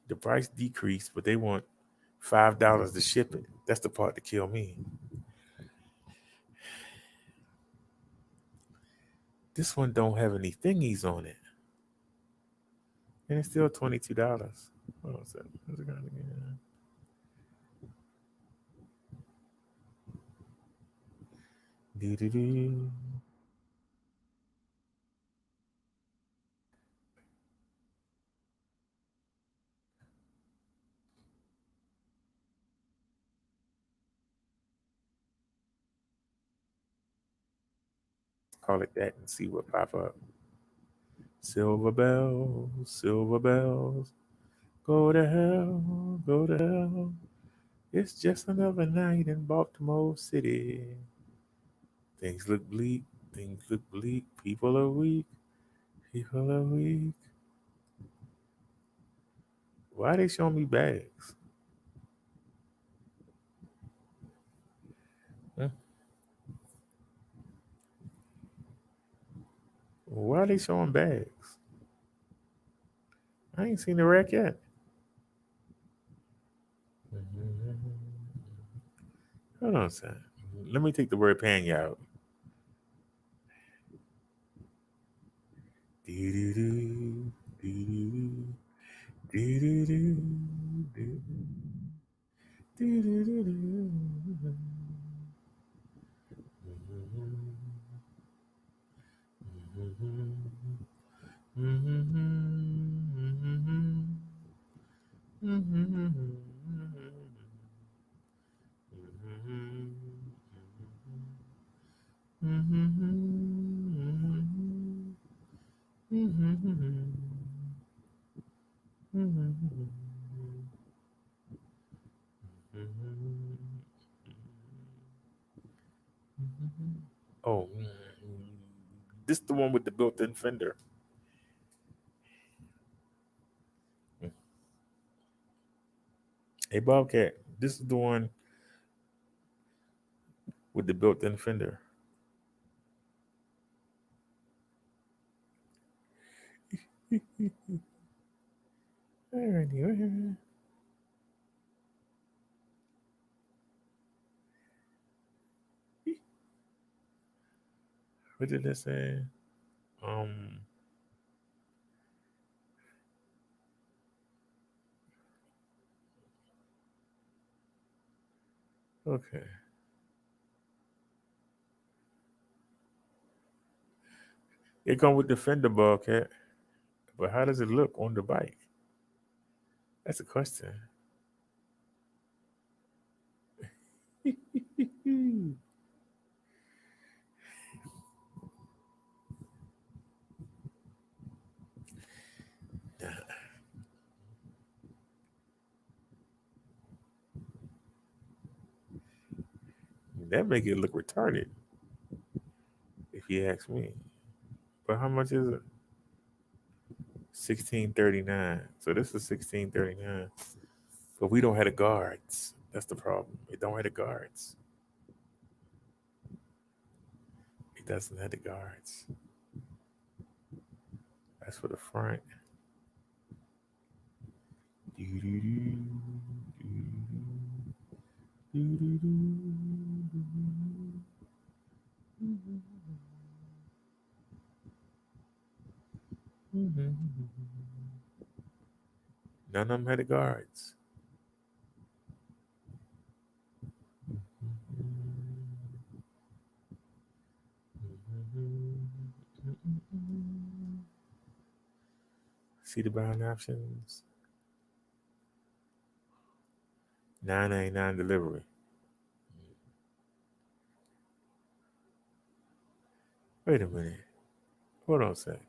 The price decreased, but they want $5 to ship it. That's the part that killed me. This one don't have any thingies on it. And it's still $22. Hold on a second. Where's it going again? call it that and see what pop up. Silver bells, go to hell, go to hell. It's just another night in Baltimore City. Things look bleak, people are weak, people are weak. Why they showing me bags? Huh? Why are they showing bags? I ain't seen the rack yet. Hold on a second. Let me take the word panya out. Do-do-do, do-do-do, do-do-do, do-do-do, Oh, this is the one with the built-in fender. Hey, Bobcat, this is the one with the built-in fender. Alrighty. What did I say? Okay. It come with the fender, Bobcat. But how does it look on the bike? That's a question. That make it look retarded, if you ask me. But how much is it? $16.39. So this is $16.39. But we don't have the guards. That's the problem. It don't have the guards. It doesn't have the guards. That's for the front. None of them had the guards. See the buying options? $9.99 delivery. Wait a minute. Hold on a sec.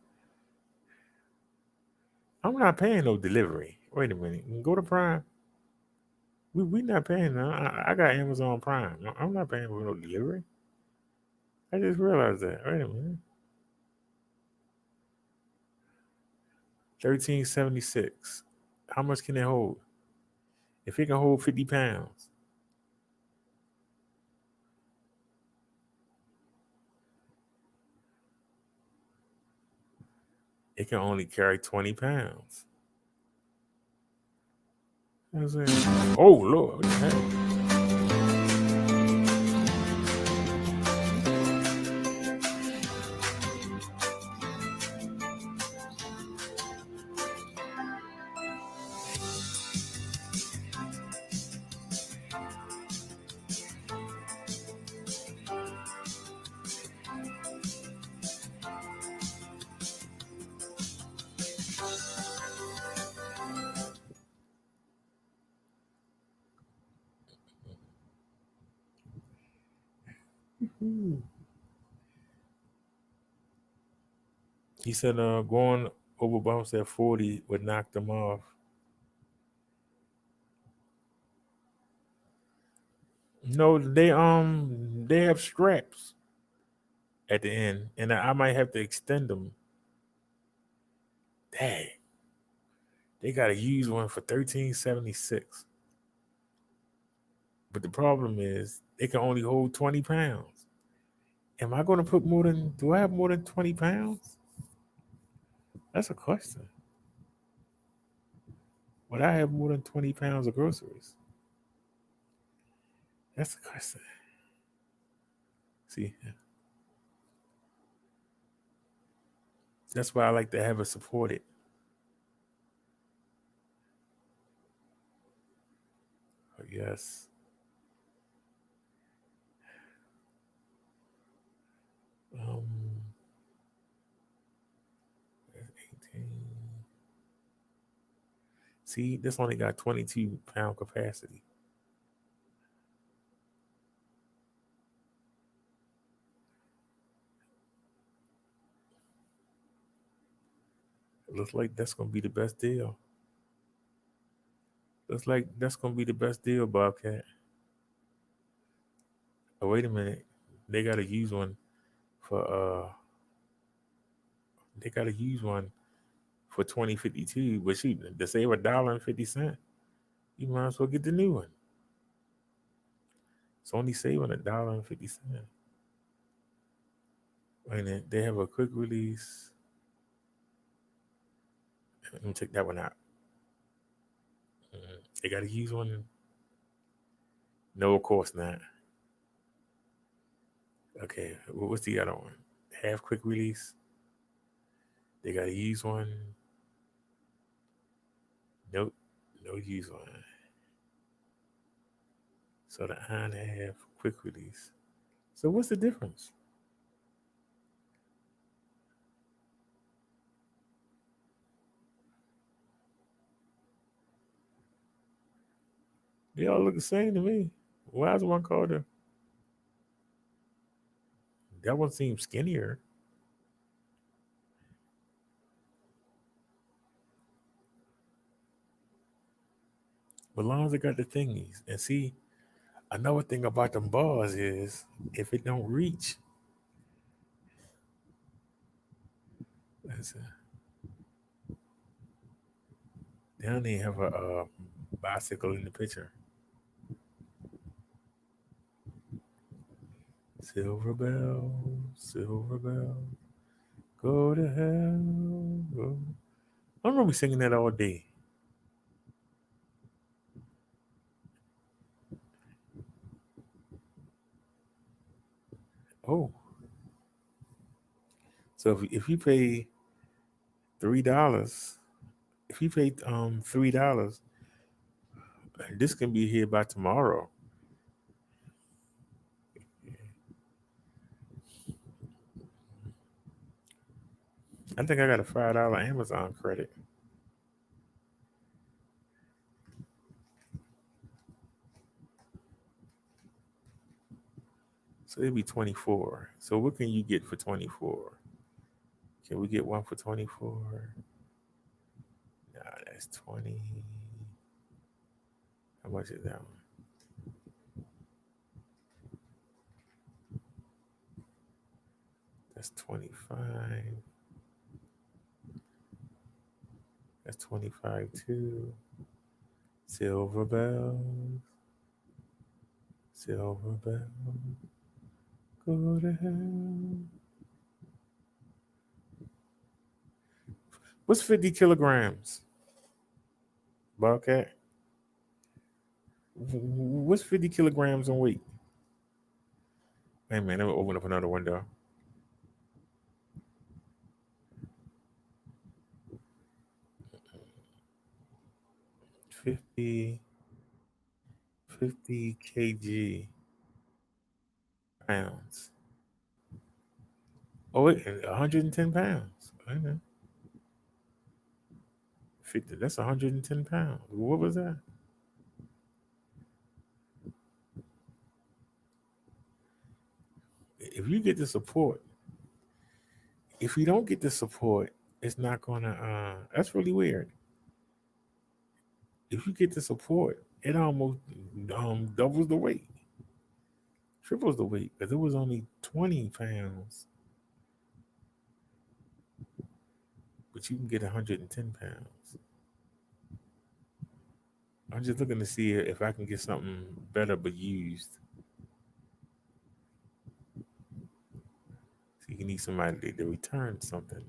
I'm not paying no delivery. Wait a minute. Go to Prime. We not paying. No. I got Amazon Prime. I'm not paying for no delivery. I just realized that. Wait a minute. $13.76. How much can it hold? If it can hold 50 pounds. It can only carry 20 pounds. You know what I'm saying? Oh, Lord. What the heck? He said going over bumps at 40 would knock them off. No, they have straps at the end, and I might have to extend them. Dang. They got a used one for $13.76. But the problem is they can only hold 20 pounds. Am I going to put do I have more than 20 pounds? That's a question. Would I have more than 20 pounds of groceries? That's the question. See, that's why I like to have it supported. But yes. That's 18. See, this only got 22-pound capacity. It looks like that's going to be the best deal. Looks like that's going to be the best deal, Bobcat. Oh, wait a minute. They got to use one for $20.52, but shoot, to save $1.50, you might as well get the new one. It's only saving $1.50. Wait a minute, they have a quick release. Let me check that one out. They got to use one. No, of course not. Okay, what's the other one? Half quick release. They got to use one. Nope, no use one. So the on half quick release. So what's the difference? They all look the same to me. Why is one called a? That one seems skinnier. But as long as it got the thingies. And see, another thing about them bars is if it don't reach. They don't even have a bicycle in the picture. Silver bell, go to hell. Go. I'm gonna be singing that all day. Oh, so if you pay $3, if you pay $3, this can be here by tomorrow. I think I got a $5 Amazon credit. So it'd be 24. So what can you get for 24? Can we get one for 24? Nah, that's 20. How much is that one? That's 25. That's 25 too. Silver bells. Silver bells. Go to hell. What's 50 kilograms? Bobcat? What's 50 kilograms in weight? Hey man, let me open up another window. 50 kg pounds. Oh, wait, 110 pounds. I know. 50, that's 110 pounds. What was that? If you get the support, if we don't get the support, it's not gonna. That's really weird. If you get the support, it almost doubles the weight, triples the weight, because it was only 20 pounds, but you can get 110 pounds. I'm just looking to see if I can get something better but used. So you need somebody to return something.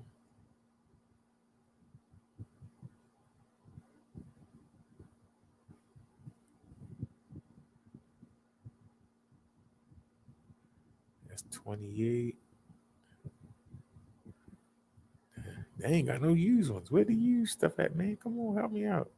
That's 28. They ain't got no used ones. Where the used stuff at, man? Come on, help me out.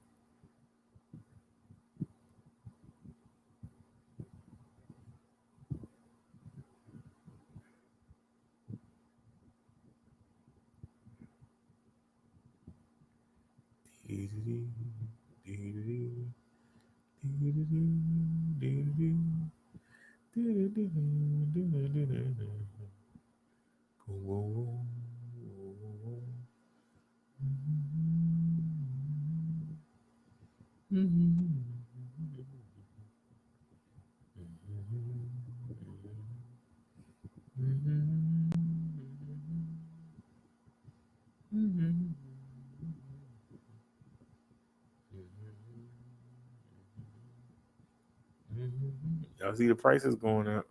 Y'all see the prices going up.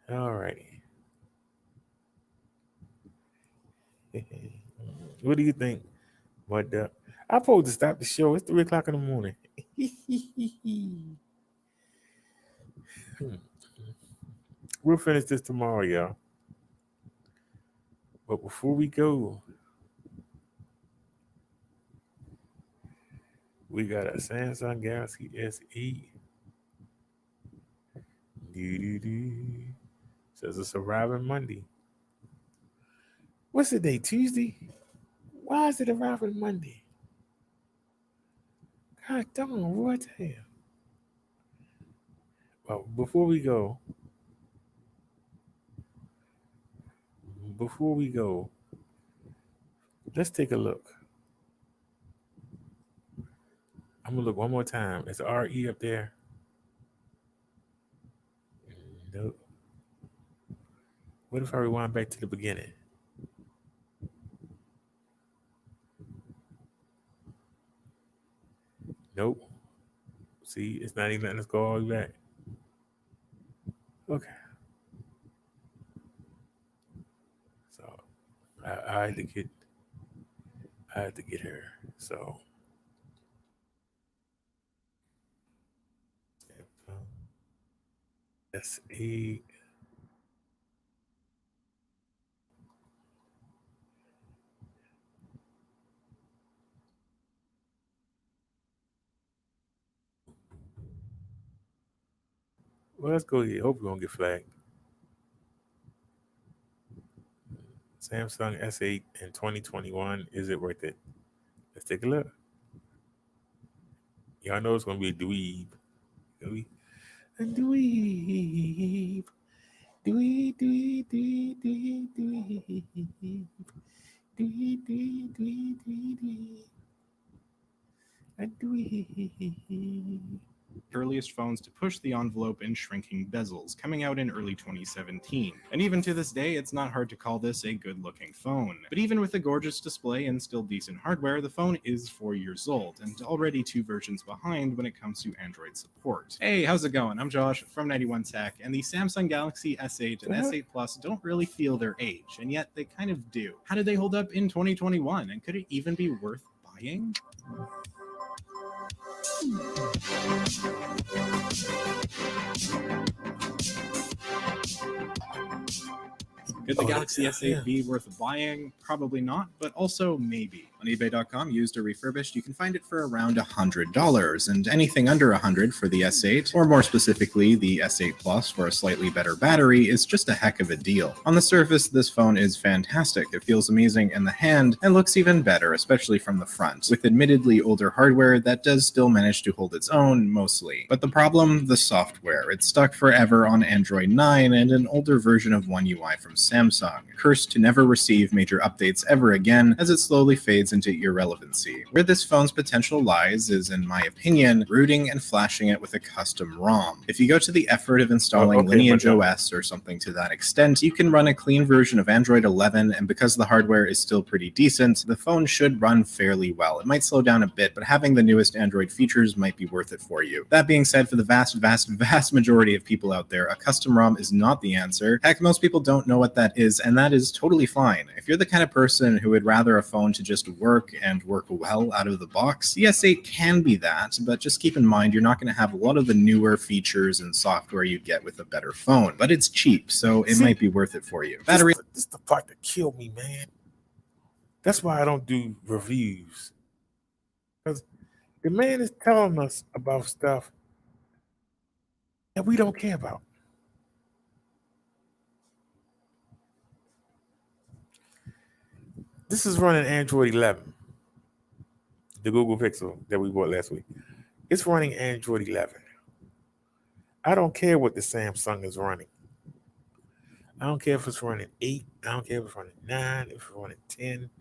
All righty. What do you think? What I'm supposed to stop the show. It's 3 o'clock in the morning. We'll finish this tomorrow, y'all. But before we go, we got a Samsung Galaxy S8. Says it's arriving Monday. What's the day? Tuesday? Why is it arriving Monday? God damn, what the hell? Well, before we go, let's take a look. I'm gonna look one more time. Is RE up there? Nope. What if I rewind back to the beginning? Nope. See, it's not even letting us go all the way back. Okay. So I had to get her. So S8. Well, let's go here. Hope we don't get flagged. Samsung S8 in 2021. Is it worth it? Let's take a look. Y'all know it's gonna be a dweeb. A dweeb. Dweeb. A dweeb. Earliest phones to push the envelope in shrinking bezels, coming out in early 2017. And even to this day, it's not hard to call this a good-looking phone. But even with a gorgeous display and still decent hardware, the phone is 4 years old, and already 2 versions behind when it comes to Android support. Hey, how's it going? I'm Josh from 91 Tech, and the Samsung Galaxy S8 and S8 Plus don't really feel their age, and yet they kind of do. How did they hold up in 2021, and could it even be worth buying? Could the Galaxy S8 be worth buying? Probably not, but also maybe. On eBay.com, used or refurbished, you can find it for around $100, and anything under $100 for the S8, or more specifically, the S8 Plus for a slightly better battery, is just a heck of a deal. On the surface, this phone is fantastic. It feels amazing in the hand, and looks even better, especially from the front, with admittedly older hardware that does still manage to hold its own, mostly. But the problem? The software. It's stuck forever on Android 9 and an older version of One UI from Samsung, cursed to never receive major updates ever again as it slowly fades into irrelevancy. Where this phone's potential lies is, in my opinion, rooting and flashing it with a custom ROM. If you go to the effort of installing Lineage OS or something to that extent, you can run a clean version of Android 11, and because the hardware is still pretty decent, the phone should run fairly well. It might slow down a bit, but having the newest Android features might be worth it for you. That being said, for the vast majority of people out there, a custom ROM is not the answer. Heck, most people don't know what that is, and that is totally fine. If you're the kind of person who would rather a phone to just work and work well out of the box, the S8 can be that, but just keep in mind you're not going to have a lot of the newer features and software you get with a better phone. But it's cheap, so it might be worth it for you. Battery. This is the part that killed me, man. That's why I don't do reviews. Because the man is telling us about stuff that we don't care about. This is running Android 11, the Google Pixel that we bought last week. It's running Android 11. I don't care what the Samsung is running. I don't care if it's running 8. I don't care if it's running 9, if it's running 10.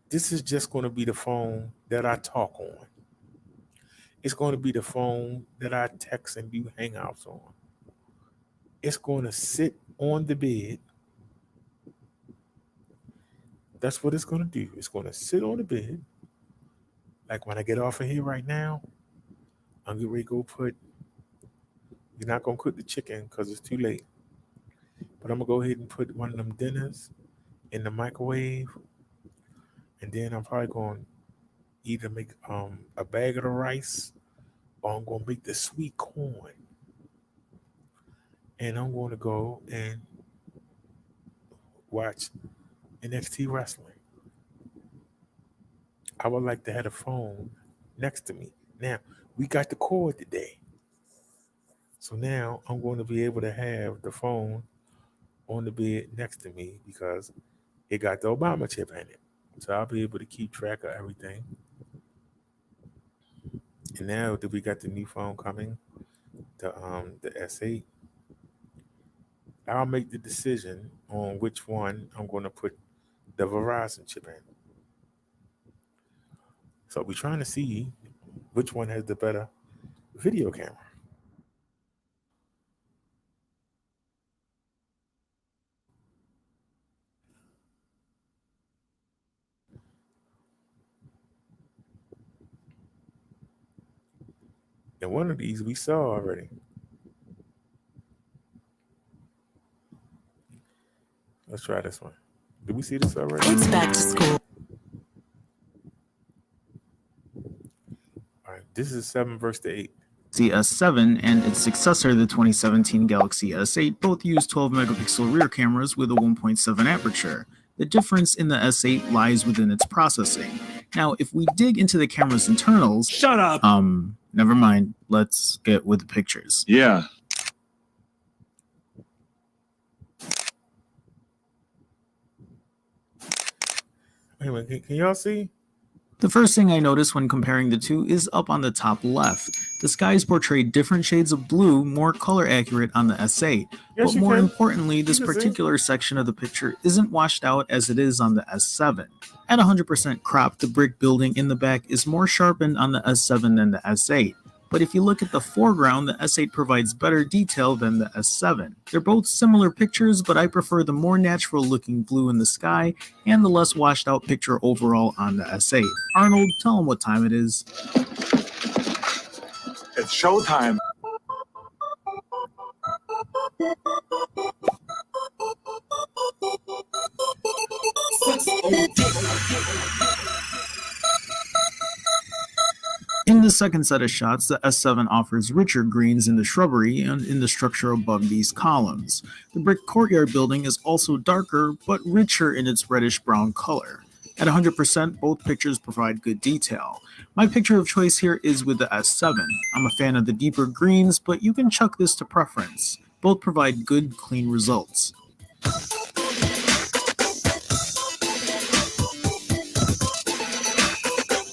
This is just going to be the phone that I talk on. It's going to be the phone that I text and do hangouts on. It's going to sit on the bed. That's what it's going to do. It's going to sit on the bed. Like when I get off of here right now, I'm getting ready to go put, you're not going to cook the chicken because it's too late. But I'm going to go ahead and put one of them dinners in the microwave. And then I'm probably going to either make a bag of the rice or I'm going to make the sweet corn. And I'm going to go and watch NXT wrestling. I would like to have a phone next to me. Now, we got the cord today. So now I'm going to be able to have the phone on the bed next to me because it got the Obama chip in it. So I'll be able to keep track of everything. And now that we got the new phone coming, the S8, I'll make the decision on which one I'm going to put the Verizon chip in. So we're trying to see which one has the better video camera. And one of these we saw already. Let's try this one. Did we see this already? It's back to school. All right, this is 7 versus 8. The S7 and its successor, the 2017 Galaxy S8, both use 12-megapixel rear cameras with a 1.7 aperture. The difference in the S8 lies within its processing. Now, if we dig into the camera's internals... Shut up! Never mind. Let's get with the pictures. Yeah. Anyway, can y'all see? The first thing I notice when comparing the two is up on the top left. The skies portray different shades of blue, more color accurate on the S8. Yes, but more can. importantly, this particular section of the picture isn't washed out as it is on the S7. At 100% crop, the brick building in the back is more sharpened on the S7 than the S8. But if you look at the foreground, the S8 provides better detail than the S7. They're both similar pictures, but I prefer the more natural looking blue in the sky and the less washed out picture overall on the S8. Arnold, tell them what time it is. It's showtime. In the second set of shots, the S7 offers richer greens in the shrubbery and in the structure above these columns. The brick courtyard building is also darker, but richer in its reddish-brown color. At 100%, both pictures provide good detail. My picture of choice here is with the S7. I'm a fan of the deeper greens, but you can chuck this to preference. Both provide good, clean results.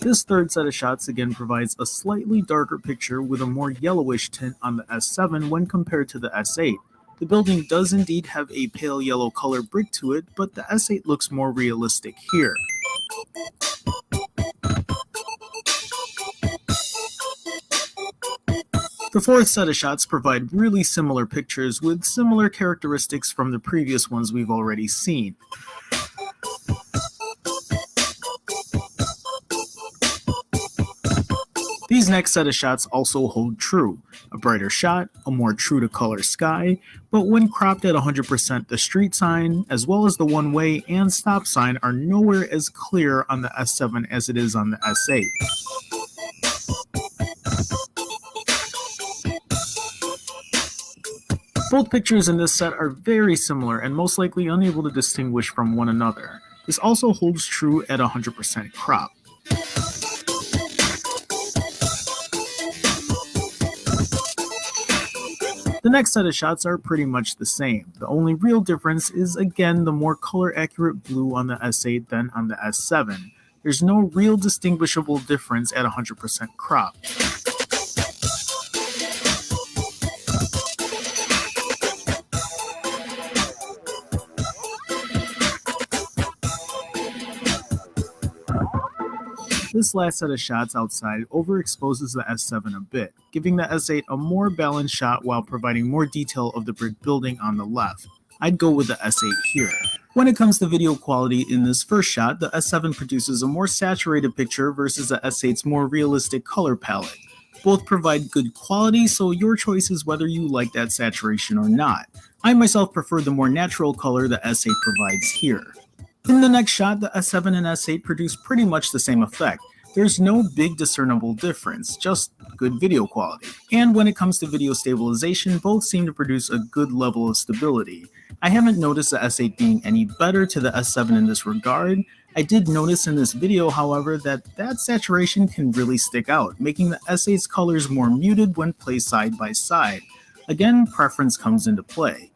This third set of shots again provides a slightly darker picture with a more yellowish tint on the S7 when compared to the S8. The building does indeed have a pale yellow color brick to it, but the S8 looks more realistic here. The fourth set of shots provide really similar pictures with similar characteristics from the previous ones we've already seen. These next set of shots also hold true. A brighter shot, a more true to color sky, but when cropped at 100%, the street sign, as well as the one-way and stop sign are nowhere as clear on the S7 as it is on the S8. Both pictures in this set are very similar and most likely unable to distinguish from one another. This also holds true at 100% crop. The next set of shots are pretty much the same. The only real difference is again the more color accurate blue on the S8 than on the S7. There's no real distinguishable difference at 100% crop. This last set of shots outside overexposes the S7 a bit, giving the S8 a more balanced shot while providing more detail of the brick building on the left. I'd go with the S8 here. When it comes to video quality in this first shot, the S7 produces a more saturated picture versus the S8's more realistic color palette. Both provide good quality, so your choice is whether you like that saturation or not. I myself prefer the more natural color the S8 provides here. In the next shot, the S7 and S8 produce pretty much the same effect. There's no big discernible difference, just good video quality. And when it comes to video stabilization, both seem to produce a good level of stability. I haven't noticed the S8 being any better to the S7 in this regard. I did notice in this video, however, that saturation can really stick out, making the S8's colors more muted when placed side by side. Again, preference comes into play.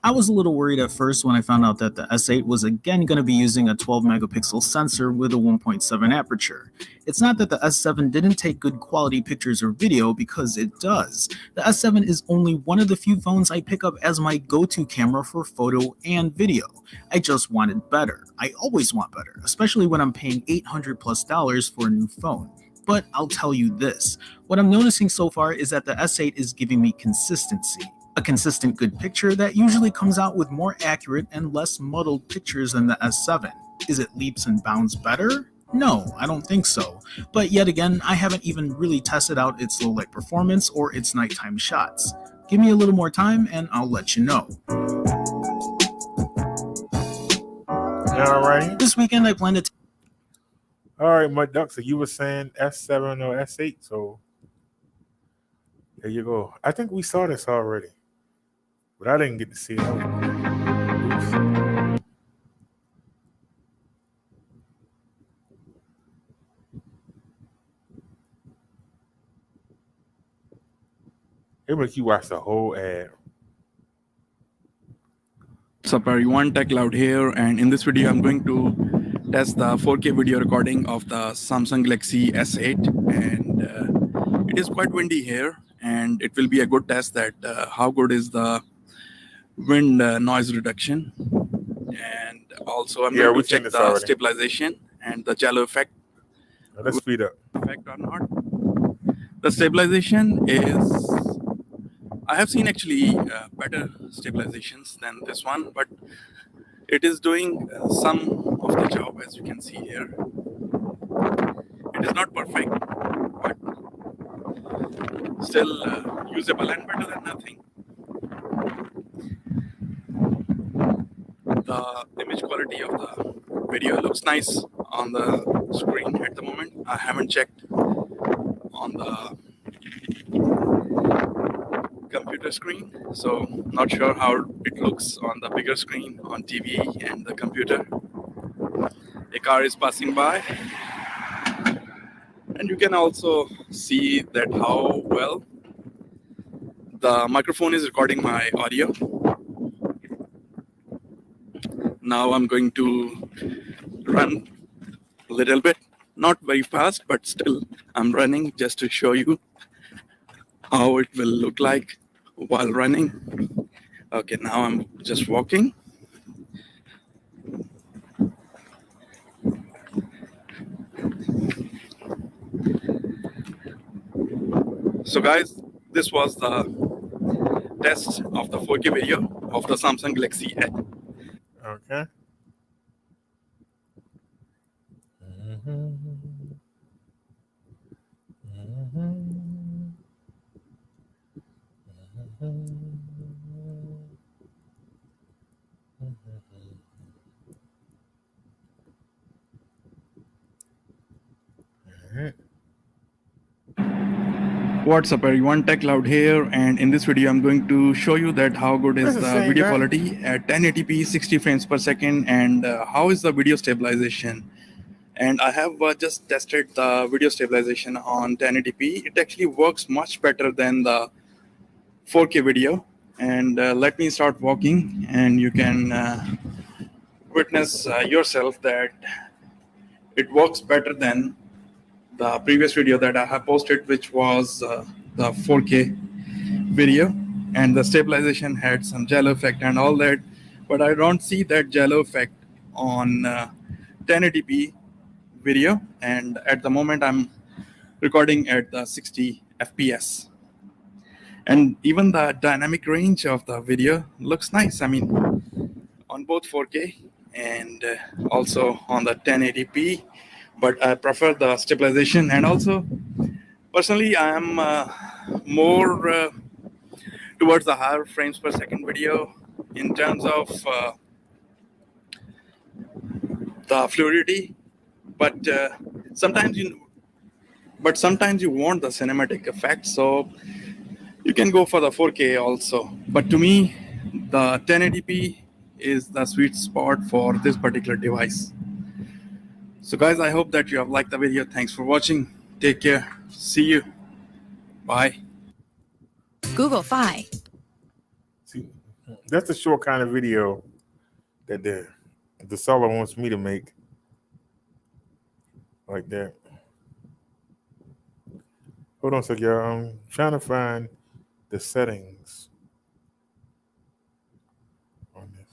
I was a little worried at first when I found out that the S8 was again going to be using a 12 megapixel sensor with a 1.7 aperture. It's not that the S7 didn't take good quality pictures or video, because it does. The S7 is only one of the few phones I pick up as my go-to camera for photo and video. I just wanted better. I always want better, especially when I'm paying $800+ for a new phone. But I'll tell you this, what I'm noticing so far is that the S8 is giving me consistency. A consistent good picture that usually comes out with more accurate and less muddled pictures than the S7. Is it leaps and bounds better? No, I don't think so. But yet again, I haven't even really tested out its low light performance or its nighttime shots. Give me a little more time and I'll let you know. Alright. This weekend I plan to Alright, Midduck, so you were saying S7 or S8, so there you go. I think we saw this already, but I didn't get to see it. Oops. It make you watch the whole ad. What's up everyone, Tech Loud here, and in this video I'm going to test the 4K video recording of the Samsung Galaxy S8, and it is quite windy here, and it will be a good test that how good is the wind noise reduction, and also I'm going to check the stabilization and the jello effect. Let's speed up. Effect or not. The stabilization is, I have seen actually better stabilizations than this one, but it is doing some of the job, as you can see here. It is not perfect, but still usable and better than nothing. The image quality of the video looks nice on the screen at the moment. I haven't checked on the computer screen, so not sure how it looks on the bigger screen on TV and the computer. a car is passing by. And you can also see that how well the microphone is recording my audio. Now I'm going to run a little bit, not very fast, but still I'm running just to show you how it will look like while running. Okay, now I'm just walking. So guys, this was the test of the 4K video of the Samsung Galaxy Edge. Okay. What's up everyone, Tech Loud here, and in this video I'm going to show you that how good is That's the the same video guy. quality at 1080p 60 frames per second, and how is the video stabilization. And I have just tested the video stabilization on 1080p. It actually works much better than the 4K video. And let me start walking, and you can witness yourself that it works better than the previous video that I have posted, which was the 4K video, and the stabilization had some jello effect and all that, but I don't see that jello effect on 1080p video. And at the moment I'm recording at the 60 fps, and even the dynamic range of the video looks nice. I mean, on both 4K and also on the 1080p, but I prefer the stabilization. And also personally I am more towards the higher frames per second video in terms of the fluidity, but sometimes you want the cinematic effect, so you can go for the 4K also. But to me, the 1080p is the sweet spot for this particular device. So guys, I hope that you have liked the video. Thanks for watching. Take care. See you. Bye. Google Fi. See, that's the short kind of video that the seller wants me to make. Like that. Hold on a second, y'all. I'm trying to find the settings on this.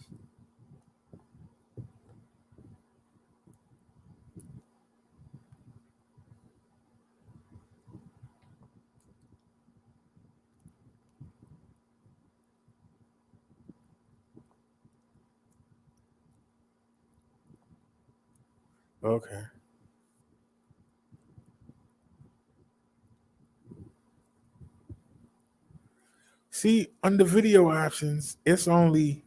Okay. See, under video options, it's only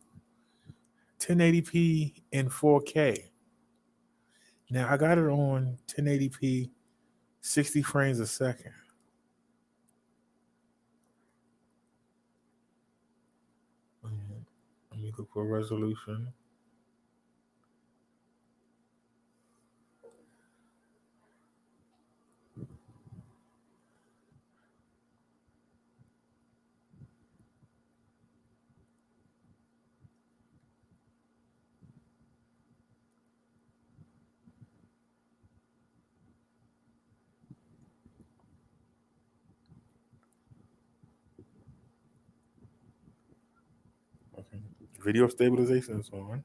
1080p and 4K. Now I got it on 1080p, 60 frames a second. Let me look for resolution. Okay. Video stabilization is on.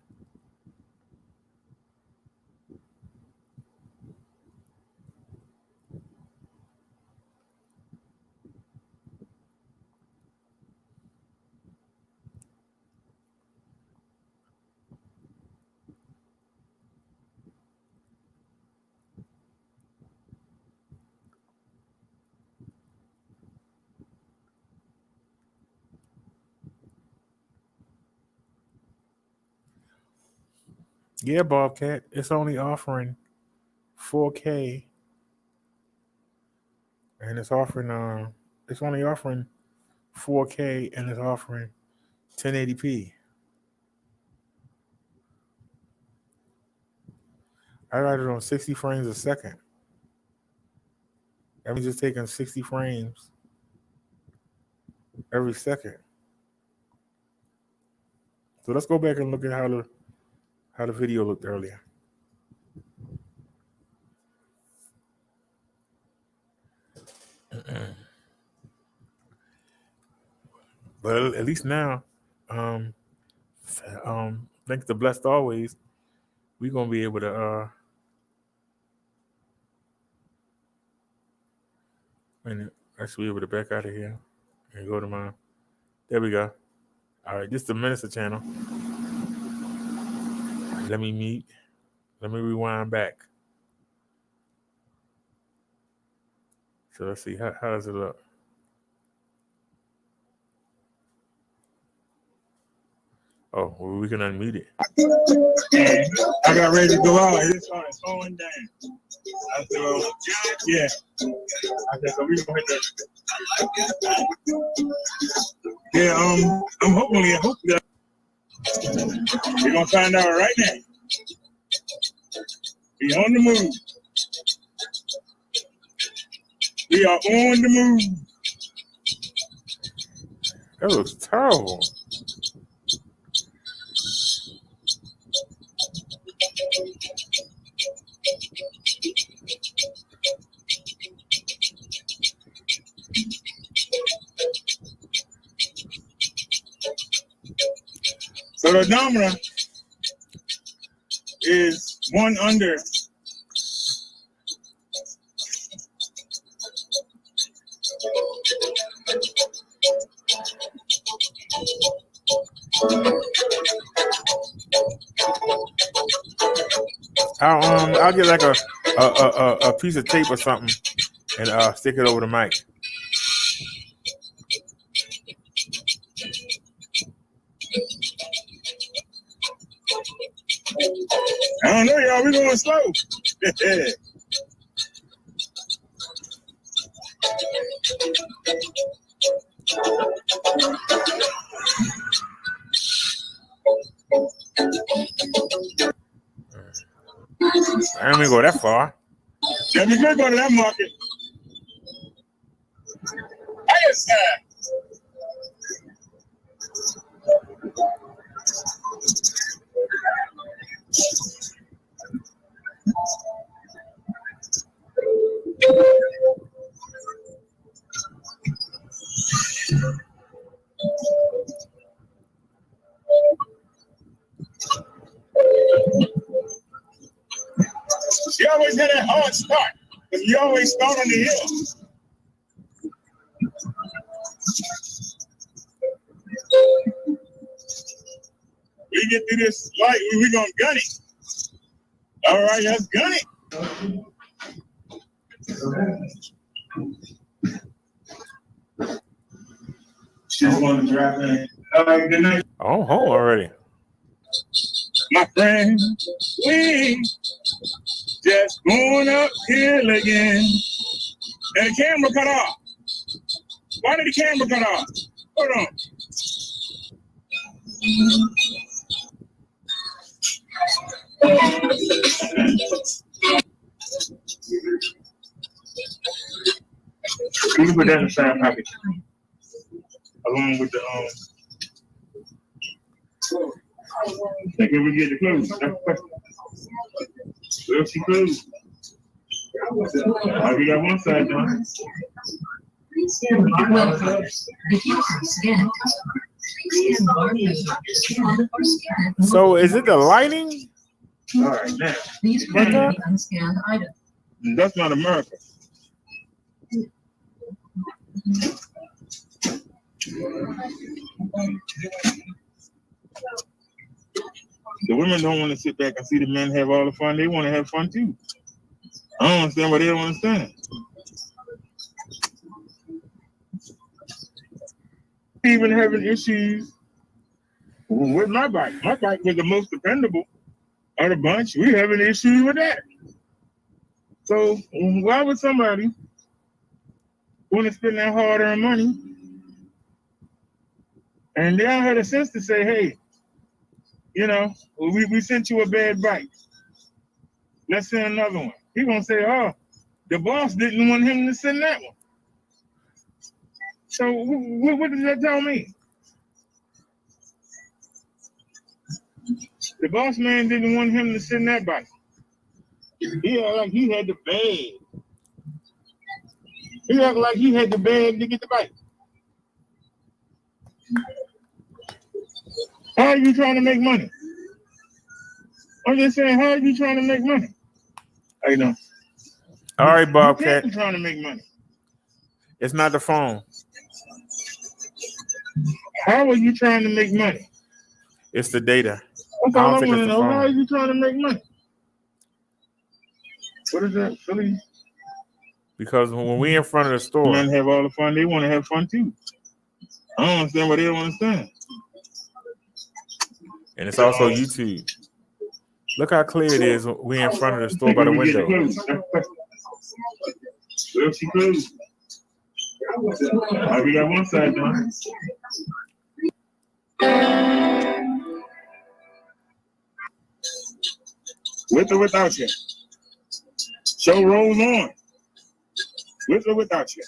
Yeah, Bobcat, it's only offering 4K, and it's only offering 4K, and it's offering 1080p. Highlighted on 60 frames a second. That means it's taking 60 frames every second. So let's go back and look at how the video looked earlier. But at least now, thanks to Blessed Always, we're gonna be able to and actually be able to back out of here and go to my. There we go. All right, this is the Minister channel. Let me rewind back. So let's see how does it look. Oh, well, we can unmute it. And I got ready to go out, and it started slowing down. I said, well, yeah. I said, so we gonna hit that. Yeah, I'm hopefully that we're gonna find out right now. We on the move. We are on the move. That looks terrible. So the odometer is 1 under. I'll get like a piece of tape or something and stick it over the mic. I don't know, y'all. We're going slow. I don't even go that far. Let me go to that market. Highest side. She always had that hard start, because you always start on the hill. We get through this light, we're going to gun it. All right, let's gun it. She's going to drive in. Good night. Oh, home already. My friend, we just going uphill again. And the camera cut off. Why did the camera cut off? Hold on. You can put that in the side pocket. Along with the think if we get the clothes. Well, she closed. We got one side done. Well, first, if you are scanned, please scan barcode, scan or scan it. So is it the lighting? All right, now. Please carry the unscanned item. That's not America. The women don't want to sit back and see the men have all the fun. They want to have fun too. I don't understand why they don't understand. Even having issues with my bike. My bike was the most dependable of the bunch. We have an issue with that. So why would somebody want to spend that hard-earned money and they don't have the sense to say, hey, you know, we sent you a bad bike. Let's send another one. He gonna say, oh, the boss didn't want him to send that one. So what does that tell me? The boss man didn't want him to send that bike. He act like he had the bag. He act like he had the bag to get the bike. How are you trying to make money? I'm just saying, how are you trying to make money? How you doing? All right, Bobcat. You trying to make money. It's not the phone. How are you trying to make money? It's the data. That's all I want to know. How are you trying to make money? What is that, Philly? Because when we in front of the store, men have all the fun. They want to have fun too. I don't understand what they don't understand. And it's also YouTube. Look how clear it is. We in front of the store by the window. Well, she closed. We got one side done. With or without you. Show rolls on. With or without you.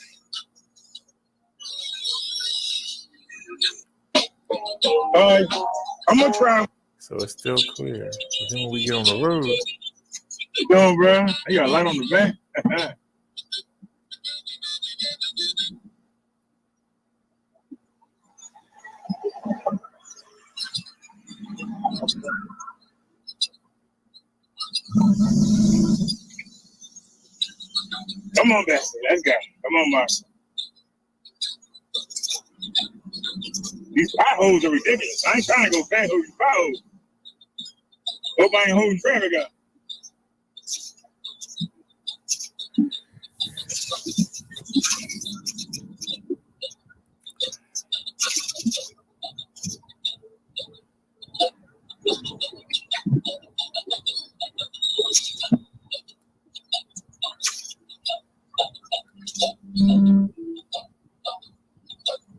I'm gonna try. So it's still clear. But then when we get on the road. What you doing, bro? You got a light on the back. Come on, Bessie. Let's go. Come on, Marsha. These potholes are ridiculous. I ain't trying to go fast over these potholes. Hope I ain't holding traffic up.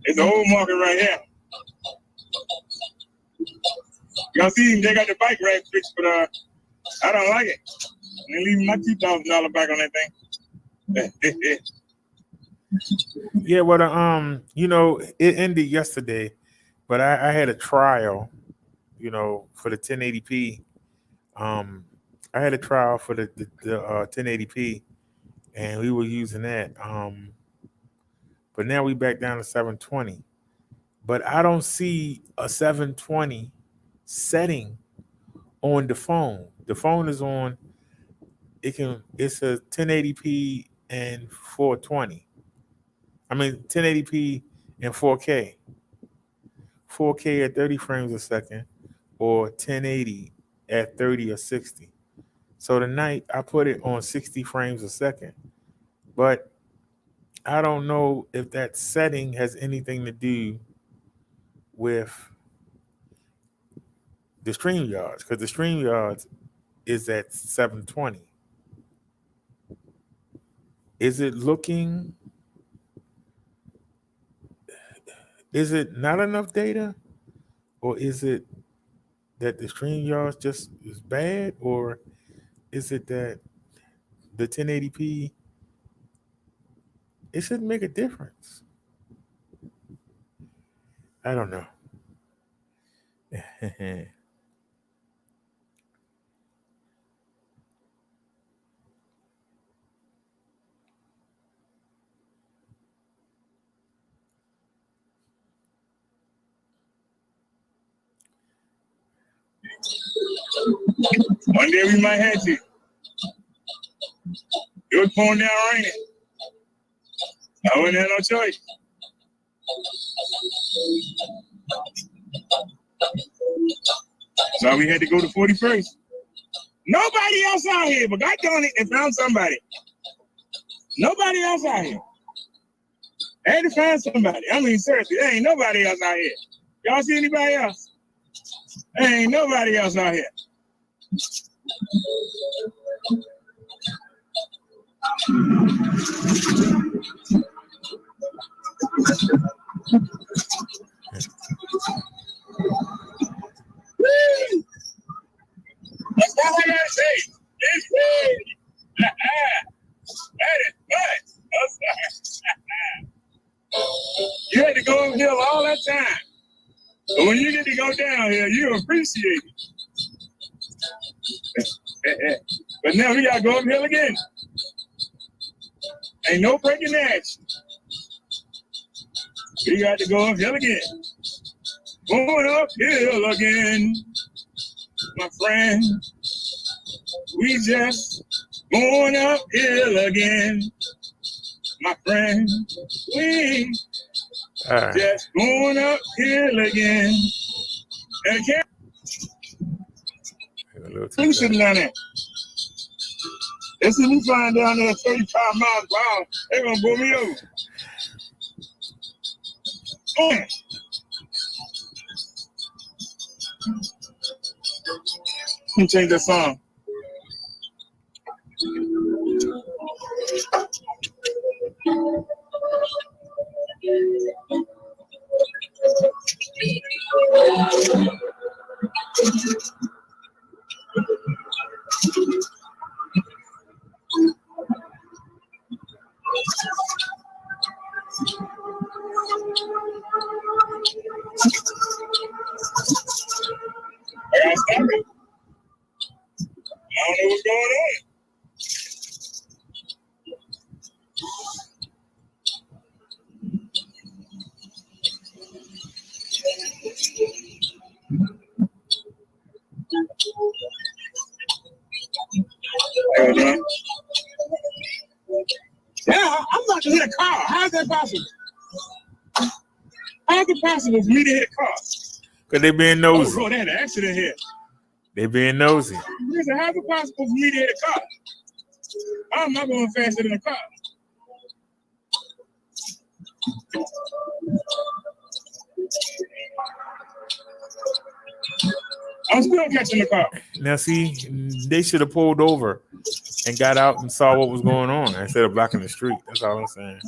It's the whole market right here. Y'all see, they got the bike rack fixed, but I don't like it. They're leaving my $2,000 back on that thing. Yeah, well, you know, it ended yesterday, but I had a trial, you know, for the 1080p. I had a trial for the 1080p, and we were using that. But now we back down to 720. But I don't see a 720 setting on the phone. The phone is on. It's a 1080p and 420. I mean 1080p and 4K. 4K at 30 frames a second, or 1080 at 30 or 60. So tonight I put it on 60 frames a second. But I don't know if that setting has anything to do with the StreamYards, because the StreamYards is at 720. Is it not enough data? Or is it that the StreamYards just is bad? Or is it that the 1080p, it shouldn't make a difference? I don't know. One day we might have to. It was pouring down raining. I wouldn't have no choice. So we had to go to 41st. Nobody else out here, but God darn it, they found somebody. Nobody else out here. They had to find somebody. I mean, seriously, there ain't nobody else out here. Y'all see anybody else? There ain't nobody else out here. That's all I gotta say. It's But when you get to go down here, you appreciate it. But now we gotta go uphill again. Ain't no breaking action. We got to go uphill again. Going uphill again, my friend. We just going uphill again, my friend. We just going uphill again. And can't who's sitting down there? They see me flying down there 35 miles per hour, they're gonna pull me over. Let me change that song. I gotta stop it. I don't know what's going on. Yeah, I'm about to hit a car. How is that possible? How is it possible for me to hit a car? Because they being nosy. Oh, they had an accident here. They being nosy. Listen, how is it possible for me to hit a car? I'm not going faster than a car. I'm still catching the car. Now, see, they should have pulled over and got out and saw what was going on instead of blocking the street. That's all I'm saying.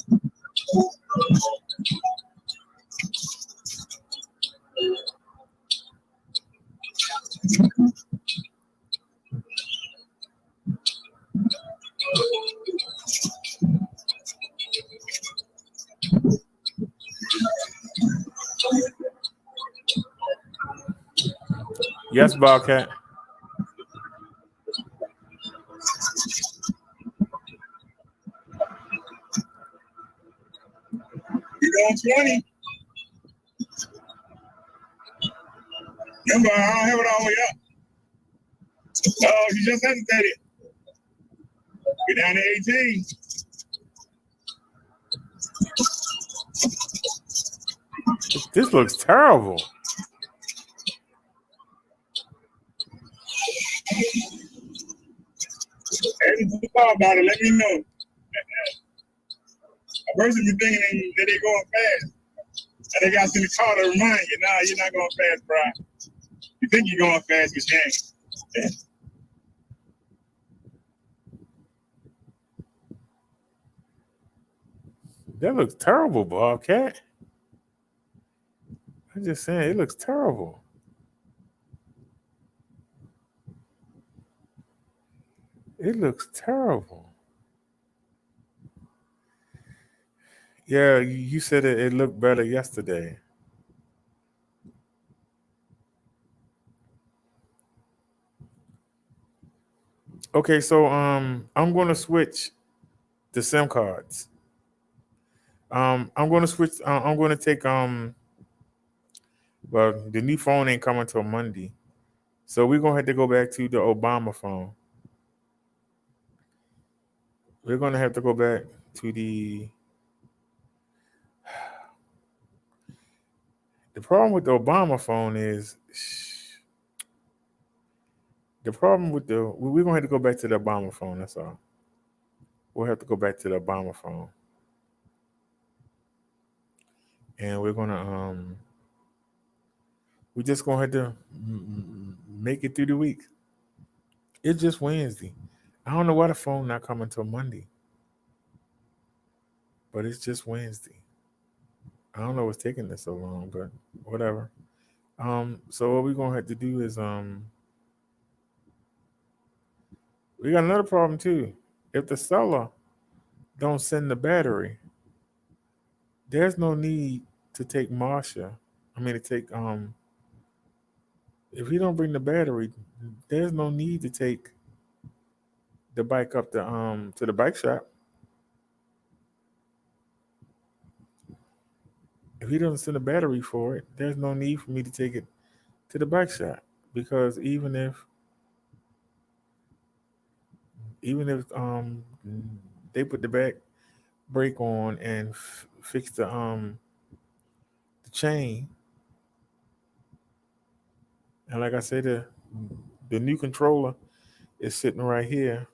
Yes, Bobcat. You going 20? Remember, I don't have it all the way up. Oh, you just hesitated. Get down to 18. This looks terrible. If you thought about it, let me know. A person be thinking that they going fast. And they got to the car to remind you, nah, you're not going fast, bro. You think you're going fast, but you ain't. That looks terrible, Bobcat. I'm just saying, it looks terrible. It looks terrible. Yeah, you said it looked better yesterday. Okay, so I'm going to switch the SIM cards. I'm going to switch. I'm going to take well, the new phone ain't coming till Monday, so we're gonna have to go back to the Obama phone. We're gonna have to go back to the problem with the Obama phone is we're gonna have to go back to the Obama phone. That's all. We'll have to go back to the Obama phone, and we're just gonna have to make it through the week. It's just Wednesday. I don't know why the phone not coming till Monday, but it's just Wednesday. I don't know what's taking this so long, but whatever. So what we're gonna have to do is we got another problem too. If the seller don't send the battery, there's no need to take Marsha To take if he don't bring the battery, there's no need to take the bike up to the bike shop. If he doesn't send a battery for it, there's no need for me to take it to the bike shop, because even if they put the back brake on and fix the chain, and like I said, the new controller is sitting right here.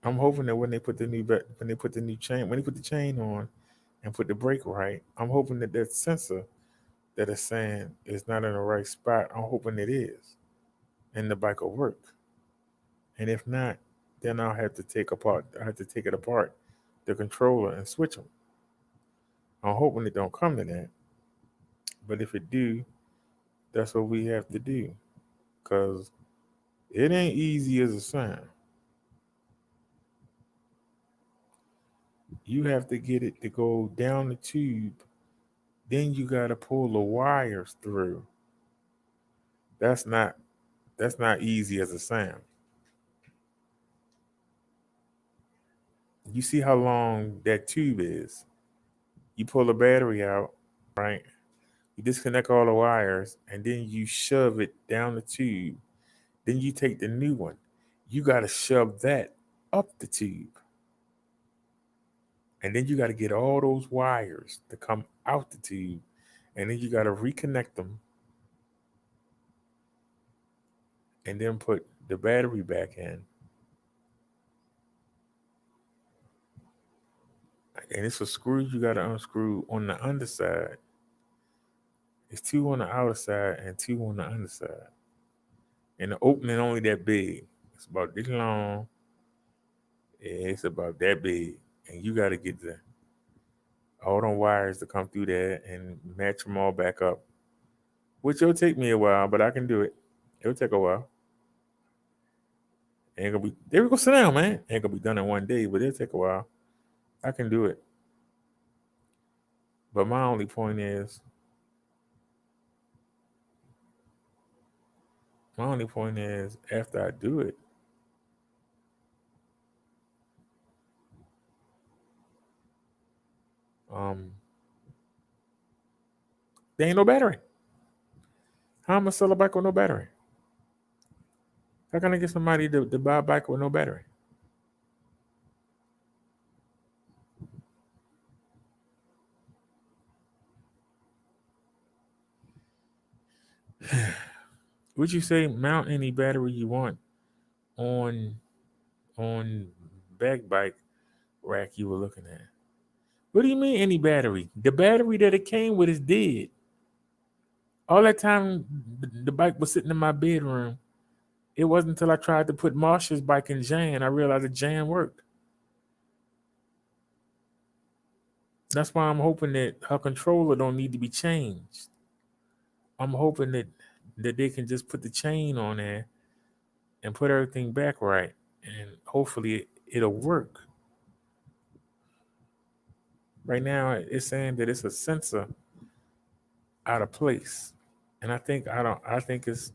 I'm hoping that when they put the chain on and put the brake right, I'm hoping that sensor that is saying is not in the right spot, I'm hoping it is, and the bike will work. And if not, then I have to take it apart, the controller, and switch them. I'm hoping it don't come to that, but if it do, that's what we have to do, because it ain't easy as a sound. You have to get it to go down the tube, then you got to pull the wires through. That's not easy as a sound. You see how long that tube is. You pull the battery out, right? You disconnect all the wires, and then you shove it down the tube. Then you take the new one. You got to shove that up the tube. And then you got to get all those wires to come out the tube. And then you got to reconnect them. And then put the battery back in. And it's a screw you got to unscrew on the underside. It's 2 on the outer side and 2 on the underside. And the opening only that big. It's about this long. Yeah, it's about that big. And you got to get all them wires to come through there and match them all back up. Which will take me a while, but I can do it. It'll take a while. Ain't gonna be, there we go, sit down, man. Ain't gonna be done in one day, but it'll take a while. I can do it. But my only point is, after I do it, there ain't no battery. How am I gonna sell a bike with no battery? How can I get somebody to buy a bike with no battery? Would you say mount any battery you want on back bike rack you were looking at? What do you mean any battery? The battery that it came with is dead. All that time the bike was sitting in my bedroom. It wasn't until I tried to put Marsha's bike in Jan I realized that Jan worked. That's why I'm hoping that her controller don't need to be changed. I'm hoping that they can just put the chain on there and put everything back right, and hopefully it'll work. Right now, it's saying that it's a sensor out of place, and I think it's,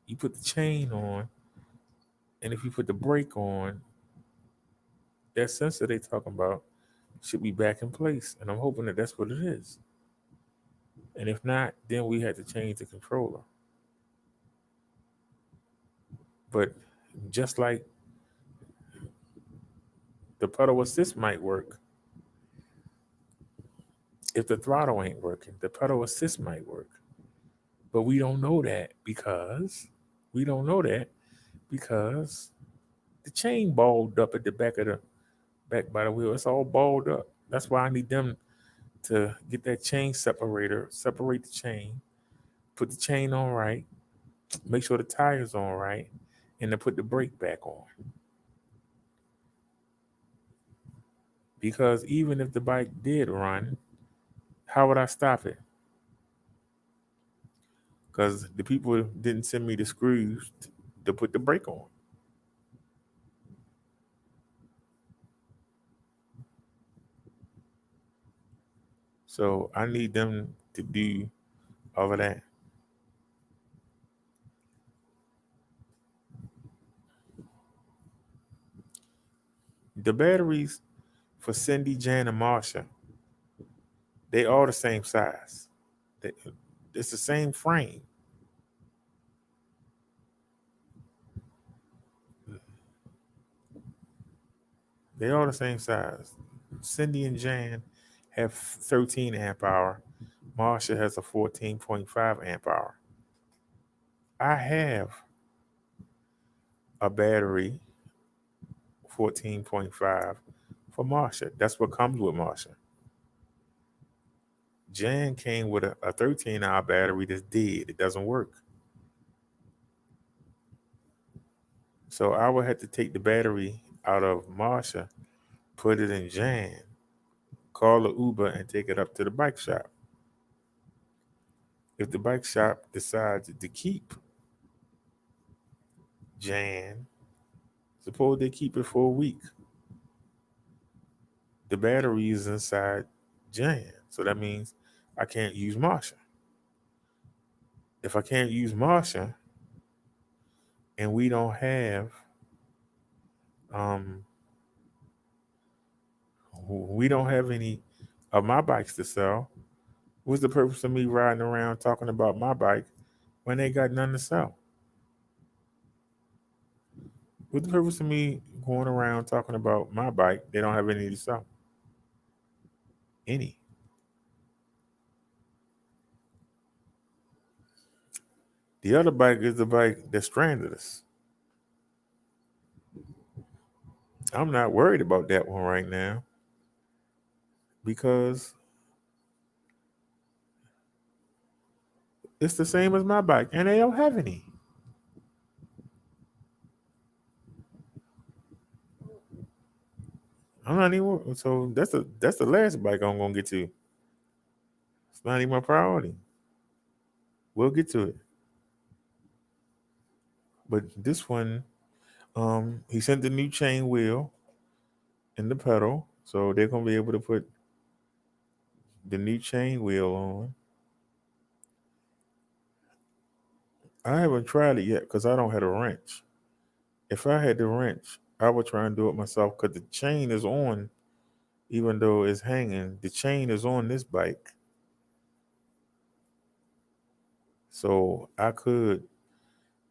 you put the chain on, and if you put the brake on, that sensor they talking about should be back in place, and I'm hoping that that's what it is. And if not, then we had to change the controller. But just like the pedal assist might work, if the throttle ain't working, the pedal assist might work. But we don't know that because the chain balled up at the back by the wheel. It's all balled up. That's why I need them to get that chain separator, separate the chain, put the chain on right, make sure the tire's on right, and then put the brake back on. Because even if the bike did run, how would I stop it? Because the people didn't send me the screws to put the brake on. So I need them to do all of that. The batteries for Cindy, Jan, and Marsha, they all the same size. It's the same frame. They all the same size. Cindy and Jan have 13 amp hour. Marsha has a 14.5 amp hour. I have a battery 14.5 for Marsha. That's what comes with Marsha. Jan came with a 13-hour battery that's dead. It doesn't work. So I would have to take the battery out of Marsha, put it in Jan, call the Uber, and take it up to the bike shop. If the bike shop decides to keep Jan, suppose they keep it for a week, the battery is inside Jan. So that means I can't use Marsha. If I can't use Marsha and we don't have any of my bikes to sell, what's the purpose of me riding around talking about my bike when they got none to sell? What's the purpose of me going around talking about my bike? They don't have any to sell. Any. The other bike is the bike that stranded us. I'm not worried about that one right now because it's the same as my bike and they don't have any. I'm not even, so that's the last bike I'm gonna get to. It's not even my priority. We'll get to it. But this one, he sent the new chain wheel in the pedal, so they're gonna be able to put the new chain wheel on. I haven't tried it yet because I don't have a wrench. If I had the wrench, I would try and do it myself because the chain is on, even though it's hanging. The chain is on this bike, so I could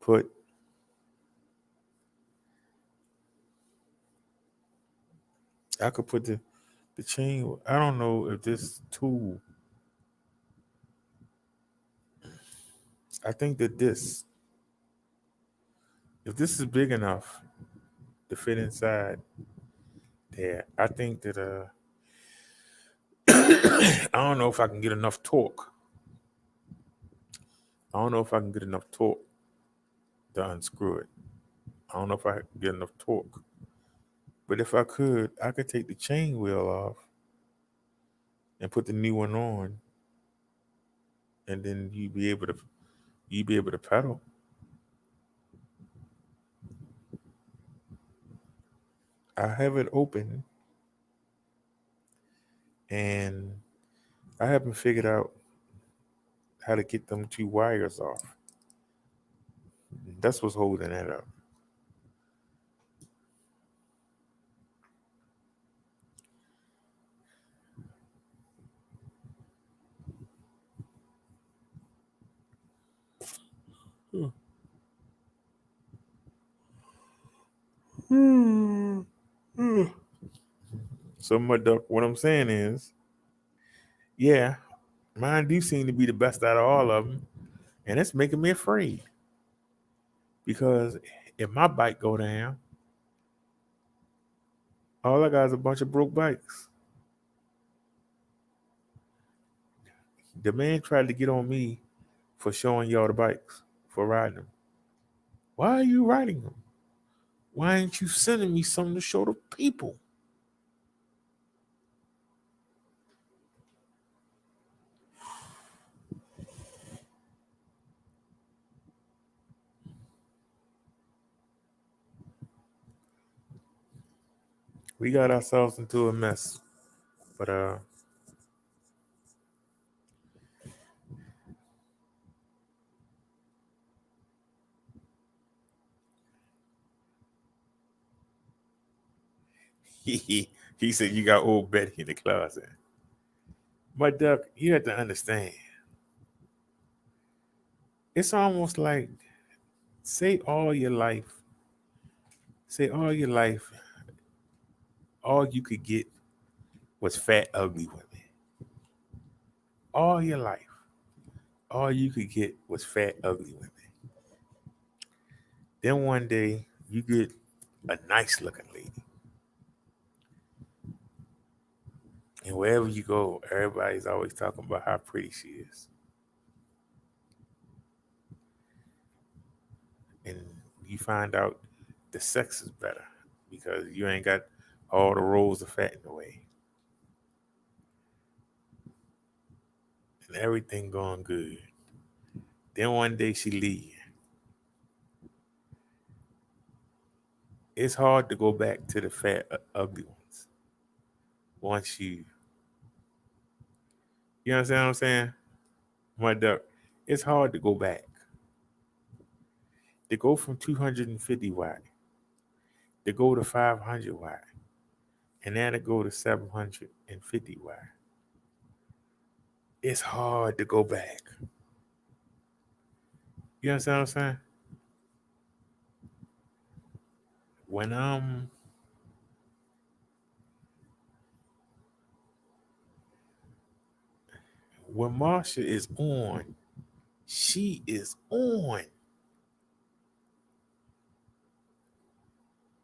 put the chain. I don't know if this tool. I think that if this is big enough to fit inside there, I think that I don't know if I can get enough torque. I don't know if I can get enough torque to unscrew it. I don't know if I can get enough torque. But if I could take the chain wheel off and put the new one on, and then you'd be able to pedal. I have it open and I haven't figured out how to get them two wires off. That's what's holding that up. So, Midduck, what I'm saying is, yeah, mine do seem to be the best out of all of them, and it's making me afraid because if my bike go down, all I got is a bunch of broke bikes. The man tried to get on me for showing y'all the bikes, for riding them. Why are you riding them? Why ain't you sending me something to show the people? We got ourselves into a mess. But He said you got old Betty in the closet. But Duck, you have to understand. It's almost like say all your life, all you could get was fat, ugly women. All your life, all you could get was fat, ugly women. Then one day you get a nice looking lady. And wherever you go, everybody's always talking about how pretty she is. And you find out the sex is better because you ain't got all the rolls of fat in the way. And everything going good. Then one day she leave. It's hard to go back to the fat, ugly ones. Once you understand what I'm saying? My duck, it's hard to go back. To go from 250 watt, to go to 500 watt, and then to go to 750 watt. It's hard to go back. You understand what I'm saying? When Marsha is on, she is on.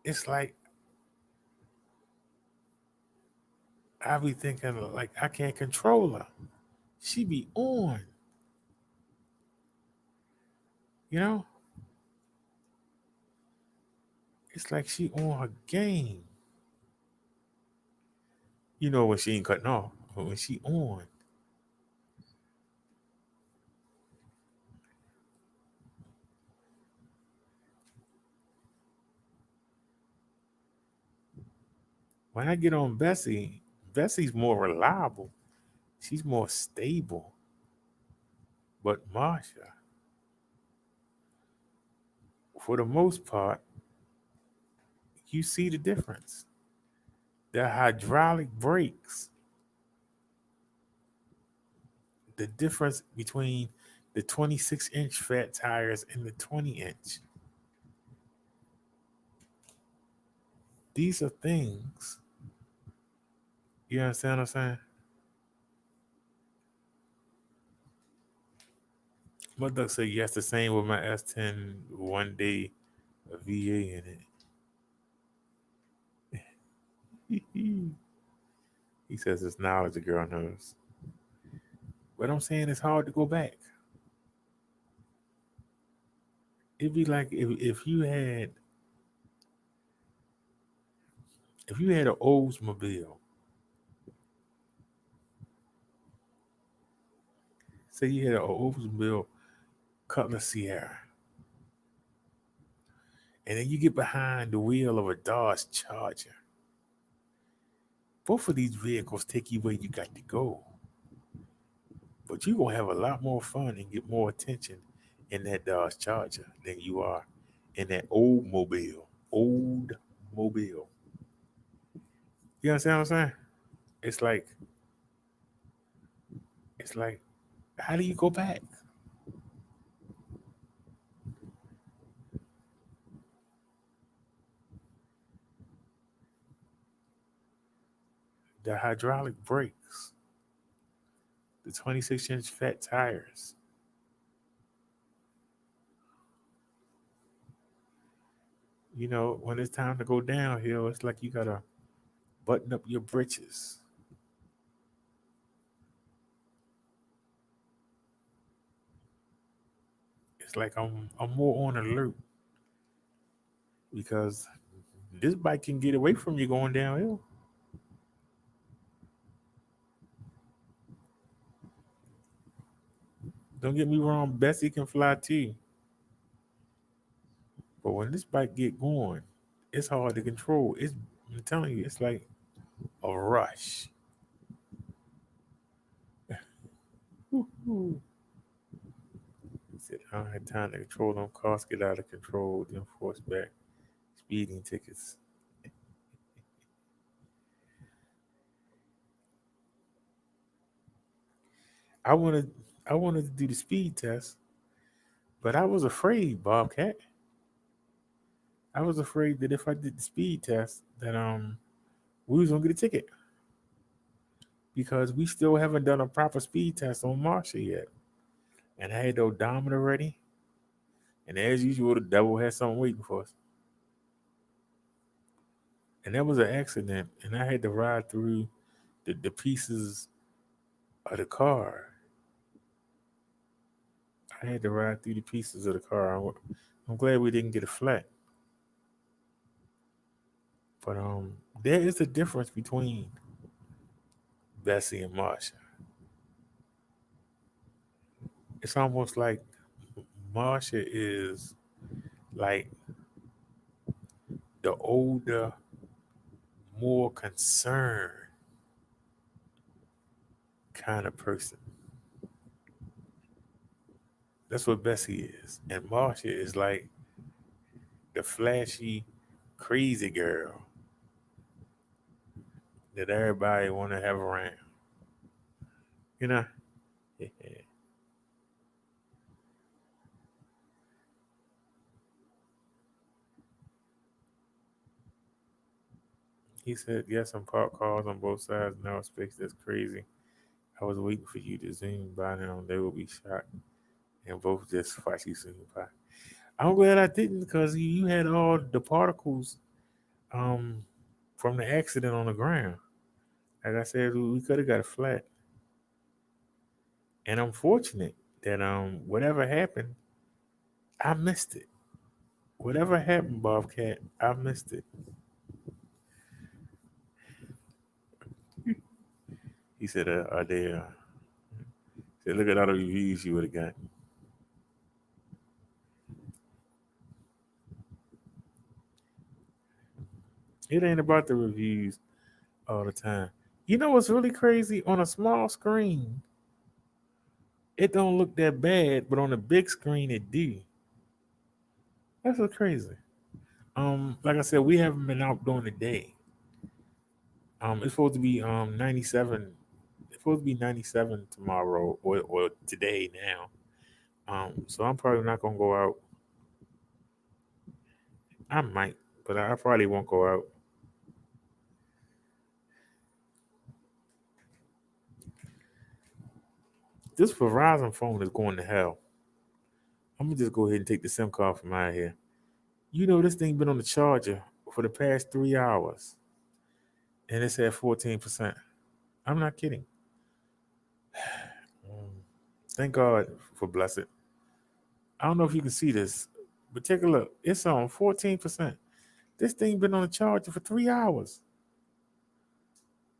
It's like I be thinking like I can't control her. She be on. You know? It's like she on her game. You know when she ain't cutting off, but when she on. When I get on Bessie, Bessie's more reliable. She's more stable. But Marsha, for the most part, you see the difference. The hydraulic brakes, the difference between the 26-inch fat tires and the 20-inch. These are things. You understand what I'm saying? My duck said, yes, the same with my S10 one day, a VA in it. He says it's knowledge the girl knows. But I'm saying it's hard to go back. It'd be like if you had an Oldsmobile. Say you had an Oldsmobile Cutlass Sierra. And then you get behind the wheel of a Dodge Charger. Both of these vehicles take you where you got to go. But you're going to have a lot more fun and get more attention in that Dodge Charger than you are in that old mobile. Old mobile. You understand what I'm saying? It's like, how do you go back? The hydraulic brakes, the 26-inch fat tires. You know, when it's time to go downhill, it's like you gotta button up your britches. It's like I'm more on alert because this bike can get away from you going downhill. Don't get me wrong, Bessie can fly too. But when this bike get going, it's hard to control. I'm telling you, it's like a rush. Woo-hoo. He said, I don't have time to control them. Cars get out of control, then force back speeding tickets. I wanted to do the speed test, but I was afraid, Bobcat. I was afraid that if I did the speed test, that we was gonna get a ticket because we still haven't done a proper speed test on Marsha yet. And I had the odometer ready, and as usual, the devil had something waiting for us. And that was an accident, and I had to ride through the pieces of the car. I had to ride through the pieces of the car. I'm glad we didn't get a flat. But there is a difference between Bessie and Marsha. It's almost like Marsha is like the older, more concerned kind of person. That's what Bessie is. And Marsha is like the flashy, crazy girl that everybody want to have around. You know? He said, yes, some parked cars on both sides, now space. That's crazy. I was waiting for you to zoom by now. They will be shot. And both just watch you zoom by. I'm glad I didn't because you had all the particles from the accident on the ground. Like I said, we could have got a flat. And I'm fortunate that whatever happened, I missed it. Whatever happened, Bobcat, I missed it. He said, "Are they?" Said, "Look at all the reviews you would have got." It ain't about the reviews all the time. You know what's really crazy? On a small screen, it don't look that bad, but on a big screen, it do. That's what's crazy. Like I said, we haven't been out during the day. It's supposed to be 97. It's supposed to be 97 tomorrow or today now. So I'm probably not gonna go out. I might, but I probably won't go out. This Verizon phone is going to hell. I'm gonna just go ahead and take the SIM card from out here. You know this thing been on the charger for the past 3 hours, and it's at 14%. I'm not kidding. Thank God for blessed. I don't know if you can see this, but take a look. It's on 14%. This thing been on the charger for 3 hours.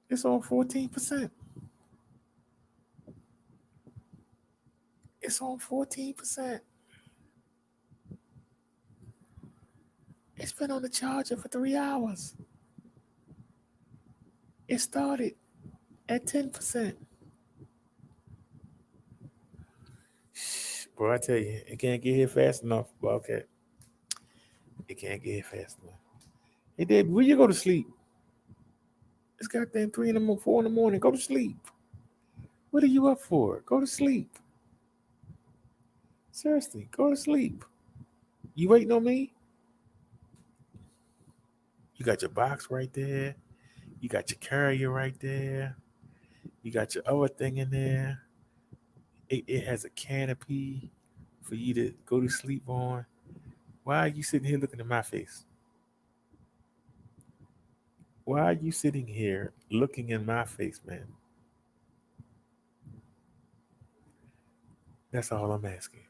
It's on 14%. It's on 14%. It's been on the charger for 3 hours. It started at 10%. Bro, I tell you, it can't get here fast enough, Bobcat. It can't get here fast enough. Hey, Dave, will you go to sleep? It's goddamn 3 in the morning, 4 in the morning. Go to sleep. What are you up for? Go to sleep. Seriously, go to sleep. You waiting on me? You got your box right there. You got your carrier right there. You got your other thing in there. It has a canopy for you to go to sleep on. Why are you sitting here looking at my face? Why are you sitting here looking in my face, man? That's all I'm asking.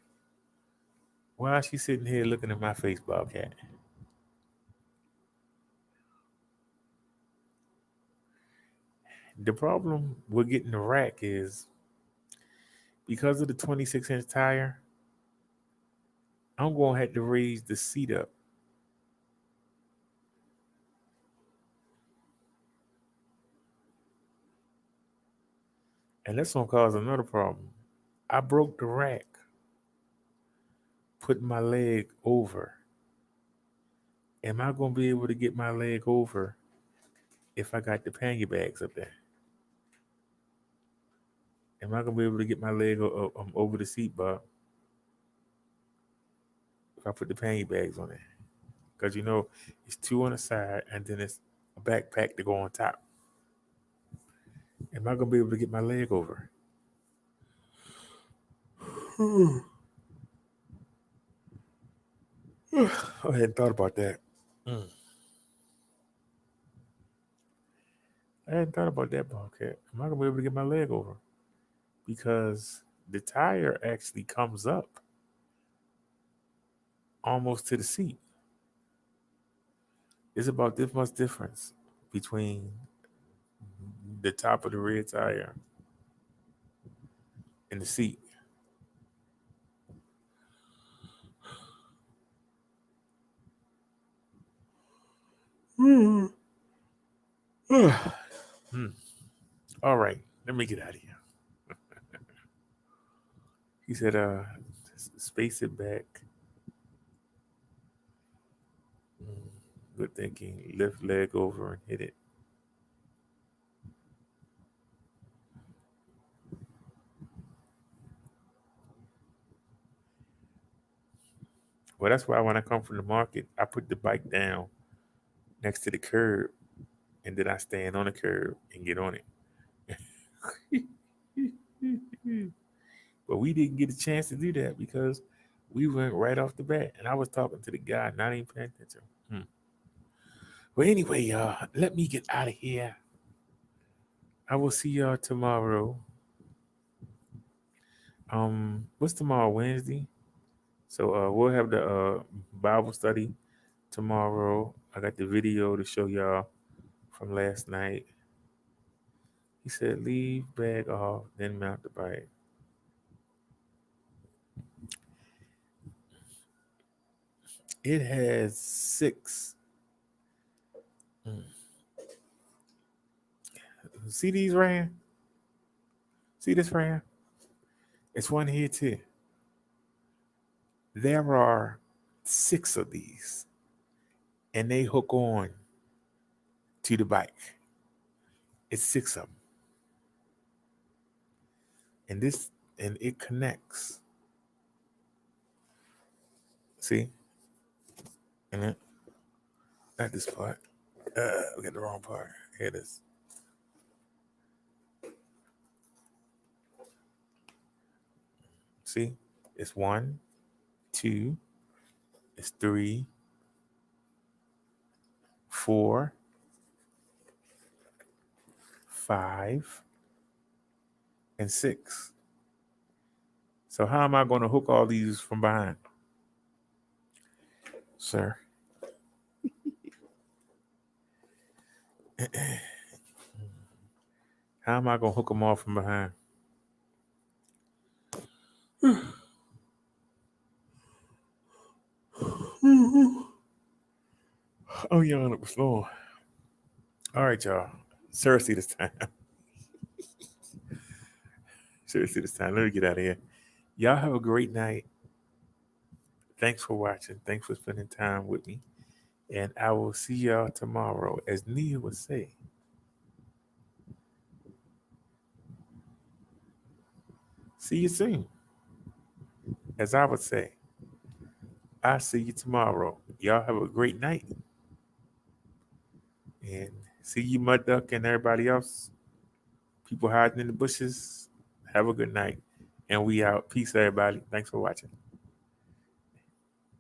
Why is she sitting here looking at my face, Bobcat? The problem with getting the rack is because of the 26-inch tire, I'm going to have to raise the seat up. And that's going to cause another problem. I broke the rack putting my leg over. Am I going to be able to get my leg over if I got the panty bags up there? Am I gonna be able to get my leg over the seat, Bob? If I put the panty bags on it, because you know it's two on the side and then it's a backpack to go on top. Am I gonna be able to get my leg over? I hadn't thought about that. I hadn't thought about that, Bobcat. Am I gonna be able to get my leg over? Because the tire actually comes up almost to the seat. It's about this much difference between the top of the rear tire and the seat. All right, let me get out of here. He said, space it back. Good thinking. Lift leg over and hit it. Well, that's why when I come from the market, I put the bike down next to the curb, and then I stand on the curb and get on it. But we didn't get a chance to do that because we went right off the bat, and I was talking to the guy, not even paying attention. Well, anyway, y'all, let me get out of here. I will see y'all tomorrow. What's tomorrow? Wednesday. So we'll have the Bible study tomorrow. I got the video to show y'all from last night. He said, leave bag off, then mount the bike. It has 6. See these, Ryan? See this, Ryan? It's one here too. There are 6 of these, and they hook on to the bike. It's 6 of them. And it connects. See? And then, not this part. We got the wrong part. Here it is. See? It's 1, 2, it's 3, 4, 5, and 6. So how am I going to hook all these from behind? Sir. How am I going to hook them all from behind? Oh, yeah, on the floor. All right, y'all. Seriously this time. Seriously this time. Let me get out of here. Y'all have a great night. Thanks for watching. Thanks for spending time with me. And I will see y'all tomorrow. As Nia would say, see you soon. As I would say, I'll see you tomorrow. Y'all have a great night. And see you, Midduck, and everybody else. People hiding in the bushes. Have a good night. And we out. Peace, everybody. Thanks for watching.